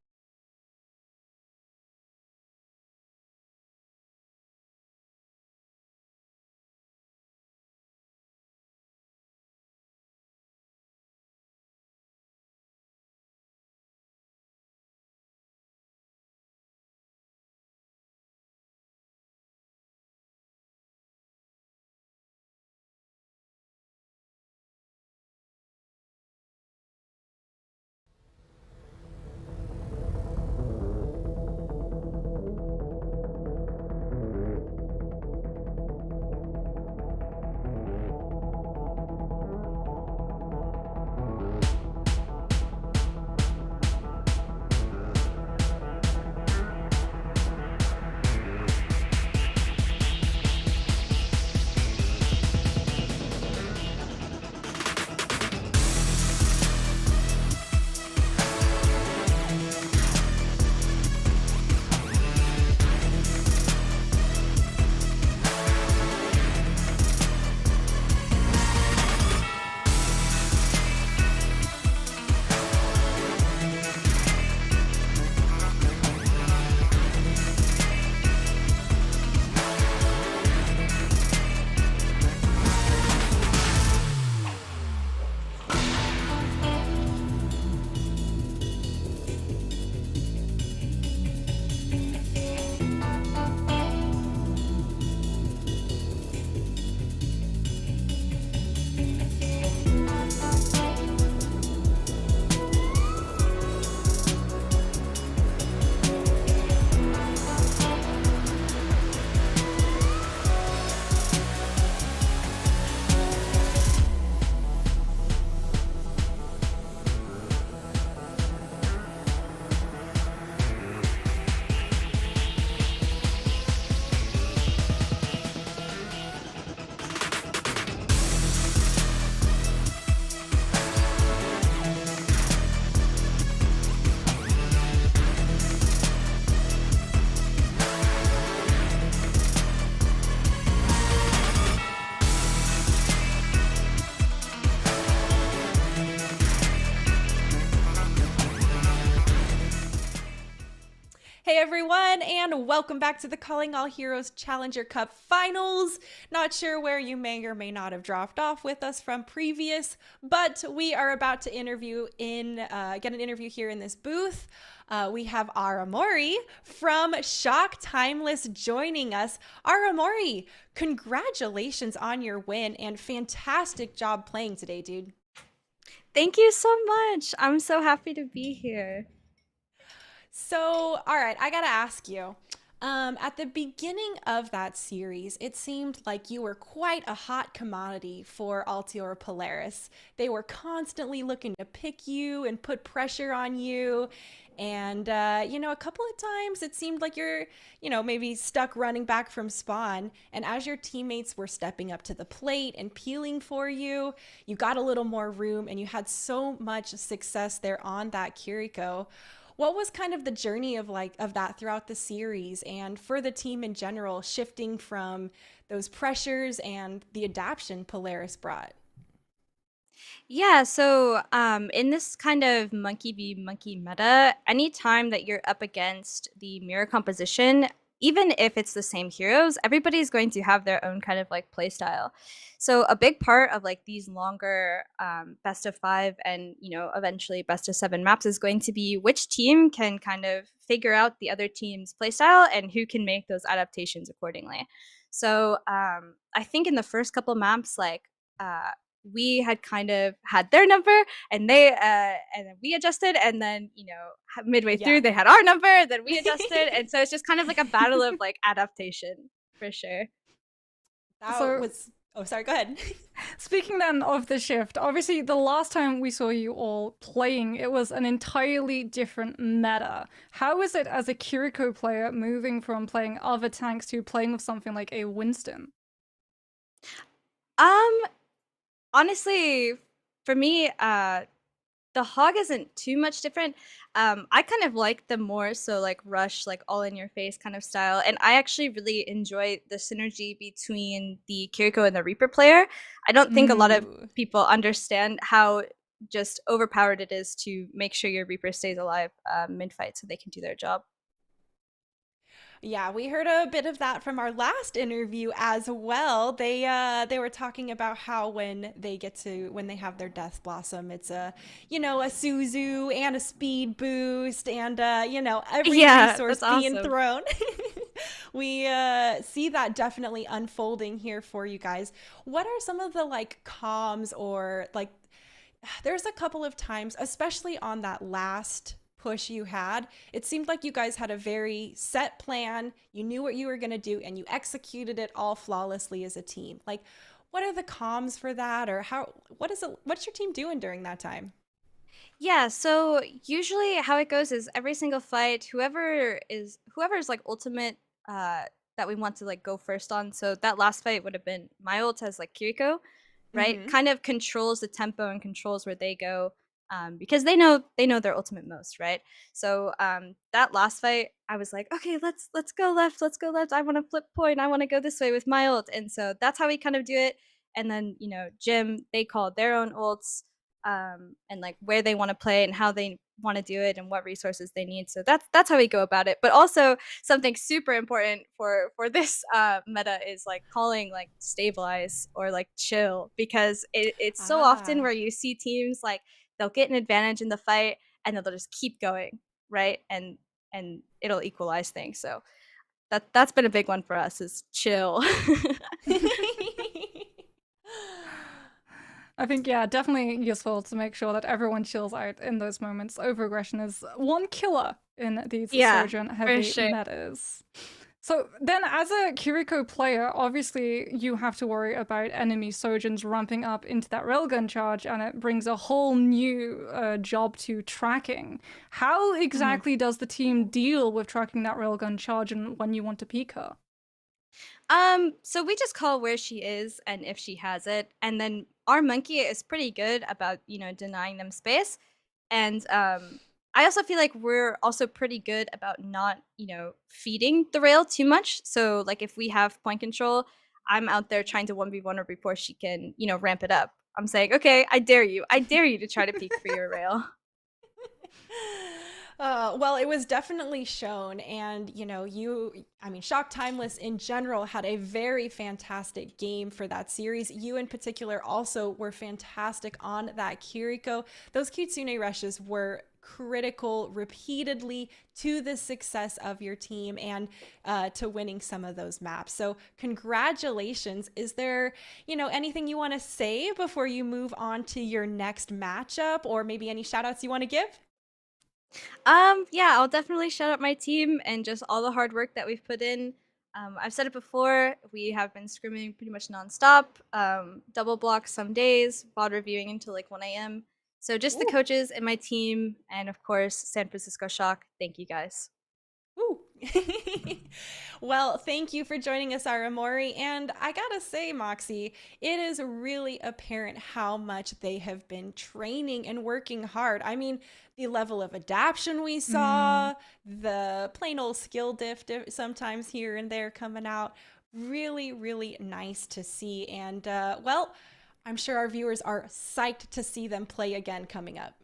Hey everyone, and welcome back to the Calling All Heroes Challenger Cup Finals. Not sure where you may or may not have dropped off with us from previous, but we are about to get an interview here in this booth. We have Aramori from Shock Timeless joining us. Aramori, congratulations on your win and fantastic job playing today, dude. Thank you so much. I'm so happy to be here. So, all right, I gotta ask you. At the beginning of that series, it seemed like you were quite a hot commodity for Altior Polaris. They were constantly looking to pick you and put pressure on you. And, a couple of times it seemed like you're, maybe stuck running back from spawn. And as your teammates were stepping up to the plate and peeling for you, you got a little more room and you had so much success there on that Kiriko. What was kind of the journey of that throughout the series and for the team in general, shifting from those pressures and the adaptation Polaris brought? Yeah, so in this kind of monkey v monkey meta, anytime that you're up against the mirror composition, even if it's the same heroes, everybody's going to have their own kind of like play style. So a big part of like these longer best of 5 and eventually best of 7 maps is going to be which team can kind of figure out the other team's play style and who can make those adaptations accordingly. So I think in the first couple maps, like we had kind of had their number and then we adjusted, and then midway through they had our number, then we adjusted, and so it's just kind of like a battle of like adaptation for sure. Oh, sorry, go ahead. Speaking then of the shift, obviously the last time we saw you all playing, it was an entirely different meta. How is it as a Kiriko player moving from playing other tanks to playing with something like a Winston? Honestly, for me, the hog isn't too much different. I kind of like the more so like rush, like all in your face kind of style, and I actually really enjoy the synergy between the Kiriko and the Reaper player. I don't think a lot of people understand how just overpowered it is to make sure your Reaper stays alive mid-fight so they can do their job. Yeah, we heard a bit of that from our last interview as well. They were talking about how when they have their Death Blossom, it's a Suzu and a speed boost and every resource being thrown. We see that definitely unfolding here for you guys. What are some of the like comms or like? There's a couple of times, especially on that last push you had, it seemed like you guys had a very set plan. You knew what you were going to do and you executed it all flawlessly as a team. Like, what are the comms for that, or what's your team doing during that time? Yeah, so usually how it goes is every single fight, whoever's like ultimate that we want to like go first on. So that last fight would have been my ult as like Kiriko, right? Kind of controls the tempo and controls where they go. Because they know their ultimate most, right? So that last fight, I was like, okay, let's go left, I want to flip point, I want to go this way with my ult, and so that's how we kind of do it. And then Jim, they called their own ults, and like where they want to play and how they want to do it and what resources they need. So that's how we go about it. But also something super important for this meta is like calling like stabilize or like chill, because it's so often where you see teams like they'll get an advantage in the fight and then they'll just keep going, right? And it'll equalize things. So that's been a big one for us, is chill. I think, yeah, definitely useful to make sure that everyone chills out in those moments. Overaggression is one killer in these Sojourn-heavy metas. So then, as a Kiriko player, obviously you have to worry about enemy Sojourns ramping up into that railgun charge, and it brings a whole new job to tracking. How exactly does the team deal with tracking that railgun charge and when you want to peek her? So we just call where she is and if she has it, and then our monkey is pretty good about denying them space, and I also feel like we're also pretty good about not feeding the rail too much. So like if we have point control, I'm out there trying to 1v1 her before she can ramp it up. I'm saying, okay, I dare you to try to peek for your rail. Well, it was definitely shown, and Shock Timeless in general had a very fantastic game for that series. You in particular also were fantastic on that Kiriko. Those Kitsune rushes were critical repeatedly to the success of your team and to winning some of those maps. So congratulations. Is there anything you want to say before you move on to your next matchup, or maybe any shout outs you want to give? Yeah, I'll definitely shout out my team and just all the hard work that we've put in. I've said it before, we have been scrimming pretty much nonstop, double block some days, VOD reviewing until like 1 a.m. So just the coaches and my team, and of course, San Francisco Shock. Thank you guys. Ooh. Well, thank you for joining us, Aramori. And I gotta say, Moxie, it is really apparent how much they have been training and working hard. I mean, the level of adaptation we saw, the plain old skill diff sometimes here and there coming out, really, really nice to see. And, well, I'm sure our viewers are psyched to see them play again coming up.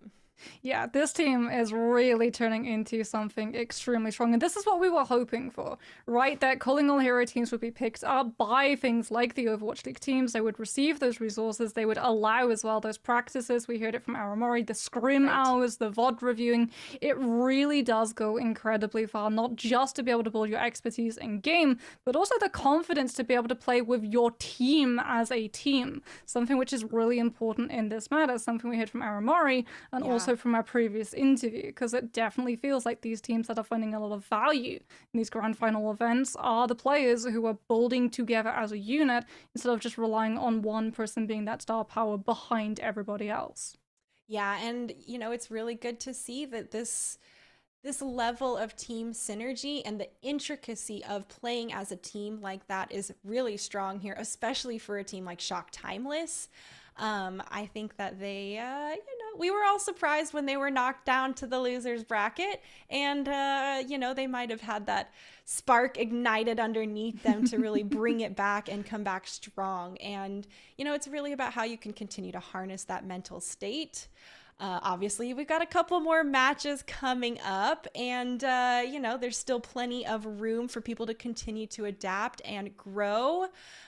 Yeah, this team is really turning into something extremely strong, and this is what we were hoping for, right? That calling all hero teams would be picked up by things like the Overwatch League teams. They would receive those resources. They would allow as well those practices. We heard it from Aramori, the scrim hours, the VOD reviewing. It really does go incredibly far, not just to be able to build your expertise in game, but also the confidence to be able to play with your team as a team. Something which is really important in this matter, something we heard from Aramori, and also from our previous interview, because it definitely feels like these teams that are finding a lot of value in these grand final events are the players who are building together as a unit instead of just relying on one person being that star power behind everybody else. Yeah, and you know, it's really good to see that this level of team synergy and the intricacy of playing as a team like that is really strong here, especially for a team like Shock Timeless. I think that they, we were all surprised when they were knocked down to the losers bracket, and, they might have had that spark ignited underneath them to really bring it back and come back strong. And, it's really about how you can continue to harness that mental state. Obviously, we've got a couple more matches coming up, and, there's still plenty of room for people to continue to adapt and grow.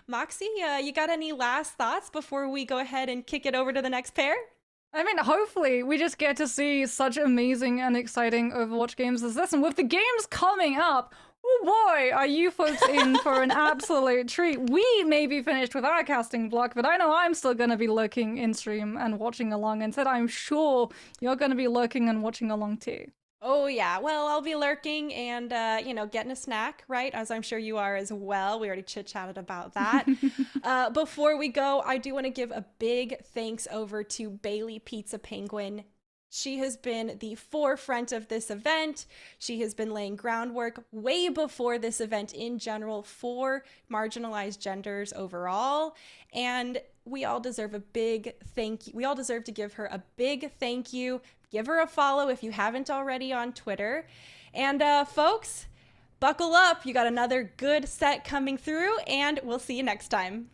Moxie, you got any last thoughts before we go ahead and kick it over to the next pair? I mean, hopefully we just get to see such amazing and exciting Overwatch games as this, and with the games coming up, oh boy, are you folks in for an absolute treat. We may be finished with our casting block, but I know I'm still going to be lurking in stream and watching along, and said I'm sure you're going to be lurking and watching along too. Oh yeah, well, I'll be lurking and, getting a snack, right? As I'm sure you are as well. We already chit-chatted about that. Before we go, I do want to give a big thanks over to Bailey Pizza Penguin. She has been the forefront of this event. She has been laying groundwork way before this event in general for marginalized genders overall. And we all deserve a big thank you. We all deserve to give her a big thank you. Give her a follow if you haven't already on Twitter. And folks, buckle up. You got another good set coming through, and we'll see you next time.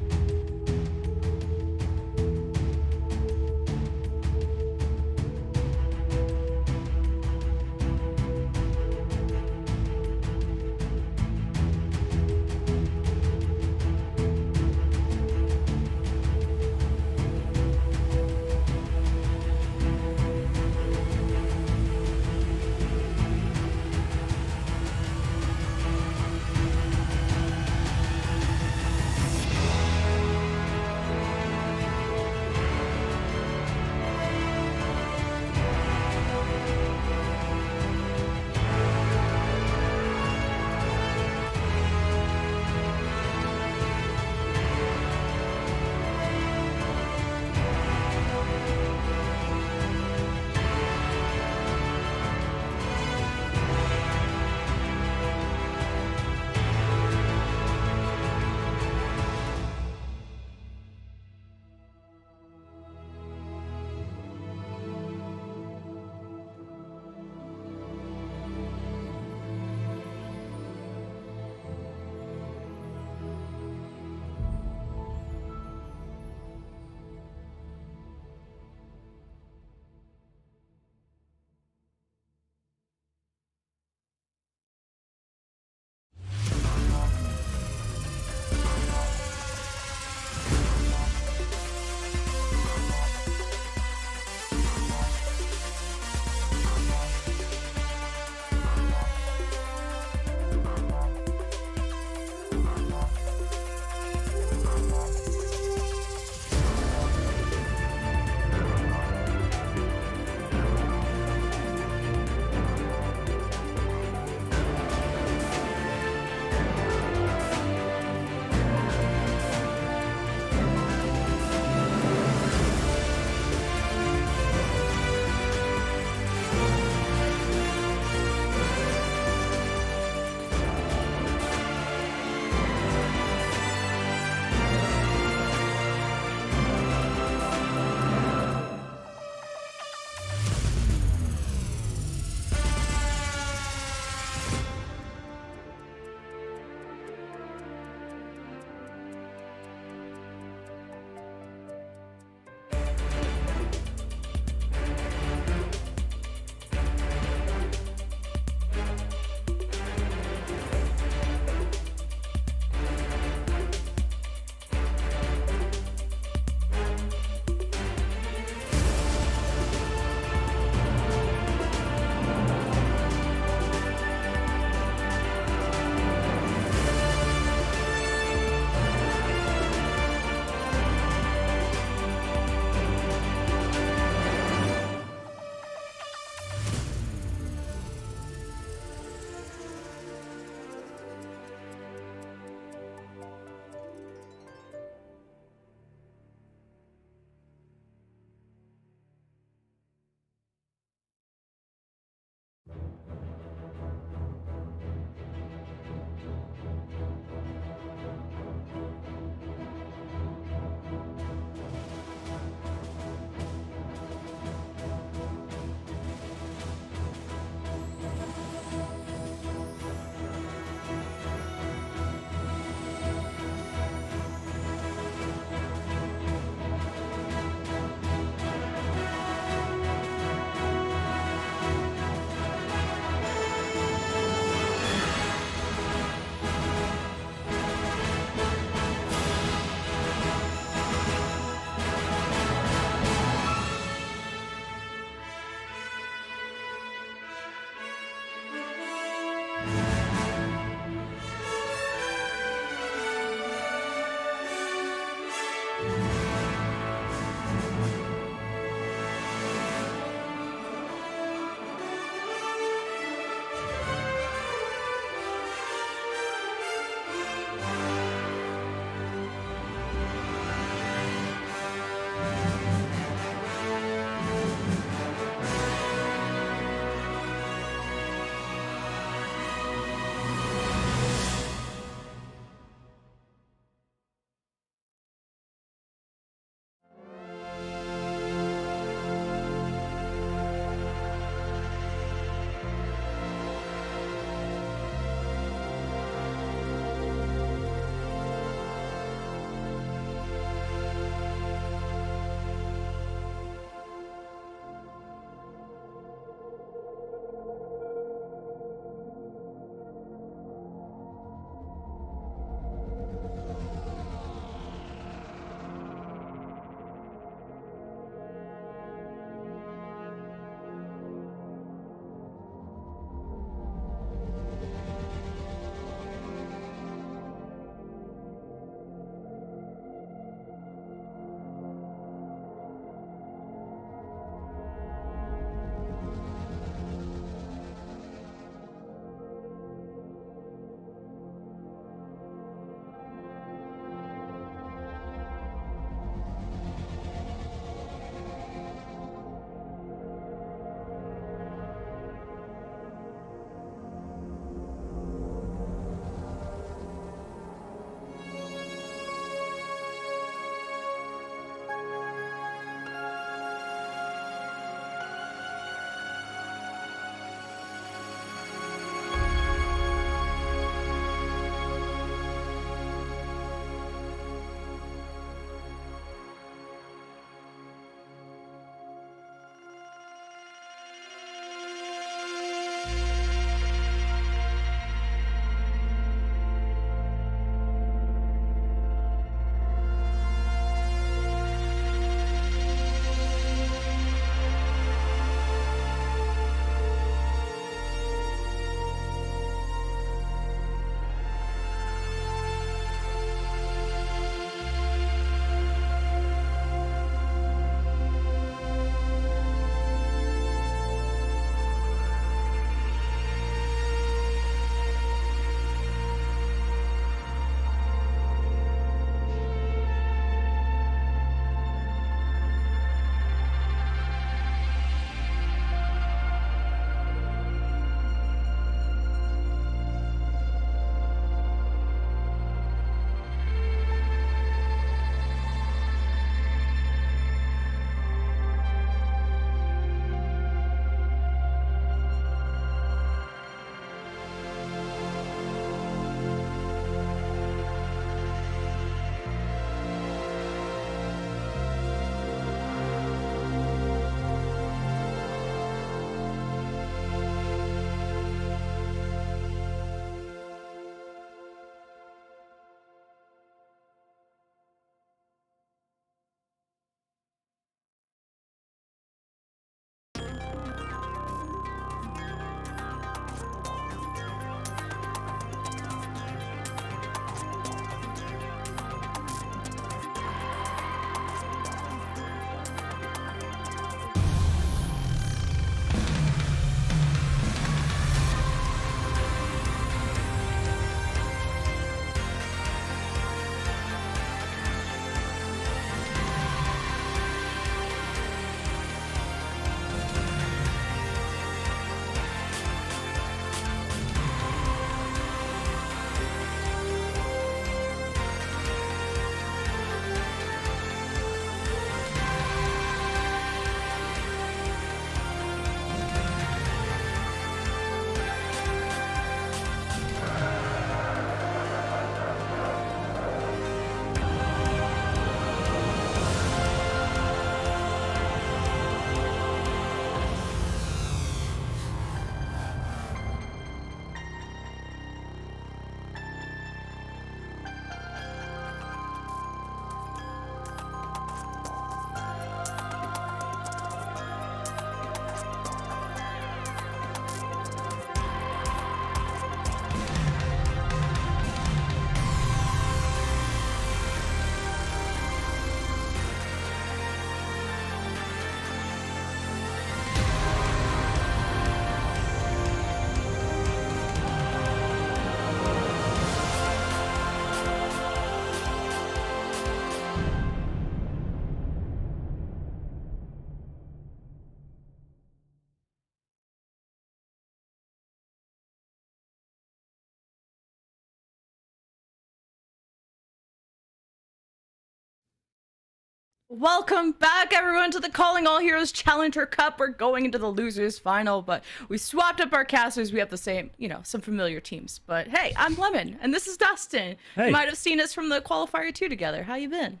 Welcome back, everyone, to the Calling All Heroes Challenger Cup. We're going into the losers final, but we swapped up our casters. We have the same, some familiar teams. But hey, I'm Lemon, and this is Dustin. Hey. You might have seen us from the Qualifier 2 together. How you been?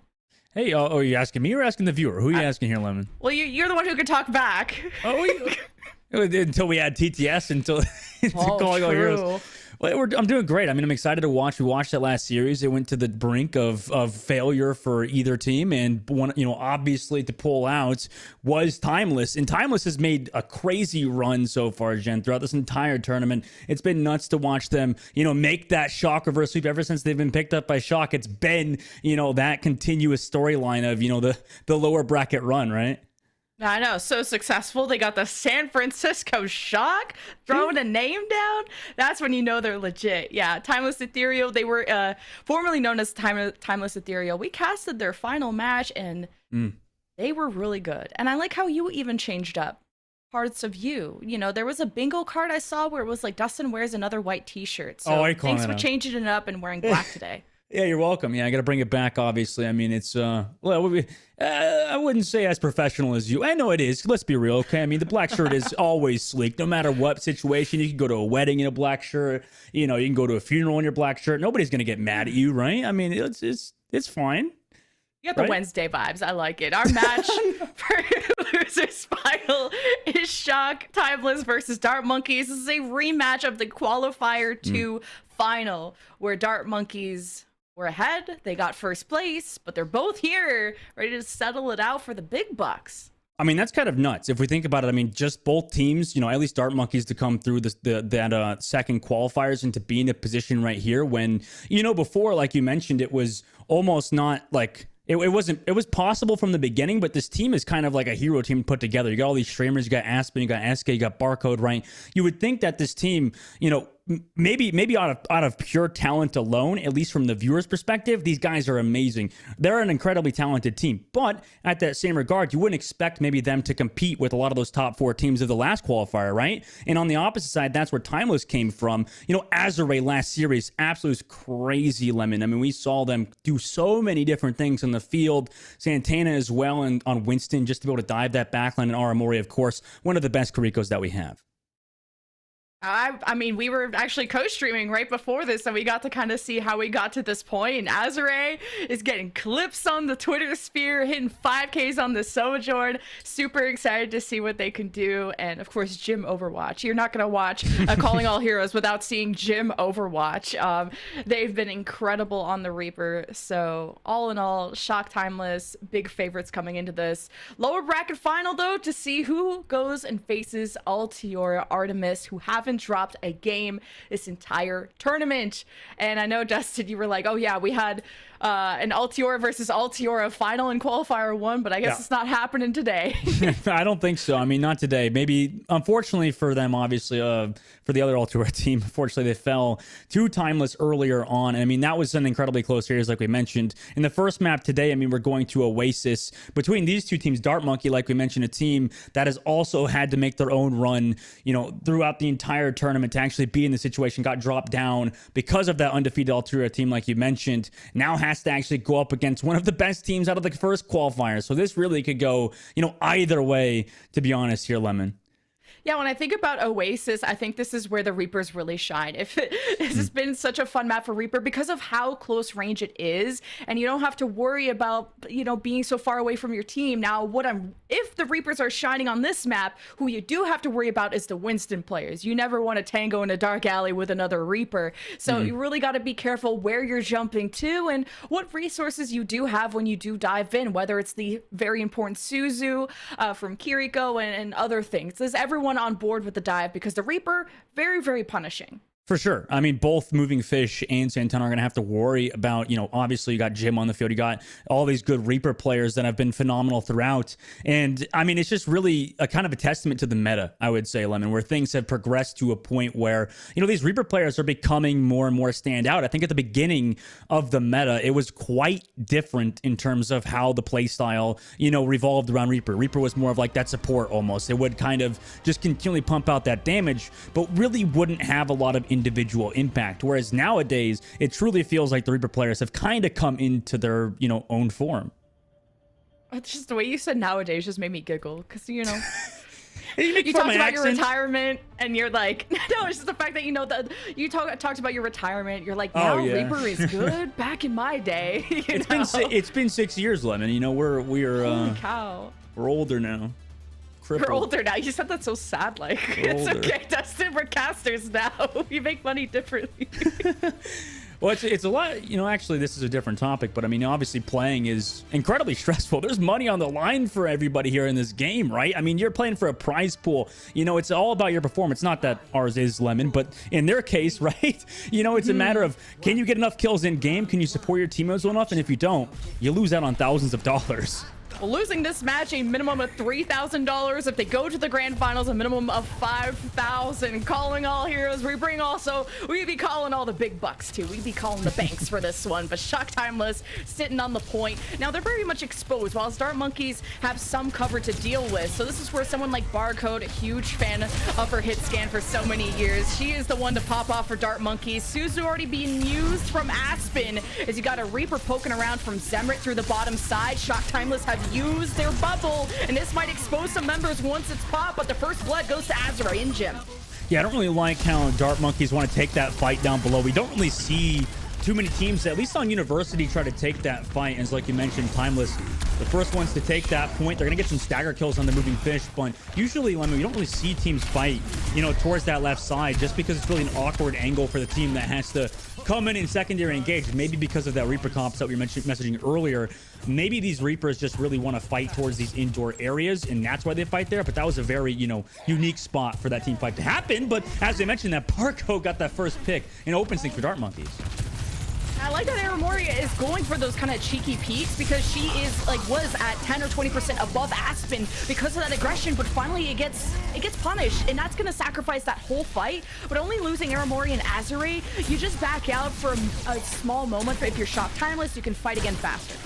Hey, are you asking me or asking the viewer? Who are you asking here, Lemon? Well, you're the one who can talk back. Until we add TTS, until Calling All Heroes. Well, I'm doing great. I mean, I'm excited to watch. We watched that last series. It went to the brink of failure for either team, and obviously to pull out was Timeless. And Timeless has made a crazy run so far, Jen, throughout this entire tournament. It's been nuts to watch them, make that Shock reverse sweep ever since they've been picked up by Shock. It's been, that continuous storyline of, the lower bracket run, right? I know, so successful. They got the San Francisco Shock throwing a name down. That's when you know they're legit. Yeah, Timeless Ethereal. They were formerly known as Timeless Ethereal. We casted their final match, and they were really good. And I like how you even changed up parts of you. There was a bingo card I saw where it was like Dustin wears another white T-shirt. So thanks for changing it up and wearing black today. Yeah, you're welcome. Yeah, I got to bring it back, obviously. I mean, it's, I wouldn't say as professional as you. I know it is. Let's be real, okay? I mean, the black shirt is always sleek, no matter what situation. You can go to a wedding in a black shirt. You can go to a funeral in your black shirt. Nobody's going to get mad at you, right? I mean, it's fine. You got the Wednesday vibes. I like it. Our match for losers final is Shock Timeless versus Dart Monkeys. This is a rematch of the Qualifier 2 final, where Dart Monkeys were ahead. They got first place, but they're both here ready to settle it out for the big bucks. I mean, that's kind of nuts. If we think about it, I mean, just both teams, at least Dart Monkeys to come through that second qualifiers and to be in a position right here when, before, like you mentioned, it was almost not like... It was possible from the beginning, but this team is kind of like a hero team put together. You got all these streamers, you got Aspen, you got SK, you got Barcode, right? You would think that this team, maybe out of pure talent alone, at least from the viewer's perspective, these guys are amazing. They're an incredibly talented team. But at that same regard, you wouldn't expect maybe them to compete with a lot of those top 4 teams of the last qualifier, right? And on the opposite side, that's where Timeless came from. Azure last series, absolute crazy, Lemon. I mean, we saw them do so many different things on the field. Santana as well, and on Winston, just to be able to dive that backline, and Aramori, of course, one of the best Karikos that we have. I mean, we were actually co-streaming right before this, and we got to kind of see how we got to this point. And Azure is getting clips on the Twitter sphere, hitting 5Ks on the Sojourn. Super excited to see what they can do. And of course, Jim Overwatch. You're not going to watch Calling All Heroes without seeing Jim Overwatch. They've been incredible on the Reaper. So all in all, Shock Timeless, big favorites coming into this lower bracket final, though, to see who goes and faces Altiora Artemis, who haven't dropped a game this entire tournament. And I know, Dustin, you were like, oh yeah, we had an Altiora versus Altiora final in qualifier 1, but I guess it's not happening today. I don't think so. I mean, not today. Maybe, unfortunately for them, obviously, for the other Altiora team, unfortunately, they fell to Timeless earlier on. I mean, that was an incredibly close series, like we mentioned. In the first map today, I mean, we're going to Oasis. Between these two teams, Dart Monkey, like we mentioned, a team that has also had to make their own run, throughout the entire tournament to actually be in the situation, got dropped down because of that undefeated Altiora team, like you mentioned, now has to actually go up against one of the best teams out of the first qualifier. So this really could go, either way, to be honest here, Lemon. Yeah, when I think about Oasis, I think this is where the Reapers really shine. This has been such a fun map for Reaper because of how close range it is, and you don't have to worry about, being so far away from your team. Now, if the Reapers are shining on this map, who you do have to worry about is the Winston players. You never want to tango in a dark alley with another Reaper, so you really got to be careful where you're jumping to and what resources you do have when you do dive in, whether it's the very important Suzu from Kiriko and other things. There's everyone on board with the dive because the Reaper, very, very punishing. For sure. I mean, both Moving Fish and Santana are going to have to worry about, obviously you got Jim on the field. You got all these good Reaper players that have been phenomenal throughout. And I mean, it's just really a kind of a testament to the meta, I would say, Lemon, where things have progressed to a point where, these Reaper players are becoming more and more stand out. I think at the beginning of the meta, it was quite different in terms of how the play style, revolved around Reaper. Reaper was more of like that support almost. It would kind of just continually pump out that damage, but really wouldn't have a lot of individual impact, whereas nowadays it truly feels like the Reaper players have kind of come into their own form. It's just the way you said nowadays just made me giggle because you know. You talked about your retirement, and you're like, no, it's just the fact that you know that you talked about your retirement. You're like, now Reaper is good. Back in my day, it's been 6 years, Lemon. You know we're holy cow. We're older now. Crippled. We're older now. You said that so sad. Like it's older. okay, Dustin. We're casters now. We make money differently. Well, it's a lot, you know, actually this is a different topic, but I mean, obviously playing is incredibly stressful. There's money on the line for everybody here in this game, right? I mean, you're playing for a prize pool. You know, it's all about your performance. Not that ours is, Lemon, but in their case, right? You know, it's a matter of, can you get enough kills in game? Can you support your teammates well enough? And if you don't, you lose out on thousands of dollars. Well, losing this match a minimum of $3,000. If they go to the grand finals, a minimum of $5,000. Calling all heroes. We be calling all the big bucks too. We be calling the banks for this one. But Shock Timeless sitting on the point. Now they're very much exposed, while Dart Monkeys have some cover to deal with. So this is where someone like Barcode, a huge fan of her hit scan for so many years. She is the one to pop off for Dart Monkeys. Suzu already being used from Aspen, as you got a Reaper poking around from Zemrit through the bottom side. Shock Timeless have used their bubble, and this might expose some members once it's popped, but the first blood goes to Azura in gym. Yeah, I don't really like how Dart Monkeys want to take that fight down below. We don't really see too many teams, at least on University, try to take that fight. And like you mentioned, Timeless, the first ones to take that point. They're going to get some stagger kills on the moving fish, but usually, Lemon, we don't really see teams fight, you know, towards that left side, just because it's really an awkward angle for the team that has to come in secondary and engage. Maybe because of that Reaper comps that we were messaging earlier. Maybe these Reapers just really want to fight towards these indoor areas, and that's why they fight there. But that was a very, you know, unique spot for that team fight to happen. But as I mentioned, that Parko got that first pick in open sync for Dart Monkeys. I like that Aramoria is going for those kind of cheeky peeks, because she is like was at 10 or 20% above Aspen because of that aggression, but finally it gets punished, and that's going to sacrifice that whole fight. But only losing Aramoria and Azure, you just back out for a small moment. If you're Shock Timeless, you can fight again faster.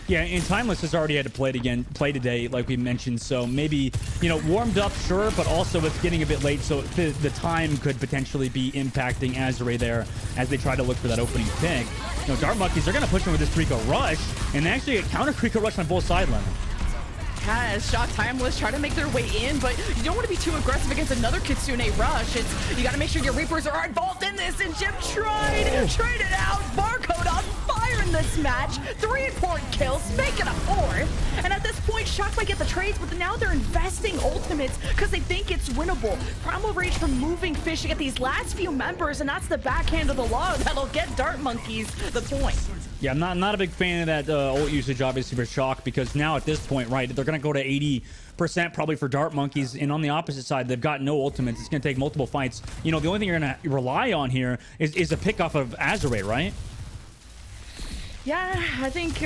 Yeah, and Timeless has already had to play today, like we mentioned. So maybe, you know, warmed up, sure, but also it's getting a bit late, so the time could potentially be impacting Azure there as they try to look for that opening pick. You know, Dart Monkeys, they're going to push him with this Kriko Rush, and they actually get counter Kriko Rush on both sides, Lemon. As Shock Timeless try to make their way in, but you don't want to be too aggressive against another Kitsune Rush. You got to make sure your Reapers are involved in this, and Jim tried it out. Barcode on fire in this match. 3 important kills, make it a 4th. And at this point, Shock might get the trades, but now they're investing ultimates because they think it's winnable. Primal Rage from Moving Fish to get these last few members, and that's the backhand of the law that'll get Dart Monkeys the point. Yeah, I'm not a big fan of that ult usage, obviously, for Shock, because now at this point, right, they're going to go to 80% probably for Dart Monkeys, and on the opposite side, they've got no ultimates. It's going to take multiple fights. You know, the only thing you're going to rely on here is a pick off of Azure, right? Yeah, I think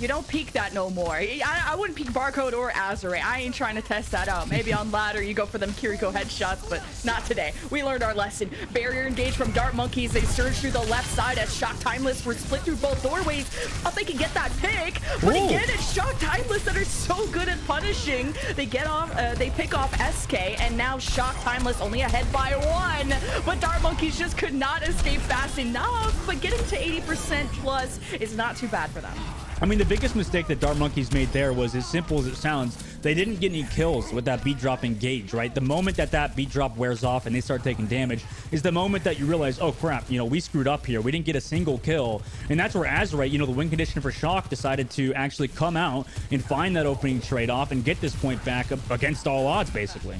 you don't peek that no more. I wouldn't peek Barcode or Azure. I ain't trying to test that out. Maybe on ladder you go for them Kiriko headshots, but not today. We learned our lesson. Barrier engaged from Dart Monkeys. They surge through the left side as Shock Timeless were split through both doorways. Thought they could get that pick, but again, it's Shock Timeless that are so good at punishing. They get off, they pick off SK, and now Shock Timeless only ahead by 1. But Dart Monkeys just could not escape fast enough. But getting to 80% plus is not too bad for them. I mean, the biggest mistake that Dart Monkeys made there was, as simple as it sounds, they didn't get any kills with that beat drop engage, right? The moment that beat drop wears off and they start taking damage is the moment that you realize, oh crap, you know, we screwed up here. We didn't get a single kill. And that's where Azure, you know, the win condition for Shock decided to actually come out and find that opening trade-off and get this point back up against all odds, basically.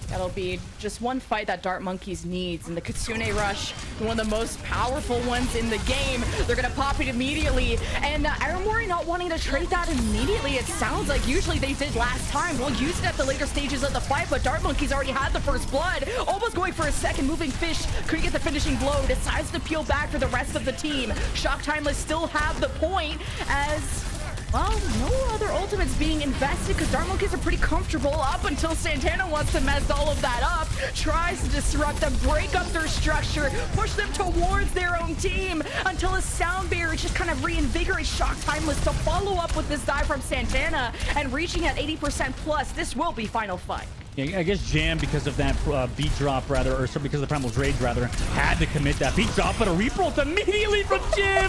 That'll be just one fight that Dart Monkeys needs, and the Kitsune Rush, one of the most powerful ones in the game. They're gonna pop it immediately, and Aramori not wanting to trade that immediately. It sounds like usually they did last time. We'll use it at the later stages of the fight, but Dart Monkeys already had the first blood. Almost going for a second. Moving Fish couldn't get the finishing blow. Decides to peel back for the rest of the team. Shock Timeless still have the point as... well, no other ultimates being invested because Dart Monkeys are pretty comfortable up until Santana wants to mess all of that up, tries to disrupt them, break up their structure, push them towards their own team until a sound barrier just kind of reinvigorates Shock Timeless to follow up with this dive from Santana and reaching at 80% plus. This will be final fight. Yeah, I guess Jam, because of that beat drop, rather, or because of the Primal's Rage, rather, had to commit that beat drop, but a reroll immediately from Jim.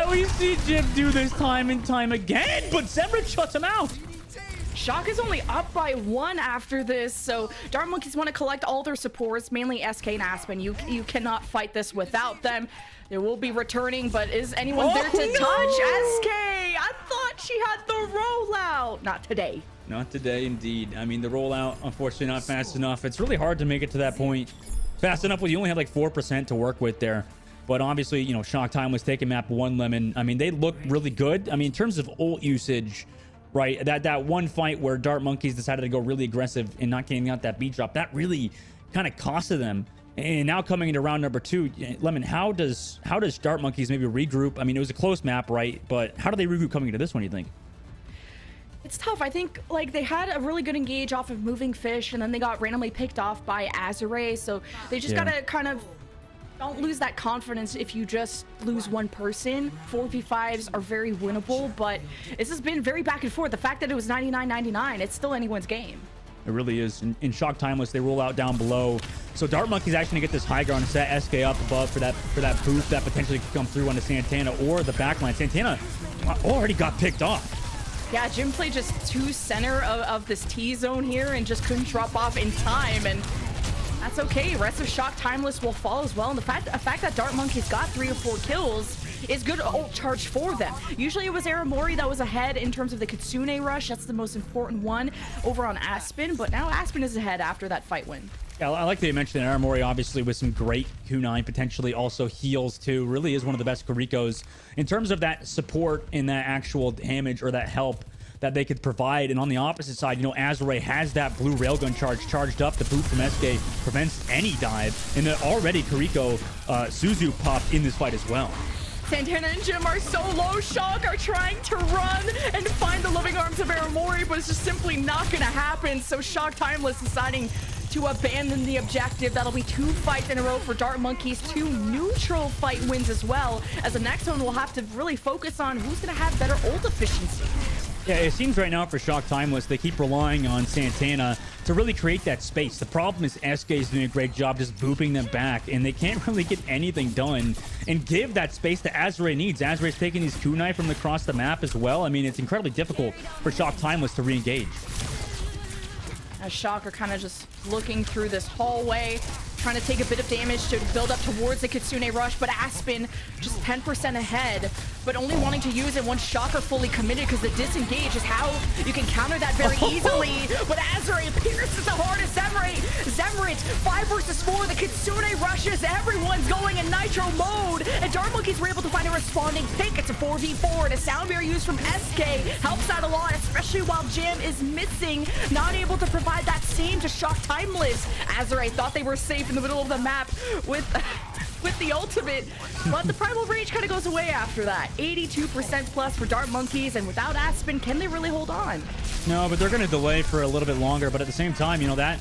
We see Jim do this time and time again, but Zemrit shuts him out. Shock is only up by 1 after this, so Dart Monkeys want to collect all their supports, mainly SK and Aspen. You cannot fight this without them. They will be returning, but is anyone there to touch SK? I thought she had the rollout. Not today. Not today, indeed. I mean, the rollout, unfortunately, not fast enough. It's really hard to make it to that point fast enough when you only have like 4% to work with there. But obviously, you know, Shock Time was taking map 1 Lemon. I mean, they look really good. I mean, in terms of ult usage, right, that one fight where Dart Monkeys decided to go really aggressive and not getting out that beat drop, that really kind of costed them. And now coming into round number 2, Lemon, how does Dart Monkeys maybe regroup? I mean, it was a close map, right? But how do they regroup coming into this one, you think? It's tough. I think like they had a really good engage off of Moving Fish, and then they got randomly picked off by Azure, so they just gotta kind of don't lose that confidence if you just lose one person. 4v5s are very winnable, but this has been very back and forth. The fact that it was 99-99, it's still anyone's game. It really is. In Shock Timeless, they roll out down below. So Dart Monkey's actually gonna get this high ground and set SK up above for that boost that potentially could come through onto Santana or the backline. Santana already got picked off. Yeah, Jim played just 2 center of this T-zone here and just couldn't drop off in time, and that's okay. Rest of Shock Timeless will fall as well. And the fact that Dart Monkey's got 3 or 4 kills is good ult charge for them. Usually it was Aramori that was ahead in terms of the Kitsune rush. That's the most important one over on Aspen, but now Aspen is ahead after that fight win. Yeah, I like that you mentioned that Aramori, obviously, with some great Q9, potentially also heals too. Really is one of the best Kurikos in terms of that support and that actual damage or that help that they could provide. And on the opposite side, you know, Azure has that blue railgun charged up. The boot from SK prevents any dive. And then already Kuriko Suzu popped in this fight as well. Santana and Jim are so low. Shock are trying to run and find the living arms of Aramori, but it's just simply not going to happen. So Shock Timeless deciding to abandon the objective. That'll be 2 fights in a row for Dart Monkeys, 2 neutral fight wins as well, as the next one will have to really focus on who's going to have better ult efficiency. Yeah, it seems right now for Shock Timeless, they keep relying on Santana to really create that space. The problem is SK is doing a great job just booping them back, and they can't really get anything done and give that space that Azure needs. Azure is taking these kunai from across the map as well. I mean, it's incredibly difficult for Shock Timeless to re-engage. As Shock are kind of just looking through this hallway, trying to take a bit of damage to build up towards the Kitsune rush, but Aspen just 10% ahead, but only wanting to use it once Shock are fully committed, because the disengage is how you can counter that very easily. But Azure pierces the heart of Zemrit, 5 versus 4, the Kitsune rushes, everyone's going in nitro mode, and Dart Monkeys were able to find a responding pick. It's a 4v4, and a sound barrier used from SK helps out a lot, especially while Jim is missing, not able to provide that same to Shock Timeless. Azure thought they were safe in the middle of the map with the ultimate, but the Primal Rage kind of goes away after that. 82% plus for Dart Monkeys, and without Aspen, can they really hold on? No, but they're going to delay for a little bit longer, but at the same time, you know, that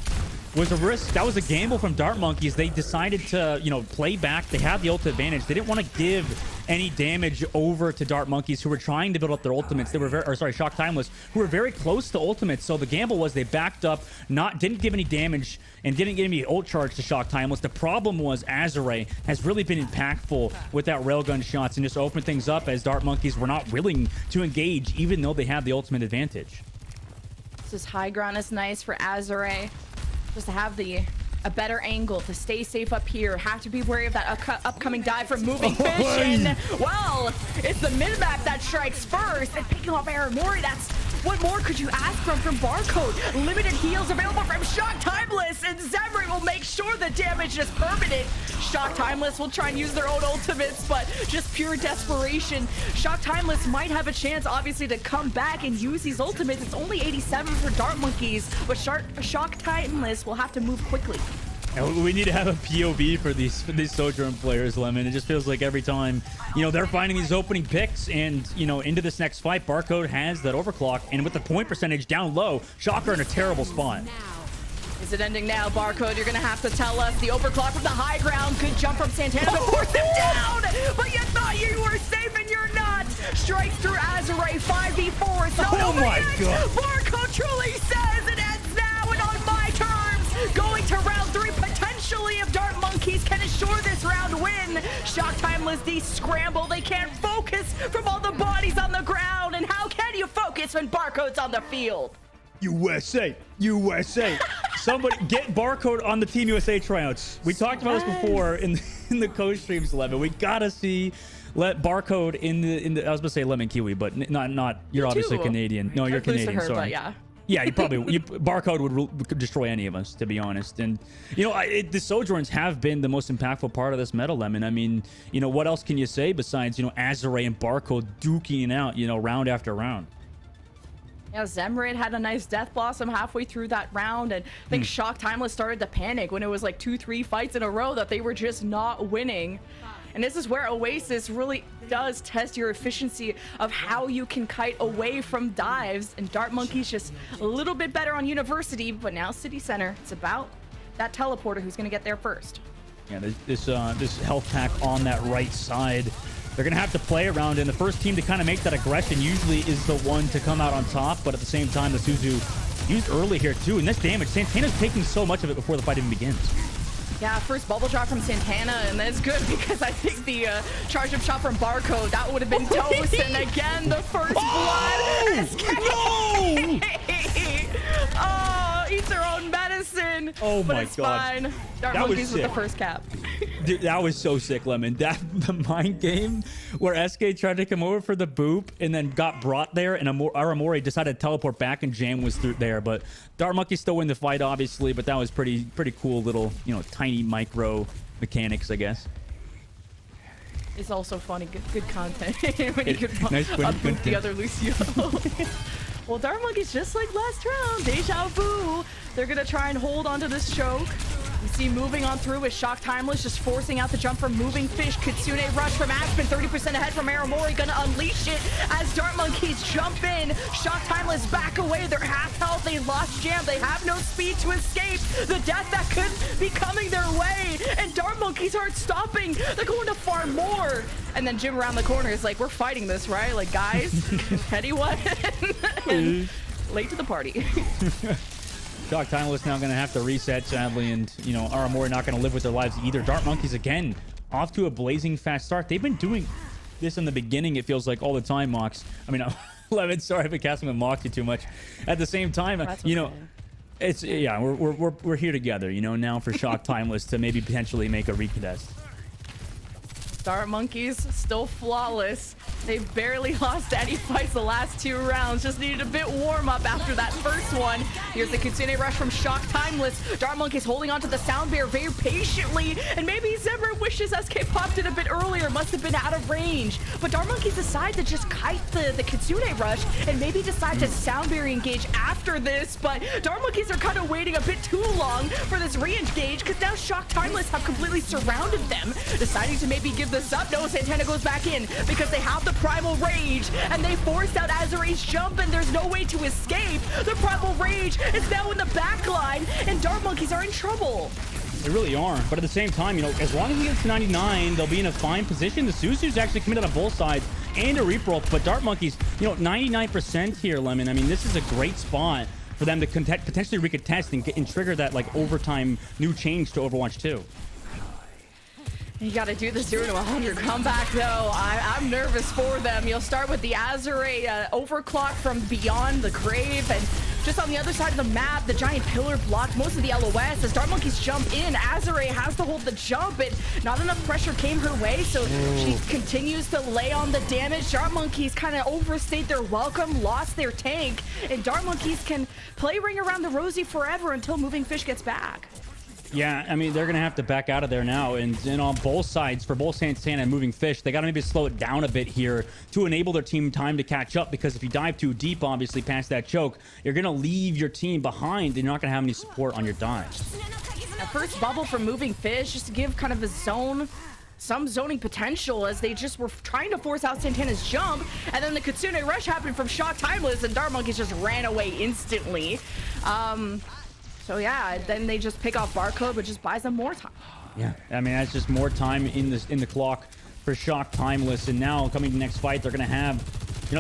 was a risk. That was a gamble from Dart Monkeys. They decided to, you know, play back. They had the ult advantage. They didn't want to give any damage over to Dart Monkeys, who were trying to build up their ultimates. They were Shock Timeless, who were very close to ultimates. So the gamble was they backed up, didn't give any damage, and didn't get any ult charge to Shock Timeless. The problem was Azure has really been impactful with that railgun shots and just opened things up, as Dart Monkeys were not willing to engage, even though they had the ultimate advantage. This high ground is nice for Azure. Just to have a better angle to stay safe up here. Have to be wary of that upcoming dive from Moving Fish. And, well, it's the mid-map that strikes first. And picking off Aramori, that's what more could you ask from Barcode? Limited heals available from Shock Timeless, and Zemrit will make sure the damage is permanent. Shock Timeless will try and use their own ultimates, but just pure desperation. Shock Timeless might have a chance, obviously, to come back and use these ultimates. It's only 87 for Dart Monkeys, but Shock Timeless will have to move quickly. And we need to have a POV for these Sojourn players, Lemon. It just feels like every time, you know, they're finding these opening picks, and, you know, into this next fight, Barcode has that overclock, and with the point percentage down low, Shocker in a terrible spot. Is it ending now, Barcode? You're gonna have to tell us. The overclock from the high ground. Good jump from Santana to force him down, but you thought you were safe and you're not. Strikes through Azure, 5v4. It's not over yet. God. Barcode truly says it ends now, and on my turn. as they scramble. They can't focus from all the bodies on the ground. And how can you focus when Barcode's on the field? USA, USA. Somebody get Barcode on the Team USA tryouts. We talked about this before in the coach streams, Lemon. We gotta let Barcode in the I was gonna say Lemon Kiwi, but not you're obviously Canadian. No, you're Canadian. Her, sorry. yeah. Yeah, Barcode would destroy any of us, to be honest. And the Sojourns have been the most impactful part of this meta, Lemon. I mean, what else can you say besides Azure and Barcode duking it out, round after round? Yeah, Zemrit had a nice Death Blossom halfway through that round, and I think Shock Timeless started to panic when it was like 2-3 fights in a row that they were just not winning. And this is where Oasis really does test your efficiency of how you can kite away from dives. And Dart Monkey's just a little bit better on University, but now City Center. It's about that teleporter who's going to get there first. Yeah, this health pack on that right side. They're going to have to play around, and the first team to kind of make that aggression usually is the one to come out on top. But at the same time, the Suzu used early here too. And this damage, Santana's taking so much of it before the fight even begins. Yeah, first bubble drop from Santana, and that's good because I think the charge up shot from Barcode, that would have been toast. And again, the first blood. No! Oh, eat their own medicine. Oh but my it's God. Fine. Dart Monkeys with the first cap. Dude, that was so sick, Lemon. The mind game where SK tried to come over for the boop and then got brought there, and Aramori decided to teleport back, and Jam was through there. But Dart Monkey still win the fight, obviously. But that was pretty cool little, tiny micro mechanics, I guess. It's also funny, good content when you can nice boop the other Lucio. Well, Dart Monkey's just like last round. Deja vu. They're going to try and hold onto this choke. You see moving on through with Shock Timeless just forcing out the jump from Moving Fish. Kitsune Rush from Aspen, 30% ahead from Aramori. Gonna unleash it as Dart Monkeys jump in. Shock Timeless back away. They're half health. They lost Jam. They have no speed to escape the death that could be coming their way. And Dart Monkeys aren't stopping. They're going to farm more. And then Jim around the corner is like, we're fighting this, right? Like, guys, anyone? And late to the party. Shock Timeless now going to have to reset, sadly, and, Aramori not going to live with their lives either. Dart Monkeys, again, off to a blazing fast start. They've been doing this in the beginning, it feels like, all the time, Mox. I mean, Lemon, sorry for casting with Moxie too much. At the same time, it's, yeah, we're here together, now for Shock Timeless to maybe potentially make a recontest. Dart Monkeys still flawless. They barely lost any fights the last 2 rounds. Just needed a bit warm up after that first one. Here's the Kitsune Rush from Shock Timeless. Dart Monkeys holding onto the sound barrier very patiently. And maybe Zemrit wishes SK popped it a bit earlier. Must have been out of range. But Dart Monkeys decide to just kite the Kitsune Rush and maybe decide to sound barrier engage after this. But Dart Monkeys are kind of waiting a bit too long for this re-engage because now Shock Timeless have completely surrounded them. Deciding to maybe give this up. No, Santana goes back in because they have the Primal Rage and they forced out Azure's jump and there's no way to escape. The Primal Rage is now in the back line and Dart Monkeys are in trouble. They really are, but at the same time, as long as he gets to 99, they'll be in a fine position. The Suzu's actually committed on both sides and a reroll, but Dart Monkeys, 99% here, Lemon. I mean, this is a great spot for them to potentially recontest and trigger that overtime new change to Overwatch 2. You gotta do the 0 to 100 comeback though. I'm nervous for them. You'll start with the Azure overclock from beyond the grave, and just on the other side of the map, the giant pillar blocked most of the LOS. As Dart Monkeys jump in, Azure has to hold the jump, and not enough pressure came her way, so she continues to lay on the damage. Dart Monkeys kind of overstayed their welcome, lost their tank, and Dart Monkeys can play Ring Around the Rosie forever until Moving Fish gets back. Yeah, I mean, they're going to have to back out of there now. And on both sides, for both Santana and Moving Fish, they got to maybe slow it down a bit here to enable their team time to catch up. Because if you dive too deep, obviously, past that choke, you're going to leave your team behind. And you're not going to have any support on your dives. That first bubble from Moving Fish, just to give kind of a zone, some zoning potential, as they just were trying to force out Santana's jump. And then the Kitsune Rush happened from Shock Timeless, and Dart Monkeys just ran away instantly. So yeah, then they just pick off Barcode, which just buys them more time. Yeah, I mean, that's just more time in the clock for Shock Timeless. And now coming to the next fight, they're going to have,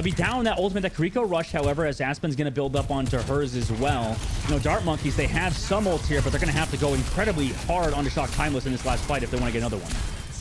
be down that ultimate, that Kariko Rush, however, as Aspen's going to build up onto hers as well. Dart Monkeys, they have some ults here, but they're going to have to go incredibly hard onto Shock Timeless in this last fight if they want to get another one.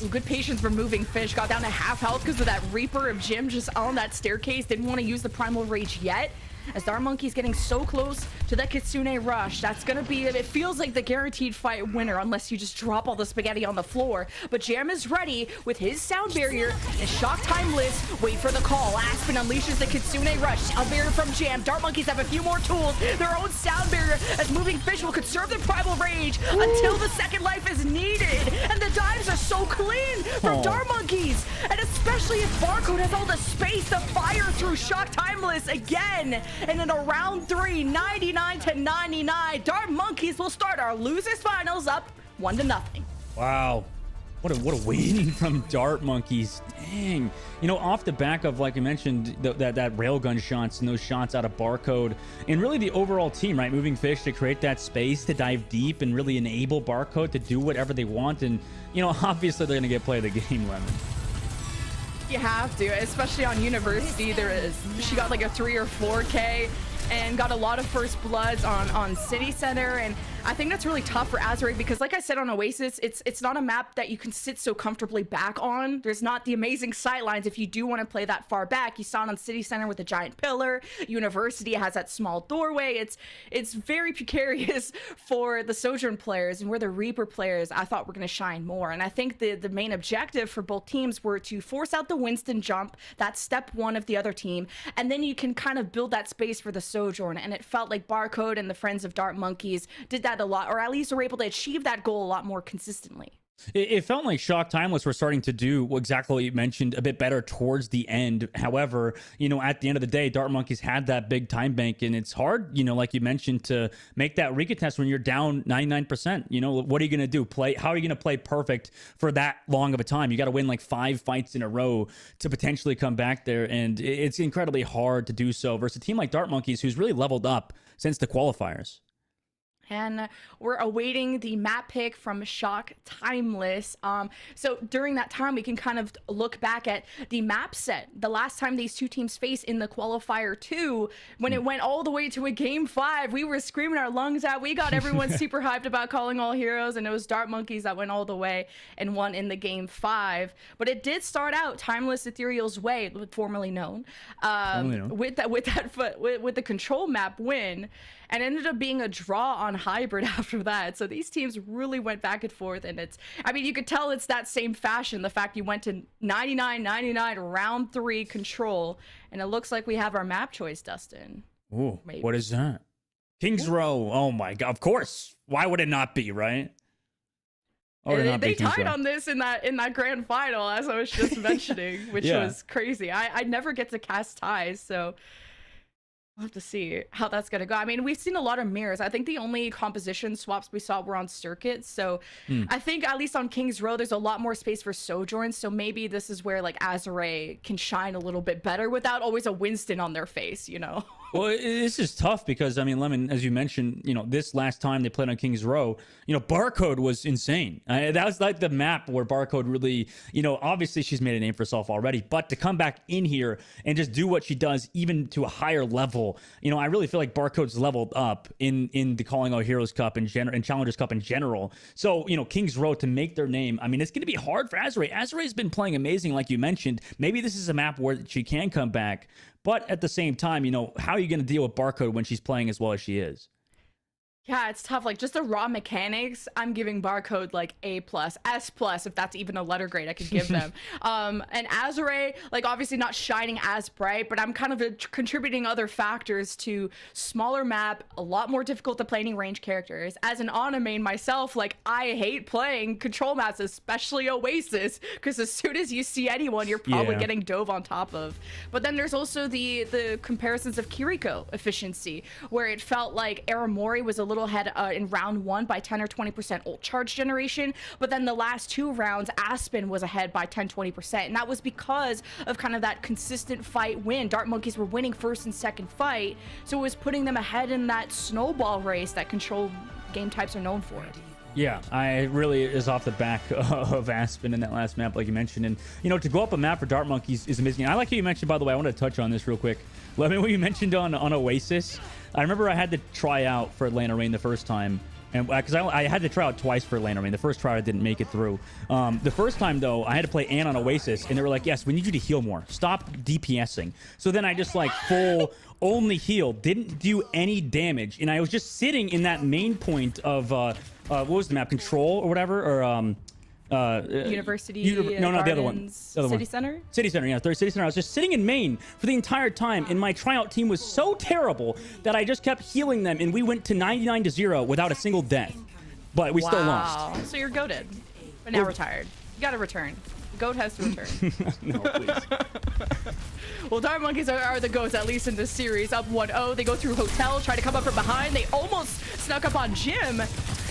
Ooh, good patience for Moving Fish. Got down to half health because of that Reaper of Jim just on that staircase. Didn't want to use the Primal Rage yet. As Dark Monkey's getting so close to that Kitsune Rush, that's gonna be, it feels like the guaranteed fight winner unless you just drop all the spaghetti on the floor. But Jam is ready with his sound barrier and Shock Timeless. Wait for the call. Aspen unleashes the Kitsune Rush. Sound barrier from Jam. Dark Monkeys have a few more tools. Their own sound barrier as Moving Fish will conserve their Primal Rage until the second life is needed. And the dives are so clean from Dark Monkeys. And especially if Barcode has all the space to fire through Shock Timeless again. And in a round 3, 99-99, Dark Monkeys will start our losers finals up 1-0. Wow. What a win from Dart Monkeys. Dang. You know, off the back of, like I mentioned, that railgun shots and those shots out of Barcode, and really the overall team, right? Moving Fish to create that space to dive deep and really enable Barcode to do whatever they want. And, you know, obviously they're going to get play of the game, Lemon. You have to, especially on University. She got like a 3 or 4K and got a lot of first bloods on City Center, and I think that's really tough for Azure because, like I said on Oasis, it's not a map that you can sit so comfortably back on. There's not the amazing sightlines if you do want to play that far back. You saw it on City Center with a giant pillar. University has that small doorway. It's very precarious for the Sojourn players, and where the Reaper players I thought were going to shine more. And I think the main objective for both teams were to force out the Winston jump. That's step 1 of the other team, and then you can kind of build that space for the Sojourn. And it felt like Barcode and the Friends of Dart Monkeys did that a lot, or at least were able to achieve that goal a lot more consistently. It felt like Shock Timeless were starting to do exactly what you mentioned a bit better towards the end. However, you know, at the end of the day, Dart Monkeys had that big time bank, and it's hard, you know, like you mentioned, to make that recontest when you're down 99%. You know, what are you going to do? How are you going to play perfect for that long of a time? You got to win like 5 fights in a row to potentially come back there, and it's incredibly hard to do so versus a team like Dart Monkeys, who's really leveled up since the qualifiers. And we're awaiting the map pick from Shock Timeless. So during that time, we can kind of look back at the map set. The last time these two teams faced in the qualifier 2, when it went all the way to a game 5, we were screaming our lungs out. We got everyone super hyped about calling all heroes, and it was Dart Monkeys that went all the way and won in the game 5. But it did start out Timeless Ethereal's way, formerly known, with the control map win. And ended up being a draw on hybrid after that. So these teams really went back and forth, and you could tell it's that same fashion. The fact you went to 99-99 round 3 control, and it looks like we have our map choice, Dustin. Ooh, maybe. What is that? King's Row. Oh my God! Of course. Why would it not be, right? They tied on this in that grand final, as I was just mentioning, which was crazy. I never get to cast ties, so we'll have to see how that's going to go. I mean, we've seen a lot of mirrors. I think the only composition swaps we saw were on circuits. So I think at least on King's Row, there's a lot more space for Sojourns. So maybe this is where like Azure can shine a little bit better without always a Winston on their face, you know? Well, this is tough because, I mean, Lemon, as you mentioned, you know, this last time they played on King's Row, you know, Barcode was insane. That was like the map where Barcode really, you know, obviously she's made a name for herself already, but to come back in here and just do what she does, even to a higher level, you know, I really feel like Barcode's leveled up in the Calling All Heroes Cup and Challengers Cup in general. So, you know, King's Row to make their name, I mean, it's going to be hard for Azure. Azure's been playing amazing, like you mentioned. Maybe this is a map where she can come back. But at the same time, you know, how are you going to deal with Barcode when she's playing as well as she is? Yeah, it's tough. Like, just the raw mechanics, I'm giving Barcode like A+, S+, if that's even a letter grade I could give them. And Azure, like, obviously not shining as bright, but I'm kind of contributing other factors to smaller map, a lot more difficult to play any range characters. As an Ana main myself, like, I hate playing control maps, especially Oasis, because as soon as you see anyone, you're probably getting dove on top of. But then there's also the comparisons of Kiriko efficiency, where it felt like Aramori was a little ahead in round 1 by 10 or 20% ult charge generation, but then the last 2 rounds Aspen was ahead by 10-20%, and that was because of kind of that consistent fight win. Dart Monkeys were winning first and second fight, so it was putting them ahead in that snowball race that control game types are known for. Yeah, it really is off the back of Aspen in that last map, like you mentioned. And, you know, to go up a map for Dart Monkeys is amazing. I like how you mentioned, by the way, I want to touch on this real quick. Let me what you mentioned on Oasis. I remember I had to try out for Atlanta Reign the first time, And because I had to try out twice for laner. I mean, the first try I didn't make it through. The first time though, I had to play Ann on Oasis, and they were like, "Yes, we need you to heal more. Stop DPSing." So then I just like full only heal, didn't do any damage, and I was just sitting in that main point of what was the map, Control or whatever, or University. No, the other one. The other City one. Center. City Center, yeah, City Center. I was just sitting in main for the entire time, and my tryout team was so terrible that I just kept healing them, and we went to 99-0 without a single death. But we still lost. So you're goated, but now retired. You gotta return. The goat has to return. No, please. Well, Dart Monkeys are the goats, at least in this series. Up 1-0. They go through Hotel, try to come up from behind. They almost snuck up on Jim.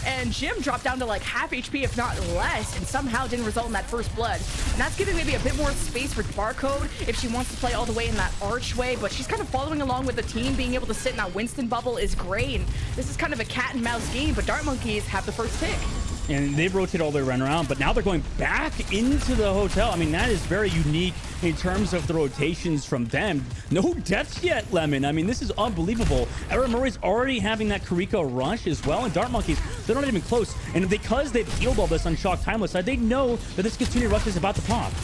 And Jim dropped down to like half HP, if not less, and somehow didn't result in that first blood. And that's giving maybe a bit more space for Barcode if she wants to play all the way in that archway, but she's kind of following along with the team. Being able to sit in that Winston bubble is great. And this is kind of a cat and mouse game, but Dart Monkeys have the first pick. And they've rotated all their run around, but now they're going back into the hotel. I mean, that is very unique in terms of the rotations from them. No deaths yet, Lemon. I mean, this is unbelievable. Era Murray's already having that Kariko rush as well, and Dart Monkeys, they're not even close. And because they've healed all this on Shock Timeless, they know that this Kitsune rush is about to pop.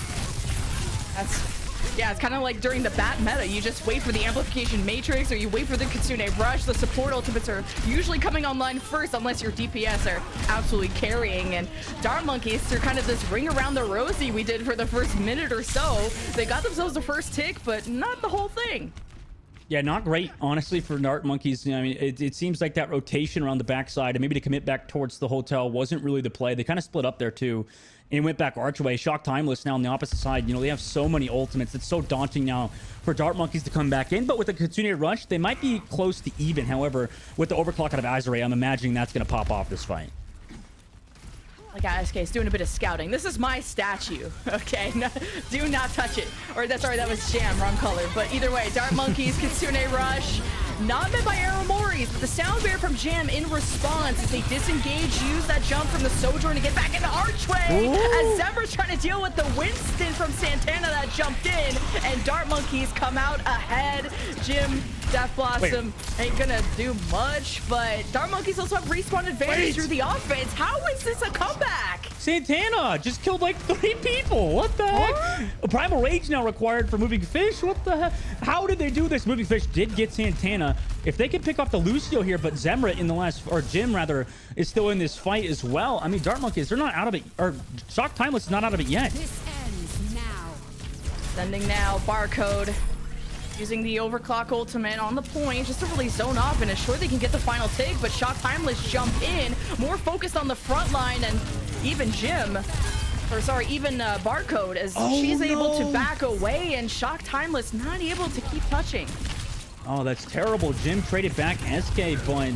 Yeah, it's kind of like during the bat meta. You just wait for the amplification matrix, or you wait for the Kitsune rush. The support ultimates are usually coming online first, unless your DPS are absolutely carrying. And Dart Monkeys, through kind of this ring around the rosy we did for the first minute or so, they got themselves the first tick, but not the whole thing. Yeah, not great, honestly, for Dart Monkeys. I mean, it seems like that rotation around the backside and maybe to commit back towards the hotel wasn't really the play. They kind of split up there, too, and went back archway. Shock Timeless now on the opposite side. You know, they have so many ultimates. It's so daunting now for Dart Monkeys to come back in. But with the Kitsune Rush, they might be close to even. However, with the overclock out of Azure, I'm imagining that's going to pop off this fight. Like ASK is doing a bit of scouting. This is my statue, okay? No, do not touch it. Or that's sorry, that was Jam, wrong color. But either way, Dart Monkeys, Kitsune Rush, not met by Aeromoris, but the sound bear from Jam in response as they disengage, use that jump from the Sojourn to get back into Archway. Ooh. As Zembra's trying to deal with the Winston from Santana that jumped in, and Dart Monkeys come out ahead. Jim, Death Blossom ain't gonna do much, but Dart Monkeys also have respawn advantage through the offense. How is this a comeback? Santana just killed like 3 people. What the heck? A Primal Rage now required for Moving Fish. What the heck? How did they do this? Moving Fish did get Santana. If they could pick off the Lucio here, but Zemra in the last, or Jim rather, is still in this fight as well. I mean, Dart Monkeys, they're not out of it, or Shock Timeless is not out of it yet. This ends now. Sending now, Barcode. Using the overclock ultimate on the point just to really zone off and ensure they can get the final take, but Shock Timeless jump in, more focused on the front line, and even Jim, or sorry, even Barcode, as she's able to back away, and Shock Timeless not able to keep touching. Oh, that's terrible. Jim traded back SK, but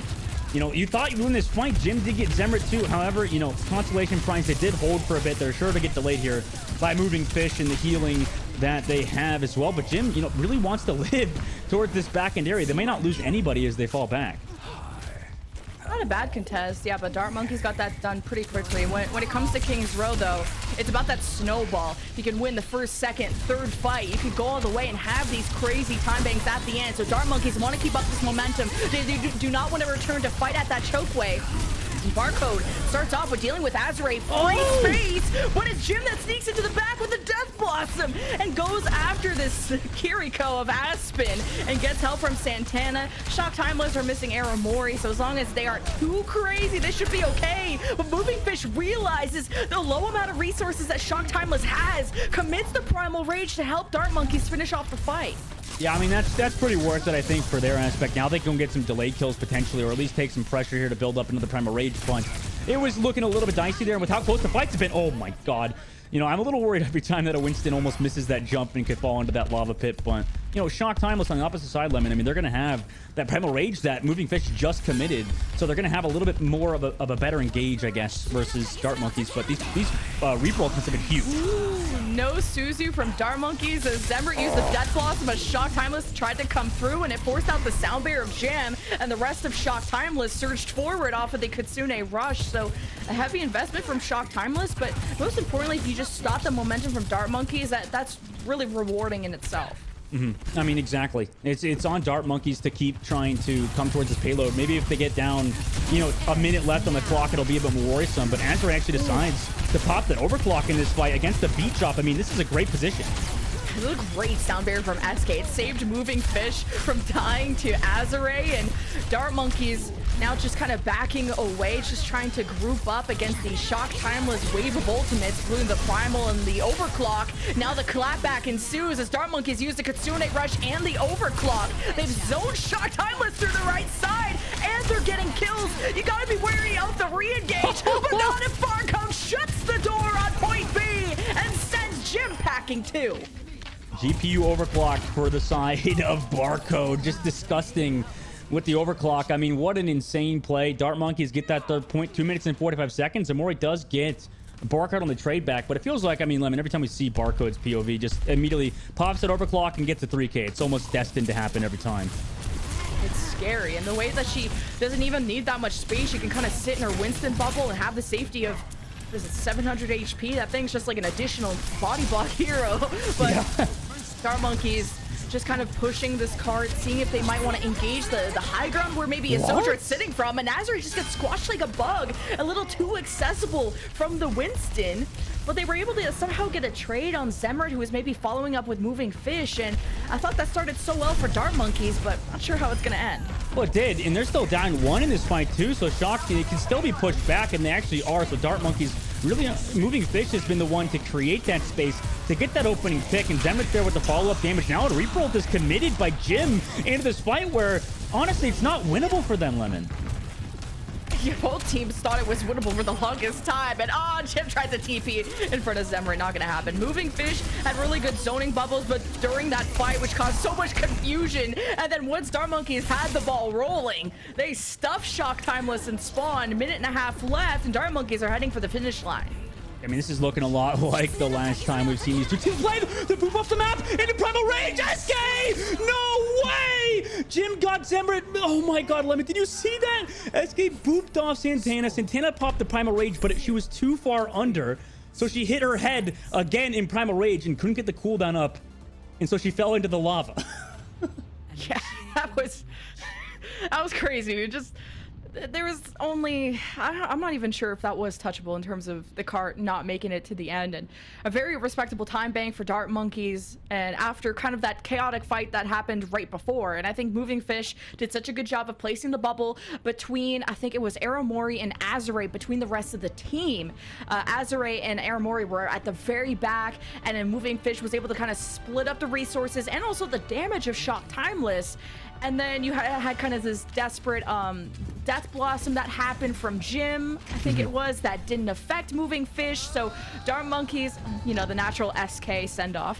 you know, you thought you win this fight. Jim did get Zemrat too. However, you know, Constellation Primes, they did hold for a bit. They're sure to get delayed here by Moving Fish and the healing that they have as well. But Jim, you know, really wants to live towards this back end area. They may not lose anybody as they fall back. Not a bad contest, yeah, but Dart Monkeys got that done pretty quickly. When it comes to King's Row, though, it's about that snowball. If you can win the first, second, third fight, you could go all the way and have these crazy time banks at the end. So Dart Monkeys want to keep up this momentum. They do not want to return to fight at that chokeway. Barcode starts off with dealing with Azure, free space, but it's Jim that sneaks into the back with a Death Blossom and goes after this Kiriko of Aspen and gets help from Santana. Shock Timeless are missing Aramori, so as long as they aren't too crazy, they should be okay. But Moving Fish realizes the low amount of resources that Shock Timeless has, commits the Primal Rage to help Dart Monkeys finish off the fight. Yeah, I mean, that's pretty worth it, I think, for their aspect. Now they can get some delayed kills potentially, or at least take some pressure here to build up into the Primal Rage punch. It was looking a little bit dicey there, and with how close the fights have been, oh my god. You know, I'm a little worried every time that a Winston almost misses that jump and could fall into that lava pit, but, you know, Shock Timeless on the opposite side, Lemon, I mean, they're going to have that Primal Rage that Moving Fish just committed, so they're going to have a little bit more of a better engage, I guess, versus Dart Monkeys, but these Reaper ultimates have been huge. Ooh, no Suzu from Dart Monkeys as Zemrat used the Death Blossom, but Shock Timeless tried to come through, and it forced out the Sound Bear of Jam, and the rest of Shock Timeless surged forward off of the Kitsune Rush, so a heavy investment from Shock Timeless, but most importantly, if you just stop the momentum from Dart Monkeys, that's really rewarding in itself. I mean, exactly. It's on Dart Monkeys to keep trying to come towards this payload. Maybe if they get down, you know, a minute left on the clock, it'll be a bit more worrisome. But Azure actually decides to pop that overclock in this fight against the beat drop. I mean, this is a great position. This is a great sound barrier from SK. It saved Moving Fish from dying to Azure, and Dart Monkeys now just kind of backing away, just trying to group up against the Shock Timeless wave of ultimates, including the Primal and the Overclock. Now the clapback ensues as Dart Monkeys use the Kitsune Rush and the Overclock. They've zoned Shock Timeless through the right side, and they're getting kills. You gotta be wary of the re-engage, but not if Barcode shuts the door on point B and sends Jim packing too. GPU overclock for the side of Barcode. Just disgusting with the overclock. I mean, what an insane play. Dart Monkeys get that third point, 2 minutes and 45 seconds. Amori does get Barcode on the trade back, but it feels like, I mean, Lemon, every time we see Barcode's POV, just immediately pops at overclock and gets a 3K. It's almost destined to happen every time. It's scary, and the way that she doesn't even need that much space, she can kind of sit in her Winston bubble and have the safety of, what is it, 700 HP? That thing's just like an additional body block hero. But yeah. Dart Monkeys just kind of pushing this card, seeing if they might want to engage the high ground where maybe a soldier is sitting from, and Azure just gets squashed like a bug, a little too accessible from the Winston. But they were able to somehow get a trade on Zemrat, who was maybe following up with Moving Fish, and I thought that started so well for Dart Monkeys, but not sure how it's going to end. Well, it did, and they're still down 1 in this fight too, so Shock, they can still be pushed back, and they actually are. So Dart Monkeys really, Moving Fish has been the one to create that space, to get that opening pick, and Zemrat there with the follow-up damage. Now a reroll is committed by Jim into this fight where, honestly, it's not winnable for them, Lemon. Yeah, both teams thought it was winnable for the longest time, and Jim tried to TP in front of Zemrat. Not gonna happen. Moving Fish had really good zoning bubbles, but during that fight, which caused so much confusion, and then once Dart Monkeys had the ball rolling, they stuffed Shock Timeless and Spawn. A minute and a half left, and Dart Monkeys are heading for the finish line. I mean, this is looking a lot like the last time we've seen these two teams play. The poop off the map into Primal Rage. SK! No way! Jim got Zemrat. Oh my god, Lemon, did you see that? SK booped off Santana. Santana popped the Primal Rage, but she was too far under. So she hit her head again in Primal Rage and couldn't get the cooldown up. And so she fell into the lava. Yeah, that was crazy. It just... There was only, I'm not even sure if that was touchable in terms of the cart not making it to the end, and a very respectable time bank for Dart Monkeys, and after kind of that chaotic fight that happened right before. And I think Moving Fish did such a good job of placing the bubble between, I think it was Aramori and Azure, between the rest of the team. Azure and Aramori were at the very back, and then Moving Fish was able to kind of split up the resources and also the damage of Shock Timeless. And then you had kind of this desperate Death Blossom that happened from Jim, I think it was, that didn't affect Moving Fish. So Dart Monkeys, you know, the natural SK send-off.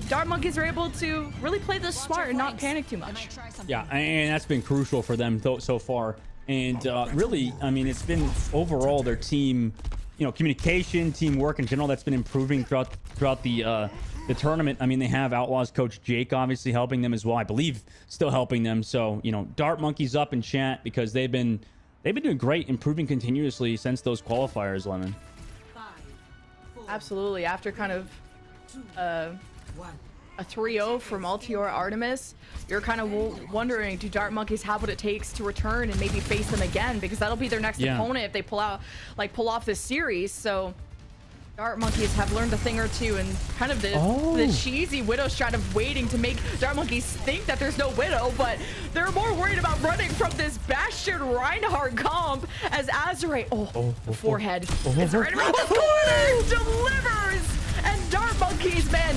Dart Monkeys are able to really play this smart and not panic too much. Yeah, and that's been crucial for them so far. And really, I mean, it's been overall their team, you know, communication, teamwork in general, that's been improving throughout the tournament. I mean, they have Outlaws coach Jake obviously helping them as well. I believe still helping them. So, you know, Dart Monkeys up in chat because they've been doing great, improving continuously since those qualifiers, Lemon. Absolutely. After kind of a 3-0 from Altiora Artemis, you're kind of wondering, do Dart Monkeys have what it takes to return and maybe face them again? Because that'll be their next opponent if they pull off this series. So Dart Monkeys have learned a thing or two, and kind of the cheesy Widow strat of waiting to make Dart Monkeys think that there's no Widow, but they're more worried about running from this Bastion Reinhardt comp as Azure, the forehead is right around the corner, delivers, and Dart Monkeys, man,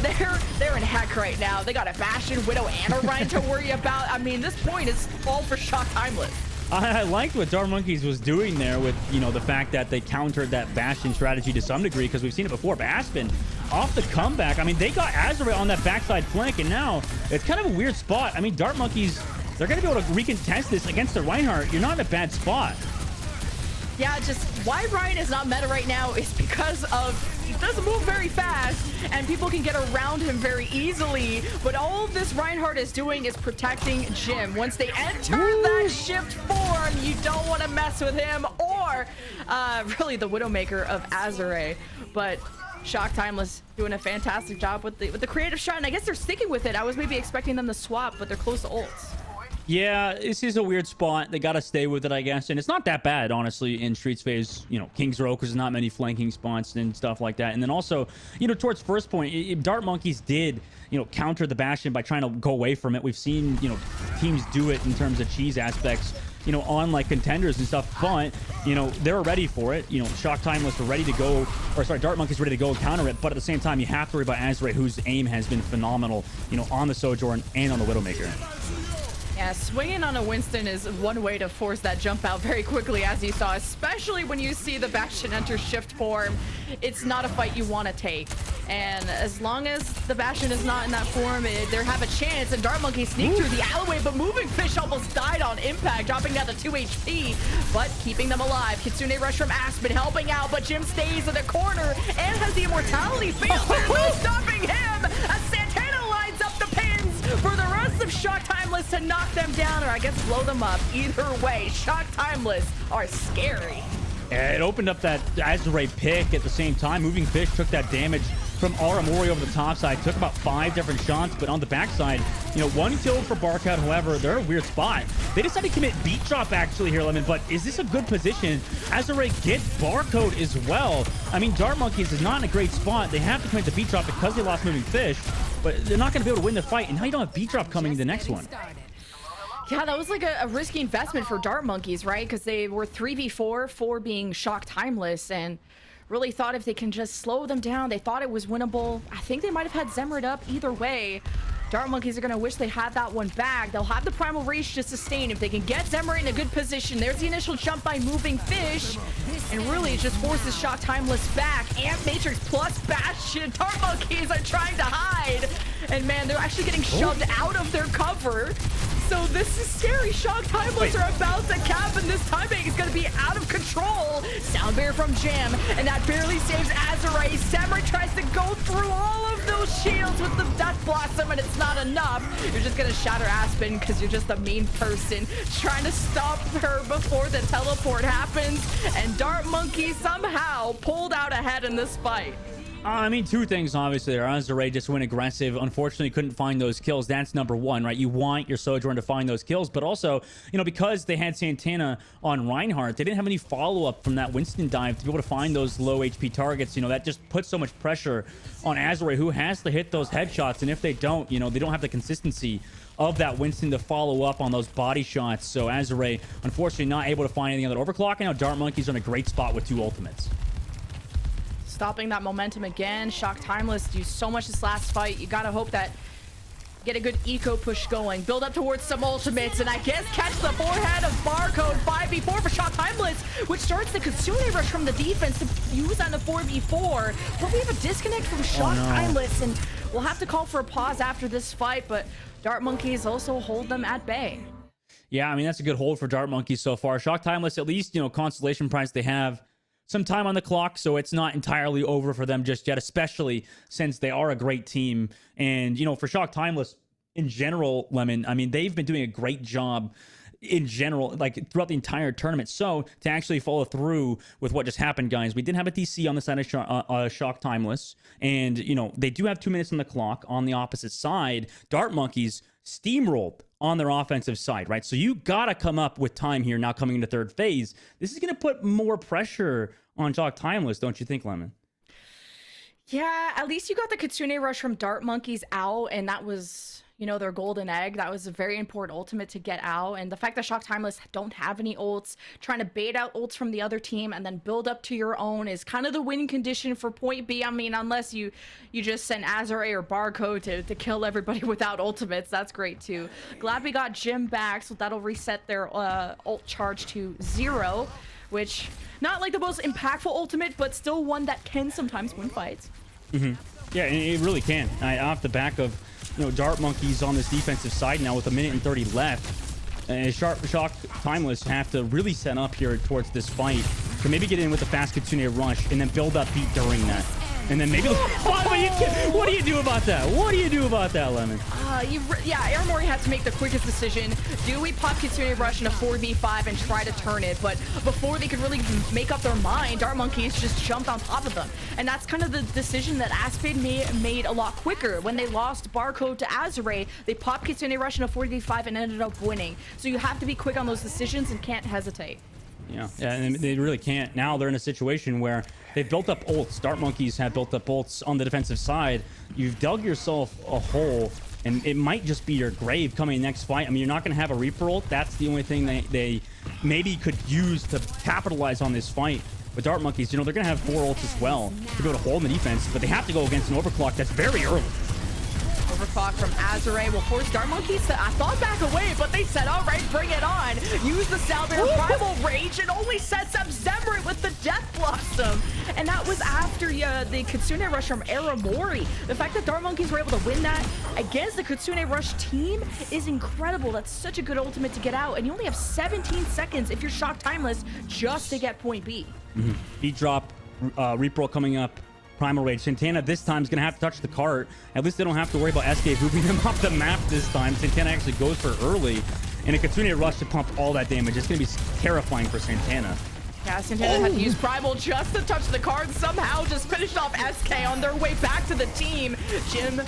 they're in heck right now. They got a Bastion, Widow, and a Rein to worry about. I mean, this point is all for Shock Timeless. I liked what Dart Monkeys was doing there with, you know, the fact that they countered that Bastion strategy to some degree, because we've seen it before. But Aspen, off the comeback, I mean, they got Azure on that backside flank, and now it's kind of a weird spot. I mean, Dart Monkeys, they're going to be able to recontest this against the Reinhardt. You're not in a bad spot. Yeah, just why Ryan is not meta right now is because he doesn't move very fast, and people can get around him very easily. But all this Reinhardt is doing is protecting Jim. Once they enter that shift form, you don't want to mess with him, or really the Widowmaker of Azure. But Shock Timeless doing a fantastic job with the creative shot, and I guess they're sticking with it. I was maybe expecting them to swap, but they're close to ults. Yeah, this is a weird spot. They got to stay with it, I guess. And it's not that bad, honestly, in Streets phase. You know, King's Row, because there's not many flanking spots and stuff like that. And then also, you know, towards first point, Dart Monkeys did, you know, counter the Bastion by trying to go away from it. We've seen, you know, teams do it in terms of cheese aspects, you know, on like contenders and stuff. But, you know, they were ready for it. You know, Shock Timeless were ready to go, or sorry, Dart Monkeys ready to go and counter it. But at the same time, you have to worry about Azure, whose aim has been phenomenal, you know, on the Sojourn and on the Widowmaker. Yeah, swinging on a Winston is one way to force that jump out very quickly, as you saw, especially when you see the Bastion enter shift form. It's not a fight you want to take. And as long as the Bastion is not in that form, they have a chance. And Dart Monkey sneak through the alleyway, but Moving Fish almost died on impact, dropping down to 2 HP, but keeping them alive. Kitsune Rush from Aspen helping out, but Jim stays in the corner and has the immortality fail, stopping him as Santana lines up the pins for the rest of Shock Timeless to knock them down, or I guess blow them up. Either way, Shock Timeless are scary. It opened up that Azure pick at the same time. Moving Fish took that damage from Aramori over the top side. Took about 5 different shots, but on the backside, you know, 1 kill for Barkout. However, they're a weird spot. They decided to commit beat drop actually here, Lemon, but is this a good position? Azure get Barcode as well. I mean, Dart Monkeys is not in a great spot. They have to commit the beat drop because they lost Moving Fish, but they're not going to be able to win the fight. And now you don't have beat drop coming in the next one. Yeah, that was like a risky investment for Dart Monkeys, right? Because they were 3v4, 4 being Shock Timeless, and really thought if they can just slow them down, they thought it was winnable. I think they might have had Zemrit up either way. Dart Monkeys are going to wish they had that one back. They'll have the Primal Rage to sustain if they can get Zemrit in a good position. There's the initial jump by Moving Fish, and really it just forces Shock Timeless back. Amp Matrix plus Bastion. Dart Monkeys are trying to hide, and man, they're actually getting shoved out of their cover. So this is scary. Shock Timeless are about to cap, and this timing is going to be out of control. Sound Bear from Jam, and that barely saves Azure. Zemrit tries to go through all of those shields with the Death Blossom, and it's not enough. You're just going to shatter Aspen because you're just a mean person trying to stop her before the teleport happens. And Dart Monkey somehow pulled out ahead in this fight. I mean, 2 things, obviously, there. Azure just went aggressive. Unfortunately, couldn't find those kills. That's number 1, right? You want your Sojourn to find those kills, but also, you know, because they had Santana on Reinhardt, they didn't have any follow-up from that Winston dive to be able to find those low HP targets. You know, that just puts so much pressure on Azure, who has to hit those headshots, and if they don't, you know, they don't have the consistency of that Winston to follow up on those body shots. So Azure, unfortunately, not able to find anything on that overclock. And now Dart Monkeys are in a great spot with 2 ultimates. Stopping that momentum again. Shock Timeless used so much this last fight. You gotta hope that get a good eco push going. Build up towards some ultimates, and I guess catch the forehead of Barcode. 5v4 for Shock Timeless, which starts the Kitsune Rush from the defense to use on the 4v4. But we have a disconnect from Shock Timeless, and we'll have to call for a pause after this fight, but Dart Monkeys also hold them at bay. Yeah, I mean, that's a good hold for Dart Monkeys so far. Shock Timeless, at least, you know, consolation prize, they have some time on the clock, so it's not entirely over for them just yet, especially since they are a great team. And, you know, for Shock Timeless in general, Lemon, I mean, they've been doing a great job in general, like throughout the entire tournament. So to actually follow through with what just happened, guys, we did have a DC on the side of Shock Timeless, and, you know, they do have 2 minutes on the clock. On the opposite side, Dart Monkeys steamrolled on their offensive side, right? So you gotta come up with time here now coming into 3rd phase. This is gonna put more pressure on Shock Timeless, don't you think, Lemon? Yeah, at least you got the Kitsune Rush from Dart Monkeys out, and that was, you know, their golden egg. That was a very important ultimate to get out. And the fact that Shock Timeless don't have any ults, trying to bait out ults from the other team and then build up to your own is kind of the win condition for point B. I mean, unless you just send Azure or Barcode to kill everybody without ultimates. That's great too. Glad we got Jim back, so that'll reset their ult charge to 0, which not like the most impactful ultimate, but still one that can sometimes win fights. Yeah, it really can. Off the back of, you know, Dart Monkeys on this defensive side now with 1 minute and 30 left. And Shock Timeless have to really set up here towards this fight to maybe get in with the fast Kitsune Rush and then build up beat during that. And then maybe, what do you do about that? What do you do about that, Lemon? Yeah, Aramori had to make the quickest decision. Do we pop Kitsune Rush in a 4v5 and try to turn it? But before they could really make up their mind, Dart Monkeys just jumped on top of them. And that's kind of the decision that Aspid made a lot quicker. When they lost Barcode to Azure, they popped Kitsune Rush in a 4v5 and ended up winning. So you have to be quick on those decisions and can't hesitate. Yeah, and they really can't. Now they're in a situation where they've built up ults. Dart Monkeys have built up ults on the defensive side. You've dug yourself a hole, and it might just be your grave coming next fight. I mean, you're not going to have a Reaper ult. That's the only thing they maybe could use to capitalize on this fight. With Dart Monkeys, you know, they're going to have 4 ults as well to be able to hold in the defense, but they have to go against an overclock that's very early. Overclock from Azure will force Dart Monkeys to thought back away, but they said, all right, bring it on. Use the Salver Primal Rage and only sets up Zemrit with the Death Blossom. And that was after the Kitsune Rush from Aramori. The fact that Dart Monkeys were able to win that against the Kitsune Rush team is incredible. That's such a good ultimate to get out. And you only have 17 seconds if you're Shock Timeless just to get point B. Beat drop, Reaper coming up. Primal Rage. Santana this time is going to have to touch the cart. At least they don't have to worry about SK moving them off the map this time. Santana actually goes for early. And a Kitsune Rush to pump all that damage. It's going to be terrifying for Santana. Yeah, Santana had to use Primal just to touch the card. Somehow just finished off SK on their way back to the team. Jim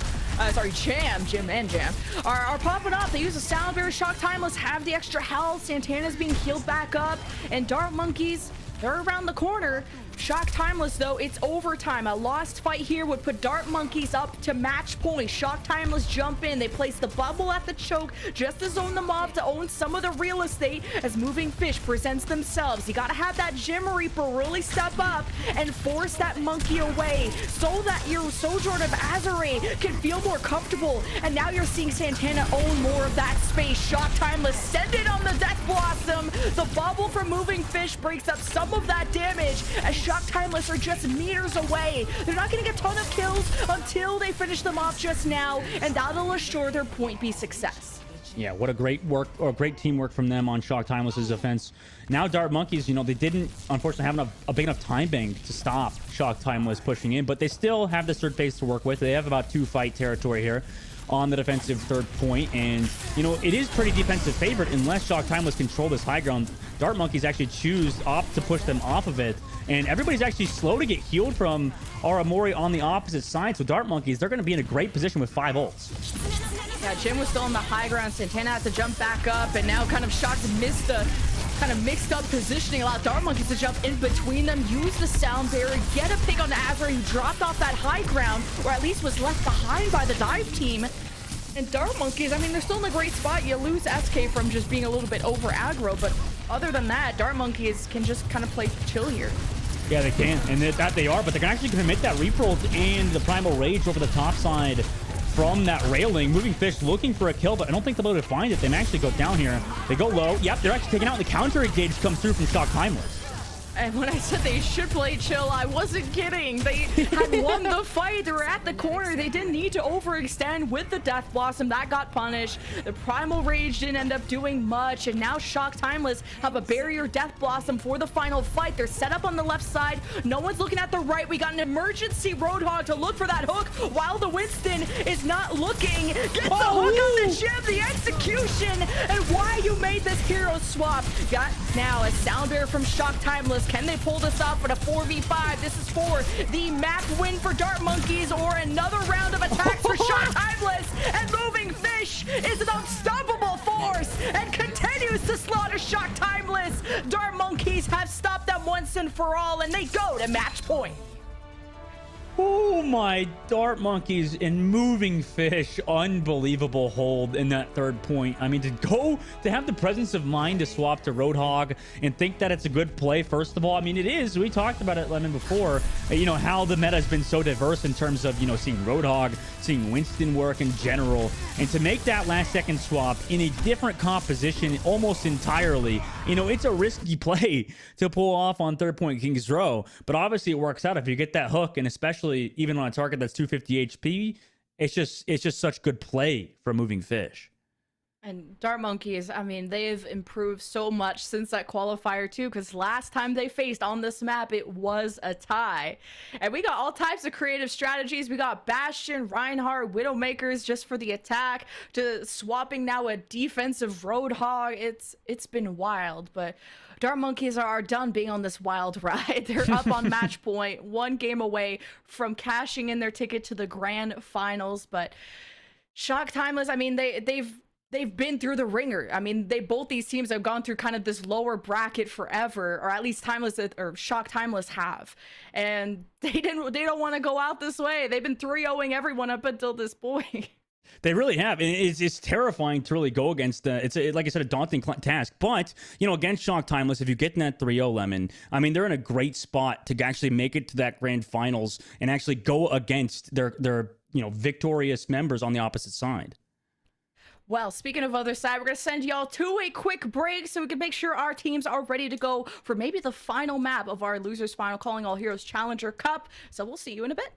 and Jam are popping up. They use a Sound Bear. Shock Timeless have the extra health. Santana's being healed back up. And Dart Monkeys, they're around the corner. Shock Timeless, though, it's overtime. A lost fight here would put Dart Monkeys up to match point. Shock Timeless jump in. They place the bubble at the choke just to zone the mob to own some of the real estate as Moving Fish presents themselves. You gotta have that Gym Reaper really step up and force that monkey away so that your Sojourn of Azure can feel more comfortable. And now you're seeing Santana own more of that space. Shock Timeless send it on the Death Blossom. The bubble from Moving Fish breaks up some of that damage as Shock Timeless are just meters away. They're not going to get a ton of kills until they finish them off just now, and that'll assure their point B success. Yeah, what a great work or great teamwork from them on Shock Timeless's offense. Now Dart Monkeys, you know, they didn't unfortunately have a big enough time bank to stop Shock Timeless pushing in, but they still have this third phase to work with. They have about 2 fight territory here on the defensive third point, and you know, it is pretty defensive favorite unless Shock Timeless control this high ground. Dart Monkeys actually opt to push them off of it, and everybody's actually slow to get healed from Aramori on the opposite side. So Dart Monkeys, they're going to be in a great position with 5 ults. Yeah, Jim was still on the high ground. Santana had to jump back up, and now kind of Shocked missed the kind of mixed up positioning, allowed Dart Monkeys to jump in between them, use the Sound Barrier, get a pick on Azure who dropped off that high ground, or at least was left behind by the dive team. And Dart Monkeys, I mean, they're still in a great spot. You lose SK from just being a little bit over aggro, but other than that, Dart Monkeys can just kind of play chill here. Yeah, they can, and that they are, but they're actually going to make that Reaper ult and the Primal Rage over the top side from that railing. Moving Fish looking for a kill, but I don't think they'll be able to find it. They may actually go down here. They go low. Yep, they're actually taking out. The counter engage comes through from Shock Timeless. And when I said they should play chill, I wasn't kidding. They had won the fight. They were at the corner. They didn't need to overextend with the Death Blossom. That got punished. The Primal Rage didn't end up doing much. And now Shock Timeless have a Barrier Death Blossom for the final fight. They're set up on the left side. No one's looking at the right. We got an emergency Roadhog to look for that hook while the Winston is not looking. Gets the hook on the Jim, the execution, and why you made this hero swap. Got now a Sounder from Shock Timeless. Can they pull this off at a 4v5? This is for the map win for Dart Monkeys, or another round of attacks for Shock Timeless. And Moving Fish is an unstoppable force and continues to slaughter Shock Timeless. Dart Monkeys have stopped them once and for all, and they go to match point. Oh my, Dart Monkeys and Moving Fish, unbelievable hold in that third point. I mean, to have the presence of mind to swap to Roadhog and think that it's a good play, first of all. I mean, it is. We talked about it, Lemon, before, you know, how the meta has been so diverse in terms of, you know, seeing Roadhog, seeing Winston work in general. And to make that last second swap in a different composition almost entirely, you know, it's a risky play to pull off on third point King's Row. But obviously it works out if you get that hook, and especially even on a target that's 250 HP, it's just such good play for Moving Fish. And Dart Monkeys, I mean, they've improved so much since that qualifier too, because last time they faced on this map, it was a tie. And we got all types of creative strategies. We got Bastion, Reinhardt, Widowmakers just for the attack, to swapping now a defensive Roadhog. It's been wild, but Dart Monkeys are done being on this wild ride. They're up on match point, 1 game away from cashing in their ticket to the grand finals. But Shock Timeless, I mean, they've been through the ringer. I mean, both these teams have gone through kind of this lower bracket forever, or at least Timeless or Shock Timeless have, and they don't want to go out this way. They've been 3-0ing everyone up until this point. They really have. It's terrifying to really go against. Like I said, a daunting task. But against Shock Timeless, if you get in that 3-0 lemon, I mean, they're in a great spot to actually make it to that grand finals and actually go against their victorious members on the opposite side. Well, speaking of other side, we're going to send y'all to a quick break so we can make sure our teams are ready to go for maybe the final map of our Losers Final Calling All Heroes Challenger Cup. So we'll see you in a bit.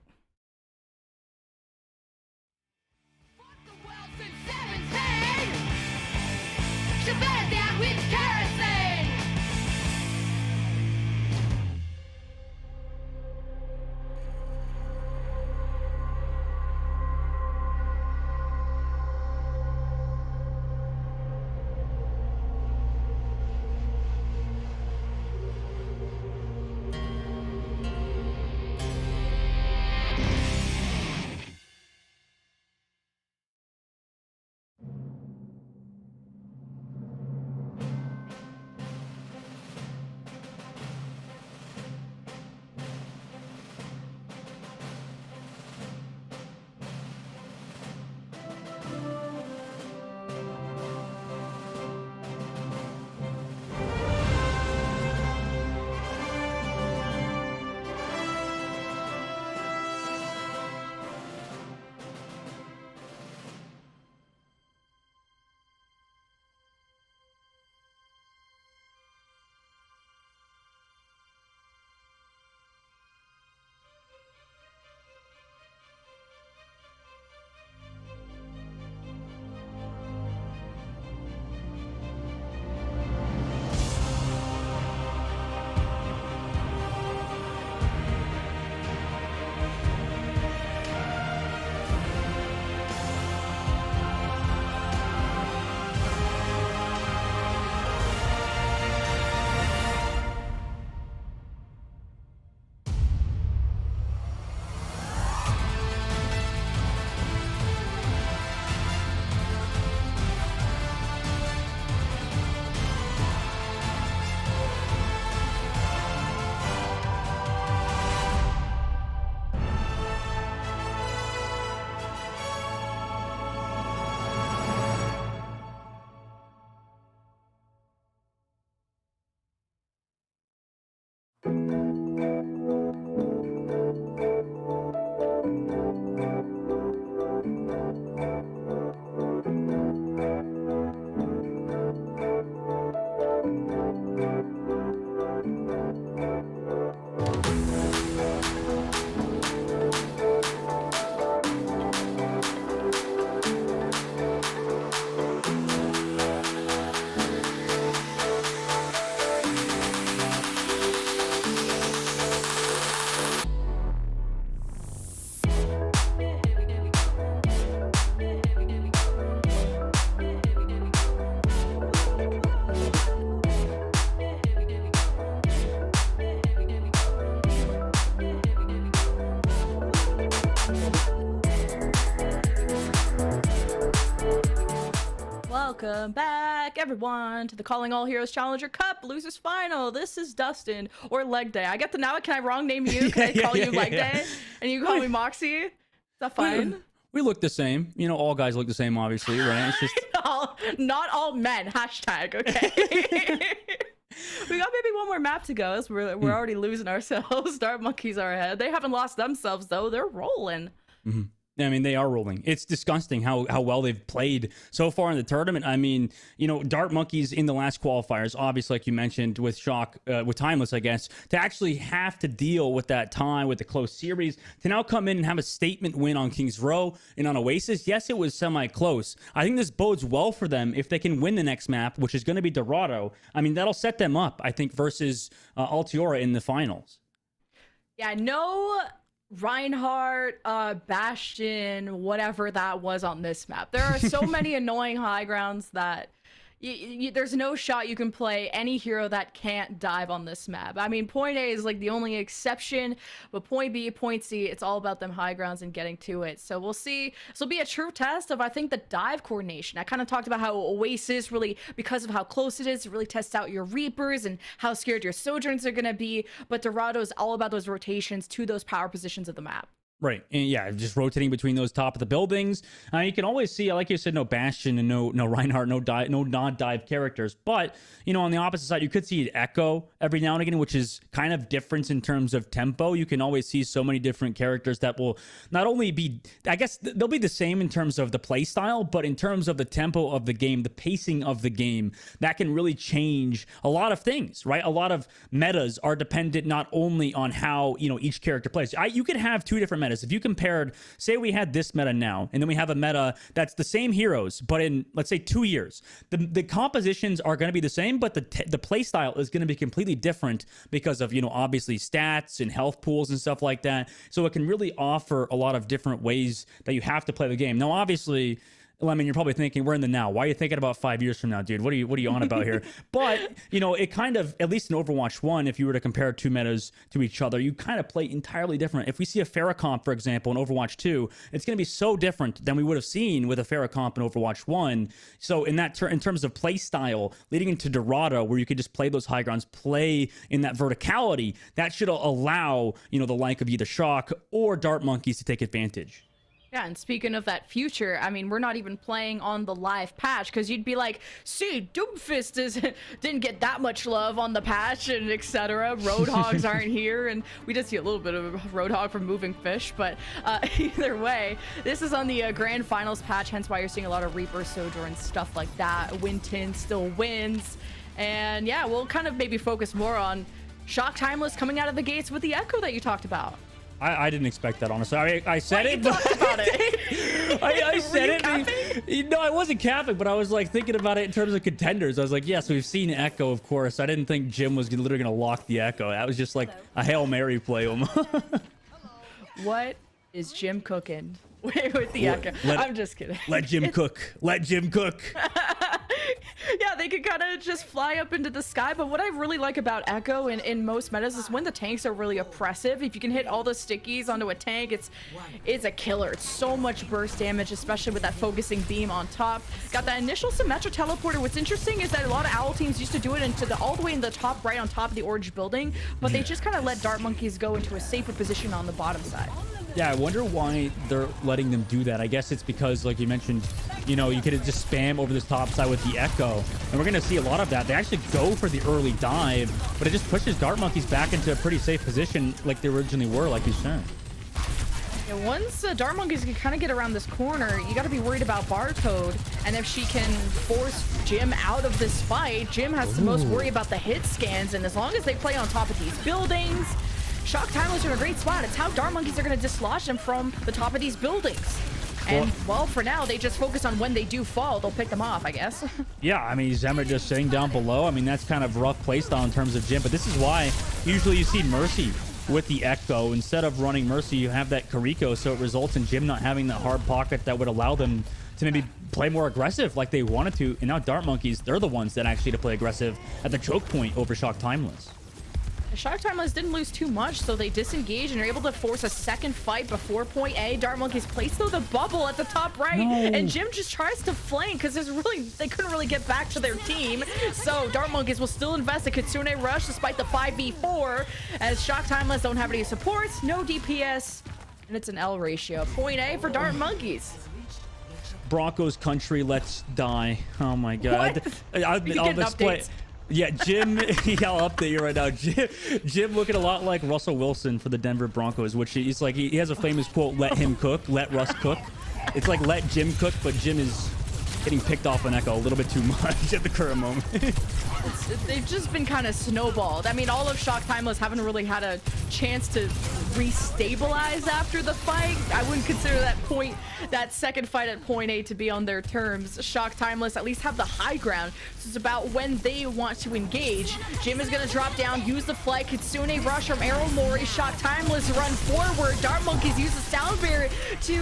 Welcome back, everyone, to the Calling All Heroes Challenger Cup Losers Final. This is Dustin, or Leg Day. I get the now. Can I wrong name you? Can I call you Leg Day? And you call me Moxie? Is that fine? We look the same. All guys look the same, obviously, right? It's just not all men. Hashtag, okay? We got maybe one more map to go. We're already losing ourselves. Dart Monkeys are ahead. They haven't lost themselves, though. They're rolling. Mm-hmm. I mean, they are rolling. It's disgusting how well they've played so far in the tournament. I mean, you know, Dart Monkeys in the last qualifiers, obviously, like you mentioned, with Shock, with Timeless, I guess, to actually have to deal with that time, with the close series, to now come in and have a statement win on Kings Row and on Oasis. Yes, it was semi-close. I think this bodes well for them if they can win the next map, which is going to be Dorado. I mean, that'll set them up, I think, versus Altiora in the finals. Yeah, no Reinhardt, Bastion, whatever that was on this map. There are so many annoying high grounds that there's no shot you can play any hero that can't dive on this map. I mean, point A is like the only exception, but point B, point C, it's all about them high grounds and getting to it. So we'll see. This will be a true test of, I think, the dive coordination. I kind of talked about how Oasis really, because of how close it is, it really tests out your Reapers and how scared your Sojourns are going to be. But Dorado is all about those rotations to those power positions of the map. Right. And yeah, just rotating between those top of the buildings. You can always see, like you said, no Bastion and no Reinhardt, no non-dive characters. But, you know, on the opposite side, you could see Echo every now and again, which is kind of different in terms of tempo. You can always see so many different characters that will not only be, I guess they'll be the same in terms of the play style, but in terms of the tempo of the game, the pacing of the game, that can really change a lot of things, right? A lot of metas are dependent not only on how, you know, each character plays. You could have two different metas. If you compared, say we had this meta now, and then we have a meta that's the same heroes, but in, let's say, 2 years, the compositions are going to be the same, but the play style is going to be completely different because of, you know, obviously stats and health pools and stuff like that. So it can really offer a lot of different ways that you have to play the game. Now, obviously, I mean, you're probably thinking, we're in the now. Why are you thinking about 5 years from now, dude? What are you on about here? But, you know, it kind of, at least in Overwatch 1, if you were to compare two metas to each other, you kind of play entirely different. If we see a Farrakhan, for example, in Overwatch 2, it's going to be so different than we would have seen with a Farrakhan in Overwatch 1. So in that in terms of play style, leading into Dorado, where you could just play those high grounds, play in that verticality, that should allow, you know, the like of either Shock or Dart Monkeys to take advantage. Yeah, and speaking of that future, I mean, we're not even playing on the live patch, because you'd be like, see, Doomfist didn't get that much love on the patch, and etc. Roadhogs aren't here, and we did see a little bit of a Roadhog from Moving Fish, but either way, this is on the Grand Finals patch, hence why you're seeing a lot of Reaper, Sojourn, stuff like that. Winton still wins, and yeah, we'll kind of maybe focus more on Shock Timeless coming out of the gates with the Echo that you talked about. I didn't expect that, honestly. I said it, but about it. I said it. No, I wasn't capping, but I was like thinking about it in terms of contenders. I was like, yes, we've seen Echo, of course. I didn't think Jim was literally going to lock the Echo. That was just like a Hail Mary play. What is Jim cooking with the Echo? I'm just kidding. Let Jim cook. Let Jim cook. Yeah, they could kind of just fly up into the sky, but what I really like about Echo in most metas is when the tanks are really oppressive. If you can hit all the stickies onto a tank, it's a killer. It's so much burst damage, especially with that focusing beam on top. Got that initial Symmetra teleporter. What's interesting is that a lot of Owl teams used to do it into all the way in the top right on top of the orange building, but they just kind of let Dart Monkeys go into a safer position on the bottom side. Yeah, I wonder why they're letting them do that. I guess it's because, like you mentioned, you know, you could just spam over this top side with the Echo, and we're going to see a lot of that. They actually go for the early dive, but it just pushes Dart Monkeys back into a pretty safe position like they originally were, like you said. Yeah, once Dart Monkeys can kind of get around this corner, you got to be worried about Barcode, and if she can force Jim out of this fight, Jim has to most worry about the hit scans, and as long as they play on top of these buildings, Shock Timeless are in a great spot. It's how Dart Monkeys are going to dislodge them from the top of these buildings. And, well, for now, they just focus on when they do fall. They'll pick them off, I guess. Yeah, I mean, Zemmer just sitting down below. I mean, that's kind of rough playstyle in terms of Jim. But this is why usually you see Mercy with the Echo. Instead of running Mercy, you have that Kariko, so it results in Jim not having that hard pocket that would allow them to maybe play more aggressive like they wanted to. And now Dart Monkeys, they're the ones that actually to play aggressive at the choke point over Shock Timeless. Shock Timeless didn't lose too much, so they disengage and are able to force a second fight before point A. Dart Monkeys place though the bubble at the top right, and Jim just tries to flank because they couldn't really get back to their team. So Dart Monkeys will still invest a Kitsune Rush despite the 5v4, as Shock Timeless don't have any supports, no DPS, and it's an L ratio. Point A for Dart Monkeys. Broncos country, let's die. Oh my god. I'll display. Yeah, Jim, yeah, I'll update you right now. Jim looking a lot like Russell Wilson for the Denver Broncos, which he's like, he has a famous quote, let him cook, let Russ cook. It's like let Jim cook, but Jim is getting picked off on Echo a little bit too much at the current moment. They've just been kind of snowballed. I mean, all of Shock Timeless haven't really had a chance to restabilize after the fight. I wouldn't consider that second fight at point A to be on their terms. Shock Timeless at least have the high ground. So it's about when they want to engage. Jim is going to drop down, use the flight. Kitsune rush from Arrow Mori. Shock Timeless run forward. Dart Monkeys use the sound barrier to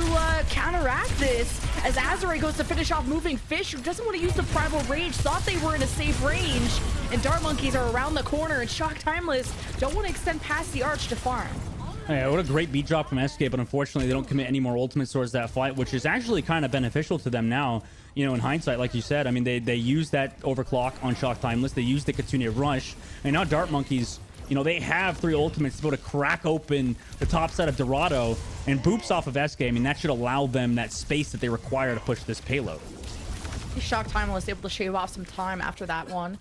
counteract this. As Azure goes to finish off Moving Fish, who doesn't want to use the Primal Rage, thought they were in a safe range. And Dart Monkeys are around the corner, and Shock Timeless don't want to extend past the arch to farm. Yeah, what a great beat drop from SK, but unfortunately they don't commit any more ultimates towards that fight, which is actually kind of beneficial to them now. You know, in hindsight, like you said, I mean, they used that overclock on Shock Timeless, they used the Kitsune rush, and now Dart Monkeys, you know, they have 3 ultimates to be able to crack open the top side of Dorado and boops off of SK. I mean, that should allow them that space that they require to push this payload. Shock Timeless able to shave off some time after that one.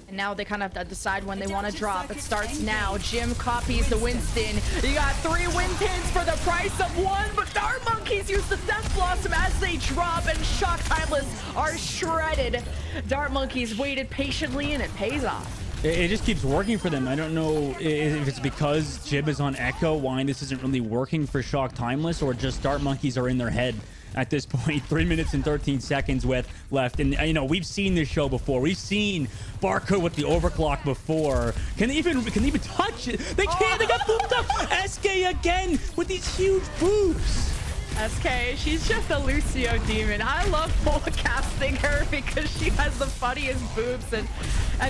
And now they kind of have to decide when they want to drop. It starts now. Jim copies the Winston. You got 3 Wintons for the price of 1, but Dart Monkeys use the Death Blossom as they drop, and Shock Timeless are shredded. Dart Monkeys waited patiently, and it pays off. It just keeps working for them. I don't know if it's because Jib is on Echo, why this isn't really working for Shock Timeless, or just Dart Monkeys are in their head at this point. 3 minutes and 13 seconds left. And, you know, we've seen this show before. We've seen Barcode with the overclock before. Can they even touch it? They can't. They got booped up. SK again with these huge boops. SK, she's just a Lucio demon. I love casting her because she has the funniest boobs, and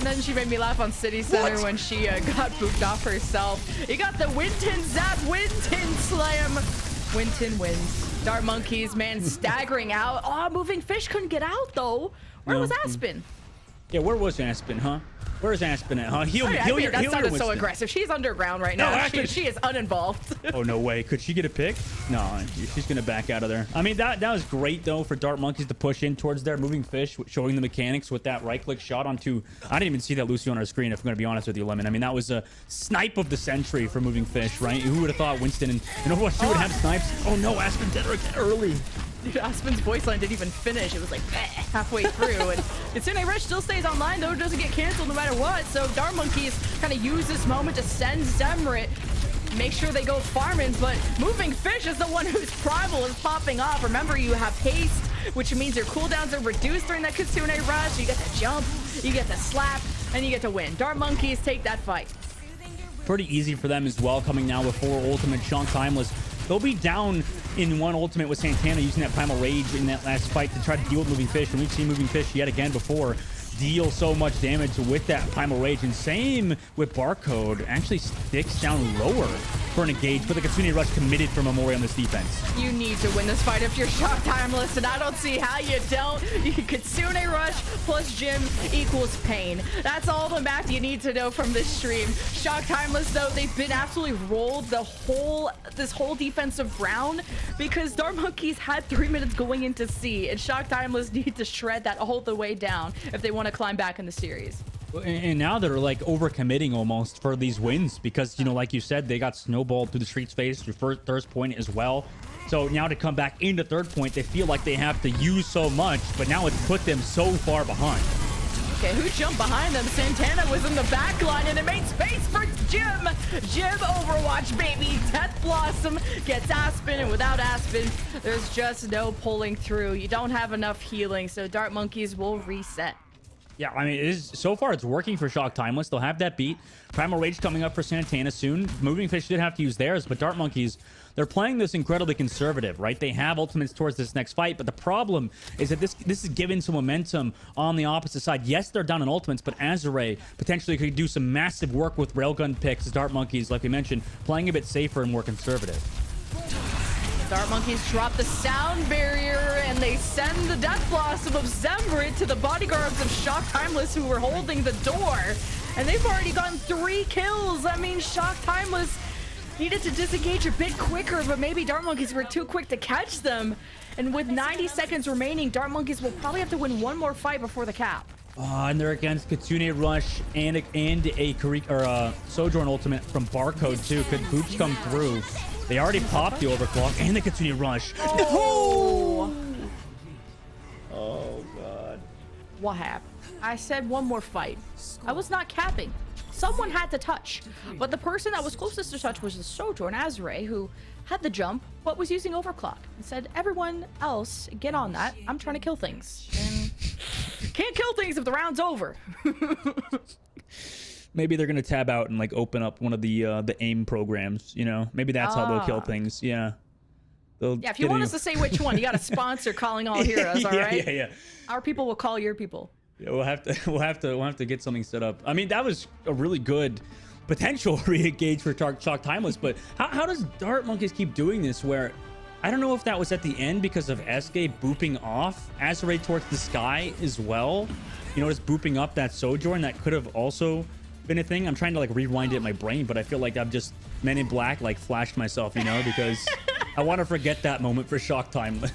then she made me laugh on City Center when she got booped off herself. You got the Winton Zap, Winton Slam. Winton wins. Dart Monkeys, man, staggering out. Oh, Moving Fish couldn't get out though. Where was Aspen? Yeah, where was Aspen, huh? Where's Aspen at, huh? That sounded so aggressive. She's underground right now. No, actually, she is uninvolved. Oh, no way. Could she get a pick? No, she's going to back out of there. I mean, that was great, though, for Dart Monkeys to push in towards their Moving Fish, showing the mechanics with that right-click shot onto... I didn't even see that Lucy on our screen, if I'm going to be honest with you, Lemon. I mean, that was a snipe of the century for Moving Fish, right? Who would have thought Winston and Overwatch 2 would have snipes? Oh, no, Aspen dead early. Dude, Aspen's voice line didn't even finish. It was like halfway through. And Kitsune Rush still stays online, though. It doesn't get canceled no matter what. So Dart Monkeys kind of use this moment to send Zemrit, make sure they go farming. But Moving Fish is the one whose primal is popping off. Remember, you have haste, which means your cooldowns are reduced during that Kitsune Rush. You get to jump, you get to slap, and you get to win. Dart Monkeys take that fight. Pretty easy for them as well, coming now with 4 ultimate. Shock Timeless, they'll be down in 1 ultimate with Santana using that Primal Rage in that last fight to try to deal with Moving Fish. And we've seen Moving Fish yet again before deal so much damage with that Primal Rage. And same with Barcode, actually sticks down lower for an engage, but the Kitsune Rush committed for Memorial on this defense. You need to win this fight if you're Shock Timeless, and I don't see how you don't. Kitsune Rush plus Jim equals pain. That's all the math you need to know from this stream. Shock Timeless, though, they've been absolutely rolled this whole defensive round because Dart Monkeys had 3 minutes going into C, and Shock Timeless need to shred that all the way down if they want to climb back in the series. And now they're like overcommitting almost for these wins because, you know, like you said, they got snowballed through the streets phase through third point as well. So now to come back into third point, they feel like they have to use so much, but now it's put them so far behind. Okay, who jumped behind them? Santana was in the back line, and it made space for Jim. Jim Overwatch, baby. Death Blossom gets Aspen, and without Aspen, there's just no pulling through. You don't have enough healing, so Dart Monkeys will reset. Yeah, I mean, so far it's working for Shock Timeless. They'll have that beat. Primal Rage coming up for Santana soon. Moving Fish did have to use theirs, but Dart Monkeys, they're playing this incredibly conservative, right? They have ultimates towards this next fight, but the problem is that this is giving some momentum on the opposite side. Yes, they're down in ultimates, but Azure potentially could do some massive work with railgun picks. Dart Monkeys, like we mentioned, playing a bit safer and more conservative. Dart Monkeys drop the sound barrier, and they send the Death Blossom of Zemrit to the bodyguards of Shock Timeless, who were holding the door. And they've already gotten 3 kills. I mean, Shock Timeless needed to disengage a bit quicker, but maybe Dart Monkeys were too quick to catch them. And with 90 seconds remaining, Dart Monkeys will probably have to win 1 more fight before the cap. And they're against Kitsune Rush and a Sojourn ultimate from Barcode too. Could Boops come through? They already popped the overclock and the Kitsune Rush. Oh. Oh god. What happened? I said one more fight. I was not capping. Someone had to touch, but the person that was closest to touch was the Sojourn Azure, who had the jump but was using overclock and said, everyone else get on that, I'm trying to kill things. And can't kill things if the round's over. Maybe they're gonna tab out and like open up one of the aim programs, you know? Maybe that's how they'll kill things. Yeah. Yeah, if you want us to say which one, you got to sponsor Calling All Heroes, all right? Yeah. Our people will call your people. Yeah, we'll have to get something set up. I mean, that was a really good potential re-engage for Shock Timeless, but how does Dart Monkeys keep doing this where I don't know if that was at the end because of SK booping off Azure towards the sky as well. You know, just booping up that Sojourn, that could have also been a thing. I'm trying to like rewind it in my brain, but I feel like I've just Men in Black like flashed myself, you know, because I want to forget that moment for Shock Timeless.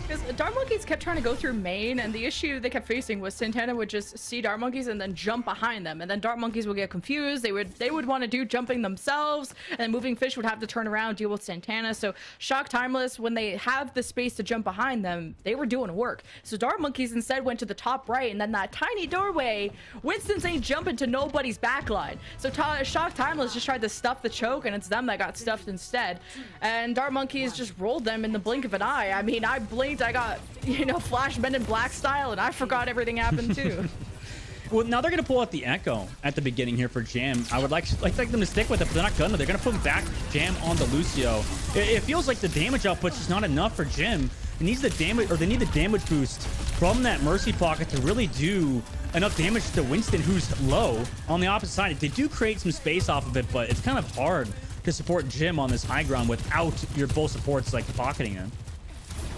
Because Dart Monkeys kept trying to go through main, and the issue they kept facing was Santana would just see Dart Monkeys and then jump behind them, and then Dart Monkeys would get confused. They would want to do jumping themselves, and Moving Fish would have to turn around, deal with Santana. So Shock Timeless, when they have the space to jump behind them, they were doing work. So Dart Monkeys instead went to the top right, and then that tiny doorway, Winston's ain't jumping to nobody's backline. So Shock Timeless just tried to stuff the choke, and it's them that got stuffed instead. And Dart Monkeys just rolled them in the blink of an eye. I mean, I blinked, I got, you know, Flash Men in Black style, and I forgot everything happened too. Well, now they're going to pull out the Echo at the beginning here for Jam. I would like them to stick with it, but they're not going to. They're going to put back Jam on the Lucio. It feels like the damage output's just not enough for Jim. It needs the damage, or they need the damage boost from that Mercy Pocket to really do enough damage to Winston, who's low on the opposite side. They do create some space off of it, but it's kind of hard to support Jim on this high ground without your full supports like pocketing him.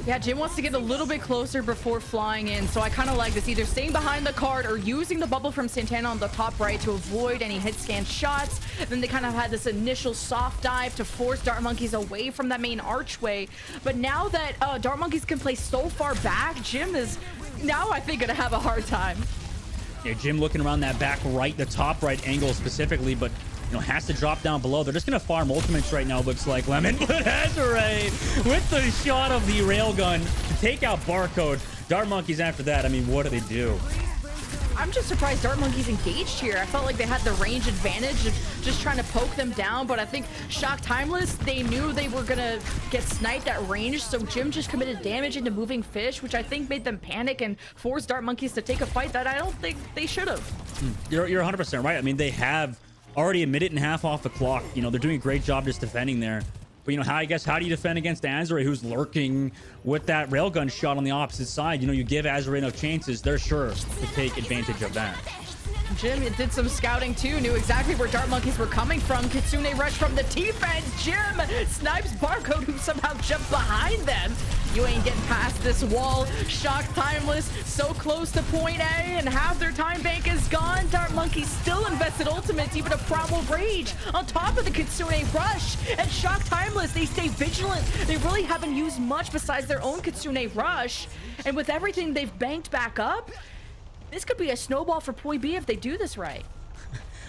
Yeah, Jim wants to get a little bit closer before flying in, so I kind of like this, either staying behind the card or using the bubble from Santana on the top right to avoid any hit scan shots. Then they kind of had this initial soft dive to force Dart Monkeys away from that main archway. But now that Dart Monkeys can play so far back, Jim is now, I think, gonna have a hard time. Yeah, Jim looking around that back right, the top right angle specifically, but you know, has to drop down below. They're just going to farm ultimates right now, looks like. Lemon, but Azure with the shot of the railgun to take out Barcode. Dart Monkeys after that, I mean, what do they do? I'm just surprised Dart Monkeys engaged here. I felt like they had the range advantage of just trying to poke them down, but I think Shock Timeless, they knew they were going to get sniped at range, so Jim just committed damage into Moving Fish, which I think made them panic and forced Dart Monkeys to take a fight that I don't think they should have. You're 100% right. I mean, they have already a minute and a half off the clock. You know, they're doing a great job just defending there. But, you know, how do you defend against Azure, who's lurking with that railgun shot on the opposite side? You know, you give Azure enough chances, they're sure to take advantage of that. Jim did some scouting too, knew exactly where Dart Monkeys were coming from. Kitsune Rush from the defense. Jim snipes Barcode, who somehow jumped behind them. You ain't getting past this wall. Shock Timeless so close to point A, and half their time bank is gone. Dart Monkeys still invested ultimates, even a Primal Rage on top of the Kitsune Rush. And Shock Timeless, they stay vigilant. They really haven't used much besides their own Kitsune Rush. And with everything they've banked back up, this could be a snowball for Poi B if they do this right.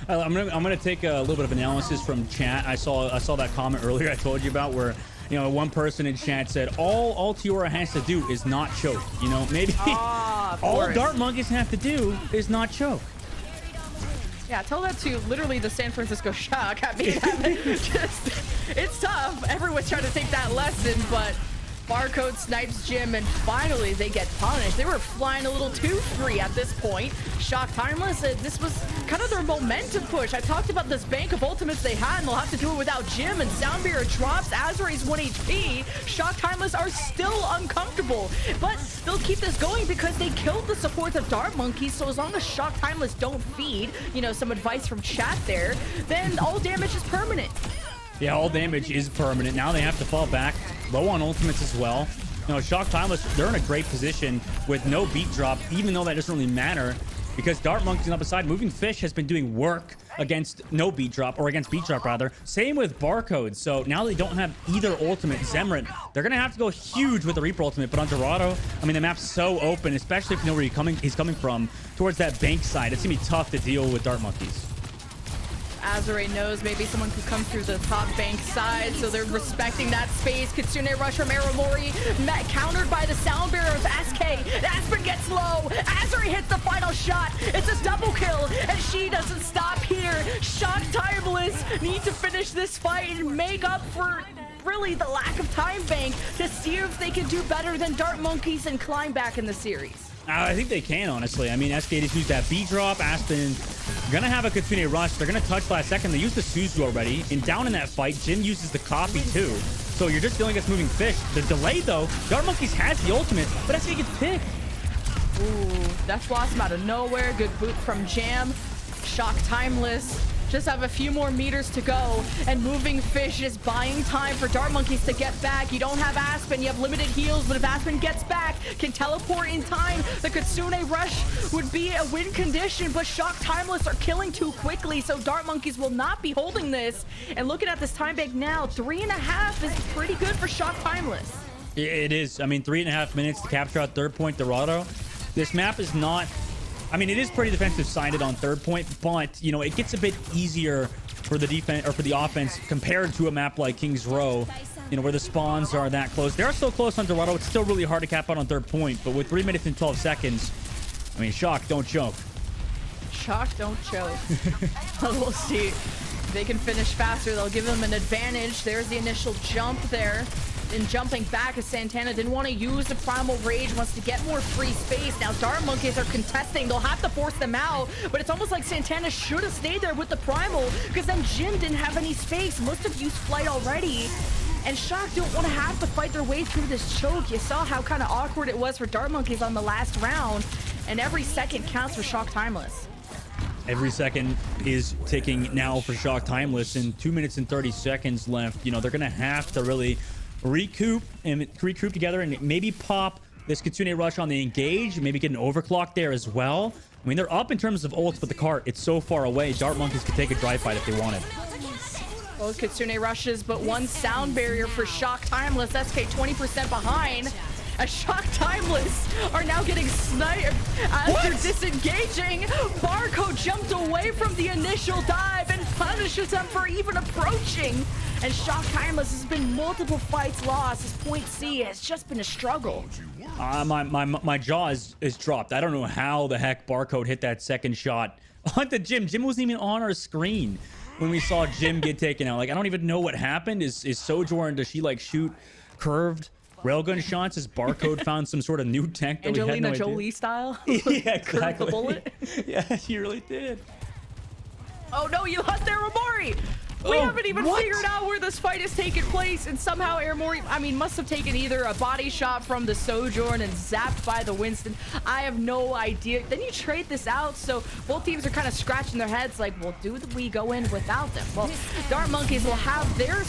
I'm gonna take a little bit of analysis from chat. I saw that comment earlier I told you about where, you know, one person in chat said all Altiora has to do is not choke. You know, maybe all Dart Monkeys have to do is not choke. Yeah, tell that to literally the San Francisco Shock. I mean, it's tough. Everyone's trying to take that lesson, but Barcode snipes Jim, and finally they get punished. They were flying a little too free at this point. Shock Timeless, this was kind of their momentum push. I talked about this bank of ultimates they had, and they'll have to do it without Jim, and Soundbearer drops. Azure's 1 HP. Shock Timeless are still uncomfortable, but they'll keep this going because they killed the supports of Dart Monkeys, so as long as Shock Timeless don't feed, you know, some advice from chat there, then all damage is permanent. Yeah, all damage is permanent. Now they have to fall back low on ultimates as well. You know, Shock Timeless, they're in a great position with no beat drop, even though that doesn't really matter because Dart Monkeys on the upper side. Moving Fish has been doing work against no beat drop, or against beat drop rather. Same with Barcode. So now they don't have either ultimate. Zemrit, they're gonna have to go huge with the Reaper ultimate. But on Dorado, I mean, the map's so open, especially if you know where he's coming from, towards that bank side. It's gonna be tough to deal with Dart Monkeys. Azure knows maybe someone could come through the top bank side, so they're respecting that space. Kitsune rush from Aramori, countered by the sound barrier of SK. Aspen gets low. Azure hits the final shot. It's a double kill, and she doesn't stop here. Shock Timeless need to finish this fight and make up for really the lack of time bank to see if they can do better than Dart Monkeys and climb back in the series. I think they can, honestly. I mean, SK just used that B drop. Aspen gonna have a Kitsune rush. They're gonna touch last second. They used the Suzu already. And down in that fight, Jin uses the copy too. So you're just dealing against moving fish. The delay though, Dart Monkeys has the ultimate, but SK gets picked. Ooh, Death Blossom out of nowhere. Good boot from Jam. Shock Timeless. Just have a few more meters to go, and Moving Fish is buying time for Dart Monkeys to get back. You don't have Aspen, you have limited heals, but if Aspen gets back, can teleport in time, the Kitsune rush would be a win condition, but Shock Timeless are killing too quickly, so Dart Monkeys will not be holding this. And looking at this time bank now, 3.5 is pretty good for Shock Timeless. It is. I mean, 3.5 minutes to capture out third point Dorado. This map is not... I mean, it is pretty defensive sided on third point, but, you know, it gets a bit easier for the defense or for the offense compared to a map like Kings Row, you know, where the spawns are that close. They're so close on Dorado. It's still really hard to cap out on third point, but with 3 minutes and 12 seconds, I mean, Shock, don't choke. Shock, don't choke. We'll see. If they can finish faster, they'll give them an advantage. There's the initial jump there. And jumping back as Santana didn't want to use the Primal Rage, wants to get more free space. Now Dart Monkeys are contesting. They'll have to force them out, but it's almost like Santana should have stayed there with the Primal, because then Jin didn't have any space, must have used Flight already. And Shock don't want to have to fight their way through this choke. You saw how kind of awkward it was for Dart Monkeys on the last round, and every second counts for Shock Timeless. Every second is ticking now for Shock Timeless, and 2 minutes and 30 seconds left. You know, they're going to have to really recoup together and maybe pop this Kitsune rush on the engage, maybe get an overclock there as well. I mean, they're up in terms of ults, but the cart, it's so far away. Dart Monkeys could take a dry fight if they wanted. Both Kitsune rushes, but one sound barrier for Shock Timeless. SK 20% behind. As Shock Timeless are now getting sniped as they're disengaging. Barcode jumped away from the initial dive and punishes them for even approaching. And Shock Timeless has been multiple fights lost. His point C has just been a struggle. My jaw is dropped. I don't know how the heck Barcode hit that second shot onto Jim. Jim wasn't even on our screen when we saw Jim get taken out. Like, I don't even know what happened. Is Sojourn, does she like shoot curved railgun shots? Has Barcode found some sort of new tech that Angelina we had no Jolie idea? style? Yeah, exactly. The bullet? Yeah, she really did. Oh no, you lost Aramori! We haven't even figured out where this fight is taking place, and somehow Aramori, I mean, must have taken either a body shot from the Sojourn and zapped by the Winston. I have no idea. Then you trade this out, so both teams are kind of scratching their heads like, well, do we go in without them? Well, Dart Monkeys will have their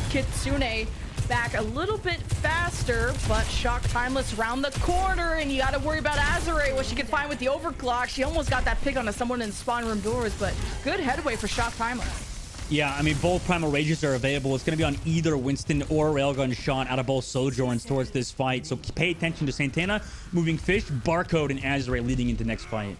Kitsune back a little bit faster, but Shock Timeless round the corner, and you got to worry about Azure, what she can find with the overclock. She almost got that pick onto someone in the spawn room doors, but good headway for Shock Timeless. Yeah, I mean, both Primal Rages are available. It's going to be on either Winston or Railgun shot out of both Sojourns towards this fight. So pay attention to Santana, Moving Fish, Barcode, and Azure leading into next fight.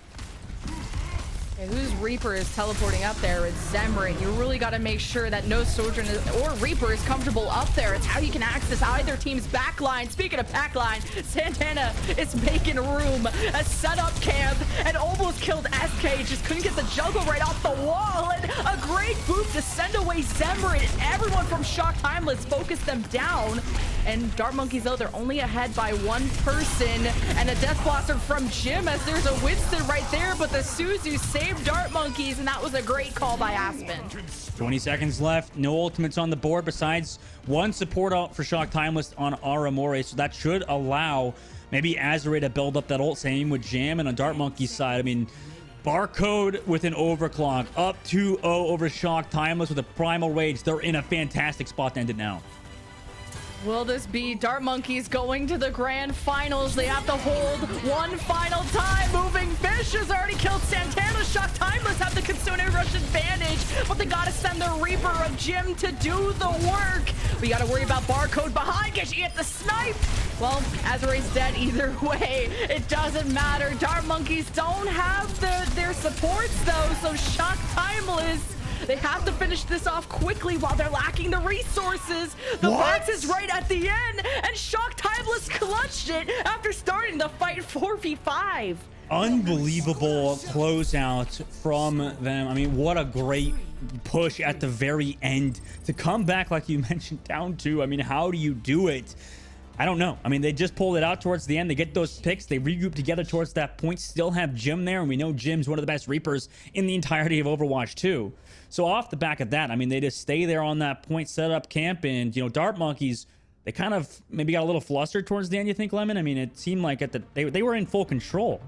Okay, whose Reaper is teleporting up there? It's Zemrit. You really got to make sure that no Sojourn or Reaper is comfortable up there. It's how you can access either team's backline. Speaking of backline, Santana is making room. A setup camp and almost killed SK. Just couldn't get the juggle right off the wall. And a great boot to send away Zemrit. Everyone from Shock Timeless focused them down. And Dart Monkeys, though, they're only ahead by one person. And a Death Blossom from Jim as there's a Winston right there. But the Suzu saved Dart Monkeys, and that was a great call by Aspen. 20 seconds left. No ultimates on the board besides one support out for Shock Timeless on Aramori. So that should allow maybe Azure to build up that ult. Same with Jam. And on Dart Monkey's side, I mean, Barcode with an overclock. Up 2-0 over Shock Timeless with a Primal Rage. They're in a fantastic spot to end it now. Will this be Dart Monkeys going to the grand finals? They have to hold one final time. Moving Fish has already killed Santana. Shock Timeless have the Kitsune Rush advantage, but they gotta send the Reaper of Jim to do the work. We gotta worry about Barcode behind. Can she hit the snipe? Well, Azure's dead either way. It doesn't matter. Dart Monkeys don't have their supports though, so Shock Timeless, they have to finish this off quickly while they're lacking the resources. The box is right at the end, and Shock Timeless clutched it after starting the fight 4v5. Unbelievable closeout from them. I mean, what a great push at the very end to come back, like you mentioned, down 2. I mean, how do you do it? I don't know. I mean, they just pulled it out towards the end. They get those picks. They regroup together towards that point. Still have Jim there, and we know Jim's one of the best Reapers in the entirety of Overwatch 2. So off the back of that, I mean, they just stay there on that point, set up camp, and, you know, Dart Monkeys, they kind of maybe got a little flustered towards the end, you think, Lemon? I mean, it seemed like they were in full control.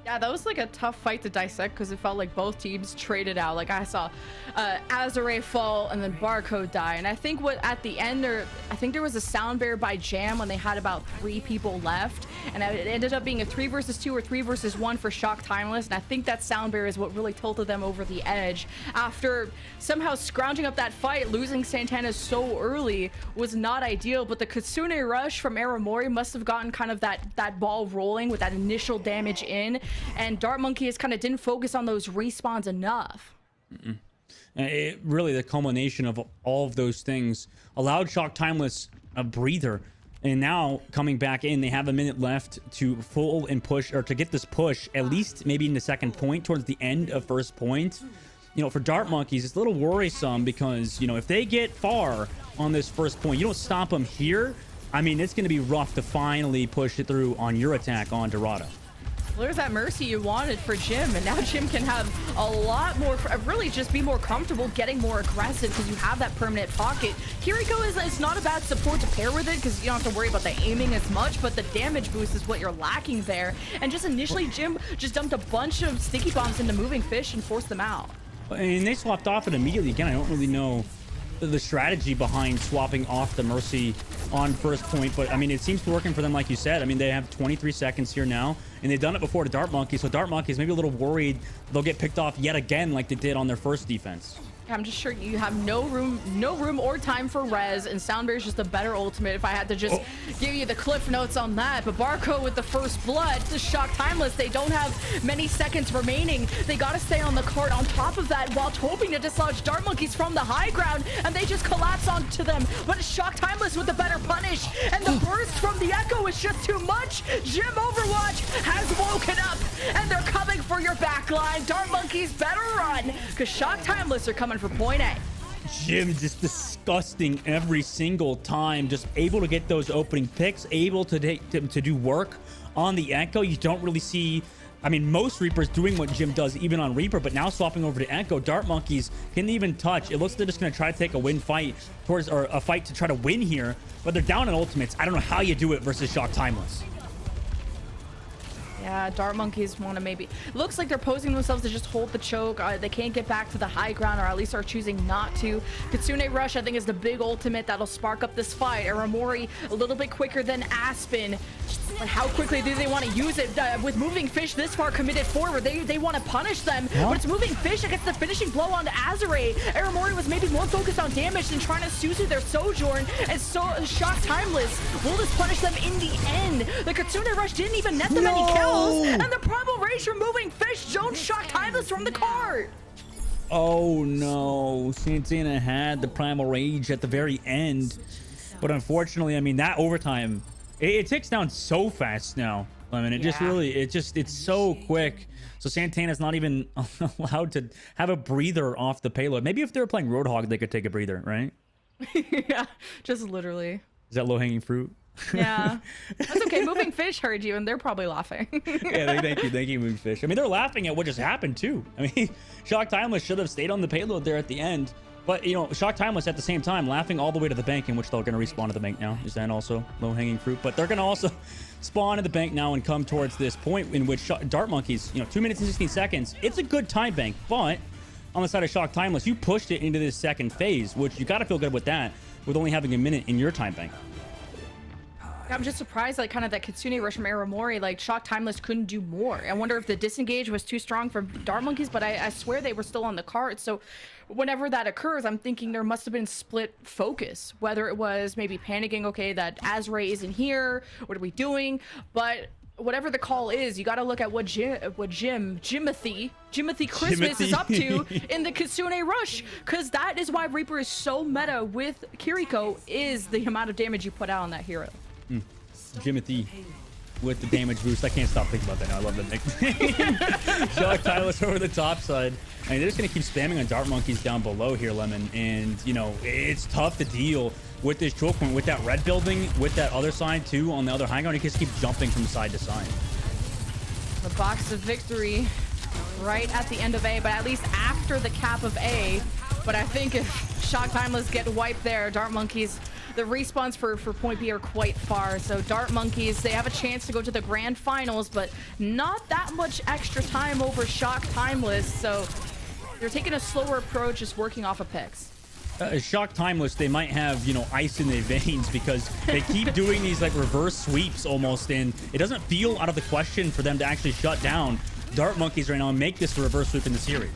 Yeah, that was like a tough fight to dissect because it felt like both teams traded out. Like I saw Azure fall and then Barcode die. And I think at the end I think there was a sound barrier by Jam when they had about 3 people left. And it ended up being a 3 versus 2 or 3 versus 1 for Shock Timeless. And I think that sound barrier is what really tilted them over the edge. After somehow scrounging up that fight, losing Santana so early was not ideal. But the Kitsune Rush from Aramori must have gotten kind of that ball rolling with that initial damage in. And Dart Monkeys kind of didn't focus on those respawns enough. It really, the culmination of all of those things allowed Shock Timeless a breather. And now coming back in, they have a minute left to full and push, or to get this push at least maybe in the second point towards the end of first point. You know, for Dart Monkeys, it's a little worrisome because, you know, if they get far on this first point, you don't stop them here. I mean, it's going to be rough to finally push it through on your attack on Dorado. Well, there's that mercy you wanted for Jim, and now Jim can have a lot more, really just be more comfortable getting more aggressive because you have that permanent pocket. Kiriko is not a bad support to pair with it because you don't have to worry about the aiming as much, but the damage boost is what you're lacking there. And just initially, Jim just dumped a bunch of sticky bombs into Moving Fish and forced them out. And they swapped off it immediately. Again, I don't really know the strategy behind swapping off the Mercy on first point, but I mean, it seems to be working for them, like you said. I mean, they have 23 seconds here now, and they've done it before to Dart Monkeys, so Dart Monkeys maybe a little worried they'll get picked off yet again like they did on their first defense. I'm just sure you have no room or time for res, and Soundbear is just a better ultimate if I had to just give you the cliff notes on that. But Barco with the first blood, the Shock Timeless, they don't have many seconds remaining. They got to stay on the cart on top of that while hoping to dislodge Dart Monkeys from the high ground, and they just collapse onto them. But it's Shock Timeless with the better punish, and the burst from the Echo is just too much. Jim Overwatch has woken up, and they're coming for your backline. Dart Monkeys better run, because Shock Timeless are coming for point A. Jim just disgusting every single time, just able to get those opening picks, able to do work on the Echo. You don't really see, I mean, most Reapers doing what Jim does even on Reaper, but now swapping over to Echo. Dart Monkeys can't even touch. It looks like they're just going to try to take a win fight towards, or a fight to try to win here, but they're down in ultimates. I don't know how you do it versus Shock Timeless. Yeah, Dart Monkeys want to maybe... Looks like they're posing themselves to just hold the choke. They can't get back to the high ground, or at least are choosing not to. Kitsune Rush, I think, is the big ultimate that'll spark up this fight. Aramori a little bit quicker than Aspen. But how quickly do they want to use it? With Moving Fish this far committed forward, they want to punish them. Yeah. But it's Moving Fish that gets the finishing blow onto Azure. Aramori was maybe more focused on damage than trying to Suzu their Sojourn. And so Shock Timeless will just punish them in the end. The Kitsune Rush didn't even net them any kills. And the Primal Rage from Moving Fish don't Shock Timeless from the cart. Oh no, Santana had the Primal Rage at the very end. But unfortunately, I mean, that overtime, it ticks down so fast now. I mean, it just really, it's so quick. So Santana's not even allowed to have a breather off the payload. Maybe if they were playing Roadhog, they could take a breather, right? Yeah, just literally. Is that low-hanging fruit? Yeah, that's okay. Moving Fish heard you, and they're probably laughing. Yeah, thank you, Moving Fish. I mean, they're laughing at what just happened too. I mean, Shock Timeless should have stayed on the payload there at the end, but you know, Shock Timeless at the same time laughing all the way to the bank, in which they're going to respawn to the bank now. Is that also low-hanging fruit? But they're going to also spawn at the bank now and come towards this point in which Dart Monkeys, you know, 2 minutes and 16 seconds. It's a good time bank, but on the side of Shock Timeless, you pushed it into this second phase, which you got to feel good with that. with only having a minute in your time bank. I'm just surprised, like, kind of that Kitsune Rush from Aramori, like, Shock Timeless couldn't do more. I wonder if the disengage was too strong for Dart Monkeys, but I swear they were still on the card. So whenever that occurs, I'm thinking there must have been split focus, whether it was maybe panicking, okay, that Azure isn't here, what are we doing? But whatever the call is, you got to look at what Jimothy Christmas is up to in the Kitsune Rush, because that is why Reaper is so meta with Kiriko, is the amount of damage you put out on that hero. Jimothy with the damage boost. I can't stop thinking about that now. I love that nickname. Shock Timeless over the top side. I mean, they're just going to keep spamming on Dart Monkeys down below here, Lemon. And, you know, it's tough to deal with this choke point, with that red building, with that other side, too, on the other high ground. You just keep jumping from side to side. The box of victory right at the end of A, but at least after the cap of A. But I think if Shock Timeless get wiped there, Dart Monkeys, the respawns for point B are quite far. So Dart Monkeys, they have a chance to go to the grand finals, but not that much extra time over Shock Timeless. So they're taking a slower approach, just working off of picks. Shock Timeless, they might have, you know, ice in their veins because they keep doing these like reverse sweeps almost, and it doesn't feel out of the question for them to actually shut down Dart Monkeys right now and make this a reverse sweep in the series.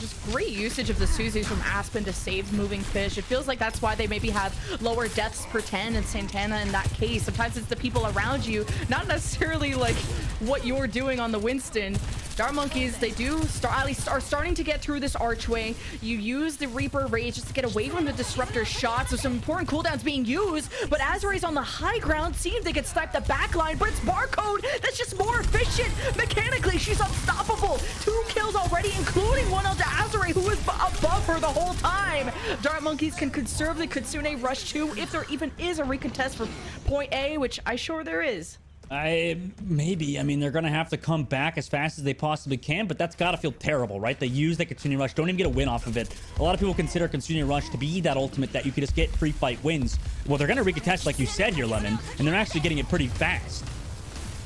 Just great usage of the Suzies from Aspen to save moving fish. It feels like that's why they maybe have lower deaths per 10 and Santana in that case. Sometimes it's the people around you, not necessarily like what you're doing on the Winston. Dart Monkeys, they do at least are starting to get through this archway. You use the Reaper Rage just to get away from the Disruptor shots. So some important cooldowns being used, but Azure's on the high ground, seeing if they can snipe the backline, but it's Barcode that's just more efficient. Mechanically, she's unstoppable. 2 kills already, including one on Azure, who was above her the whole time. Dart Monkeys can conserve the Kitsune Rush 2 if there even is a recontest for point A, which I'm sure there is. Maybe. I mean, they're going to have to come back as fast as they possibly can, but that's got to feel terrible, right? They use the Kitsune Rush, don't even get a win off of it. A lot of people consider Kitsune Rush to be that ultimate that you can just get free fight wins. Well, they're going to recontest, like you said here, Lemon, and they're actually getting it pretty fast.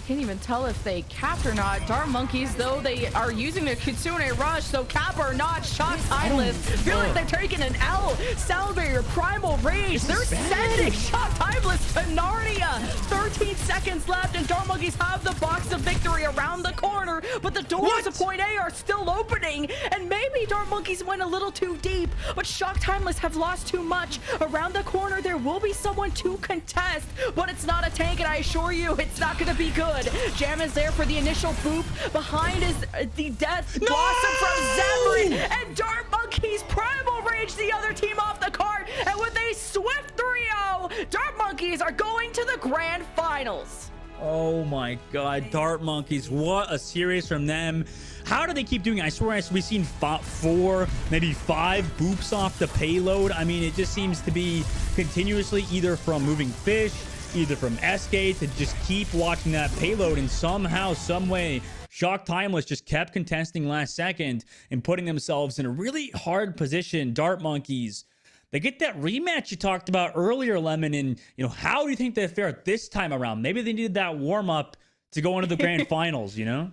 Can't even tell if they capped or not. Dart Monkeys, though, they are using their Kitsune Rush, so cap or not, Shock Timeless. Feel like they're taking an L. Sound Barrier, Primal Rage. They're sending Shock Timeless to Narnia. 13 seconds left, and Dart Monkeys have the box of victory around the corner, but the doors of point A are still opening, and maybe Dart Monkeys went a little too deep, but Shock Timeless have lost too much. Around the corner, there will be someone to contest, but it's not a tank, and I assure you, it's not going to be good. Jam is there for the initial boop. Behind is the death blossom from Zephyrin, and Dart Monkeys Primal Rage the other team off the cart, and with a swift 3-0, Dart Monkeys are going to the grand finals. Oh my god, Dart Monkeys, what a series from them. How do they keep doing it? I swear we've seen 4, maybe 5 boops off the payload. I mean, it just seems to be continuously either from moving fish, either from SK, to just keep watching that payload, and somehow, some way, Shock Timeless just kept contesting last second and putting themselves in a really hard position. Dart Monkeys, they get that rematch you talked about earlier, Lemon, and, you know, how do you think they fare this time around? Maybe they needed that warm-up to go into the grand finals, you know?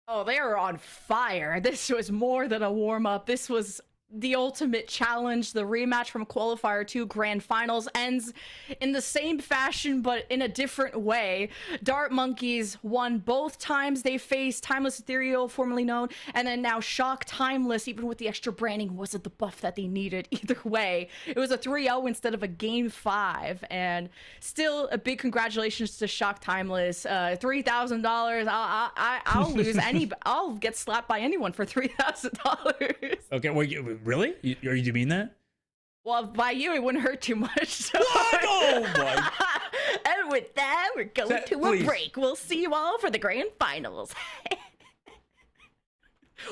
Oh, they are on fire. This was more than a warm-up. This was the ultimate challenge. The rematch from qualifier 2 grand finals ends in the same fashion but in a different way. Dart Monkeys won both times they faced Timeless Ethereal, formerly known, and then now Shock Timeless. Even with the extra branding, wasn't the buff that they needed. Either way, it was a 3-0 instead of a game 5, and still a big congratulations to Shock Timeless. $3,000. I'll lose any. I'll get slapped by anyone for $3,000. Okay, well, really? You mean that? Well, by you, it wouldn't hurt too much. So. What? Oh my! And with that, we're going to a break. We'll see you all for the grand finals.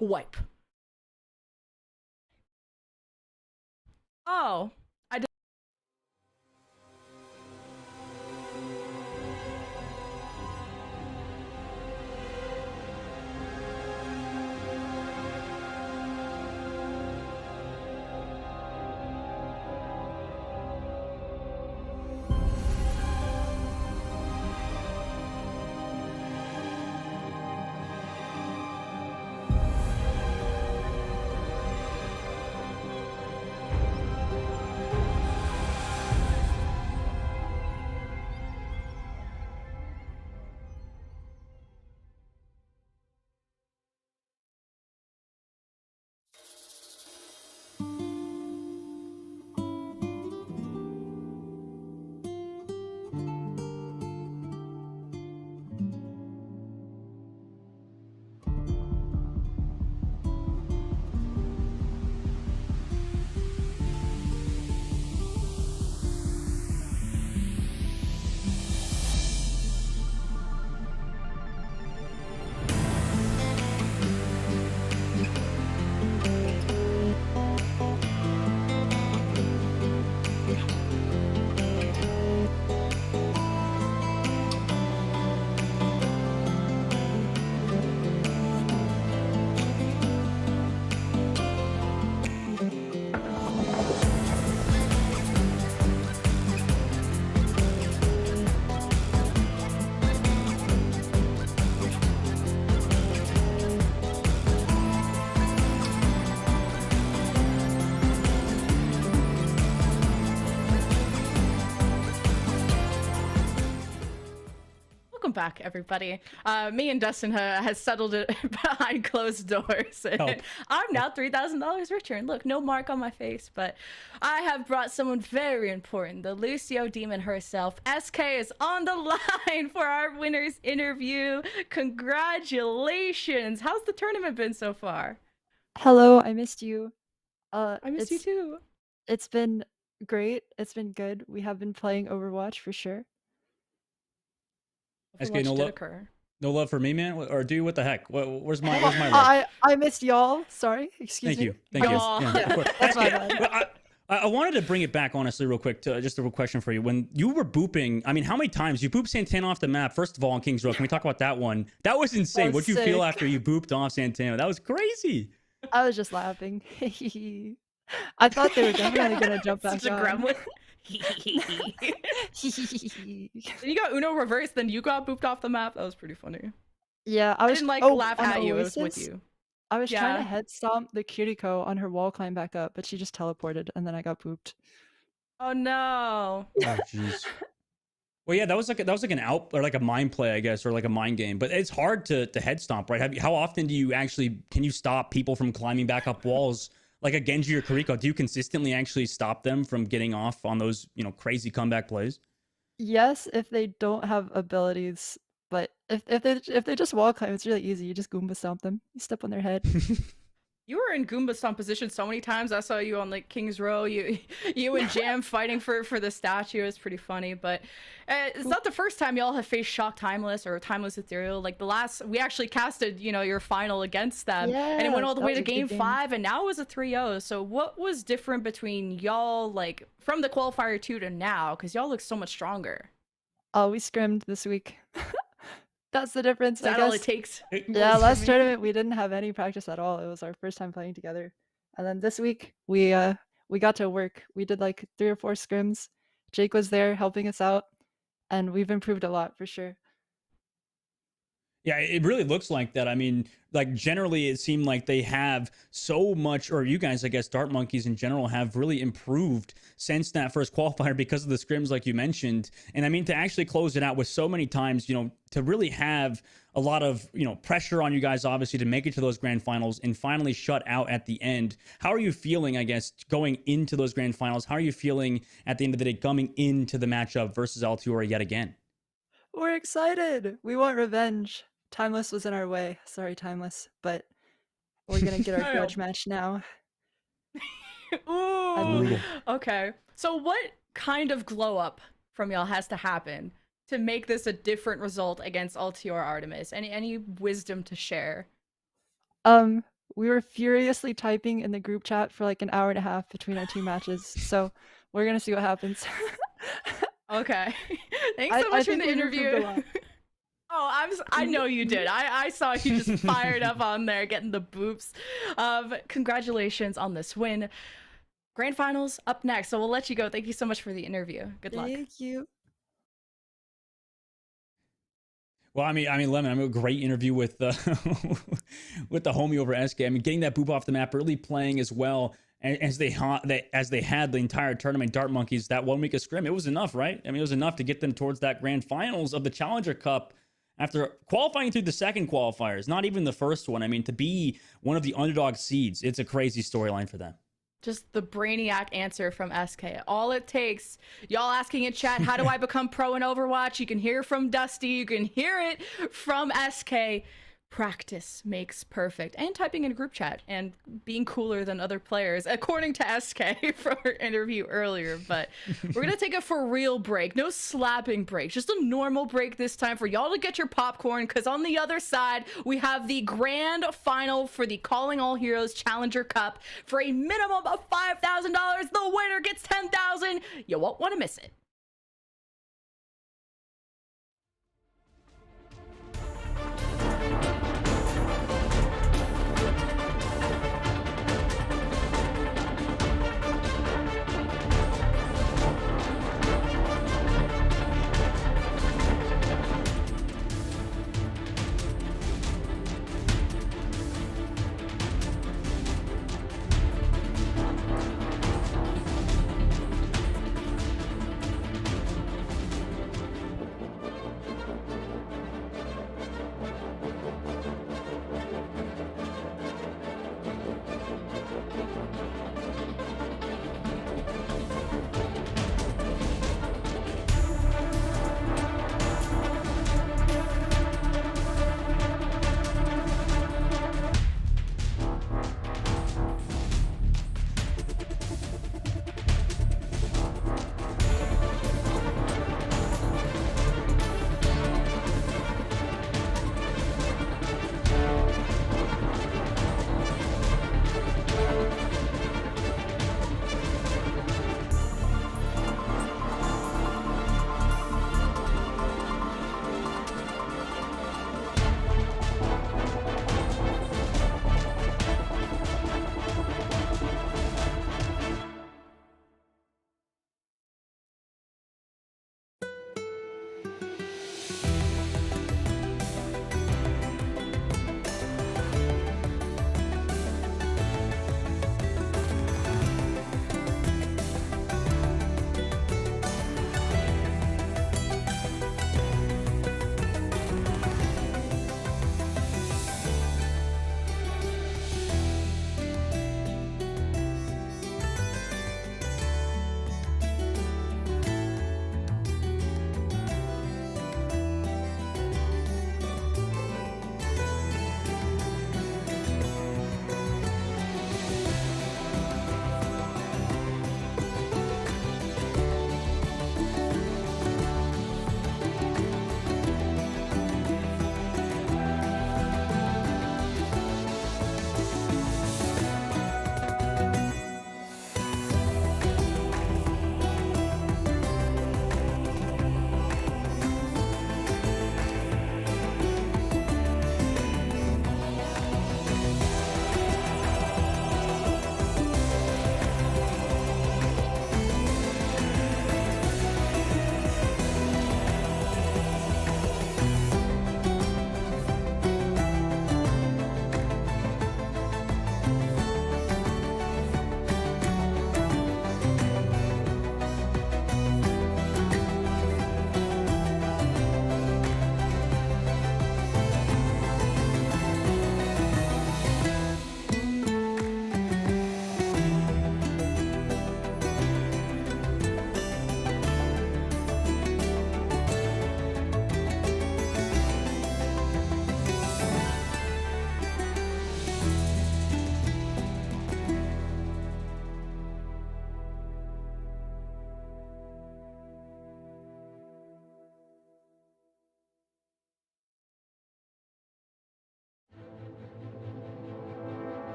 Wipe. Oh. back, everybody. Me and Dustin has settled it behind closed doors. I'm now $3,000 richer. And look, no mark on my face, but I have brought someone very important, the Lucio Demon herself. SK is on the line for our winner's interview. Congratulations. How's the tournament been so far? Hello, I missed you. I missed you too. It's been great. It's been good. We have been playing Overwatch for sure. SK, Overwatch no did love, occur. no love for me, man. Or do you? What the heck? Where's my love? I missed y'all. Sorry. Excuse Thank me. you. Thank you. Aw. Yeah, of course. That's my SK, bad. I wanted to bring it back, honestly, real quick. To just a real question for you. When you were booping, I mean, how many times you booped Santana off the map? First of all, on Kings Row, can we talk about that one? That was insane. That was What'd you feel sick. after you booped off Santana? That was crazy. I was just laughing. I thought they were definitely gonna jump back Such a on. gremlin. You got Uno reversed, then you got booped off the map. That was pretty funny. Yeah, I was didn't like oh, laugh on at you. It was with Oasis, you. I was trying to Yeah. head stomp the Kiriko on her wall climb back up, but she just teleported and then I got pooped. Oh no. Oh jeez. Well, yeah, that was like an out or like a mind play, I guess, or like a mind game. But it's hard to head stomp, right? How often do you actually can you stop people from climbing back up walls like a Genji or Kiriko? Do you consistently actually stop them from getting off on those crazy comeback plays? Yes, if they don't have abilities, but if they just wall climb, it's really easy. You just Goomba stomp them. You step on their head. You were in Goomba stomp position so many times. I saw you on like King's Row. You and Jam fighting for the statue. It's pretty funny, but it's not the first time y'all have faced Shock Timeless or Timeless Ethereal. Like the last, we actually casted your final against them, and it went all the that way was to a good game game. 5, and now it was a 3-0. So what was different between y'all, like from the qualifier 2 to now? Because y'all look so much stronger. Oh, we scrimmed this week. That's the difference. Is I that all guess. it takes? Yeah, last tournament we didn't have any practice at all. It was our first time playing together. And then this week we got to work. We did like 3 or 4 scrims. Jake was there helping us out, and we've improved a lot for sure. Yeah, it really looks like that. I mean, like generally it seemed like they have so much, or you guys, I guess, Dart Monkeys in general have really improved since that first qualifier because of the scrims like you mentioned. And I mean, to actually close it out with so many times, to really have a lot of, pressure on you guys, obviously, to make it to those grand finals and finally shut out at the end. How are you feeling, I guess, going into those grand finals? How are you feeling at the end of the day coming into the matchup versus Altiora yet again? We're excited. We want revenge. Timeless was in our way. Sorry, Timeless, but we're gonna get our grudge match now. I Ooh. believe. Okay. So what kind of glow up from y'all has to happen to make this a different result against Altiora Artemis? Any wisdom to share? We were furiously typing in the group chat for like an hour and a half between our 2 matches, so we're gonna see what happens. Okay. Thanks so much for think the we've improved a interview. lot. Oh, I know you did. I saw you just fired up on there, getting the boops. Congratulations on this win. Grand finals up next, so we'll let you go. Thank you so much for the interview. Good luck. Thank you. Well, I mean, Lemon, a great interview with the with the homie over SK. I mean, getting that boop off the map, really playing as well as they had the entire tournament. Dart Monkeys, that 1 week of scrim, it was enough, right? I mean, it was enough to get them towards that grand finals of the Challenger Cup after qualifying through the second qualifiers, not even the first one. I mean, to be one of the underdog seeds, it's a crazy storyline for them. Just the brainiac answer from SK. All it takes, y'all asking in chat, how do I become pro in Overwatch? You can hear from Dusty, you can hear it from SK. Practice makes perfect. And typing in a group chat and being cooler than other players, according to SK from her interview earlier. But we're gonna take a for real break. No slapping break, just a normal break this time for y'all to get your popcorn, because on the other side we have the grand final for the Calling All Heroes Challenger Cup. For a minimum of $5,000, the winner gets $10,000. You won't want to miss it.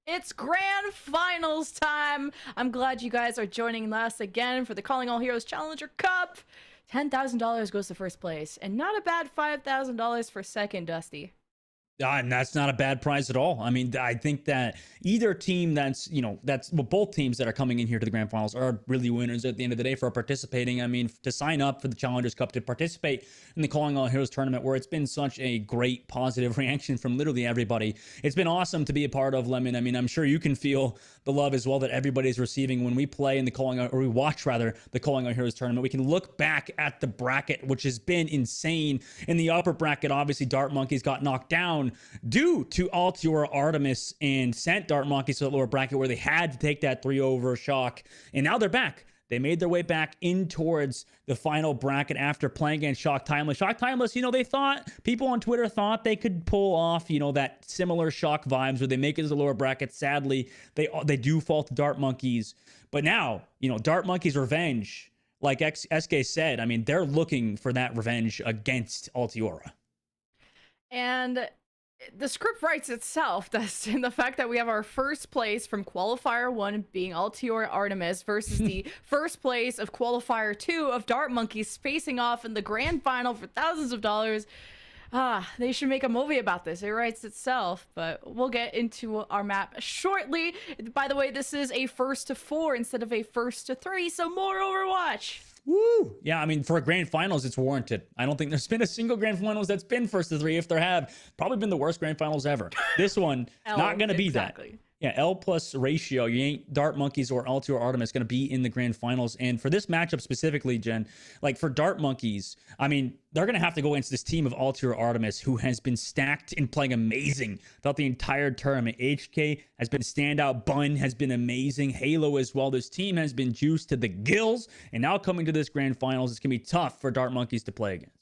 It's grand finals time. I'm glad you guys are joining us again for the Calling All Heroes Challenger Cup. $10,000 goes to first place, and not a bad $5,000 for second, Dusty. And that's not a bad prize at all. I mean, I think that either team both teams that are coming in here to the grand finals are really winners at the end of the day for participating. I mean, to sign up for the Challengers Cup, to participate in the Calling All Heroes tournament, where it's been such a great positive reaction from literally everybody. It's been awesome to be a part of, Lemon. I mean, I'm sure you can feel the love as well that everybody's receiving when we play in the we watch the Calling All Heroes tournament. We can look back at the bracket, which has been insane. In the upper bracket, obviously, Dart Monkeys got knocked down due to Altiora Artemis and sent Dart Monkeys to the lower bracket where they had to take that 3-over shock. And now they're back. They made their way back in towards the final bracket after playing against Shock Timeless. Shock Timeless, people on Twitter thought they could pull off, that similar Shock vibes where they make it to the lower bracket. Sadly, they do fall to Dart Monkeys. But now, Dart Monkeys' revenge, like SK said, I mean, they're looking for that revenge against Altiora. And the script writes itself, Dustin. The fact that we have our first place from Qualifier 1 being Altiora Artemis versus the first place of Qualifier 2 of Dart Monkeys facing off in the grand final for thousands of dollars. They should make a movie about this. It writes itself, but we'll get into our map shortly. By the way, this is a 1st to 4 instead of a 1st to 3, so more Overwatch. Woo! Yeah, I mean, for a grand finals, it's warranted. I don't think there's been a single grand finals that's been 1st to 3. If there have, probably been the worst grand finals ever. This one, not going to be that. Yeah, L plus ratio. You ain't Dart Monkeys or Altiora Artemis going to be in the grand finals. And for this matchup specifically, Jen, like for Dart Monkeys, I mean, they're going to have to go against this team of Altiora Artemis, who has been stacked and playing amazing throughout the entire tournament. HK has been standout. Bun has been amazing. Halo as well. This team has been juiced to the gills. And now coming to this grand finals, it's going to be tough for Dart Monkeys to play against.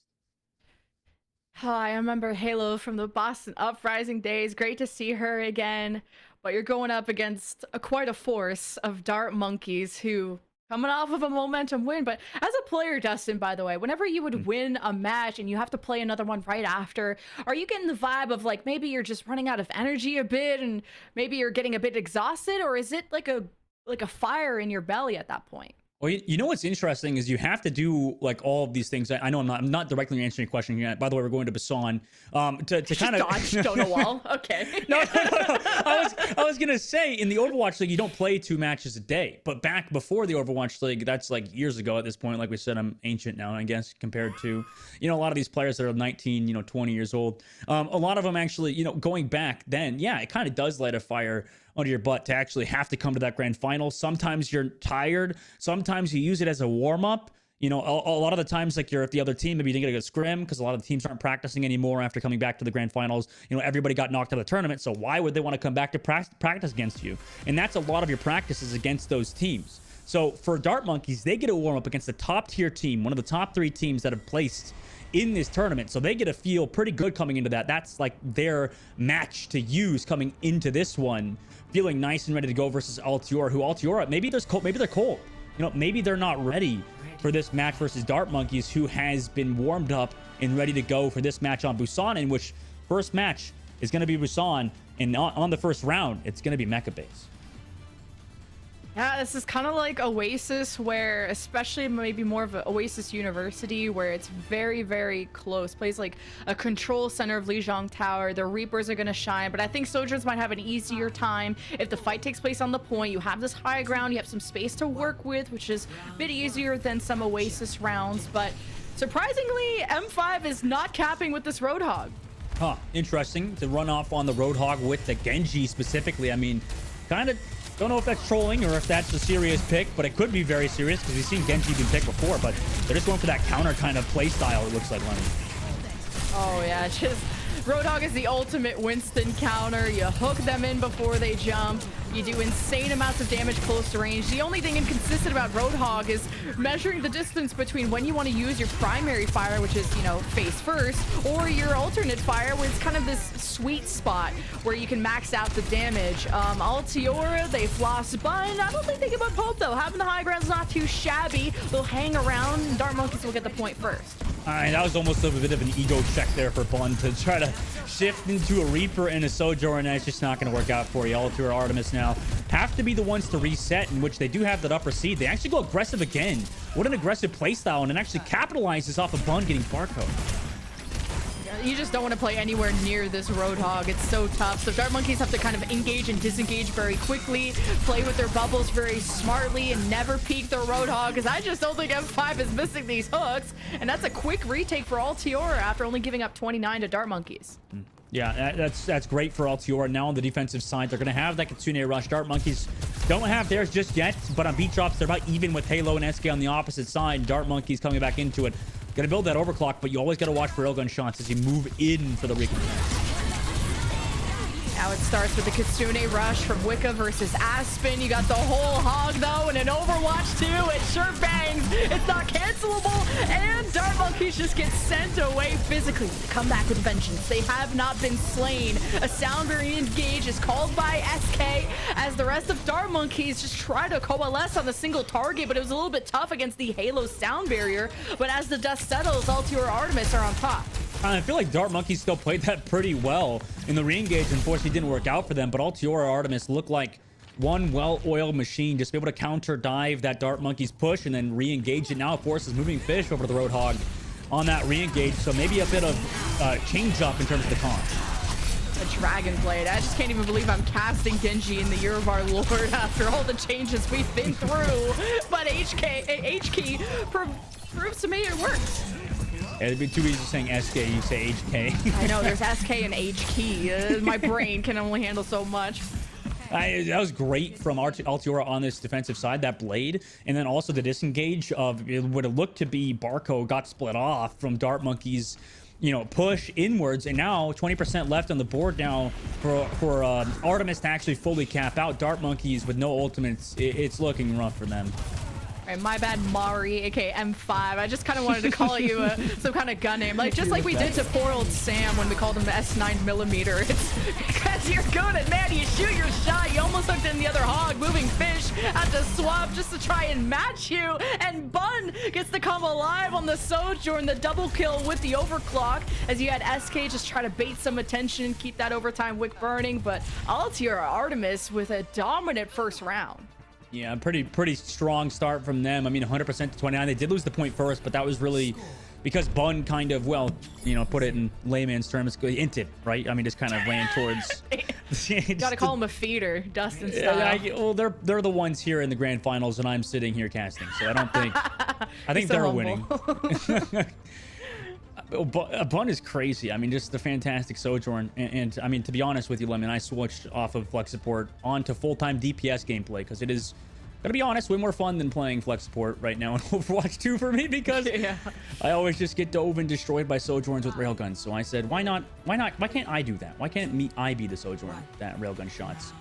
I remember Halo from the Boston Uprising days. Great to see her again. But you're going up against quite a force of Dart Monkeys who coming off of a momentum win. But as a player, Dustin, by the way, whenever you would win a match and you have to play another one right after, are you getting the vibe of like maybe you're just running out of energy a bit and maybe you're getting a bit exhausted, or is it like a fire in your belly at that point? Well, you know what's interesting is you have to do like all of these things. I know I'm not directly answering your question yet. By the way, we're going to Busan to kind of dodge Stonewall. Okay. No. I was gonna say in the Overwatch League you don't play 2 matches a day, but back before the Overwatch League, that's like years ago at this point. Like we said, I'm ancient now, I guess, compared to a lot of these players that are 19, 20 years old. A lot of them actually, going back then, yeah, it kind of does light a fire under your butt to actually have to come to that grand final. Sometimes you're tired. Sometimes you use it as a warm-up. A lot of the times, like you're at the other team, maybe you didn't get a good scrim because a lot of the teams aren't practicing anymore after coming back to the grand finals. Everybody got knocked out of the tournament, so why would they want to come back to practice against you? And that's a lot of your practices against those teams. So for Dart Monkeys, they get a warm-up against the top-tier team, one of the top 3 teams that have placed in this tournament. So they get to feel pretty good coming into that. That's like their match to use coming into this one, feeling nice and ready to go versus Altiora, maybe they're cold. Maybe they're not ready for this match versus Dart Monkeys, who has been warmed up and ready to go for this match on Busan, in which first match is going to be Busan, and on the first round, it's going to be Mecha Base. Yeah, this is kind of like Oasis, where especially maybe more of an Oasis University, where it's very, very close. Plays like a control center of Lijiang Tower. The Reapers are going to shine, but I think Sojourners might have an easier time if the fight takes place on the point. You have this high ground, you have some space to work with, which is a bit easier than some Oasis rounds, but surprisingly, M5 is not capping with this Roadhog. Huh, interesting to run off on the Roadhog with the Genji specifically. I mean, kind of don't know if that's trolling or if that's a serious pick, but it could be very serious because we've seen Genji been picked before, but they're just going for that counter kind of play style, it looks like, Lenny. Oh yeah, just Roadhog is the ultimate Winston counter. You hook them in before they jump. You do insane amounts of damage close to range. The only thing inconsistent about Roadhog is measuring the distance between when you want to use your primary fire, which is, face first, or your alternate fire, where it's kind of this sweet spot where you can max out the damage. Altiora, they floss Bun. I don't think they give up hope, though. Having the high ground's not too shabby. They'll hang around, and Dart Monkeys will get the point first. That was almost a bit of an ego check there for Bun to try to shift into a Reaper and a Sojourn. That's just not going to work out for you. Altior Artemis now have to be the ones to reset, in which they do have that upper seed. They actually go aggressive again. What an aggressive playstyle, and it actually capitalizes off of Bun getting barcode. You just don't want to play anywhere near this Roadhog. It's so tough. So Dart Monkeys have to kind of engage and disengage very quickly, play with their bubbles very smartly, and never peek their Roadhog, because I just don't think M5 is missing these hooks. And that's a quick retake for Altiora after only giving up 29 to Dart Monkeys. Yeah, that's great for Altiora. Now on the defensive side, they're going to have that Kitsune Rush. Dart Monkeys don't have theirs just yet, but on beat drops, they're about even with Halo and SK on the opposite side. Dart Monkeys coming back into it. Gonna build that overclock, but you always gotta watch for railgun shots as you move in for the recompense. Now it starts with the Kitsune Rush from Wicca versus Aspen. You got the whole hog, though, and in Overwatch 2, it sure bangs. It's not cancelable, and Dart Monkeys just get sent away physically. Come back with vengeance. They have not been slain. A sound variant engage is called by SK as the rest of Dart Monkeys just try to coalesce on a single target, but it was a little bit tough against the Halo sound barrier. But as the dust settles, Altior Artemis are on top. I feel like Dart Monkeys still played that pretty well in the re-engage. Unfortunately, didn't work out for them, but Altiora Artemis looked like one well-oiled machine, just be able to counter dive that Dart Monkeys push and then re-engage it. Now, of course, is moving Fish over to the Roadhog on that re-engage, so maybe a bit of change up in terms of the comp. A Dragon Blade. I just can't even believe I'm casting Genji in the year of our Lord after all the changes we've been through. But HK proves to me it works. Yeah, it'd be too easy saying SK, you say HK. I know, there's SK and H key. My brain can only handle so much. That was great from Altiora on this defensive side, that blade. And then also the disengage of what it looked to be Barco got split off from Dart Monkeys, you know, push inwards. And now 20% left on the board now for Artemis to actually fully cap out. Dart Monkeys with no ultimates, it's looking rough for them. All right, my bad, Mari, aka M5. I just kind of wanted to call you some kind of gun name, like just like we did to poor old Sam when we called him the S9mm. It's because you're good at, man, you shoot your shot, you almost hooked in the other hog. Moving Fish had to swap just to try and match you, and Bun gets to come alive on the Sojourn, the double kill with the overclock, as you had SK just try to bait some attention, keep that overtime wick burning, but Altiora Artemis with a dominant first round. Yeah, pretty strong start from them. I mean, 100% to 29. They did lose the point first, but that was really because Bun kind of, well, you know, put it in layman's terms, inted, right? I mean, just kind of ran towards. Gotta call him a feeder, Dustin style. Well, they're the ones here in the grand finals, and I'm sitting here casting, so I don't think. I think they're winning. Bun is crazy. I mean, just the fantastic Sojourn. And I mean, to be honest with you, Lemon, I switched off of Flex Support onto full-time DPS gameplay because it is, gonna be honest, way more fun than playing Flex Support right now in Overwatch 2 for me, because I always just get dove and destroyed by Sojourns with railguns. So I said, why can't I do that? Why can't I be the Sojourn that railgun shots?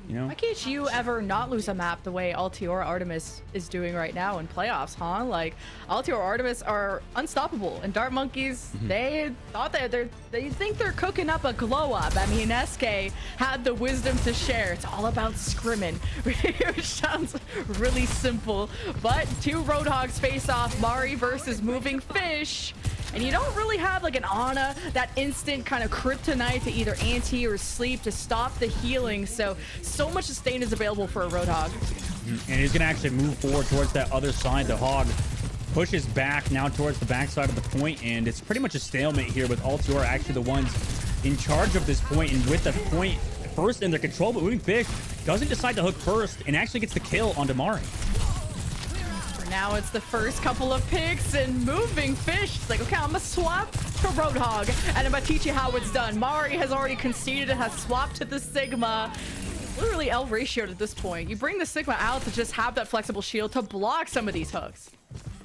You know? Why can't you ever not lose a map the way Altiora Artemis is doing right now in playoffs, huh? Like, Altiora Artemis are unstoppable, and Dart Monkeys, they thought that they think they're cooking up a glow up. I mean, SK had the wisdom to share. It's all about scrimming, which sounds really simple. But two Roadhogs face off, Mari versus Moving Fish. And you don't really have like an Ana, that instant kind of kryptonite to either anti or sleep to stop the healing. So much sustain is available for a Roadhog. And he's gonna actually move forward towards that other side. The Hog pushes back now towards the backside of the point, and it's pretty much a stalemate here with Altiora actually the ones in charge of this point, and with the point first in their control, but Moving Fish doesn't decide to hook first and actually gets the kill on Damari. Now it's the first couple of picks, and Moving Fish, it's like, okay, I'm gonna swap to Roadhog, and I'm gonna teach you how it's done. Mari has already conceded and has swapped to the Sigma. Literally L ratioed at this point. You bring the Sigma out to just have that flexible shield to block some of these hooks.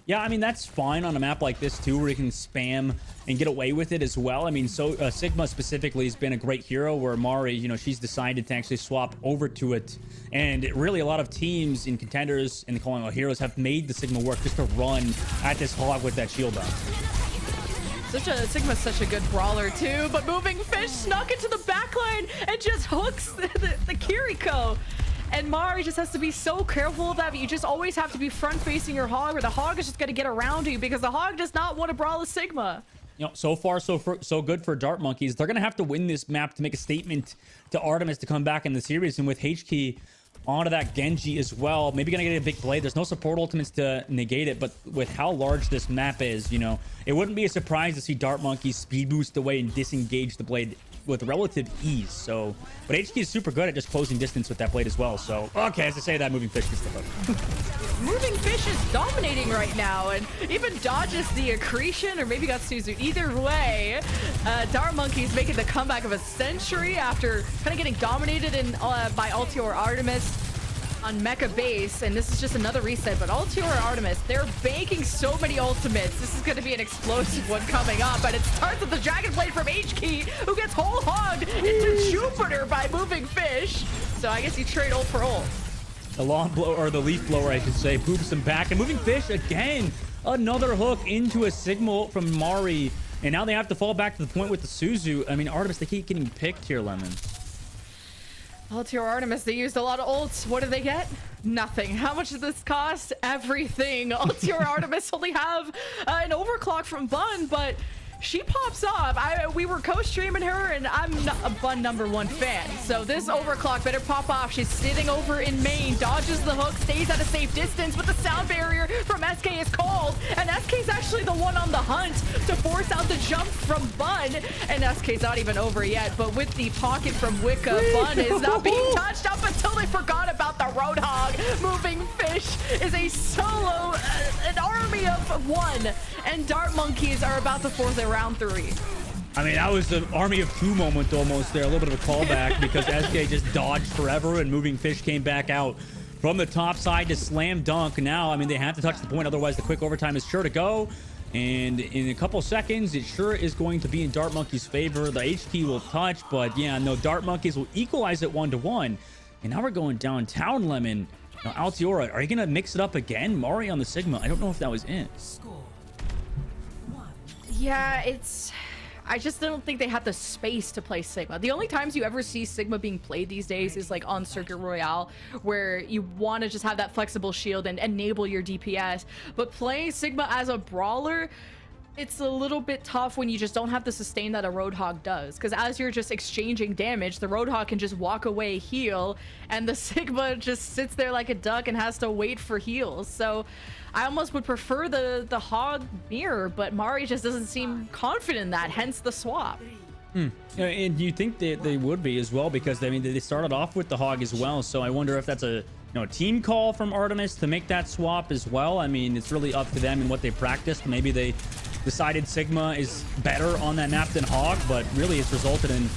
Yeah, I mean, that's fine on a map like this too, where you can spam and get away with it as well. I mean, so Sigma specifically has been a great hero, where Mari, you know, she's decided to actually swap over to it. And really, a lot of teams in contenders and the calling all heroes have made the Sigma work just to run at this hog with that shield up. Sigma's such a good brawler too, but Moving Fish snuck into the backline and just hooks the Kiriko. And Mari just has to be so careful of that, but you just always have to be front-facing your Hog, or the Hog is just going to get around you, because the Hog does not want to brawl a Sigma. You know, so far so good for Dart Monkeys. They're gonna have to win this map to make a statement to Artemis to come back in the series, and with HK onto that Genji as well, maybe gonna get a big blade. There's no support ultimates to negate it, but with how large this map is, you know, it wouldn't be a surprise to see Dart Monkeys speed boost away and disengage the blade with relative ease. So, but HK is super good at just closing distance with that blade as well. So, okay, as I say that, Moving Fish gets the hook. Moving Fish is dominating right now, and even dodges the accretion, or maybe got Suzu. Either way, Dart Monkeys making the comeback of a century after kind of getting dominated by Altior Artemis on Mecha base, and this is just another reset. But Altior Artemis, they're banking so many ultimates. This is going to be an explosive one coming up, and it starts with the Dragon Blade from HK, who gets whole hogged into Jupiter by Moving Fish. So I guess you trade ult for ult. The long blow, or the leaf blower, I should say, poops him back. And Moving Fish again, another hook into a Sigma from Mari. And now they have to fall back to the point with the Suzu. I mean, Artemis, they keep getting picked here, Lemon. Altior Artemis, they used a lot of ults. What do they get? Nothing. How much does this cost? Everything. Altior Artemis only have an overclock from Bun, but she pops off. We were co-streaming her, and I'm a Bun #1 fan. So this overclock better pop off. She's sitting over in main, dodges the hook, stays at a safe distance, but the sound barrier from SK is called, and SK's actually the one on the hunt to force out the jump from Bun, and SK's not even over yet. But with the pocket from Wicca, Bun is not being touched up until they forgot about the Roadhog. Moving Fish is a solo, an army of one, and Dart Monkeys are about to force their round 3. I mean, that was an army of two moment almost there. A little bit of a callback because SK just dodged forever and Moving Fish came back out from the top side to slam dunk. Now, I mean, they have to touch the point. Otherwise, the quick overtime is sure to go. And in a couple seconds, it sure is going to be in Dart Monkeys' favor. The HT will touch, but yeah, no, Dart Monkeys will equalize it 1-1. And now we're going downtown, Lemon. Now, Altiora, are you going to mix it up again? Mari on the Sigma. I don't know if that was it. Yeah, I just don't think they have the space to play Sigma. The only times you ever see Sigma being played these days is like on Circuit Royale, where you want to just have that flexible shield and enable your DPS. But playing Sigma as a brawler, it's a little bit tough when you just don't have the sustain that a Roadhog does. Because as you're just exchanging damage, the Roadhog can just walk away, heal, and the Sigma just sits there like a duck and has to wait for heals. So I almost would prefer the Hog mirror, but Mari just doesn't seem confident in that, hence the swap. And you think that they would be as well, because I mean they started off with the Hog as well. So I wonder if that's a team call from Artemis to make that swap as well. I mean, it's really up to them and what they practiced. Maybe they decided Sigma is better on that map than Hog, but really it's resulted in,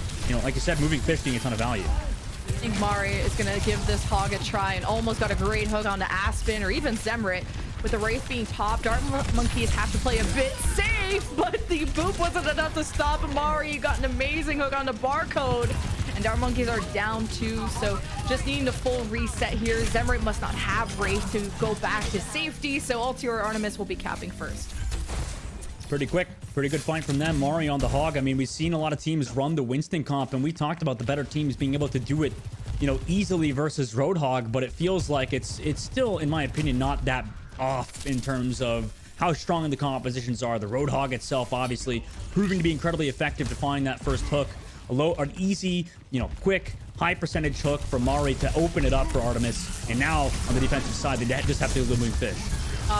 like you said, Moving Fish being a ton of value. I think Mari is going to give this Hog a try and almost got a great hook onto Aspen or even Zemrit. With the Wraith being popped, Dart Monkeys have to play a bit safe, but the boop wasn't enough to stop Mari. Got an amazing hook on the Barcode, and Dart Monkeys are down 2, so just needing a full reset here. Zemrit must not have Wraith to go back to safety, so Altior Artemis will be capping first. Pretty quick, pretty good fight from them. Mari on the Hog. I mean, we've seen a lot of teams run the Winston comp, and we talked about the better teams being able to do it, easily versus Roadhog, but it feels like it's still, in my opinion, not that off in terms of how strong the compositions are. The Roadhog itself, obviously, proving to be incredibly effective to find that first hook. An easy, quick, high percentage hook for Mari to open it up for Artemis. And now, on the defensive side, they just have to do Moving Fish.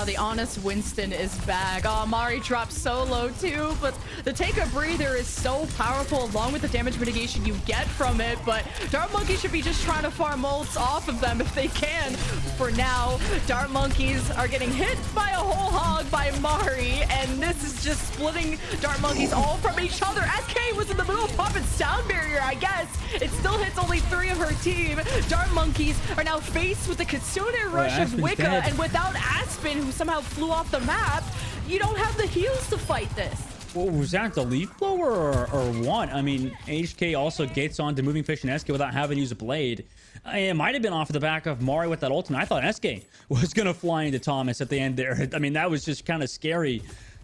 The honest Winston is back. Mari drops so low too, but the take a breather is so powerful along with the damage mitigation you get from it. But Dart Monkeys should be just trying to farm ults off of them if they can. For now, Dart Monkeys are getting hit by a whole hog by Mari, and this is just splitting Dart Monkeys all from each other. SK was in the middle of popping sound barrier, I guess. It still hits only 3 of her team. Dart Monkeys are now faced with the Kitsune rush of Wicca, and without Aspen, who somehow flew off the map, you don't have the heals to fight this. Well, was that the leaf blower or what? I mean, HK also gets on to Moving Fish and SK without having to use a blade. It might have been off the back of Mari with that ultimate. I thought SK was going to fly into Thomas at the end there. I mean, that was just kind of scary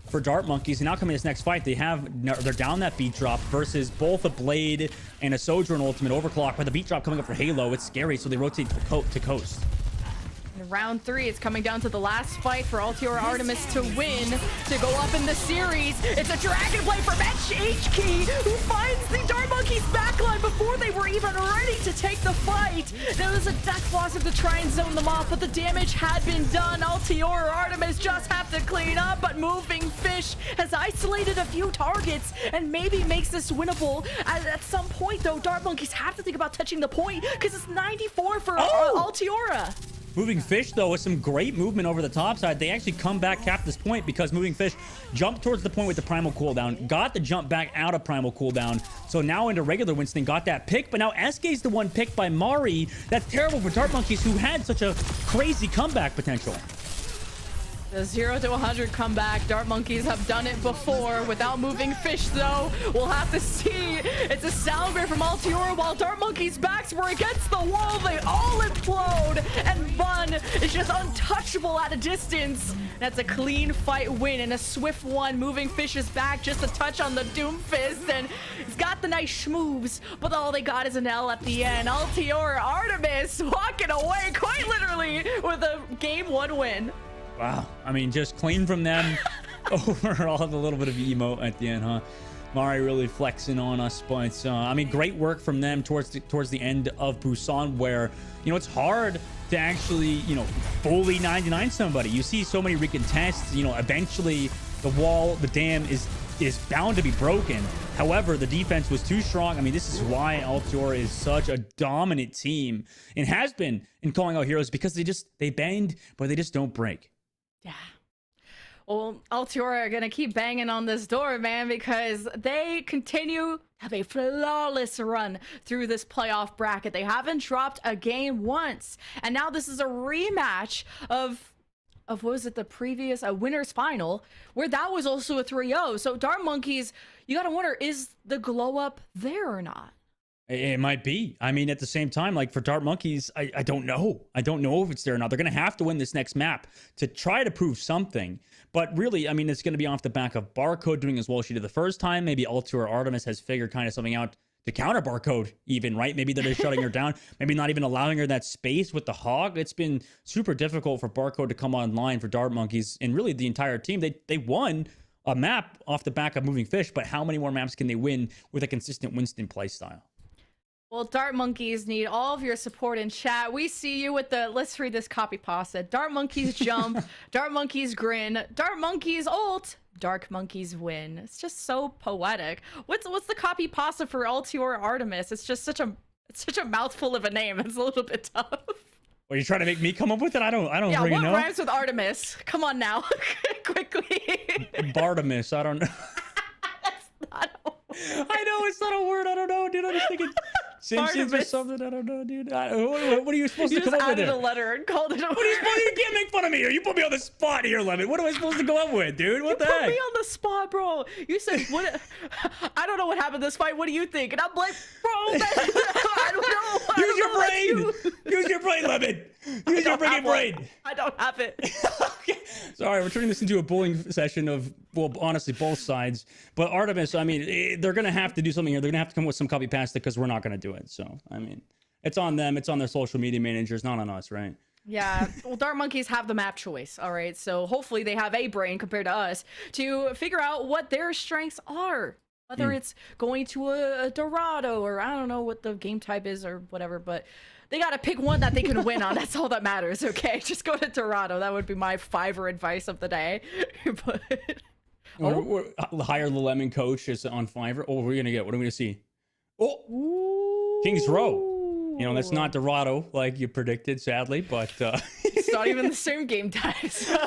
for Dart Monkeys. And now coming to this next fight, they're down that beat drop versus both a Blade and a Sojourn ultimate overclock. But the beat drop coming up for Halo, it's scary, so they rotate to coast. In round 3, it's coming down to the last fight for Altiora Artemis to win, to go up in the series. It's a Dragon Blade from HK, who finds the Dart Monkeys backline before they were even ready to take the fight. There was a Death Blossom to try and zone them off, but the damage had been done. Altiora Artemis just have to clean up, but Moving Fish has isolated a few targets and maybe makes this winnable. At some point, though, Dart Monkeys have to think about touching the point because it's 94 for Altiora. Moving Fish, though, with some great movement over the top side. They actually come back, cap this point, because Moving Fish jumped towards the point with the Primal cooldown, got the jump back out of Primal cooldown. So now into regular Winston, got that pick, but now SK's the one picked by Mari. That's terrible for Dart Monkeys, who had such a crazy comeback potential. The 0 to 100 comeback. Dart Monkeys have done it before without Moving Fish, though. We'll have to see. It's a sound grade from Altiora. While Dart Monkeys' backs were against the wall, they all implode. And Bun is just untouchable at a distance. That's a clean fight win and a swift one. Moving Fish is back, just a touch on the Doomfist. And he's got the nice schmoves, but all they got is an L at the end. Altiora Artemis walking away quite literally with a game 1 win. Wow. I mean, just clean from them. Overall, a little bit of emo at the end, huh? Mari really flexing on us, but I mean, great work from them towards the end of Busan, where, you know, it's hard to actually, you know, fully 99 somebody. You see so many recontests, you know, eventually the wall, the dam is bound to be broken. However, the defense was too strong. I mean, this is why Altiora is such a dominant team and has been in calling out heroes, because they bend, but they just don't break. Yeah. Well, Altiora are going to keep banging on this door, man, because they continue to have a flawless run through this playoff bracket. They haven't dropped a game once. And now this is a rematch of what was it, the previous winner's final, where that was also a 3-0. So Dart Monkeys, you got to wonder, is the glow up there or not? It might be. I mean, at the same time, like for Dart Monkeys, I don't know. I don't know if it's there or not. They're going to have to win this next map to try to prove something. But really, I mean, it's going to be off the back of Barcode doing as well as she did the first time. Maybe Altiora Artemis has figured kind of something out to counter Barcode even, right? Maybe they're just shutting her down. Maybe not even allowing her that space with the Hog. It's been super difficult for Barcode to come online for Dart Monkeys and really the entire team. They won a map off the back of Moving Fish, but how many more maps can they win with a consistent Winston playstyle? Well, Dart Monkeys need all of your support in chat. We see you with the, let's read this copy pasta. Dart Monkeys jump, Dart Monkeys grin, Dart Monkeys ult, Dark Monkeys win. It's just so poetic. What's the copy pasta for Altiora Artemis? It's just such a mouthful of a name. It's a little bit tough. Are you trying to make me come up with it? I don't Yeah, really know. what rhymes with Artemis? Come on now, quickly. Bartemis, I don't know. I know it's not a word. I don't know, dude. I'm just thinking Simpsons or something. I don't know, dude. What are you supposed to come up with? You just added a letter and called it a word. You can't make fun of me here. You put me on the spot here, Lemon. What am I supposed to come up with, dude? What the heck? You put me on the spot, bro. You said, what? I don't know what happened this fight. What do you think? And I'm like, bro, I don't know. Use your brain. Use your brain, Lemon. Use your freaking brain. I don't have it. Okay. Sorry, we're turning this into a bullying session of, well, honestly, both sides. But Artemis, I mean, they're going to have to do something here. They're going to have to come up with some copy pasta because we're not going to do it. So, I mean, it's on them. It's on their social media managers, not on us, right? Yeah, well, Dart Monkeys have the map choice, all right? So hopefully they have a brain compared to us to figure out what their strengths are. Whether it's going to a Dorado or I don't know what the game type is or whatever, but they got to pick one that they can win on. That's all that matters, okay? Just go to Dorado. That would be my Fiverr advice of the day. But Or hire the Lemon coach is on Fiverr. Oh, we're going to get, what are we going to see? Oh, King's Row. You know, that's not Dorado like you predicted, sadly, but it's not even the same game type, so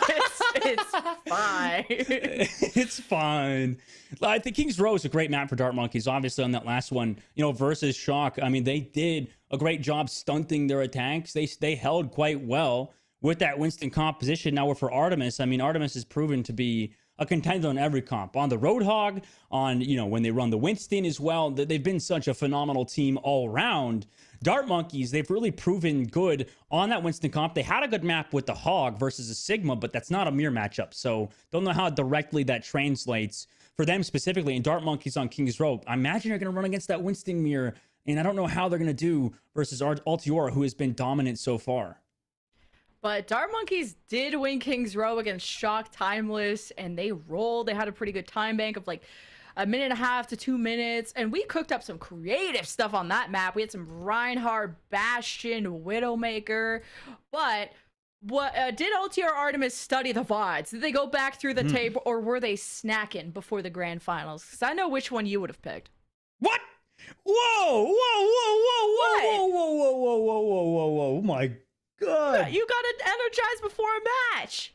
it's fine. It's fine. I think King's Row is a great map for Dart Monkeys. Obviously, on that last one, you know, versus Shock. I mean, they did a great job stunting their attacks. They held quite well with that Winston composition. Now, for Artemis, I mean, Artemis has proven to be a contender on every comp, on the Roadhog, on, you know, when they run the Winston as well. They've been such a phenomenal team all around Dart Monkeys, they've really proven good on that Winston comp. They had a good map with the Hog versus a Sigma, but that's not a mirror matchup. So don't know how directly that translates for them specifically. And Dart Monkeys on King's Row, I imagine they're going to run against that Winston mirror. And I don't know how they're going to do versus Altiora, who has been dominant so far. But Dart Monkeys did win King's Row against Shock Timeless, and they rolled. They had a pretty good time bank of like 1.5 to 2 minutes, and we cooked up some creative stuff on that map. We had some Reinhardt, Bastion, Widowmaker, but what did LTR Artemis study the VODs? Did they go back through the tape, or were they snacking before the grand finals? Because I know which one you would have picked. What? Whoa, whoa, whoa, whoa, whoa, whoa, whoa, whoa, whoa, whoa, whoa, whoa, whoa, my God. You got to energize before a match.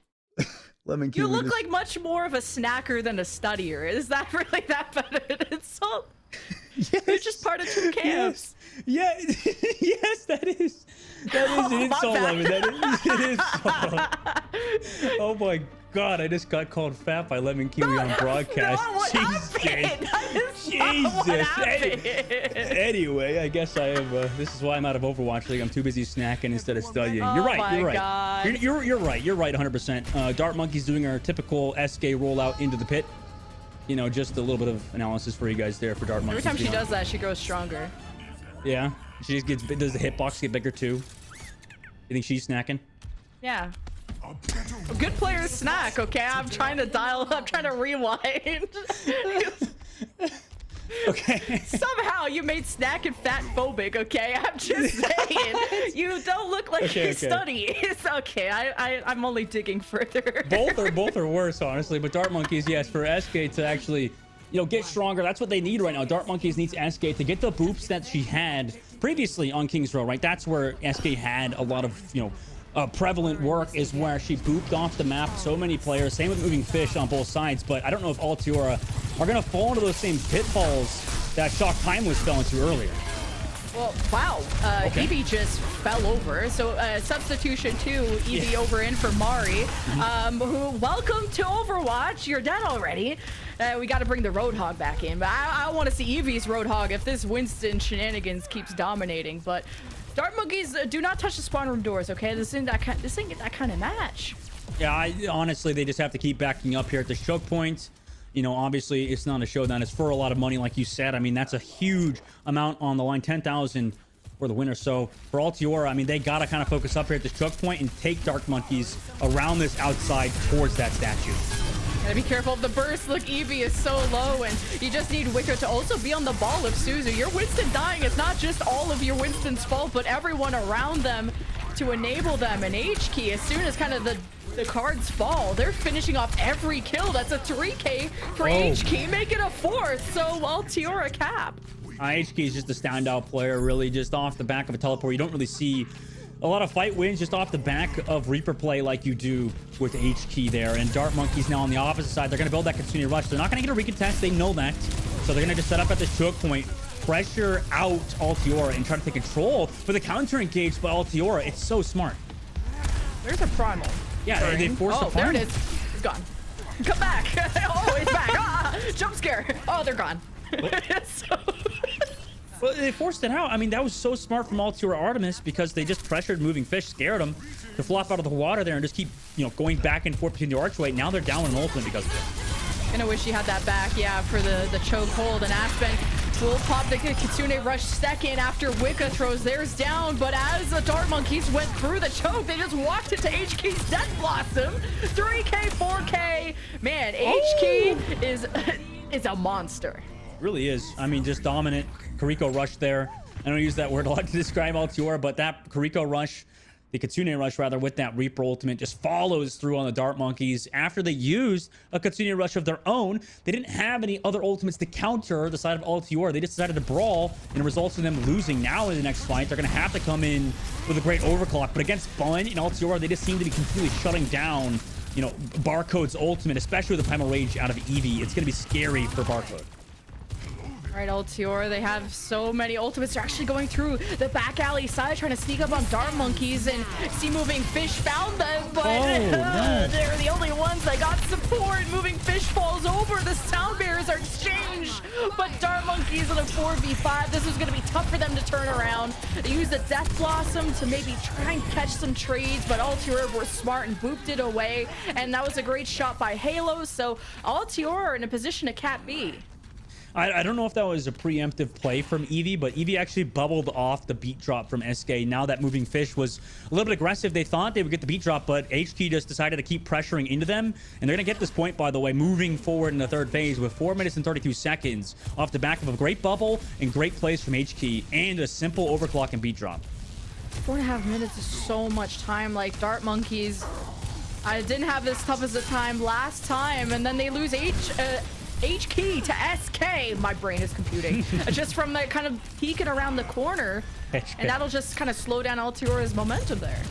Lemon You look like much more of a snacker than a studier. Is that really that bad of an insult? Yes. You're just part of two camps. Yes. Yeah. Yes, that is an insult, Lemon. That is Oh my God, I just got called fat by Lemon Kiwi on broadcast. Jesus. Anyway, I guess I have. This is why I'm out of Overwatch League. I'm too busy snacking instead of studying. You're right. You're right. God. You're right. You're right. 100%. Dart Monkey's doing our typical SK rollout into the pit. You know, just a little bit of analysis for you guys there for Dart Monkey. Every time she does that, she grows stronger. Yeah, she just does the hitbox get bigger too? You think she's snacking? Yeah. A good players snack, okay? I'm trying to dial up, trying to rewind. Okay. Somehow you made snacking fat phobic, okay? I'm just saying. You don't look like you study. It's okay. I'm only digging further. Both are worse, honestly. But Dart Monkeys, yes, for SK to actually, get stronger. That's what they need right now. Dart Monkeys needs SK to get the boops that she had previously on King's Row, right? That's where SK had a lot of, prevalent work, is where she booped off the map so many players. Same with Moving Fish on both sides. But I don't know if Altiora are going to fall into those same pitfalls that Shock Timeless fell into earlier. Well, wow. Evie just fell over. So substitution 2, Evie over in for Mari, who, welcome to Overwatch. You're dead already. We got to bring the Roadhog back in. But I want to see Evie's Roadhog if this Winston shenanigans keeps dominating. But Dart Monkeys, do not touch the spawn room doors, okay? This ain't that kind of match. Yeah, honestly, they just have to keep backing up here at the choke point. Obviously, it's not a showdown. It's for a lot of money, like you said. I mean, that's a huge amount on the line. 10,000 for the winner. So for Altiora, I mean, they got to kind of focus up here at this choke point and take Dart Monkeys around this outside towards that statue. Gotta be careful of the burst. Look, Evie is so low, and you just need Wicker to also be on the ball of Suzu. Your Winston dying is not just all of your Winston's fault, but everyone around them to enable them. And H-Key, as soon as kind of the cards fall, they're finishing off every kill. That's a 3K for H-Key. Make it a 4th, so Altiora cap. H-Key is just a standout player, really, just off the back of a teleport. You don't really see a lot of fight wins just off the back of Reaper play like you do with H-Key there. And Dart Monkeys now on the opposite side. They're going to build that Kitsune Rush. They're not going to get a recontest. They know that. So they're going to just set up at this choke point, pressure out Altiora, and try to take control for the counter engage by Altiora. It's so smart. There's a primal. Yeah, they forced the there primal. it is. It's gone. Come back. Oh, it's back. Jump scare. Oh, they're gone. Well, they forced it out. I mean, that was so smart from Altiora Artemis because they just pressured Moving Fish, scared them to flop out of the water there and just keep, going back and forth between the archway. Now they're down in ultimate because of it. Gonna wish you had that back, yeah, for the choke hold. And Aspen will pop the Kitsune Rush second after Wicca throws theirs down. But as the Dart Monkeys went through the choke, they just walked into HK's Death Blossom. 3K, 4K. Man, HK is a monster. Really is. I mean, just dominant. Kariko Rush there. I don't use that word a lot to describe Altiora, but that Kariko Rush, the Kitsune Rush rather, with that Reaper ultimate just follows through on the Dart Monkeys. After they used a Kitsune Rush of their own, they didn't have any other ultimates to counter the side of Altiora. They just decided to brawl, and it results in them losing. Now in the next fight, they're going to have to come in with a great overclock. But against Bun and Altiora, they just seem to be completely shutting down, Barcode's ultimate, especially with the Primal Rage out of Eevee. It's going to be scary for Barcode. All right, Altiora, they have so many ultimates. They're actually going through the back alley side, trying to sneak up on Dart Monkeys, and see Moving Fish found them, but they're the only ones that got support. Moving Fish falls over. The sound barriers are exchanged, but Dart Monkeys in a 4v5. This was going to be tough for them to turn around. They used the Death Blossom to maybe try and catch some trades, but Altior were smart and booped it away. And that was a great shot by Halo. So Altior are in a position to cap B. I don't know if that was a preemptive play from Eevee, but Eevee actually bubbled off the beat drop from SK. Now that Moving Fish was a little bit aggressive, they thought they would get the beat drop, but HK just decided to keep pressuring into them. And they're going to get this point, by the way, moving forward in the third phase with 4 minutes and 32 seconds off the back of a great bubble and great plays from HK and a simple overclock and beat drop. 4.5 minutes is so much time. Like, Dart Monkeys, I didn't have this tough as a time last time, and then they lose H key to SK. My brain is computing. Just from that kind of peeking around the corner. And that'll just kind of slow down Altiora's momentum there.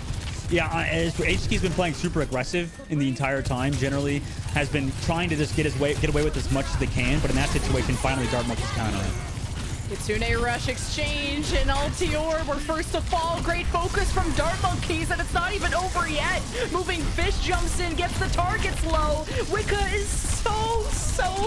Yeah, HK's been playing super aggressive in the entire time. Generally, has been trying to just get away with as much as they can. But in that situation, finally, Dart Monkeys counter it. Kitsune Rush exchange and Altior were first to fall. Great focus from Dart Monkeys, and it's not even over yet. Moving Fish jumps in, gets the targets low. Wicca is so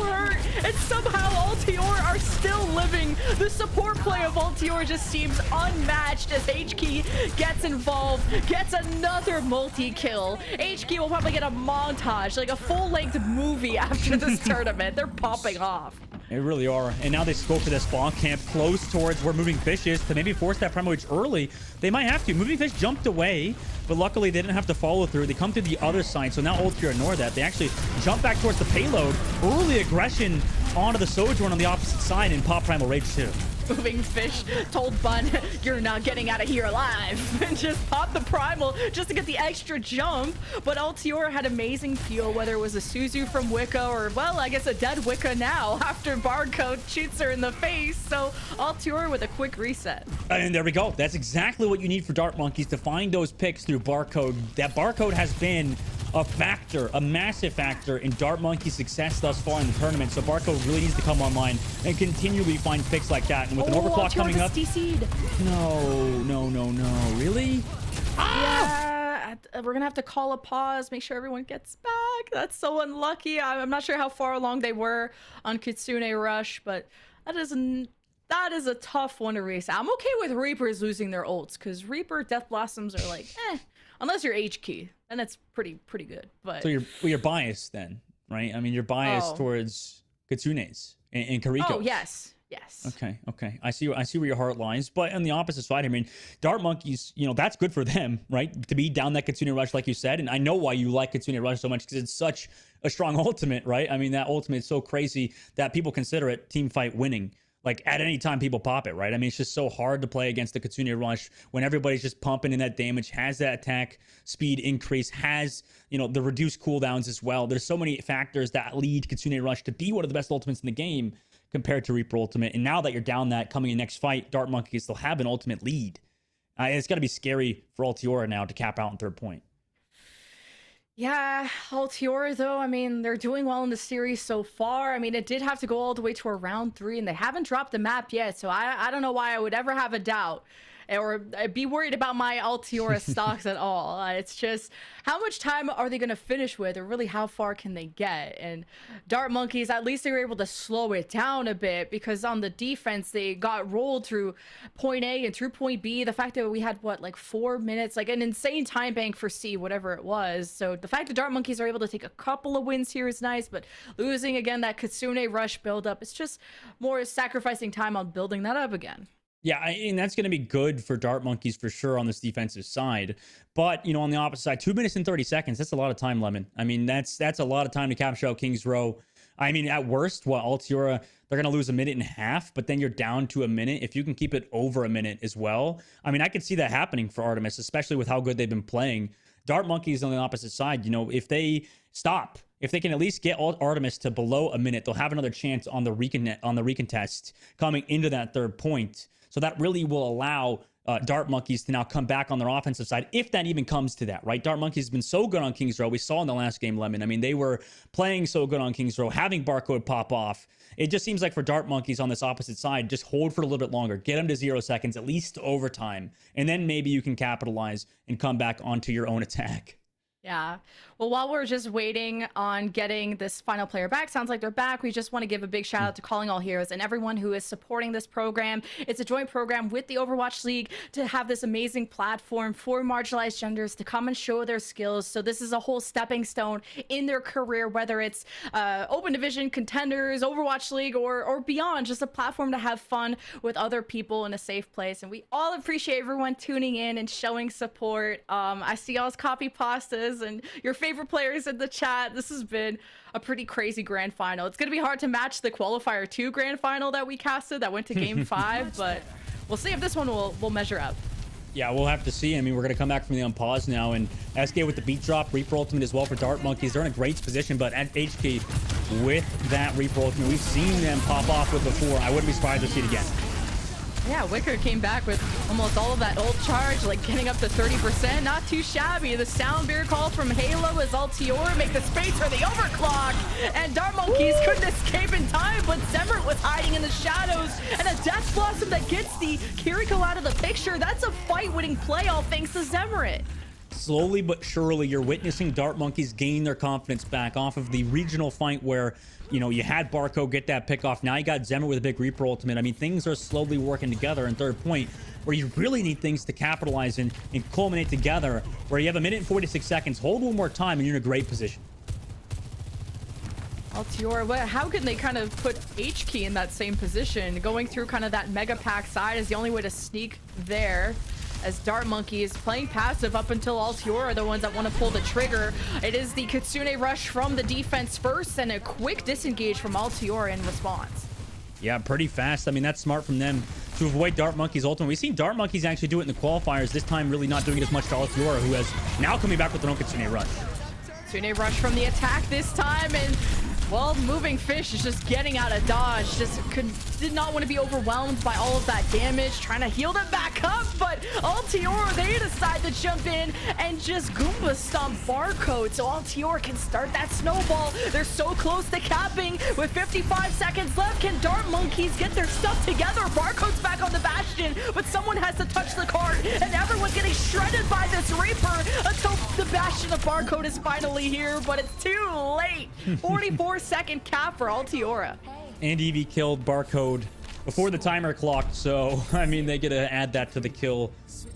hurt, and somehow Altior are still living. The support play of Altior just seems unmatched as HK gets involved, gets another multi-kill. HK will probably get a montage, like a full-length movie after this tournament. They're popping off. They really are. And now they go for the spawn camp close towards where Moving Fish is to maybe force that Primo Witch early. They might have to. Moving Fish jumped away, but luckily they didn't have to follow through. They come to the other side, so now Altior ignore that. They actually jump back towards the payload. Early aggression onto the Sojourn on the opposite side and pop Primal Rage too. Moving Fish told Bun, you're not getting out of here alive. And just popped the Primal just to get the extra jump. But Altior had amazing peel, whether it was a Suzu from Wicca or, well, I guess a dead Wicca now after Barcode shoots her in the face. So Altior with a quick reset. And there we go. That's exactly what you need for Dart Monkeys to find those picks through Barcode. That Barcode has been a factor, a massive factor in Dart Monkey's success thus far in the tournament. So Barcode really needs to come online and continually find picks like that. And with an overclock coming up, no, really? Yeah, we're gonna have to call a pause, make sure everyone gets back. That's so unlucky. I'm not sure how far along they were on Kitsune Rush, but that is a tough one to race. I'm okay with Reapers losing their ults, because Reaper Death Blossoms are like, unless you're HK, then it's pretty good. But so you're biased then, right? I mean, you're biased towards Kitsune's and Kariko. Oh yes. Okay. I see where your heart lies. But on the opposite side, I mean, Dart Monkeys, that's good for them, right? To be down that Kitsune Rush, like you said. And I know why you like Kitsune Rush so much, because it's such a strong ultimate, right? I mean, that ultimate is so crazy that people consider it team fight winning. Like, at any time, people pop it, right? I mean, it's just so hard to play against the Kitsune Rush when everybody's just pumping in that damage, has that attack speed increase, has, the reduced cooldowns as well. There's so many factors that lead Kitsune Rush to be one of the best ultimates in the game compared to Reaper Ultimate. And now that you're down that coming in next fight, Dart Monkeys still have an ultimate lead. It's got to be scary for Altiora now to cap out in third point. Yeah, Altiora, though, I mean, they're doing well in the series so far. I mean, it did have to go all the way to a round 3, and they haven't dropped the map yet, so I don't know why I would ever have a doubt or be worried about my Altiora stocks at all. It's just, how much time are they going to finish with, or really how far can they get? And Dart Monkeys, at least they were able to slow it down a bit, because on the defense, they got rolled through point A and through point B. The fact that we had, 4 minutes, like an insane time bank for C, whatever it was. So the fact that Dart Monkeys are able to take a couple of wins here is nice, but losing again that Kitsune Rush buildup, it's just more sacrificing time on building that up again. Yeah, and that's going to be good for Dart Monkeys for sure on this defensive side. But, on the opposite side, 2 minutes and 30 seconds, that's a lot of time, Lemon. I mean, that's a lot of time to capture out King's Row. I mean, at worst, Altiora, they're going to lose 1.5 minutes, but then you're down to a minute. If you can keep it over a minute as well, I mean, I could see that happening for Artemis, especially with how good they've been playing. Dart Monkeys on the opposite side, if they stop, if they can at least get Artemis to below a minute, they'll have another chance on the recontest coming into that third point. So that really will allow Dart Monkeys to now come back on their offensive side, if that even comes to that, right? Dart Monkeys has been so good on King's Row. We saw in the last game, Lemon. I mean, they were playing so good on King's Row, having Barcode pop off. It just seems like for Dart Monkeys on this opposite side, just hold for a little bit longer, get them to 0 seconds, at least to overtime, and then maybe you can capitalize and come back onto your own attack. Yeah. Well, while we're just waiting on getting this final player back, sounds like they're back. We just want to give a big shout out to Calling All Heroes and everyone who is supporting this program. It's a joint program with the Overwatch League to have this amazing platform for marginalized genders to come and show their skills. So this is a whole stepping stone in their career, whether it's Open Division, Contenders, Overwatch League, or beyond, just a platform to have fun with other people in a safe place. And we all appreciate everyone tuning in and showing support. I see y'all's copy pastas and your favorite players in the chat. This has been a pretty crazy grand final. It's going to be hard to match the qualifier 2 grand final that we casted that went to game 5, but we'll see if this one will measure up. Yeah, we'll have to see. I mean, we're going to come back from the unpause now, and SK with the beat drop, Reaper ultimate as well for Dart Monkeys. They're in a great position, but at HK with that Reaper ultimate, we've seen them pop off with before. I wouldn't be surprised to see it again. Yeah, Wicker came back with almost all of that ult charge, like getting up to 30%. Not too shabby. The sound beer call from Halo as Altiora make the space for the overclock. And Dart Monkeys couldn't escape in time, but Zemrit was hiding in the shadows. And a Death Blossom that gets the Kiriko out of the picture. That's a fight-winning play, all thanks to Zemrit. Slowly but surely, you're witnessing Dart Monkeys gain their confidence back off of the regional fight where, you know, you had Barco get that pick off. Now you got Zemrit with a big Reaper ultimate. I mean, things are slowly working together. And third point, where you really need things to capitalize and culminate together, where you have 1 minute and 46 seconds. Hold one more time and you're in a great position. Altiora, how can they kind of put H-Key in that same position? Going through kind of that mega pack side is the only way to sneak there. As Dart Monkeys playing passive up until Altiora are the ones that want to pull the trigger. It is the Kitsune rush from the defense first and a quick disengage from Altiora in response. Yeah, pretty fast. I mean, that's smart from them to avoid Dart Monkeys ultimate. We've seen Dart Monkeys actually do it in the qualifiers, this time really not doing it as much to Altiora, who has now coming back with their own Kitsune rush. Kitsune rush from the attack this time, and well, Moving Fish is just getting out of dodge. Did not want to be overwhelmed by all of that damage. Trying to heal them back up, but Altiora, they decide to jump in and just Goomba stomp Barcode. So Altiora can start that snowball. They're so close to capping with 55 seconds left. Can Dart Monkeys get their stuff together? Barcode's back on the Bastion, but someone has to touch the card, and everyone's getting shredded by this Reaper until the Bastion of Barcode is finally here, but it's too late. 44-second cap for Altiora. And Eevee killed Barcode before the timer clocked, so I mean, they get to add that to the kill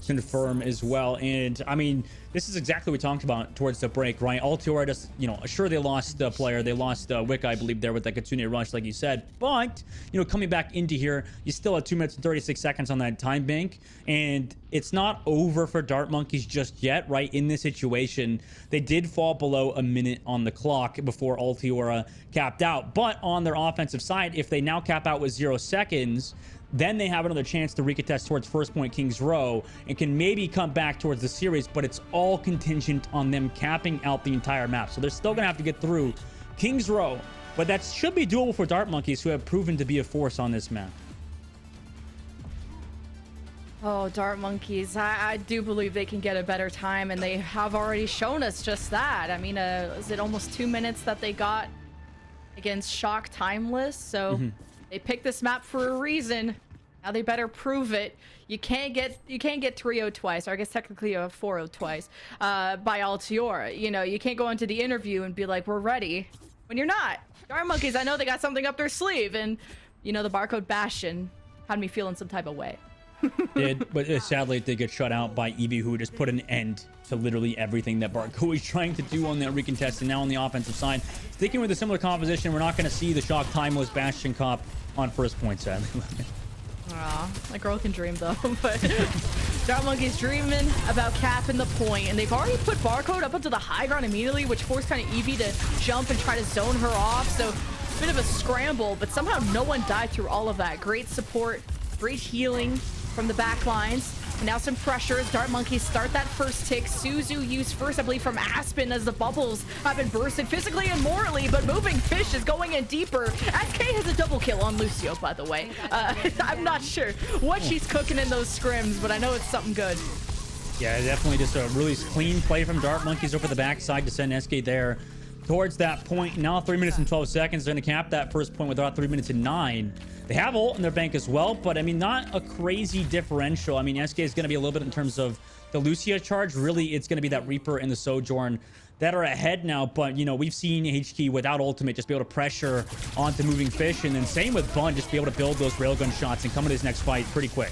confirm as well. And I mean, this is exactly what we talked about towards the break, right? Altiora just, you know, sure, they lost a player, they lost Wick, I believe, there with that Kitsune rush, like you said, but you know, coming back into here, you still have 2 minutes and 36 seconds on that time bank, and it's not over for Dart Monkeys just yet, right? In this situation, they did fall below 1 minute on the clock before Altiora capped out, but on their offensive side, if they now cap out with 0 seconds, then they have another chance to recontest towards first point Kings Row and can maybe come back towards the series, but it's all contingent on them capping out the entire map. So they're still going to have to get through Kings Row, but that should be doable for Dart Monkeys, who have proven to be a force on this map. Oh, Dart Monkeys, I do believe they can get a better time, and they have already shown us just that. I mean, is it almost 2 minutes that they got against Shock Timeless? So they picked this map for a reason. Now they better prove it. You can't get 3-0 twice, or I guess technically a 4-0 twice by Altiora. You know, you can't go into the interview and be like, we're ready, when you're not. Dart Monkeys, I know they got something up their sleeve, and you know, the Barcode Bastion had me feeling some type of way. But sadly they get shut out by Eevee, who just put an end to literally everything that Barco was trying to do on that recontest. And now on the offensive side, sticking with a similar composition, we're not going to see the Shock Timeless Bastion cop on first point, sadly. Aw, that girl can dream though. But Dart Monkey's dreaming about capping the point, and they've already put Barcode up into the high ground immediately, which forced kind of Eevee to jump and try to zone her off. So a bit of a scramble, but somehow no one died through all of that. Great support, great healing from the back lines. And now some pressure as Dart Monkeys start that first tick. Suzu used first, I believe, from Aspen, as the bubbles have been bursted physically and morally, but Moving Fish is going in deeper. SK has a double kill on Lucio, by the way. I'm not sure what she's cooking in those scrims, but I know it's something good. Yeah, definitely just a really clean play from Dart Monkeys over the backside to send SK there towards that point. Now 3 minutes and 12 seconds. They're going to cap that first point with about 3 minutes and 9. They have ult in their bank as well, but I mean, not a crazy differential. I mean, SK is going to be a little bit in terms of the Lucia charge, really it's going to be that Reaper and the Sojourn that are ahead now. But, you know, we've seen HK without ultimate just be able to pressure onto moving fish. And then same with Bun, just be able to build those railgun shots and come into his next fight pretty quick.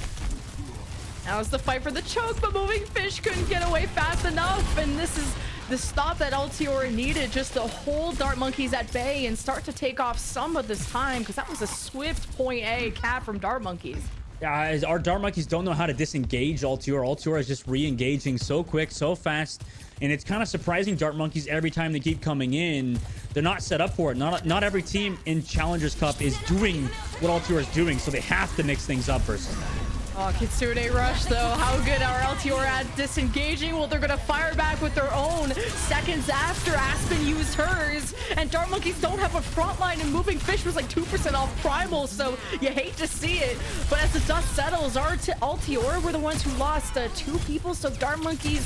That was the fight for the choke, but moving fish couldn't get away fast enough. And this is the stop that Altiora needed just to hold Dart Monkeys at bay and start to take off some of this time, because that was a swift point A cap from Dart Monkeys. Yeah, our Dart Monkeys don't know how to disengage Altiora. Altiora is just re-engaging so quick, so fast. And it's kind of surprising Dart Monkeys every time they keep coming in. They're not set up for it. Not every team in Challengers Cup is doing what Altiora is doing, so they have to mix things up versus that. Oh, Kitsune Rush, though. How good are Altiora at disengaging? Well, they're going to fire back with their own seconds after Aspen used hers. And Dart Monkeys don't have a front line, and Moving Fish was like 2% off Primal, so you hate to see it. But as the dust settles, Altiora were the ones who lost 2 people, so Dart Monkeys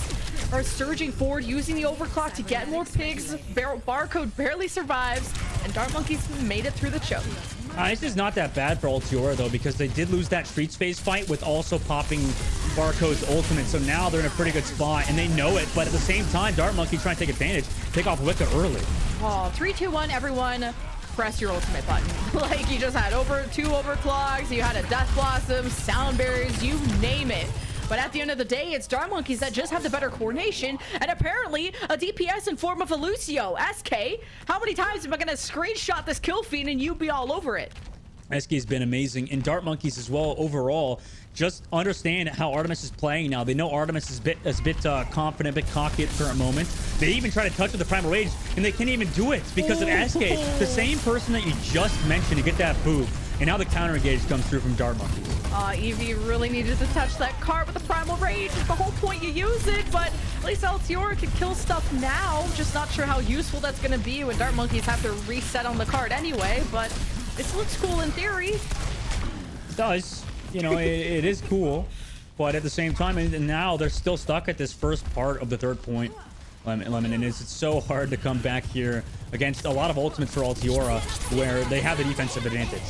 are surging forward, using the overclock to get more pigs. Barcode barely survives, and Dart Monkeys made it through the choke. This is not that bad for Altiora, though, because they did lose that Streets phase fight with also popping Barcode's ultimate. So now they're in a pretty good spot, and they know it. But at the same time, Dart Monkey trying to take advantage, take off Wicca early. Oh, 3, 2, 1, everyone. Press your ultimate button. Like, you just had 2 overclocks, you had a Death Blossom, Sound Barriers, you name it. But at the end of the day, it's Dart Monkeys that just have the better coordination, and apparently a DPS in form of a Lucio. SK, how many times am I going to screenshot this kill feed and you be all over it? SK has been amazing, and Dart Monkeys as well overall. Just understand how Artemis is playing now. They know Artemis is a bit confident, a bit cocky at the current moment. They even try to touch with the Primal Rage, and they can't even do it because of SK, the same person that you just mentioned to get that boob. And now the counter engage comes through from Dart Monkeys. Eevee really needed to touch that card with the Primal Rage. It's the whole point you use it, but at least Altiora can kill stuff now. Just not sure how useful that's going to be when Dart Monkeys have to reset on the card anyway, but this looks cool in theory. It does. You know, it is cool, but at the same time, and now they're still stuck at this first part of the third point. Lemon, and it's so hard to come back here against a lot of ultimates for Altiora, where they have the defensive advantage.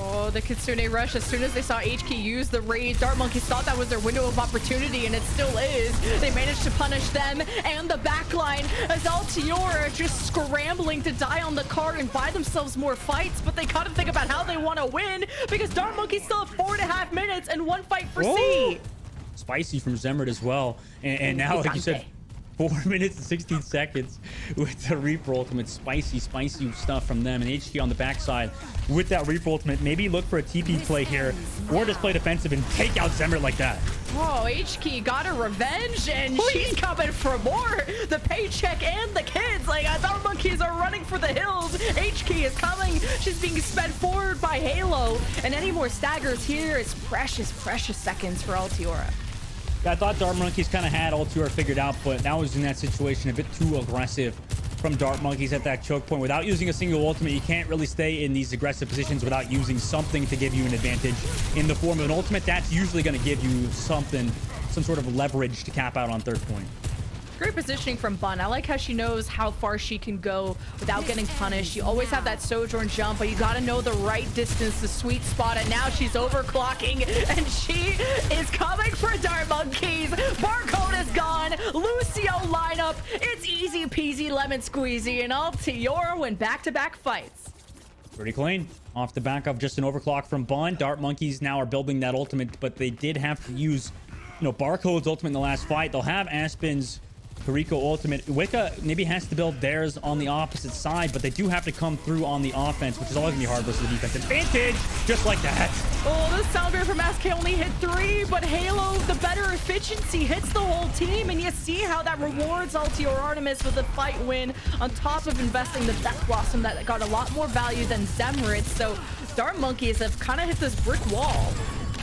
Oh, the Kitsune Rush. As soon as they saw HK use the raid, Dart Monkeys thought that was their window of opportunity, and it still is. They managed to punish them and the backline as Altiora just scrambling to die on the card and buy themselves more fights, but they gotta think about how they want to win, because Dart Monkeys still have 4.5 minutes and 1 fight for C. Spicy from Zemrit as well. And now, like you said, 4 minutes and 16 seconds with the Reaper ultimate. Spicy stuff from them. And HK on the backside with that Reaper ultimate. Maybe look for a TP play here, or just play defensive and take out Zemrit like that. Oh, HK got her revenge, and she's coming for more. The paycheck and the kids. Like, Dart Monkeys are running for the hills. HK is coming. She's being sped forward by Halo. And any more staggers here is precious seconds for Altiora. Yeah, I thought Dart Monkeys kind of had Altiora figured out, but now was in that situation a bit too aggressive from Dart Monkeys at that choke point. Without using a single ultimate, you can't really stay in these aggressive positions without using something to give you an advantage in the form of an ultimate. That's usually going to give you something, some sort of leverage to cap out on third point. Great positioning from Bun. I like how she knows how far she can go without getting punished. You always have that Sojourn jump, but you got to know the right distance, the sweet spot. And now she's overclocking, and she is coming for Dart Monkeys. Barcode is gone. Lucio lineup. It's easy peasy lemon squeezy, and Altiora win back-to-back fights. Pretty clean. Off the back of just an overclock from Bun. Dart Monkeys now are building that ultimate, but they did have to use, Barcode's ultimate in the last fight. They'll have Aspen's Kariko ultimate. Wicca maybe has to build theirs on the opposite side, but they do have to come through on the offense, which is always gonna be hard versus the defense. Advantage, just like that. Oh, the sound barrier from SK only hit 3, but Halo, the better efficiency, hits the whole team, and you see how that rewards Altiora Artemis with a fight win on top of investing the Death Blossom that got a lot more value than Zemrit. So Dart Monkeys have kind of hit this brick wall.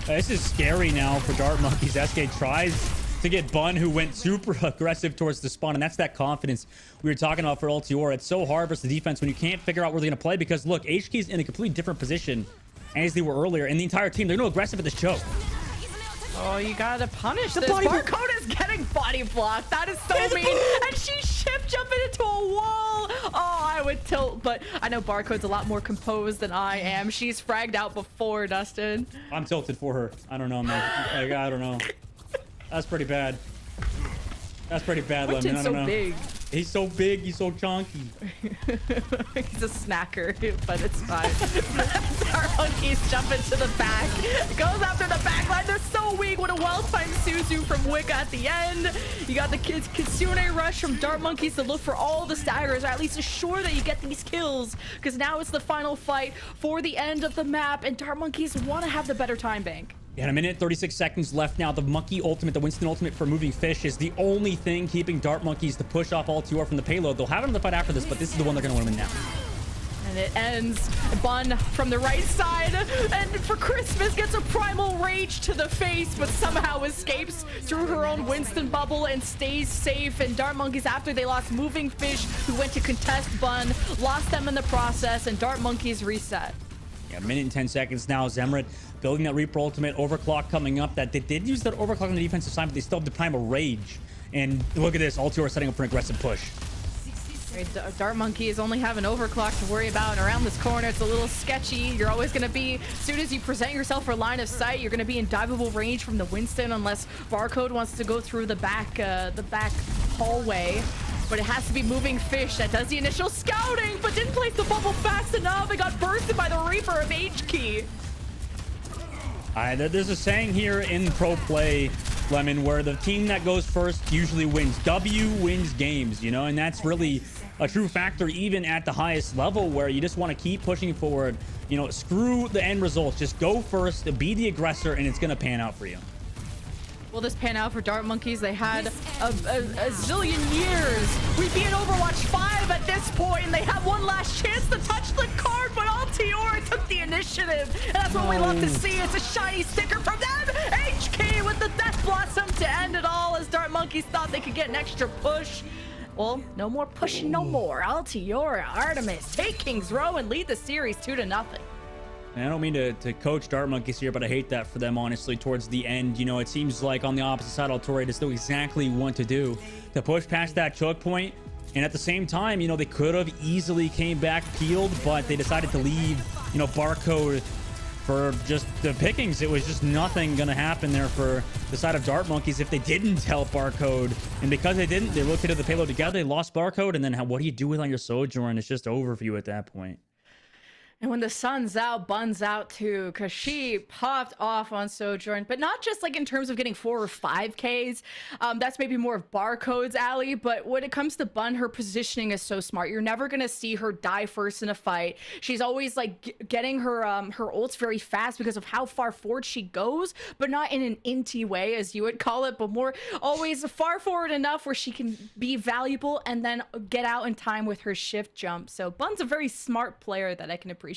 This is scary now for Dart Monkeys. SK tries to get Bun, who went super aggressive towards the spawn, and that's that confidence we were talking about for Altiora. It's so hard versus the defense when you can't figure out where they're going to play, because look, HK's in a completely different position as they were earlier, and the entire team, they're no aggressive at this choke. Oh, you gotta punish this. Barcode is getting body blocked. That is so mean. And she's ship jumping into a wall. Oh, I would tilt, but I know Barcode's a lot more composed than I am. She's fragged out before, Dustin. I'm tilted for her. I don't know, man. I don't know. That's pretty bad. That's pretty bad, Lemon. I don't know. Big. He's so big. He's so chunky. He's a snacker, but it's fine. Darmonkeys jump into the back. Goes after the back line. They're so weak. What a well-timed Suzu from Wicca at the end. You got the Kitsune rush from Darmonkeys to look for all the staggers, or at least assure that you get these kills, because now it's the final fight for the end of the map, and Darmonkeys want to have the better time bank. Yeah, a minute 36 seconds left now. The monkey ultimate, the Winston ultimate for moving fish is the only thing keeping Dart Monkeys to push off Altior from the payload. They'll have another fight after this, but this is the one they're going to win now. And it ends. Bun from the right side, and for Christmas gets a primal rage to the face, but somehow escapes through her own Winston bubble and stays safe. And Dart Monkeys, after they lost moving fish, who went to contest Bun, lost them in the process, and Dart Monkeys reset. Yeah, a minute and 10 seconds now. Zemret building that Reaper ultimate. Overclock coming up. That they did use that overclock on the defensive side, but they still have the primal rage. And look at this. Altior setting up for an aggressive push. Dart Monkeys only have an overclock to worry about, and around this corner it's a little sketchy. You're always going to be, as soon as you present yourself for line of sight, you're going to be in diveable range from the Winston, unless Barcode wants to go through the back hallway. But it has to be moving fish that does the initial scouting, but didn't place the bubble fast enough. It got bursted by the Reaper of H-Key. There's a saying here in pro play, Lemon, where the team that goes first usually wins. W wins games, you know, and that's really a true factor even at the highest level, where you just want to keep pushing forward. You know, screw the end results. Just go first, be the aggressor, and it's going to pan out for you. Will this pan out for Dart Monkeys? They had a zillion years. We'd be in Overwatch 5 at this point, and they have one last chance to touch the card, but Altior took the initiative, and that's what we love to see. It's a shiny sticker from them. HK with the Death Blossom to end it all, as Dart Monkeys thought they could get an extra push. Well, no more pushing, no more. Altior, Artemis take King's Row and lead the series 2-0. And I don't mean to coach Dart Monkeys here, but I hate that for them, honestly, towards the end. You know, it seems like on the opposite side, Altior just knew exactly what to do to push past that choke point. And at the same time, you know, they could have easily came back peeled, but they decided to leave, you know, Barcode for just the pickings. It was just nothing going to happen there for the side of Dart Monkeys if they didn't help Barcode. And because they didn't, they located the payload together, they lost Barcode, and then what do you do with on your Sojourn? It's just over for you at that point. And when the sun's out, Bun's out too, because she popped off on Sojourn, but not just like in terms of getting 4 or 5Ks. That's maybe more of Barcode's alley, but when it comes to Bun, her positioning is so smart. You're never going to see her die first in a fight. She's always like getting her ults very fast because of how far forward she goes, but not in an inty way, as you would call it, but more always far forward enough where she can be valuable and then get out in time with her shift jump. So Bun's a very smart player that I can appreciate.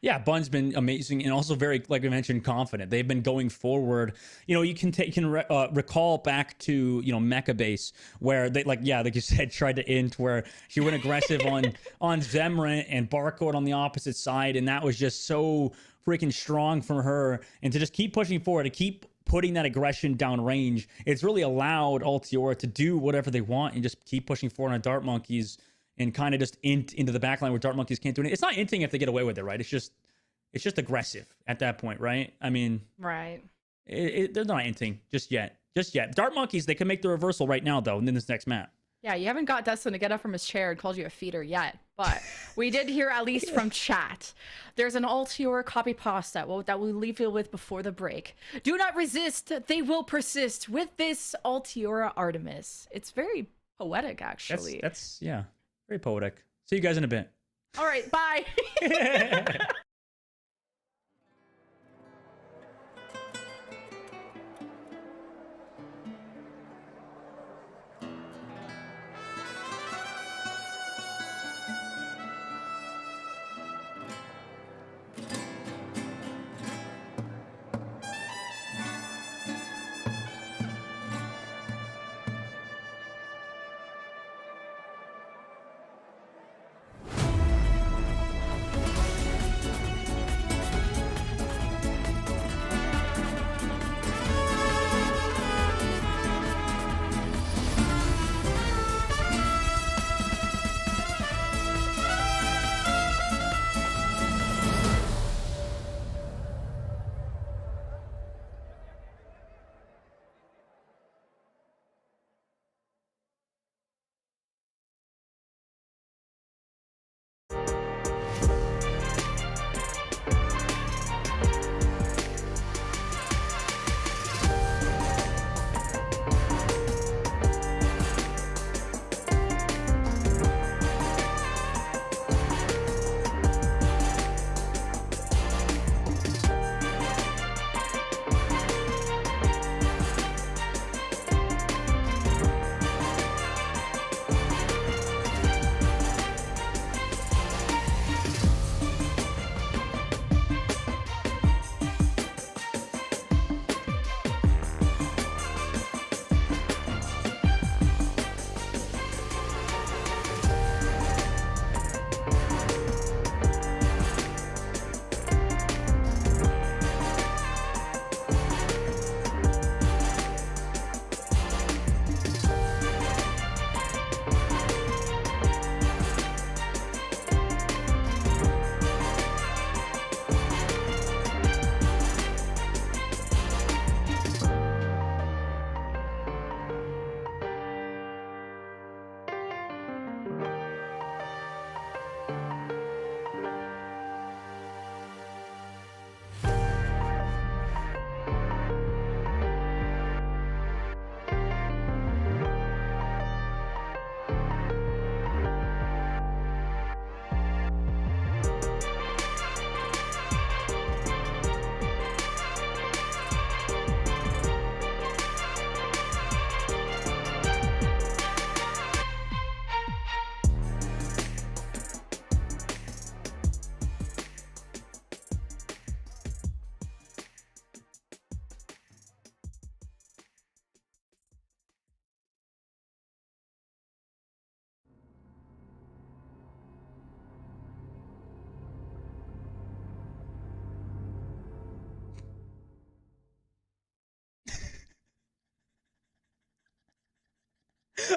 Yeah, Bun's been amazing and also very, like we mentioned, confident. They've been going forward. You know, you can recall back to, you know, Mecha Base, where they, like you said, tried to int, where she went aggressive on Zemret and Barcode on the opposite side, and that was just so freaking strong from her. And to just keep pushing forward, to keep putting that aggression down range, it's really allowed Altior to do whatever they want and just keep pushing forward on Dart Monkeys. And kind of just int into the backline where Dart Monkeys can't do anything. It's not inting if they get away with it, right? It's just aggressive at that point, right? I mean, right. They're not inting just yet. Dart Monkeys, they can make the reversal right now, though, in this next map. Yeah, you haven't got Dustin to get up from his chair and called you a feeder yet, but we did hear, at least from chat, there's an Altior copy pasta that we'll leave you with before the break. Do not resist, they will persist with this Altior Artemis. It's very poetic, actually. That's yeah. Very poetic. See you guys in a bit. All right, bye.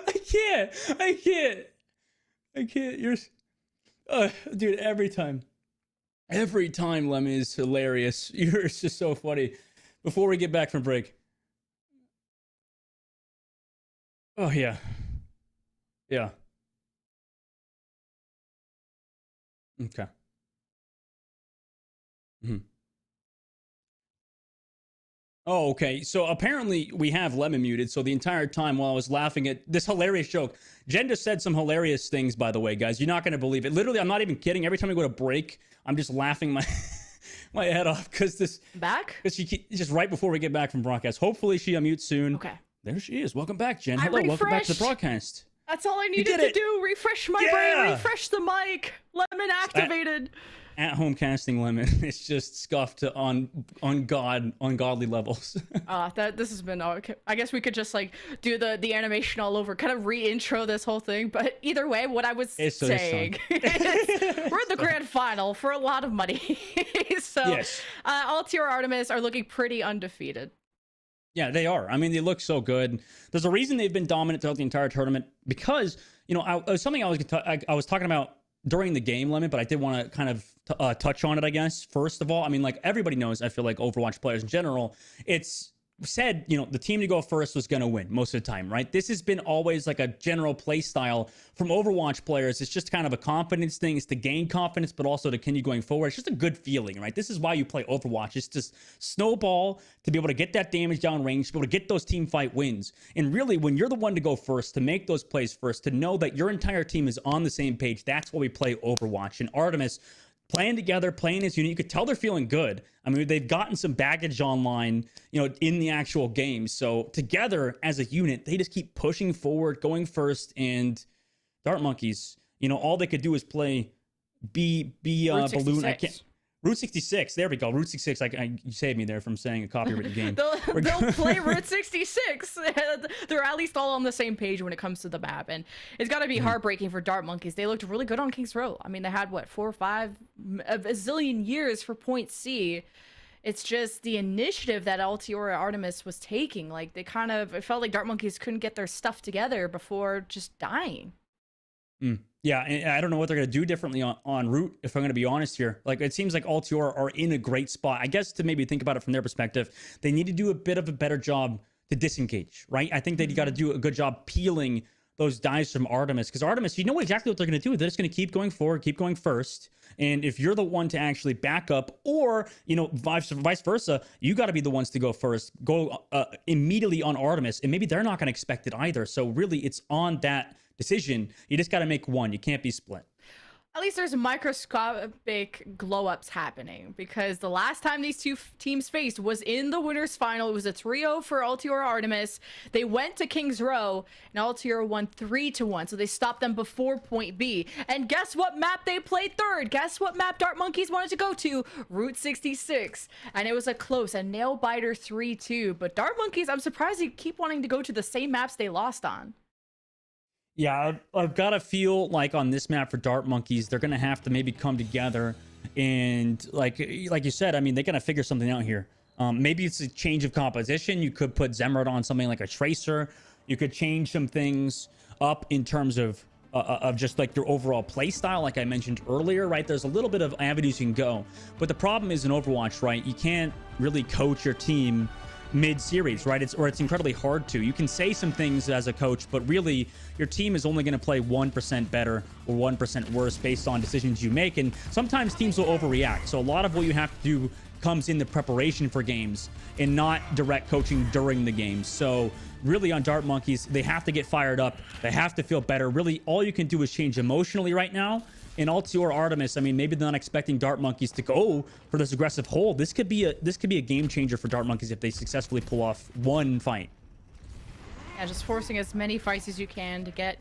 I can't. You're, dude. Every time, Lem is hilarious. You're just so funny. Before we get back from break. Oh yeah. Okay. Oh, okay. So apparently we have Lemon muted. So the entire time while I was laughing at this hilarious joke, Jen just said some hilarious things, by the way, guys. You're not going to believe it. Literally, I'm not even kidding. Every time I go to break, I'm just laughing my my head off because this... Back? Because just right before we get back from broadcast. Hopefully she unmutes soon. Okay. There she is. Welcome back, Jen. Hello, welcome back to the broadcast. That's all I needed to do. Refresh my brain, refresh the mic. Lemon activated. At home casting Lemon. It's just scuffed to ungodly levels. This has been okay. I guess we could just like do the animation all over, kind of re-intro this whole thing. But either way, what I was saying is we're in the grand final for a lot of money. So yes. Altior Artemis are looking pretty undefeated. Yeah, they are. I mean, they look so good. There's a reason they've been dominant throughout the entire tournament because, you know, something I was talking about during the game, Lemon, but I did want to kind of touch on it, I guess. First of all, I mean, like everybody knows, I feel like Overwatch players in general, it's said, you know, the team to go first was going to win most of the time, right? This has been always like a general play style from Overwatch players. It's just kind of a confidence thing. It's to gain confidence, but also to continue going forward. It's just a good feeling, right? This is why you play Overwatch. It's just snowball to be able to get that damage down range, to be able to get those team fight wins. And really, when you're the one to go first, to make those plays first, to know that your entire team is on the same page, that's why we play Overwatch. And Artemis, playing together, playing as unit, you could tell they're feeling good. I mean, they've gotten some baggage online, you know, in the actual game. So together as a unit, they just keep pushing forward, going first. And Dart Monkeys, you know, all they could do is play balloon. I can't. Route 66. There we go. Route 66. You saved me there from saying a copyrighted game. They'll play Route 66. They're at least all on the same page when it comes to the map. And it's got to be heartbreaking for Dart Monkeys. They looked really good on King's Row. I mean, they had, what, 4 or 5, a zillion years for point C. It's just the initiative that Altiora Artemis was taking. Like, it felt like Dart Monkeys couldn't get their stuff together before just dying. Yeah, and I don't know what they're going to do differently on route, if I'm going to be honest here. Like, it seems like Altior are in a great spot. I guess to maybe think about it from their perspective, they need to do a bit of a better job to disengage, right? I think they got to do a good job peeling those dives from Artemis, because Artemis, you know exactly what they're going to do. They're just going to keep going forward, keep going first. And if you're the one to actually back up, or, you know, vice versa, you got to be the ones to go first, go immediately on Artemis, and maybe they're not going to expect it either. So really, it's on that decision. You just got to make one. You can't be split. At least there's microscopic glow-ups happening, because the last time these two teams faced was in the winners final. It was a 3-0 for Altiora Artemis. They went to King's Row, and Altiora won 3-1, so they stopped them before point B. And guess what map they played third? Guess what map Dart Monkeys wanted to go to? Route 66. And it was a nail-biter 3-2. But Dart Monkeys, I'm surprised they keep wanting to go to the same maps they lost on. Yeah, I've got to feel like on this map for Dart Monkeys, they're going to have to maybe come together and like you said, I mean, they're going to figure something out here. Maybe it's a change of composition. You could put Zemrod on something like a Tracer. You could change some things up in terms of just like your overall play style, like I mentioned earlier, right? There's a little bit of avenues you can go. But the problem is in Overwatch, right? You can't really coach your team mid-series, right? It's incredibly hard to. You can say some things as a coach, but really your team is only going to play 1% better or 1% worse based on decisions you make. And sometimes teams will overreact. So a lot of what you have to do comes in the preparation for games and not direct coaching during the games. So really on Dart Monkeys, they have to get fired up. They have to feel better. Really, all you can do is change emotionally right now. In Altior Artemis, I mean, maybe they're not expecting Dart Monkeys to go for this aggressive hold. This could be a game changer for Dart Monkeys if they successfully pull off one fight. Yeah, just forcing as many fights as you can to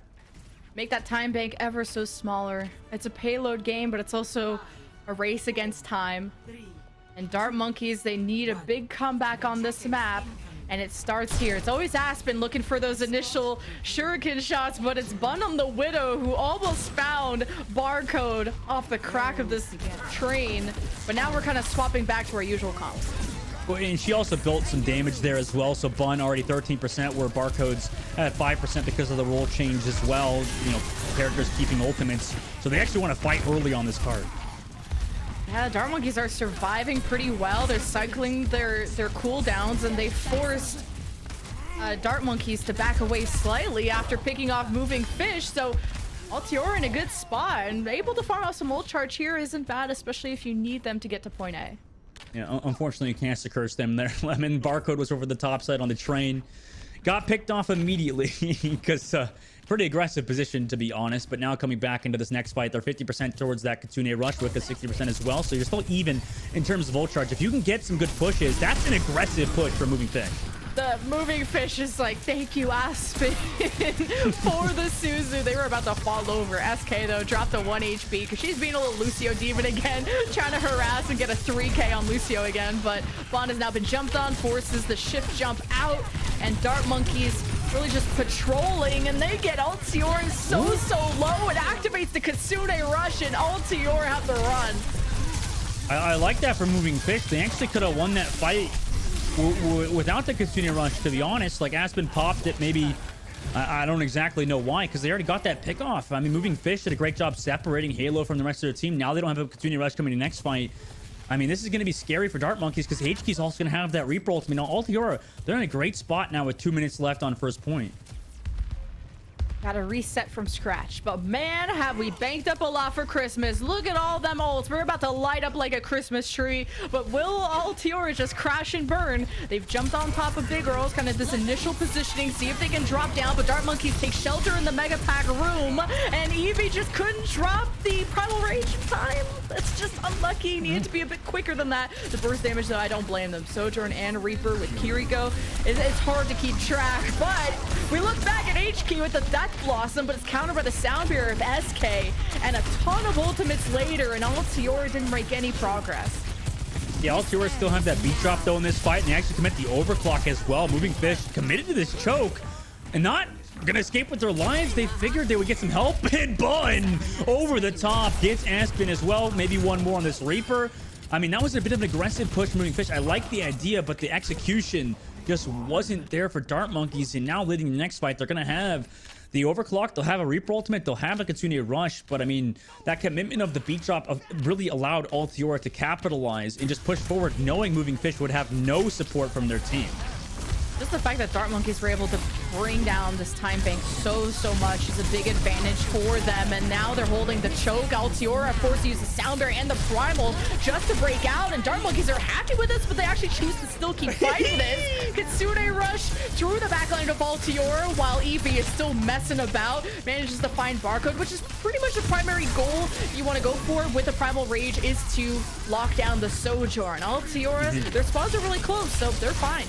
make that time bank ever so smaller. It's a payload game, but it's also a race against time. And Dart Monkeys, they need a big comeback on this map. And it starts here. It's always Aspen looking for those initial shuriken shots, but it's Bun on the Widow who almost found Barcode off the crack of this train. But now we're kind of swapping back to our usual comps. And she also built some damage there as well. So Bun already 13%, where Barcode's at 5% because of the role change as well. You know, characters keeping ultimates. So they actually want to fight early on this card. Yeah, Dart Monkeys are surviving pretty well. They're cycling their cooldowns, and they forced Dart Monkeys to back away slightly after picking off Moving Fish. So Altiora in a good spot and able to farm out some ult charge here isn't bad, especially if you need them to get to point A. Yeah, unfortunately, you can't curse them there. Lemon Barcode was over the top side on the train. Got picked off immediately because pretty aggressive position, to be honest. But now coming back into this next fight, they're 50% towards that Kitsune Rush with a 60% as well. So you're still even in terms of ult charge. If you can get some good pushes, that's an aggressive push for Moving Fish. The Moving Fish is like, thank you, Aspen, for the Suzu. They were about to fall over. SK, though, dropped a 1 HP because she's being a little Lucio Demon again, trying to harass and get a 3K on Lucio again. But Bond has now been jumped on, forces the shift jump out, and Dart Monkeys really just patrolling, and they get Altior so low. It activates the Kitsune Rush, and Altior have to run. I like that for Moving Fish. They actually could have won that fight without the Kitsune Rush, to be honest. Like, Aspen popped it, maybe. I don't exactly know why, because they already got that pick off. I mean, Moving Fish did a great job separating Halo from the rest of their team. Now they don't have a Kitsune Rush coming in the next fight. I mean, this is going to be scary for Dart Monkeys because HK is also going to have that Reaper ultimate. Now, Altiora, they're in a great spot now with 2 minutes left on first point. Gotta reset from scratch. But man, have we banked up a lot for Christmas. Look at all them ults. We're about to light up like a Christmas tree. But will Altiora just crash and burn? They've jumped on top of Big Girls, kind of this initial positioning, see if they can drop down. But Dart Monkeys take shelter in the Mega Pack room. And Eevee just couldn't drop the Primal Rage in time. That's just unlucky. Needed to be a bit quicker than that. The burst damage, though, I don't blame them. Sojourn and Reaper with Kiriko. It's hard to keep track. But we look back at HK with the Death Blossom, but it's countered by the Sound Barrier of SK, and a ton of ultimates later, and Altiora didn't make any progress. Yeah, Altiora still have that beat drop, though, in this fight, and they actually commit the overclock as well. Moving Fish committed to this choke, and not gonna escape with their lives. They figured they would get some help, and Bun over the top gets Aspen as well. Maybe one more on this Reaper. I mean, that was a bit of an aggressive push, Moving Fish. I like the idea, but the execution just wasn't there for Dart Monkeys, and now leading the next fight, they're gonna have the overclock, they'll have a Reaper ultimate, they'll have a Kitsune Rush, but I mean, that commitment of the beat drop really allowed Altiora to capitalize and just push forward, knowing Moving Fish would have no support from their team. Just the fact that Dart Monkeys were able to bring down this time bank so much is a big advantage for them, and now they're holding the choke. Altiora forced to use the Sound Barrier and the Primal just to break out, and Dart Monkeys are happy with this, but they actually choose to still keep fighting this. Kitsune Rush through the backline of Altiora while Eevee is still messing about, manages to find Barcode, which is pretty much the primary goal you want to go for with the Primal Rage, is to lock down the Sojourn. Altiora, their spawns are really close, so they're fine.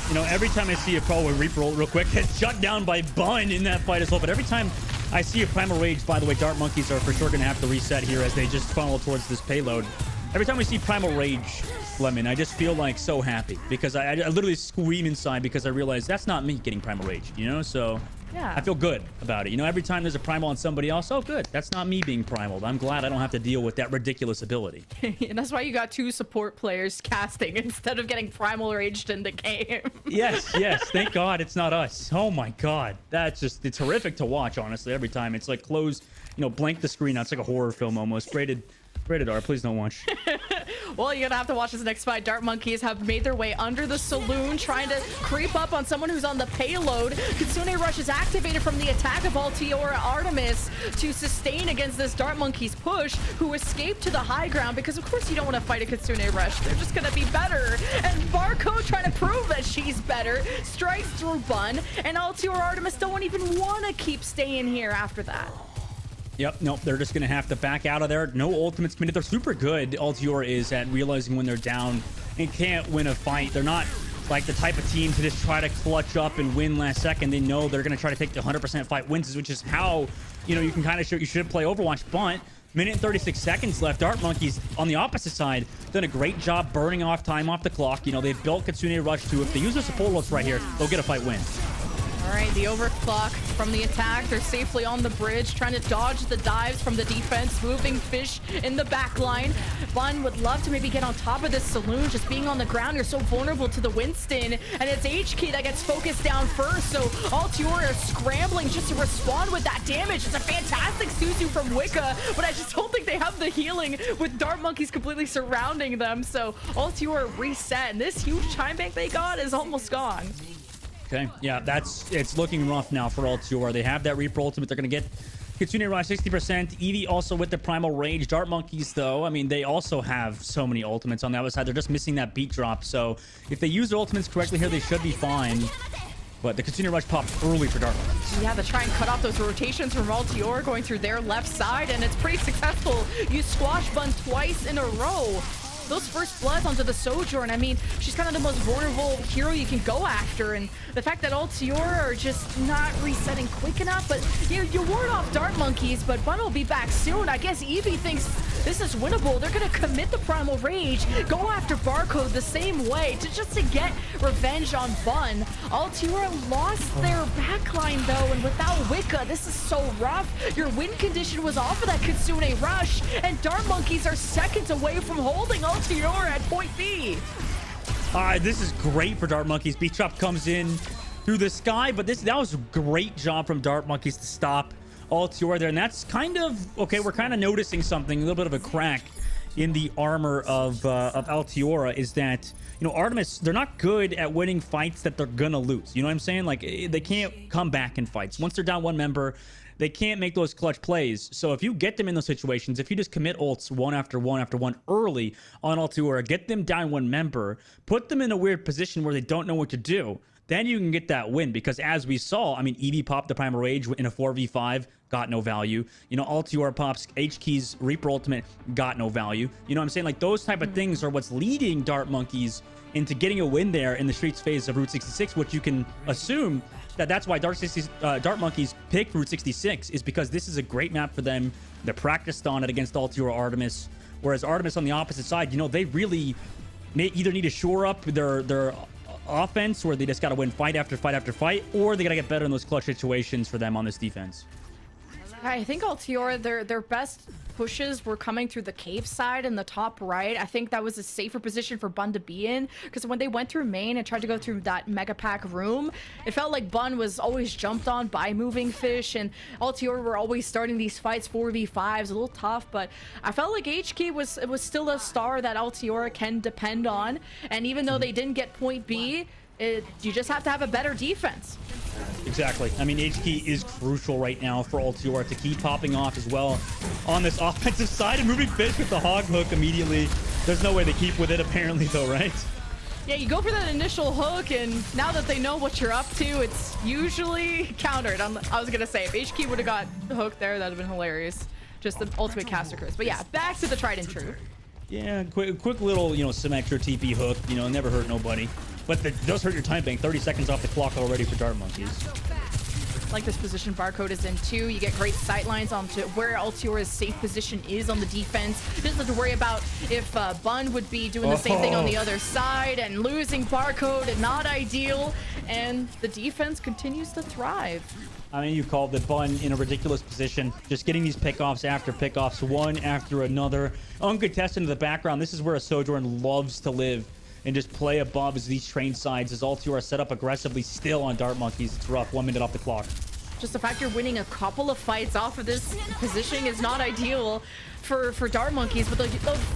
You know, every time I see a pro with Reaper ult real quick, it's shut down by Bun in that fight as well. But every time I see a Primal Rage, by the way, Dart Monkeys are for sure going to have to reset here as they just funnel towards this payload. Every time we see Primal Rage, Lemon, I just feel like so happy because I literally scream inside because I realize that's not me getting Primal Rage, you know? So yeah, I feel good about it. You know, every time there's a Primal on somebody else, oh, good. That's not me being Primaled. I'm glad I don't have to deal with that ridiculous ability. And that's why you got 2 support players casting instead of getting Primal Raged in the game. Yes. Thank God it's not us. Oh my God. That's just, it's horrific to watch, honestly, every time. It's like close, you know, blank the screen out. It's like a horror film almost. Rated R, please don't watch. Well, you're gonna have to watch this next fight. Dart Monkeys have made their way under the saloon, trying to creep up on someone who's on the payload. Kitsune Rush is activated from the attack of Altiora Artemis to sustain against this Dart Monkeys push, who escaped to the high ground because, of course, you don't want to fight a Kitsune Rush. They're just gonna be better. And Barcode trying to prove that she's better, strikes through Bun, and Altiora Artemis don't even want to keep staying here after that. Yep, nope, they're just going to have to back out of there. No ultimates committed. They're super good, Altiora is, at realizing when they're down and can't win a fight. They're not like the type of team to just try to clutch up and win last second. They know they're going to try to take the 100% fight wins, which is how, you know, you can kind of show you should play Overwatch. But minute and 36 seconds left. Dart Monkeys on the opposite side done a great job burning off time off the clock. You know, they've built Kitsune Rush too. If they use their support ults right here, they'll get a fight win. All right, the clock from the attack. They're safely on the bridge, trying to dodge the dives from the defense. Moving Fish in the back line. Bun would love to maybe get on top of this Saloon. Just being on the ground, you're so vulnerable to the Winston. And it's HK that gets focused down first. So Altiora is scrambling just to respond with that damage. It's a fantastic Suzu from Wicca, but I just don't think they have the healing with Dart Monkeys completely surrounding them. So Altiora reset, and this huge time bank they got is almost gone. Okay, yeah, it's looking rough now for Altiora. They have that Reaper ultimate. They're going to get Kitsune around 60%. Eevee also with the Primal Rage. Dart Monkeys, though, I mean, they also have so many ultimates on the other side. They're just missing that beat drop. So if they use their ultimates correctly here, they should be fine. But the Kitsune Rush popped early for Dart Monkeys. Yeah, they try and cut off those rotations from Altiora going through their left side, and it's pretty successful. You squash Bun twice in a row. Those first bloods onto the Sojourn, I mean, she's kind of the most vulnerable hero you can go after, and the fact that Altiora are just not resetting quick enough, but you ward off Dart Monkeys, but Bun will be back soon. I guess Eevee thinks this is winnable. They're gonna commit the Primal Rage, go after Barcode the same way, just to get revenge on Bun. Altiora lost their backline though, and without Wicca, this is so rough. Your win condition was off of that Kitsune Rush, and Dart Monkeys are seconds away from holding Altiora at point B. All right, this is great for Dart Monkeys. Beat Drop comes in through the sky, but that was a great job from Dart Monkeys to stop Altiora there. And that's kind of, okay, we're kind of noticing something, a little bit of a crack in the armor of Altiora, is that, you know, Artemis, they're not good at winning fights that they're gonna lose. You know what I'm saying? Like, they can't come back in fights. Once they're down one member, they can't make those clutch plays. So if you get them in those situations, if you just commit ults one after one after one early on Altiora, get them down one member, put them in a weird position where they don't know what to do, then you can get that win. Because as we saw, I mean, Eevee popped the Primal Rage in a 4v5, got no value. You know, Altiora pops H-Key's Reaper Ultimate, got no value. You know what I'm saying? Like, those type of things are what's leading Dart Monkeys into getting a win there in the Streets phase of Route 66, which you can assume that's why Dart Monkeys picked Route 66, is because this is a great map for them. They're practiced on it against Altiora Artemis. Whereas Artemis on the opposite side, you know, they really either need to shore up their offense, where they just got to win fight after fight after fight, or they got to get better in those clutch situations for them on this defense. I think Altiora, their best pushes were coming through the cave side in the top right. I think that was a safer position for Bun to be in, because when they went through main and tried to go through that mega pack room, it felt like Bun was always jumped on by Moving Fish, and Altiora were always starting these fights 4v5s, a little tough, but I felt like HK was still a star that Altiora can depend on, and even though they didn't get point B, you just have to have a better defense. Exactly. I mean, H-Key is crucial right now for Altiora to keep popping off as well on this offensive side, and Moving Fish with the hog hook immediately. There's no way they keep with it apparently though, right? Yeah, you go for that initial hook, and now that they know what you're up to, it's usually countered. I was gonna say, if HK would have got the hook there, that'd have been hilarious. Just the ultimate caster curse. But yeah, back to the tried and true. Yeah, quick little, you know, Symmetra TP hook, you know, never hurt nobody. But it does hurt your time bank. 30 seconds off the clock already for Dart Monkeys. Like this position Barcode is in too. You get great sight lines onto where Altiora's safe position is on the defense. Just have to worry about if Bun would be doing the same thing on the other side, and losing Barcode and not ideal. And the defense continues to thrive. I mean, you called the Bun in a ridiculous position. Just getting these pickoffs after pickoffs, one after another. Uncontested in the background. This is where a Sojourn loves to live, and just play above as these train sides, as Altiora set up aggressively still on Dart Monkeys. It's rough. 1 minute off the clock. Just the fact you're winning a couple of fights off of this positioning is not ideal for Dart Monkeys, but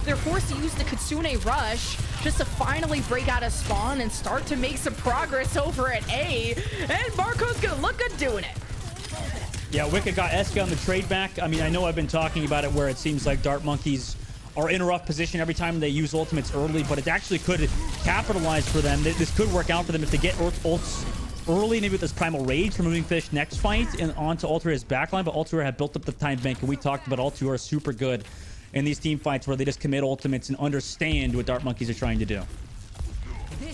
they're forced to use the Kitsune Rush just to finally break out of spawn and start to make some progress over at A. And Barcode's gonna look good doing it. Yeah, Wicca got Eska on the trade back. I mean, I know I've been talking about it where it seems like Dart Monkeys are in a rough position every time they use ultimates early, but it actually could capitalize for them. This could work out for them if they get ults early, maybe with this Primal Rage for Moving Fish next fight and onto Altiora's backline. But Altiora had built up the time bank, and we talked about Altiora super good in these team fights where they just commit ultimates and understand what Dart Monkeys are trying to do.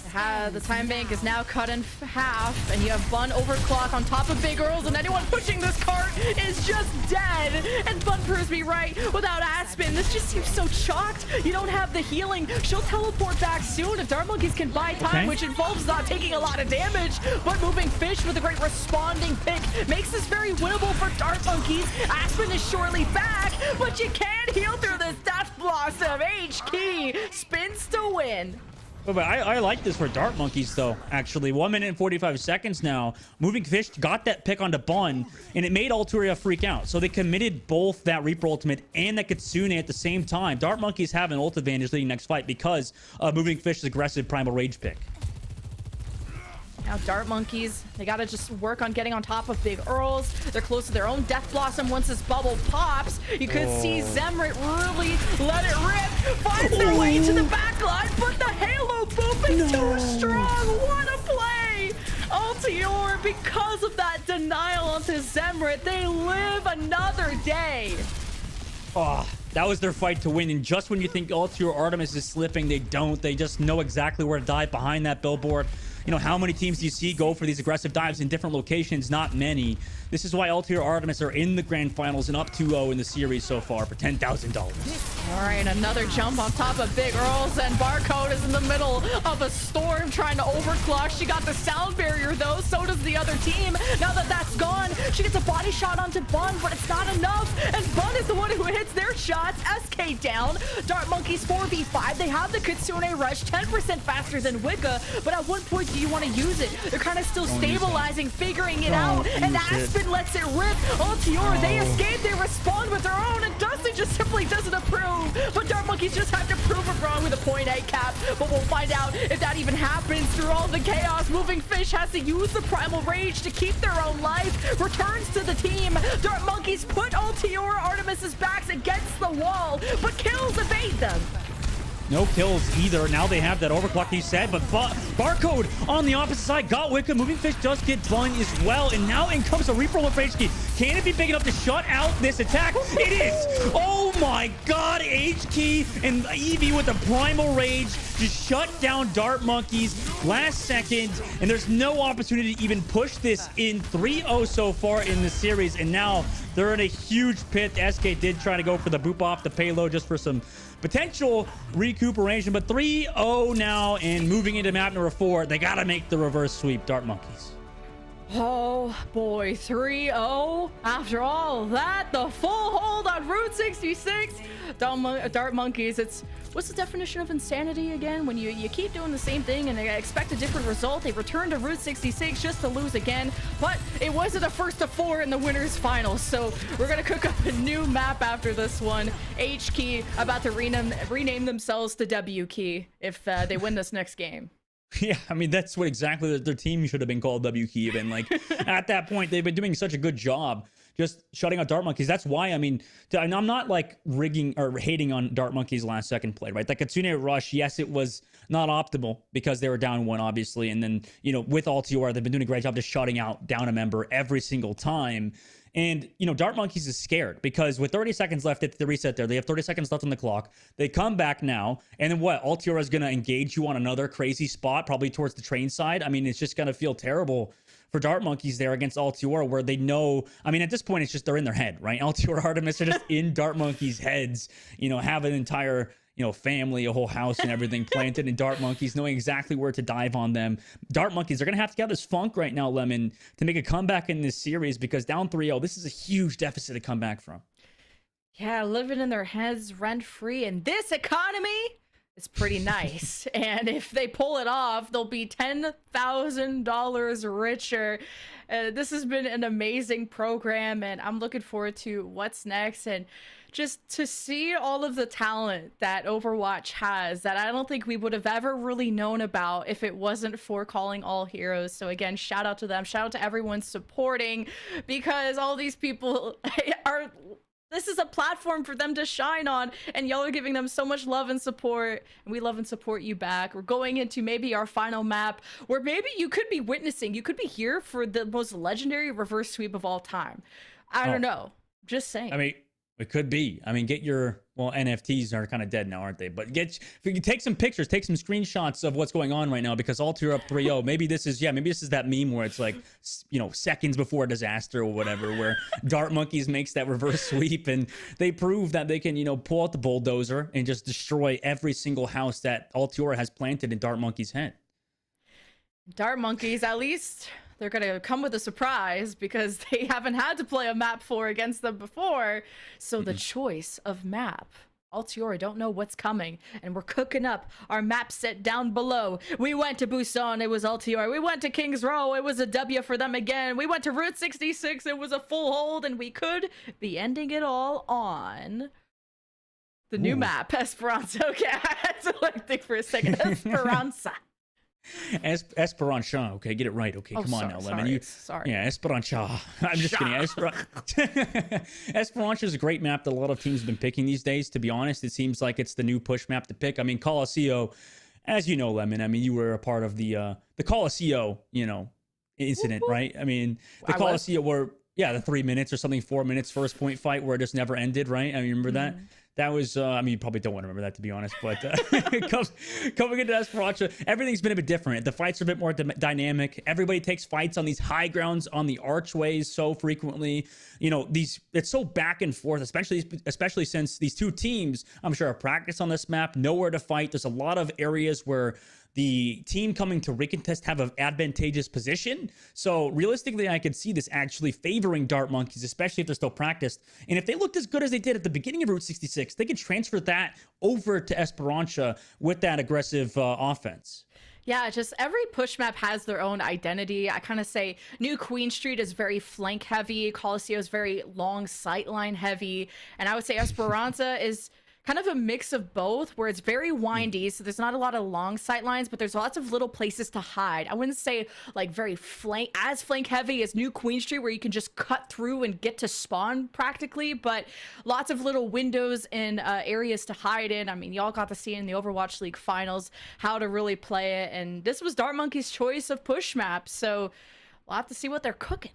The time bank is now cut in half, and you have Bun overclock on top of Big Earls, and anyone pushing this cart is just dead. And Bun proves me right. Without Aspen, this just seems so chalked. You don't have the healing. She'll teleport back soon if Dart Monkeys can buy time, which involves not taking a lot of damage. But Moving Fish with a great responding pick makes this very winnable for Dart Monkeys. Aspen is surely back, but you can't heal through this Death Blossom. H-Key spins to win. But I like this for Dart Monkeys, though, actually. 1 minute and 45 seconds now. Moving Fish got that pick onto Bun, and it made Alturia freak out. So they committed both that Reaper ultimate and that Kitsune at the same time. Dart Monkeys have an ult advantage leading next fight because of Moving Fish's aggressive Primal Rage pick. Now Dart Monkeys, they gotta just work on getting on top of Big Earls. They're close to their own Death Blossom once this bubble pops. You could see Zemrit really let it rip. Finds their way to the back line, but the Halo boop is too strong. What a play! Altior, because of that denial onto Zemrit, they live another day. Oh, that was their fight to win. And just when you think Altior Artemis is slipping, they don't. They just know exactly where to dive behind that billboard. You know, how many teams do you see go for these aggressive dives in different locations? Not many. This is why Altior Artemis are in the grand finals and up 2-0 in the series so far for $10,000. All right, another jump on top of Big Earls, and Barcode is in the middle of a storm trying to overclock. She got the sound barrier, though. So does the other team. Now that that's gone, she gets a body shot onto Bun, but it's not enough. And Bun is the one who hits their shots. SK down. Dart Monkeys 4v5. They have the Kitsune Rush, 10% faster than Wicca, but at what point do you want to use it? They're kind of still stabilizing, figuring it out, and Aspen lets it rip. Altior, they escape, they respond with their own, and Dusty just simply doesn't approve. But Dart Monkeys just have to prove it wrong with a 0.8 cap, but we'll find out if that even happens through all the chaos. Moving Fish has to use the Primal Rage to keep their own life. Returns to the team. Dart Monkeys put Altior Artemis's backs against the wall, but kills evade them. No kills either. Now they have that overclock you said, but Barcode on the opposite side got Wicca. Moving Fish does get Bun as well, and now in comes a Reaper with HK. Can it be big enough to shut out this attack? It is! Oh my god, HK and Eevee with the Primal Rage just shut down Dart Monkeys last second, and there's no opportunity to even push this in 3-0 so far in the series, and now they're in a huge pit. SK did try to go for the boop off the payload just for some potential recuperation, but 3-0 now and moving into map number 4. They gotta make the reverse sweep, Dart Monkeys. Oh boy, 3-0. After all that, the full hold on Route 66. Dart Monkeys, it's what's the definition of insanity again? When you keep doing the same thing and they expect a different result. They return to Route 66 just to lose again, but it wasn't a first to 4 in the winners finals, so we're gonna cook up a new map after this one. H-Key about to rename themselves to W-Key if they win this next game. Yeah, I mean, that's what exactly their team should have been called, W-Key even. Like, at that point, they've been doing such a good job just shutting out Dart Monkeys. That's why, I mean, and I'm not like rigging or hating on Dart Monkeys' last second play, right? That Kitsune Rush, yes, it was not optimal because they were down 1, obviously. And then, you know, with Altior, they've been doing a great job just shutting out down a member every single time. And, you know, Dart Monkeys is scared because with 30 seconds left at the reset there, they have 30 seconds left on the clock. They come back now. And then what? Altior is going to engage you on another crazy spot, probably towards the train side. I mean, it's just going to feel terrible for Dart Monkeys there against Altior, where they know, I mean, at this point, it's just they're in their head, right? Altior, Artemis are just in Dart Monkeys' heads, you know, have an entire, you know, family, a whole house and everything planted in Dart Monkeys, knowing exactly where to dive on them. Dart Monkeys, they're going to have to get this funk right now, Lemon, to make a comeback in this series because down 3-0, this is a huge deficit to come back from. Yeah, living in their heads rent-free in this economy is pretty nice. And if they pull it off, they'll be $10,000 richer. This has been an amazing program, and I'm looking forward to what's next. And just to see all of the talent that Overwatch has that I don't think we would have ever really known about if it wasn't for Calling All Heroes. So again, shout out to them. Shout out to everyone supporting, because all these people are... This is a platform for them to shine on, and y'all are giving them so much love and support, and we love and support you back. We're going into maybe our final map, where maybe you could be witnessing, you could be here for the most legendary reverse sweep of all time. I don't know. Just saying. I mean, It could be. I mean, get your NFTs are kind of dead now, aren't they? But if you can take some pictures, take some screenshots of what's going on right now, because Altair up 3-0. Maybe this is that meme where it's like, seconds before a disaster or whatever, where Dart Monkeys makes that reverse sweep and they prove that they can, pull out the bulldozer and just destroy every single house that Altair has planted in Dart Monkey's head. Dart Monkeys, at least they're going to come with a surprise because they haven't had to play a map 4 against them before. So the choice of map, Altair don't know what's coming, and we're cooking up our map set down below. We went to Busan, it was Altair. We went to King's Row, it was a W for them again. We went to Route 66, it was a full hold, and we could be ending it all on the new map, Esperanza. Okay, I had to think for a second. Esperanza. Esperanza. Okay, get it right. Okay, come on now, Lemon. Sorry. Yeah, Esperanza. I'm just kidding. Esperanza is a great map that a lot of teams have been picking these days. To be honest, it seems like it's the new push map to pick. I mean, Colosseo, as you know, Lemon. I mean, you were a part of the Colosseo, incident, right? I mean, the Colosseo were the 3 minutes or something, 4 minutes first point fight where it just never ended, right? I mean, remember that? That was, you probably don't want to remember that, to be honest, but coming into Esperanza, everything's been a bit different. The fights are a bit more dynamic. Everybody takes fights on these high grounds, on the archways so frequently. It's so back and forth, especially since these two teams, I'm sure, have practiced on this map, nowhere to fight. There's a lot of areas where the team coming to recontest have an advantageous position. So realistically, I could see this actually favoring Dart Monkeys, especially if they're still practiced. And if they looked as good as they did at the beginning of Route 66, they could transfer that over to Esperanza with that aggressive offense. Yeah, just every push map has their own identity. I kind of say New Queen Street is very flank heavy. Colosseo is very long sightline heavy. And I would say Esperanza is kind of a mix of both, where it's very windy, so there's not a lot of long sight lines, but there's lots of little places to hide. I wouldn't say like very flank heavy as New Queen Street, where you can just cut through and get to spawn practically, but lots of little windows and areas to hide in. I mean, y'all got to see in the Overwatch League finals how to really play it, and this was Dart Monkey's choice of push maps, so we'll have to see what they're cooking.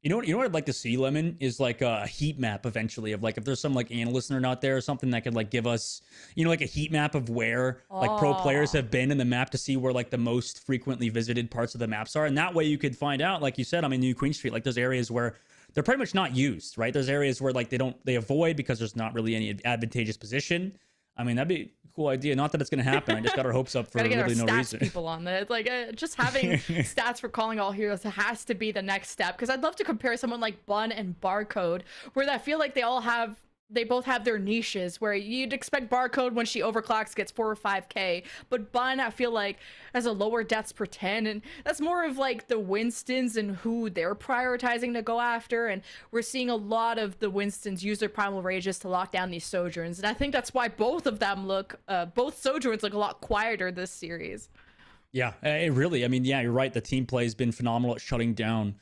You know what I'd like to see, Lemon, is like a heat map eventually of like, if there's some like analyst nerd out there or something that could like give us, like a heat map of where like pro players have been in the map to see where like the most frequently visited parts of the maps are. And that way you could find out, like you said, I mean, New Queen Street, like there's areas where they're pretty much not used, right? There's areas where like they avoid because there's not really any advantageous position. I mean, that'd be a cool idea. Not that it's going to happen. I just got our hopes up for really no stats reason. People on that, like just having stats for calling all heroes has to be the next step. Because I'd love to compare someone like Bun and Barcode, where I feel like they both have their niches, where you'd expect Barcode when she overclocks gets 4 or 5k, but Bun I feel like has a lower deaths per 10, and that's more of like the Winstons and who they're prioritizing to go after. And we're seeing a lot of the Winstons use their primal rages to lock down these Sojourns, and I think that's why both of them both Sojourns look a lot quieter this series. Yeah, it really, I mean, yeah, you're right. The team play has been phenomenal at shutting down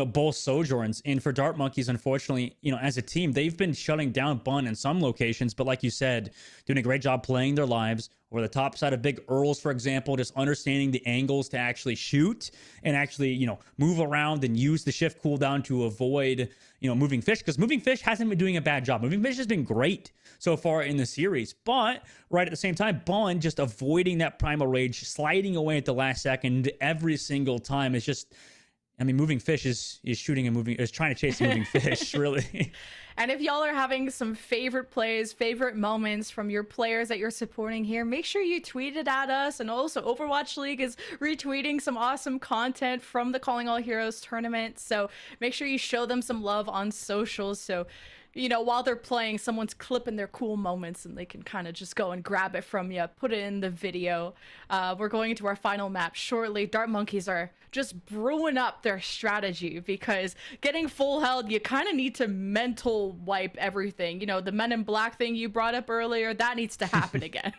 both Sojourns. And for Dart Monkeys, unfortunately, as a team, they've been shutting down Bun in some locations, but like you said, doing a great job playing their lives. Or the top side of big Earls, for example, just understanding the angles to actually shoot and actually, move around and use the shift cooldown to avoid, Moving Fish, because Moving Fish hasn't been doing a bad job. Moving Fish has been great so far in the series, but right at the same time, Bun just avoiding that primal rage, sliding away at the last second every single time. It's just, I mean, Moving Fish is shooting and moving, is trying to chase a moving fish, really. And if y'all are having some favorite plays, favorite moments from your players that you're supporting here, make sure you tweet it at us. And also Overwatch League is retweeting some awesome content from the Calling All Heroes tournament. So make sure you show them some love on socials. So, while they're playing, someone's clipping their cool moments and they can kind of just go and grab it from you, put it in the video. We're going into our final map shortly. Dart Monkeys are just brewing up their strategy, because getting full held, you kind of need to mental wipe everything. The Men in Black thing you brought up earlier, that needs to happen again.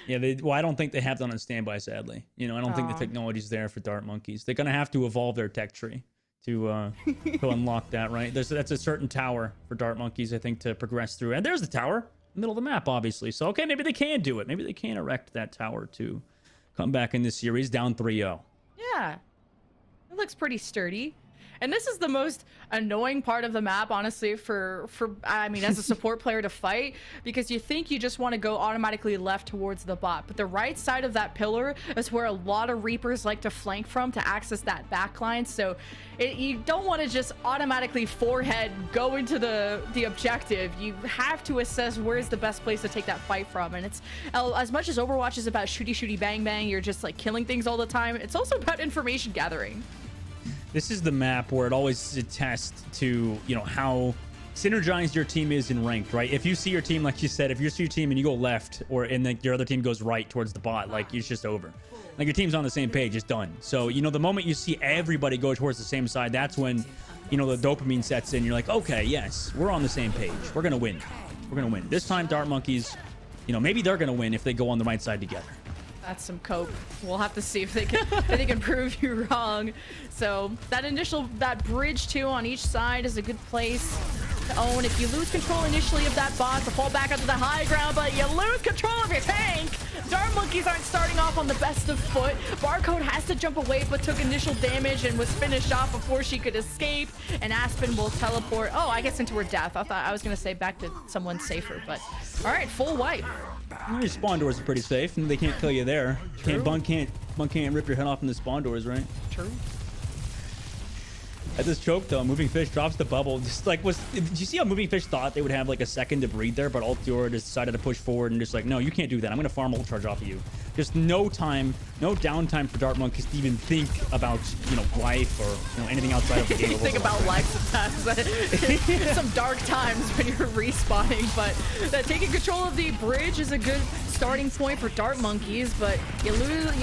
Yeah, I don't think they have that on standby, sadly. I don't think the technology's there for Dart Monkeys. They're going to have to evolve their tech tree to unlock that, right? That's a certain tower for Dart Monkeys, I think, to progress through. And there's the tower in the middle of the map, obviously. So, okay, maybe they can do it. Maybe they can erect that tower to come back in this series down 3-0. Yeah, it looks pretty sturdy. And this is the most annoying part of the map, honestly, for I mean, as a support player to fight, because you think you just want to go automatically left towards the bot, but the right side of that pillar is where a lot of Reapers like to flank from to access that backline. So you don't want to just automatically forehead go into the objective. You have to assess where's the best place to take that fight from. And it's, as much as Overwatch is about shooty bang bang, you're just like killing things all the time, it's also about information gathering. This is the map where it always attests to, you know, how synergized your team is in ranked, right? If you see your team, like you said, if you see your team and you go left, and then your other team goes right towards the bot, like, it's just over. Like, your team's on the same page, it's done. So, you know, the moment you see everybody go towards the same side, that's when, you know, the dopamine sets in. You're like, okay, yes, we're on the same page. We're gonna win. We're gonna win. This time, Dart Monkeys, you know, maybe they're gonna win if they go on the right side together. That's some cope. We'll have to see if they can prove you wrong. So that bridge too on each side is a good place to own. If you lose control initially of that bot, to fall back onto the high ground, but you lose control of your tank. Dart Monkeys aren't starting off on the best of foot. Barcode has to jump away, but took initial damage and was finished off before she could escape. And Aspen will teleport. Oh, I guess into her death. I thought I was gonna say back to someone safer, but all right, full wipe. Well, your spawn doors are pretty safe, and they can't kill you there. Bun can't rip your head off in the spawn doors, right? True. At this choke though, Moving Fish drops the bubble. Just like, did you see how Moving Fish thought they would have like a second to breathe there, but Altiora decided to push forward and just like, no, you can't do that. I'm gonna farm ult charge off of you. Just no time, no downtime for Dart Monkeys to even think about, you know, life or, you know, anything outside of the game. Think about life sometimes. Some dark times when you're respawning, but taking control of the bridge is a good starting point for Dart Monkeys, but you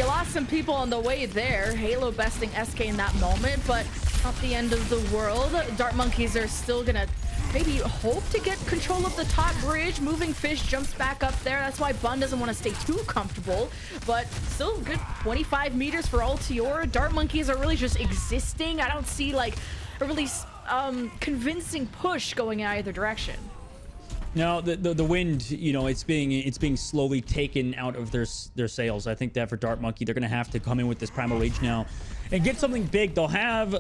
lost some people on the way there. Halo besting SK in that moment, but not the end of the world. Dart Monkeys are still gonna maybe hope to get control of the top bridge. Moving Fish jumps back up there. That's why Bun doesn't want to stay too comfortable, but still good 25 meters for Altiora. Dart Monkeys are really just existing. I don't see like a really convincing push going in either direction. No, the wind, you know, it's being slowly taken out of their sails. I think that for Dart Monkey, they're gonna have to come in with this Primal Rage now and get something big. They'll have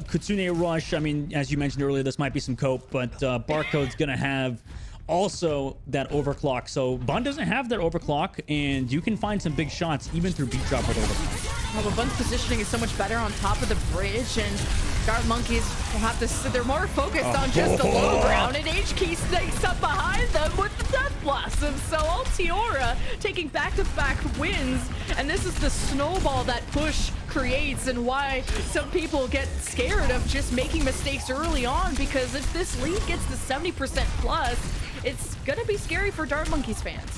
Kitsune Rush. I mean, as you mentioned earlier, this might be some cope, but Barcode's gonna have also that overclock. So Bun doesn't have that overclock, and you can find some big shots even through beat drop with overclock. Well, but Bun's positioning is so much better on top of the bridge, and Dart Monkeys will have to, they're more focused on just the low ground, and HK snakes up behind them with the Death Blossom. So Altiora taking back-to-back wins, and this is the snowball that push creates, and why some people get scared of just making mistakes early on, because if this lead gets to 70% plus, it's gonna be scary for Dart Monkeys fans.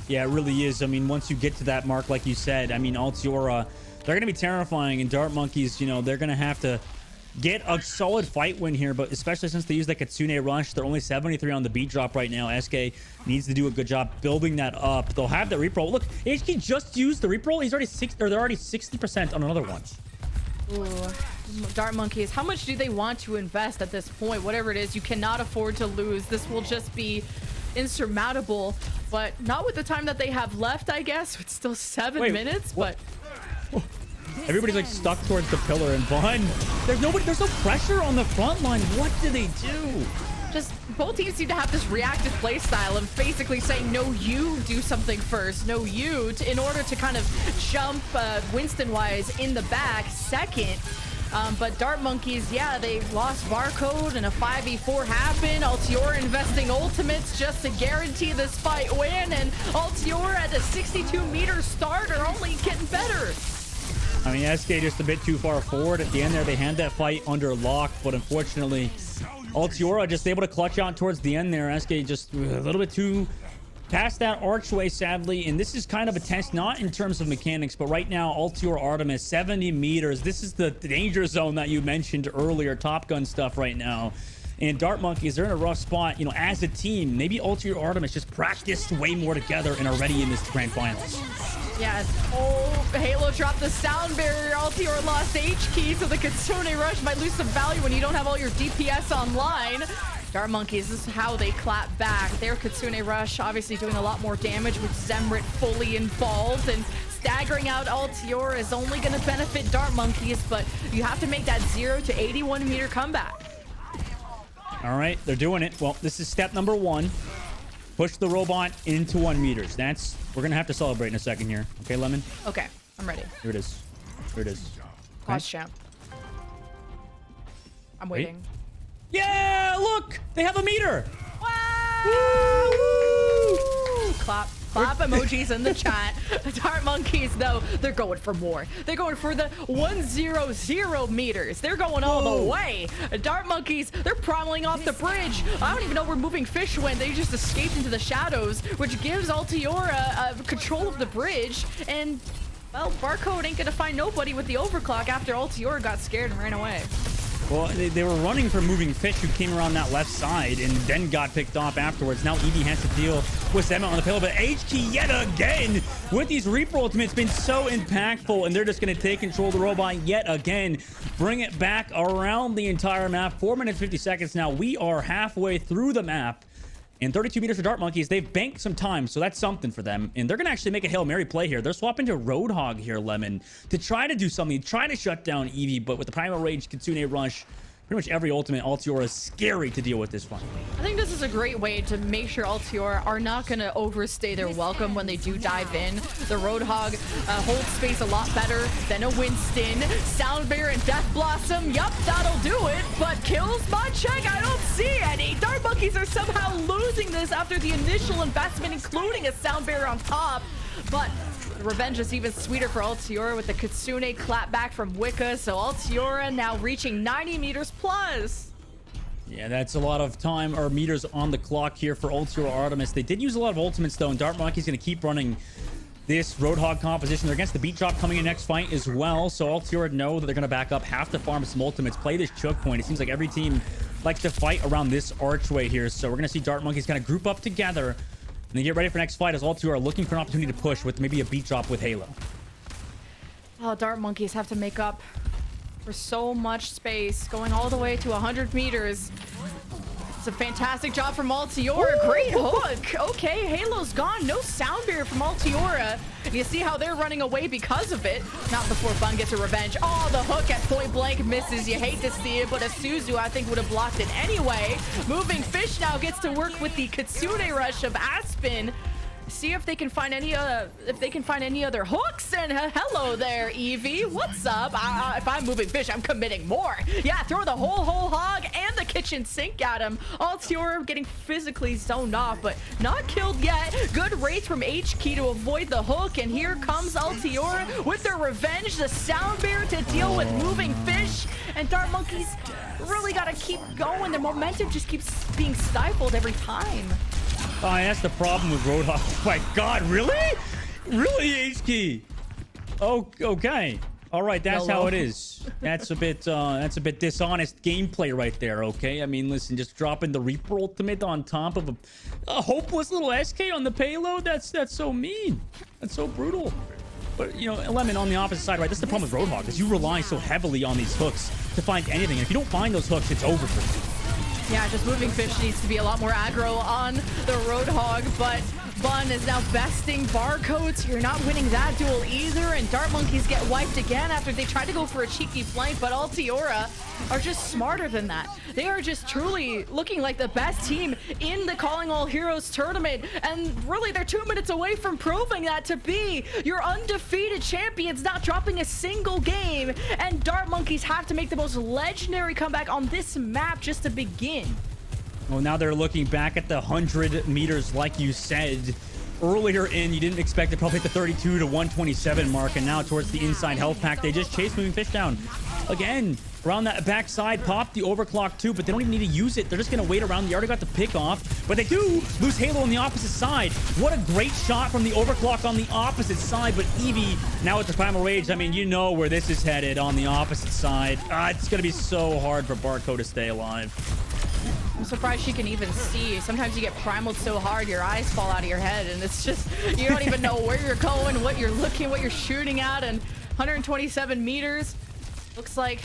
Yeah, it really is. I mean, once you get to that mark, like you said, I mean, Altiora, they're going to be terrifying, and Dart Monkeys, you know, they're going to have to get a solid fight win here, but especially since they use that Kitsune Rush, they're only 73 on the beat drop right now. SK needs to do a good job building that up. They'll have the reroll. Look, HK just used the reroll. He's already they're already 60% on another one. Ooh, Dart Monkeys, how much do they want to invest at this point? Whatever it is, you cannot afford to lose. This will just be insurmountable, but not with the time that they have left, I guess. It's still 7 minutes, what? but everybody's like stuck towards the pillar, and Bun, there's no pressure on the front line. What do they do? Just both teams seem to have this reactive play style of basically saying, no, you do something first, no, you, in order to kind of jump Winston-wise in the back second. But Dart Monkeys, yeah, they lost Barcode and a 5v4 happened. Altiora investing ultimates just to guarantee this fight win, and Altiora at a 62-meter start are only getting better. I mean, SK just a bit too far forward. At the end there, they hand that fight under lock, but unfortunately, Altiora just able to clutch out towards the end there. SK just a little bit too past that archway, sadly, and this is kind of a test, not in terms of mechanics, but right now, Altiora Artemis, 70 meters. This is the danger zone that you mentioned earlier, Top Gun stuff right now. And Dart Monkeys, they're in a rough spot, you know, as a team. Maybe Altiora Artemis just practiced way more together and are ready in this grand finals. Yeah, oh, Halo dropped the sound barrier. Altiora lost H key, so the Kitsune Rush might lose some value when you don't have all your DPS online. Dart Monkeys, this is how they clap back. Their Kitsune Rush obviously doing a lot more damage with Zemrit fully involved, and staggering out Altiora is only going to benefit Dart Monkeys, but you have to make that 0 to 81 meter comeback. All right, they're doing it. Well, this is step number 1. Push the robot into 1 meters. We're going to have to celebrate in a second here. Okay, Lemon? Okay, I'm ready. Here it is. Here it is. Pause champ. I'm waiting. Wait. Yeah, look! They have a meter! Wow! Clap emojis in the chat. Dart Monkeys, though, they're going for more. They're going for the 100 meters. They're going all the way. Dart Monkeys, they're prowling off the bridge. I don't even know where Moving Fish went. They just escaped into the shadows, which gives Altiora control of the bridge. And, well, Barcode ain't gonna find nobody with the overclock after Altiora got scared and ran away. Well, they were running for Moving Fish, who came around that left side and then got picked off afterwards. Now Eevee has to deal with Emma on the payload, but HK yet again with these Reaper ultimates been so impactful, and they're just going to take control of the robot yet again, bring it back around the entire map. 4 minutes 50 seconds now. We are halfway through the map. And 32 meters for Dart Monkeys. They've banked some time, so that's something for them. And they're going to actually make a Hail Mary play here. They're swapping to Roadhog here, Lemon, to try to do something, try to shut down Eevee. But with the Primal Rage, Kitsune Rush, pretty much every ultimate, Altiora is scary to deal with this one. I think this is a great way to make sure Altiora are not going to overstay their welcome when they do dive in. The Roadhog holds space a lot better than a Winston. Soundbear and Death Blossom, yup, that'll do it. But kills my check, I don't see any. Dart Monkeys are somehow losing this after the initial investment, including a Soundbear on top. But the revenge is even sweeter for Altiora with the Kitsune clapback from Wicca. So Altiora now reaching 90 meters plus. Yeah, that's a lot of time or meters on the clock here for Altiora Artemis. They did use a lot of ultimates, though, and Dart Monkey's going to keep running this Roadhog composition. They're against the Beat Drop coming in next fight as well, so Altiora know that they're going to back up, have to farm some ultimates, play this choke point. It seems like every team likes to fight around this archway here, so we're going to see Dart Monkeys kind of group up together and they get ready for next fight as Altiora are looking for an opportunity to push with maybe a Beat Drop with Halo. Oh, Dart Monkeys have to make up for so much space, going all the way to 100 meters. It's a fantastic job from Altiora. Great hook. Okay, Halo's gone. No sound barrier from Altiora. And you see how they're running away because of it. Not before Bun gets a revenge. Oh, the hook at point blank misses. You hate to see it, but a Suzu, I think, would have blocked it anyway. Moving Fish now gets to work with the Kitsune Rush of Aspen. See if they can find any other hooks. And hello there, Eevee. What's up? If I'm Moving Fish, I'm committing more. Yeah, throw the whole hog and the kitchen sink at him. Altiora getting physically zoned off, but not killed yet. Good race from HK to avoid the hook. And here comes Altiora with their revenge. The sound bear to deal with Moving Fish. And Dart Monkeys really got to keep going. Their momentum just keeps being stifled every time. Oh, that's the problem with Roadhog. Oh my God, really? Really, HK? Oh, okay. All right, that's how it is. That's a bit dishonest gameplay right there. Okay, I mean, listen, just dropping the Reaper ultimate on top of a hopeless little SK on the payload. That's so mean. That's so brutal. But you know, Lemon on the opposite side, right? That's the problem with Roadhog, is you rely so heavily on these hooks to find anything. And if you don't find those hooks, it's over for you. Yeah, just Moving Fish needs to be a lot more aggro on the Roadhog, but Bun is now besting Barcodes. You're not winning that duel either, and Dart Monkeys get wiped again after they try to go for a cheeky flank, but Altiora are just smarter than that. They are just truly looking like the best team in the Calling All Heroes tournament, and really they're 2 minutes away from proving that to be your undefeated champions, not dropping a single game, and Dart Monkeys have to make the most legendary comeback on this map just to begin. Well, now they're looking back at the 100 meters, like you said. Earlier in, you didn't expect to probably hit the 32 to 127 mark, and now towards the inside health pack, they just chase Moving Fish down. Again, around that backside, pop the overclock too, but they don't even need to use it. They're just going to wait around. They already got the pick off, but they do lose Halo on the opposite side. What a great shot from the overclock on the opposite side, but Eevee, now with the Primal Rage, I mean, you know where this is headed on the opposite side. It's going to be so hard for Barco to stay alive. I'm surprised she can even see. Sometimes you get primaled so hard your eyes fall out of your head, and it's just, you don't even know where you're going, what you're looking, what you're shooting at. And 127 meters looks like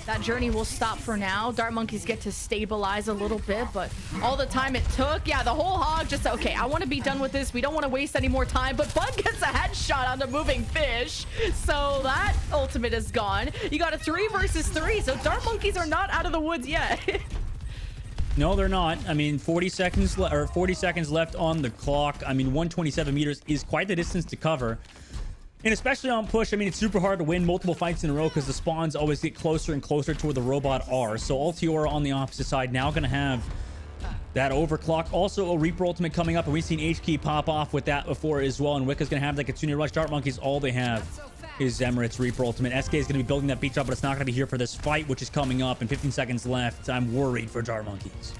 that journey will stop for now. Dart Monkeys get to stabilize a little bit, but all the time it took, yeah, the whole hog just, okay, I want to be done with this. We don't want to waste any more time, but Bun gets a headshot on the moving fish. So that ultimate is gone. You got a 3 versus 3, so Dart Monkeys are not out of the woods yet. No, they're not. I mean, 40 seconds left on the clock. I mean, 127 meters is quite the distance to cover. And especially on push, I mean, it's super hard to win multiple fights in a row because the spawns always get closer and closer to where the robot are. So Altiora on the opposite side now going to have that overclock. Also, a Reaper ultimate coming up, and we've seen HK pop off with that before as well. And Wicca's going to have that Kitsune Rush. Dart Monkeys, all they have is Emirates Reaper ultimate. SK is going to be building that beach up, but it's not going to be here for this fight, which is coming up in 15 seconds left. I'm worried for Dart Monkeys.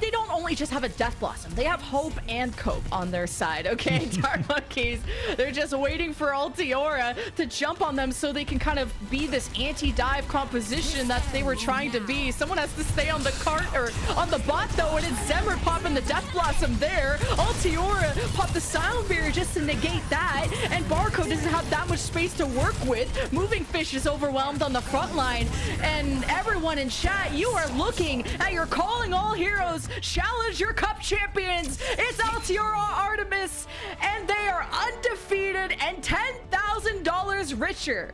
They don't only just have a Death Blossom, they have Hope and Cope on their side, okay? Dart Monkeys, they're just waiting for Altiora to jump on them so they can kind of be this anti-dive composition that they were trying to be. Someone has to stay on the cart or on the bot though, and it's Zemmer popping the Death Blossom there. Altiora popped the Silent Barrier just to negate that, and Barcode doesn't have that much space to work with. Moving Fish is overwhelmed on the front line, and everyone in chat, you are looking at your Calling All Heroes Challenge Your Cup champions. It's Altiora Artemis, and they are undefeated and $10,000 richer.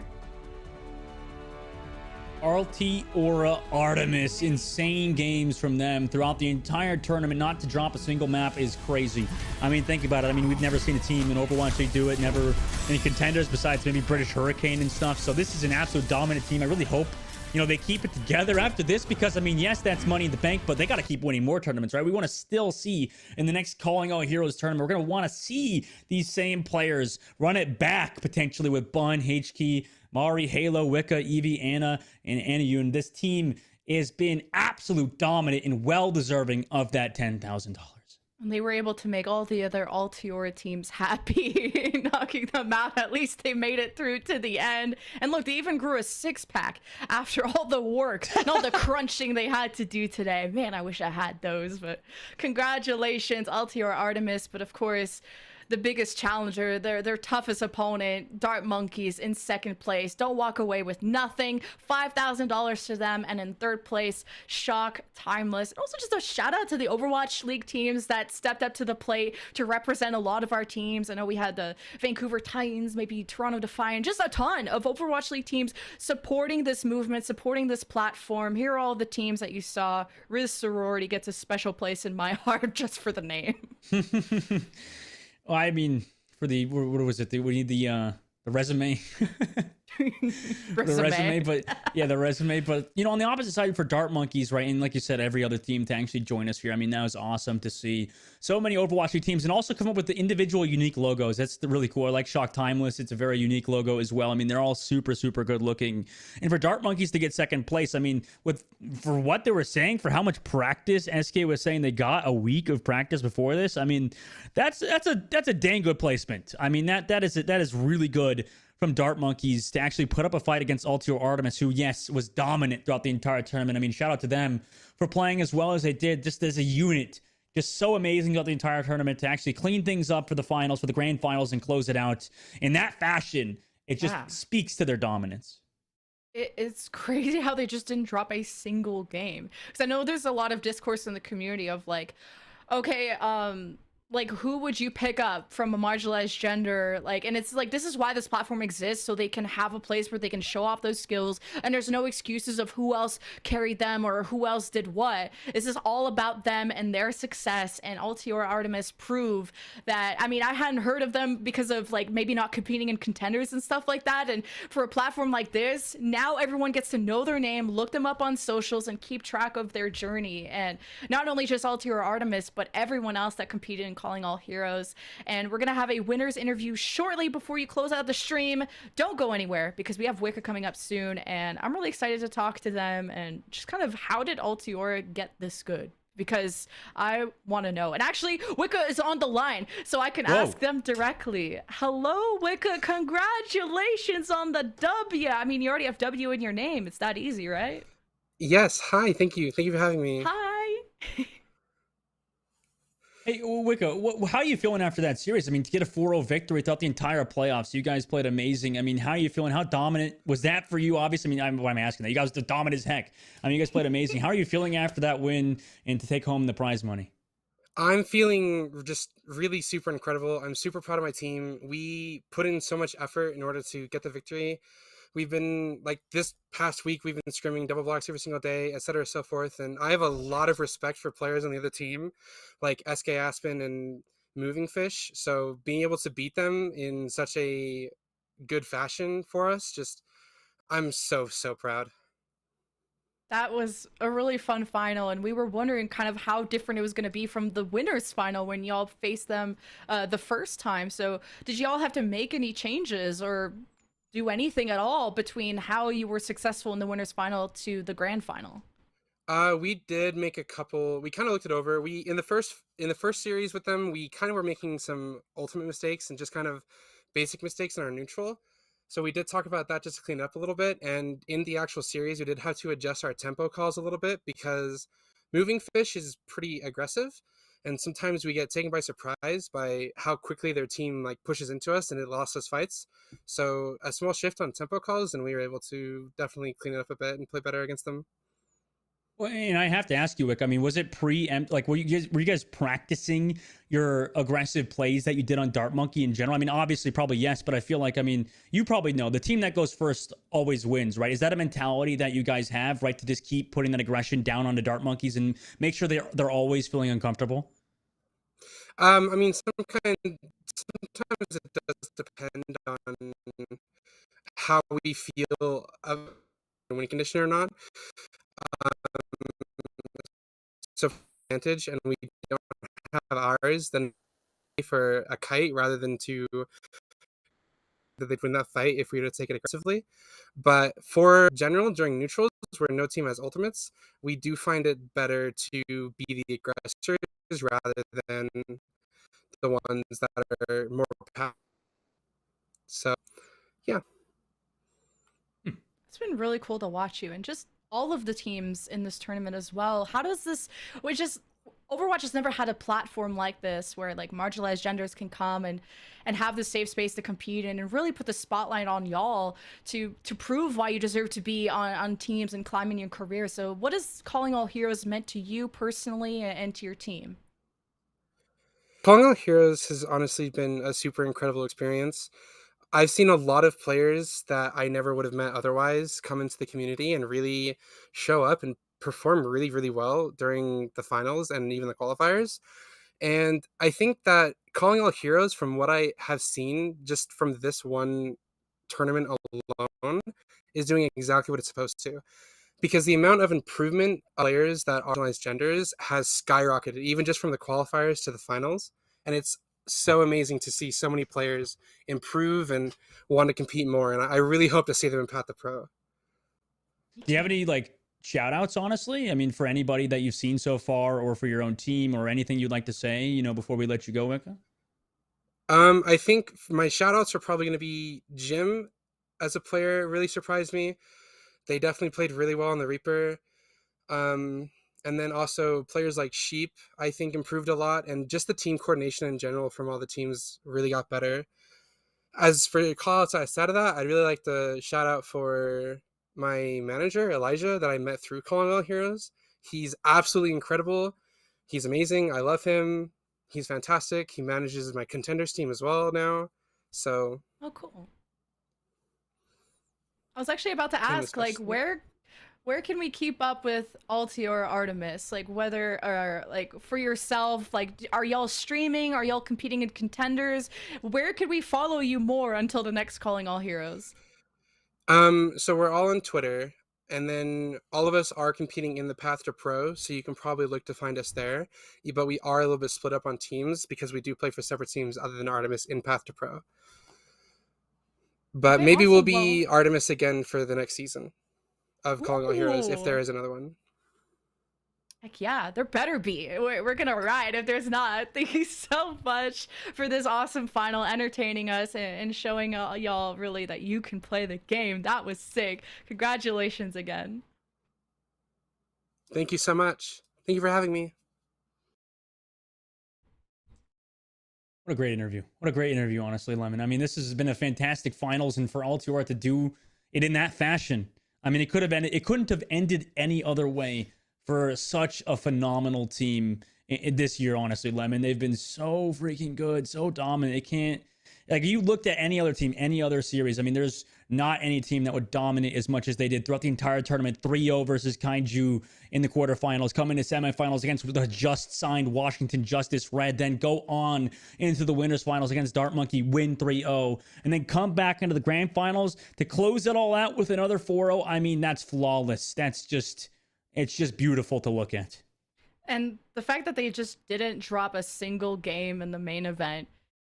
Altiora Artemis, insane games from them throughout the entire tournament. Not to drop a single map is crazy. I mean, think about it. I mean, we've never seen a team in Overwatch League do it. Never any contenders besides maybe British Hurricane and stuff. So this is an absolute dominant team. I really hope, you know, they keep it together after this, because I mean, yes, that's money in the bank, but they got to keep winning more tournaments, right? We want to still see in the next Calling All Heroes tournament, we're going to want to see these same players run it back potentially with Bun, HK, Mari, Halo, Wicca, Evie, Anna, and Anayun. This team has been absolute dominant and well deserving of that $10,000. And they were able to make all the other Altiora teams happy, knocking them out. At least they made it through to the end. And look, they even grew a 6-pack after all the work and all the crunching they had to do today. Man, I wish I had those, but congratulations, Altiora Artemis. But of course, the biggest challenger, their toughest opponent, Dart Monkeys, in second place. Don't walk away with nothing. $5,000 to them. And in third place, Shock, Timeless. And also just a shout out to the Overwatch League teams that stepped up to the plate to represent a lot of our teams. I know we had the Vancouver Titans, maybe Toronto Defiant, just a ton of Overwatch League teams supporting this movement, supporting this platform. Here are all the teams that you saw. Riz Sorority gets a special place in my heart just for the name. Well, I mean, for the, what was it? We need the resume. The resume, but yeah, the resume. But you know, on the opposite side for Dart Monkeys, right? And like you said, every other team to actually join us here. I mean, that was awesome to see so many Overwatch League teams, and also come up with the individual unique logos. That's really cool. I like Shock Timeless. It's a very unique logo as well. I mean, they're all super, super good looking. And for Dart Monkeys to get second place, I mean, for what they were saying, for how much practice SK was saying they got a week of practice before this. I mean, that's a dang good placement. I mean, that is really good from Dart Monkeys to actually put up a fight against Altiora Artemis, who, yes, was dominant throughout the entire tournament. I mean, shout out to them for playing as well as they did, just as a unit. Just so amazing throughout the entire tournament to actually clean things up for the finals, for the grand finals, and close it out in that fashion. It just speaks to their dominance. It's crazy how they just didn't drop a single game. Because I know there's a lot of discourse in the community of like, okay, like, who would you pick up from a marginalized gender? Like, and it's like, this is why this platform exists, so they can have a place where they can show off those skills, and there's no excuses of who else carried them or who else did what. This is all about them and their success, and Altiora Artemis prove that. I mean, I hadn't heard of them because of like maybe not competing in contenders and stuff like that, and for a platform like this, now everyone gets to know their name, look them up on socials, and keep track of their journey. And not only just Altiora Artemis, but everyone else that competed in Calling All Heroes. And we're gonna have a winners interview shortly before you close out the stream. Don't go anywhere, because we have Wicca coming up soon, and I'm really excited to talk to them and just kind of, how did Altiora get this good? Because I want to know. And actually, Wicca is on the line, so I can ask them directly. Hello, Wicca. Congratulations on the W. I mean, you already have W in your name. It's that easy, right? Yes. Hi. Thank you. Thank you for having me. Hi. Hey, Wicca, how are you feeling after that series? I mean, to get a 4-0 victory throughout the entire playoffs, you guys played amazing. I mean, how are you feeling? How dominant was that for you? Obviously, I mean, why I'm asking that. You guys were dominant as heck. I mean, you guys played amazing. How are you feeling after that win and to take home the prize money? I'm feeling just really super incredible. I'm super proud of my team. We put in so much effort in order to get the victory. We've been like this past week, we've been scrimming double blocks every single day, et cetera, so forth. And I have a lot of respect for players on the other team, like SK Aspen and Moving Fish. So being able to beat them in such a good fashion for us, just I'm so proud. That was a really fun final, and we were wondering kind of how different it was going to be from the winners final when y'all faced them the first time. So did y'all have to make any changes or do anything at all between how you were successful in the winners final to the grand final? We did make a couple. We kind of looked it over. We in the first series with them, we kind of were making some ultimate mistakes and just kind of basic mistakes in our neutral. So we did talk about that just to clean up a little bit. And in the actual series, we did have to adjust our tempo calls a little bit because moving fish is pretty aggressive, and sometimes we get taken by surprise by how quickly their team like pushes into us, and it lost us fights. So a small shift on tempo calls, and we were able to definitely clean it up a bit and play better against them. Well, and I have to ask you, Wick. I mean, was it like were you guys practicing your aggressive plays that you did on Dart Monkey in general? I mean, obviously, probably yes, but I feel like, I mean, you probably know the team that goes first always wins, right? Is that a mentality that you guys have, right, to just keep putting that aggression down on the Dart Monkeys and make sure they're always feeling uncomfortable? I mean, sometimes it does depend on how we feel of the winning condition or not. Um, so advantage, and we don't have ours, then for a kite rather than to that they'd win that fight if we were to take it aggressively. But for general during neutrals where no team has ultimates, we do find it better to be the aggressors rather than the ones that are more powerful. So yeah. It's been really cool to watch you and just all of the teams in this tournament as well. How does this, which is Overwatch has never had a platform like this where like marginalized genders can come and have this safe space to compete in and really put the spotlight on y'all to prove why you deserve to be on teams and climbing your career. So what has Calling All Heroes meant to you personally and to your team? Calling All Heroes has honestly been a super incredible experience. I've seen a lot of players that I never would have met otherwise come into the community and really show up and perform really well during the finals and even the qualifiers. And I think that Calling All Heroes, from what I have seen just from this one tournament alone, is doing exactly what it's supposed to. Because the amount of improvement of players that are marginalized genders has skyrocketed, even just from the qualifiers to the finals. And it's so amazing to see so many players improve and want to compete more. And I really hope to see them in Path to Pro. Do you have any like shout outs, honestly? I mean, for anybody that you've seen so far or for your own team or anything you'd like to say, you know, before we let you go, Wicca? I think my shout outs are probably going to be Jim as a player really surprised me. They definitely played really well on the Reaper. And then also players like Sheep, I think, improved a lot. And just the team coordination in general from all the teams really got better. As for call outs outside of that, I'd really like to shout out for my manager, Elijah, that I met through Calling All Heroes. He's absolutely incredible. He's amazing. I love him. He's fantastic. He manages my contenders team as well now. So Oh, cool. I was actually about to ask, like, where can we keep up with Altior Artemis? Like, whether or like for yourself, like, are y'all streaming? Are y'all competing in contenders? Where could we follow you more until the next Calling All Heroes? So we're all on Twitter, and then all of us are competing in the Path to Pro, so you can probably look to find us there. But we are a little bit split up on teams because we do play for separate teams other than Artemis in Path to Pro. But Okay, maybe we'll awesome. be Artemis again for the next season of Calling All Heroes if there Ooh. is another one. Heck yeah, there better be. We're gonna ride if there's not. Thank you so much for this awesome final, entertaining us and showing y'all really that you can play the game. That was sick. Congratulations again. Thank you so much. Thank you for having me. What a great interview. What a great interview, honestly, Lemon. I mean, this has been a fantastic finals, and for Altior to do it in that fashion, I mean, it couldn't have ended any other way for such a phenomenal team this year, honestly, Lemon. They've been so freaking good, so dominant. It can't, like, you looked at any other team, any other series. I mean, there's not any team that would dominate as much as they did throughout the entire tournament. 3-0 versus Kaiju in the quarterfinals, come into semifinals against the just signed Washington Justice Red, then go on into the winners finals against Dart Monkey, win 3-0, and then come back into the grand finals to close it all out with another 4-0. I mean, that's flawless. It's just beautiful to look at. And the fact that they just didn't drop a single game in the main event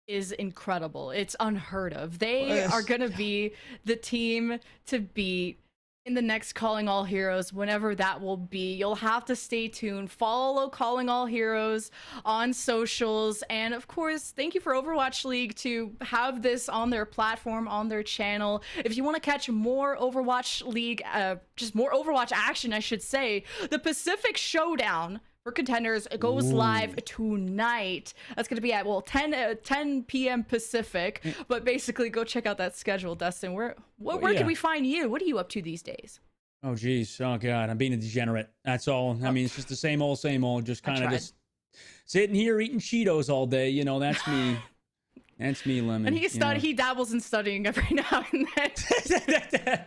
is incredible. It's unheard of. They are going to be the team to beat in the next Calling All Heroes, whenever that will be. You'll have to stay tuned. Follow Calling All Heroes on socials. And of course, thank you for Overwatch League to have this on their platform, on their channel. If you want to catch more Overwatch League, just more Overwatch action, I should say, the Pacific Showdown for Contenders, it goes live tonight. That's going to be at, well, 10 p.m. Pacific. But basically, go check out that schedule, Dustin. Where can we find you? What are you up to these days? Oh, geez. Oh, God. I'm being a degenerate. That's all. I mean, it's just the same old, just kind of just sitting here eating Cheetos all day. You know, that's me. That's me, Lemon. And he dabbles in studying every now and then.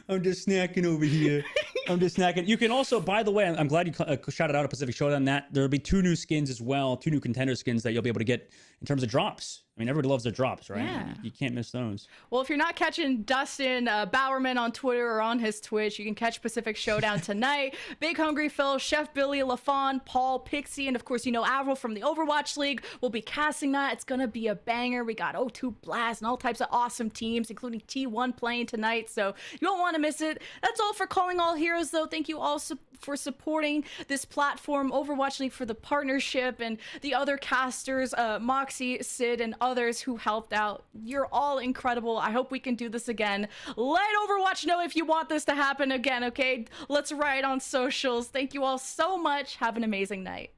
I'm just snacking over here. I'm just snacking. You can also, by the way, I'm glad you shouted out a Pacific Showdown. That there'll be 2 new skins as well, 2 new contender skins that you'll be able to get in terms of drops. I mean, everybody loves their drops, right? Yeah. You can't miss those. Well, if you're not catching Dustin Bowerman on Twitter or on his Twitch, you can catch Pacific Showdown tonight. Big Hungry Phil, Chef Billy, LaFawn, Paul, Pixie, and of course, you know, Avril from the Overwatch League will be casting that. It's going to be a banger. We got O2 Blast and all types of awesome teams, including T1 playing tonight, so you don't want to miss it. That's all for Calling All Heroes, though. Thank you all for supporting this platform, Overwatch League, for the partnership, and the other casters, Moxie, Sid, and others who helped out. You're all incredible. I hope we can do this again. Let Overwatch know if you want this to happen again, okay? Let's write on socials. Thank you all so much. Have an amazing night.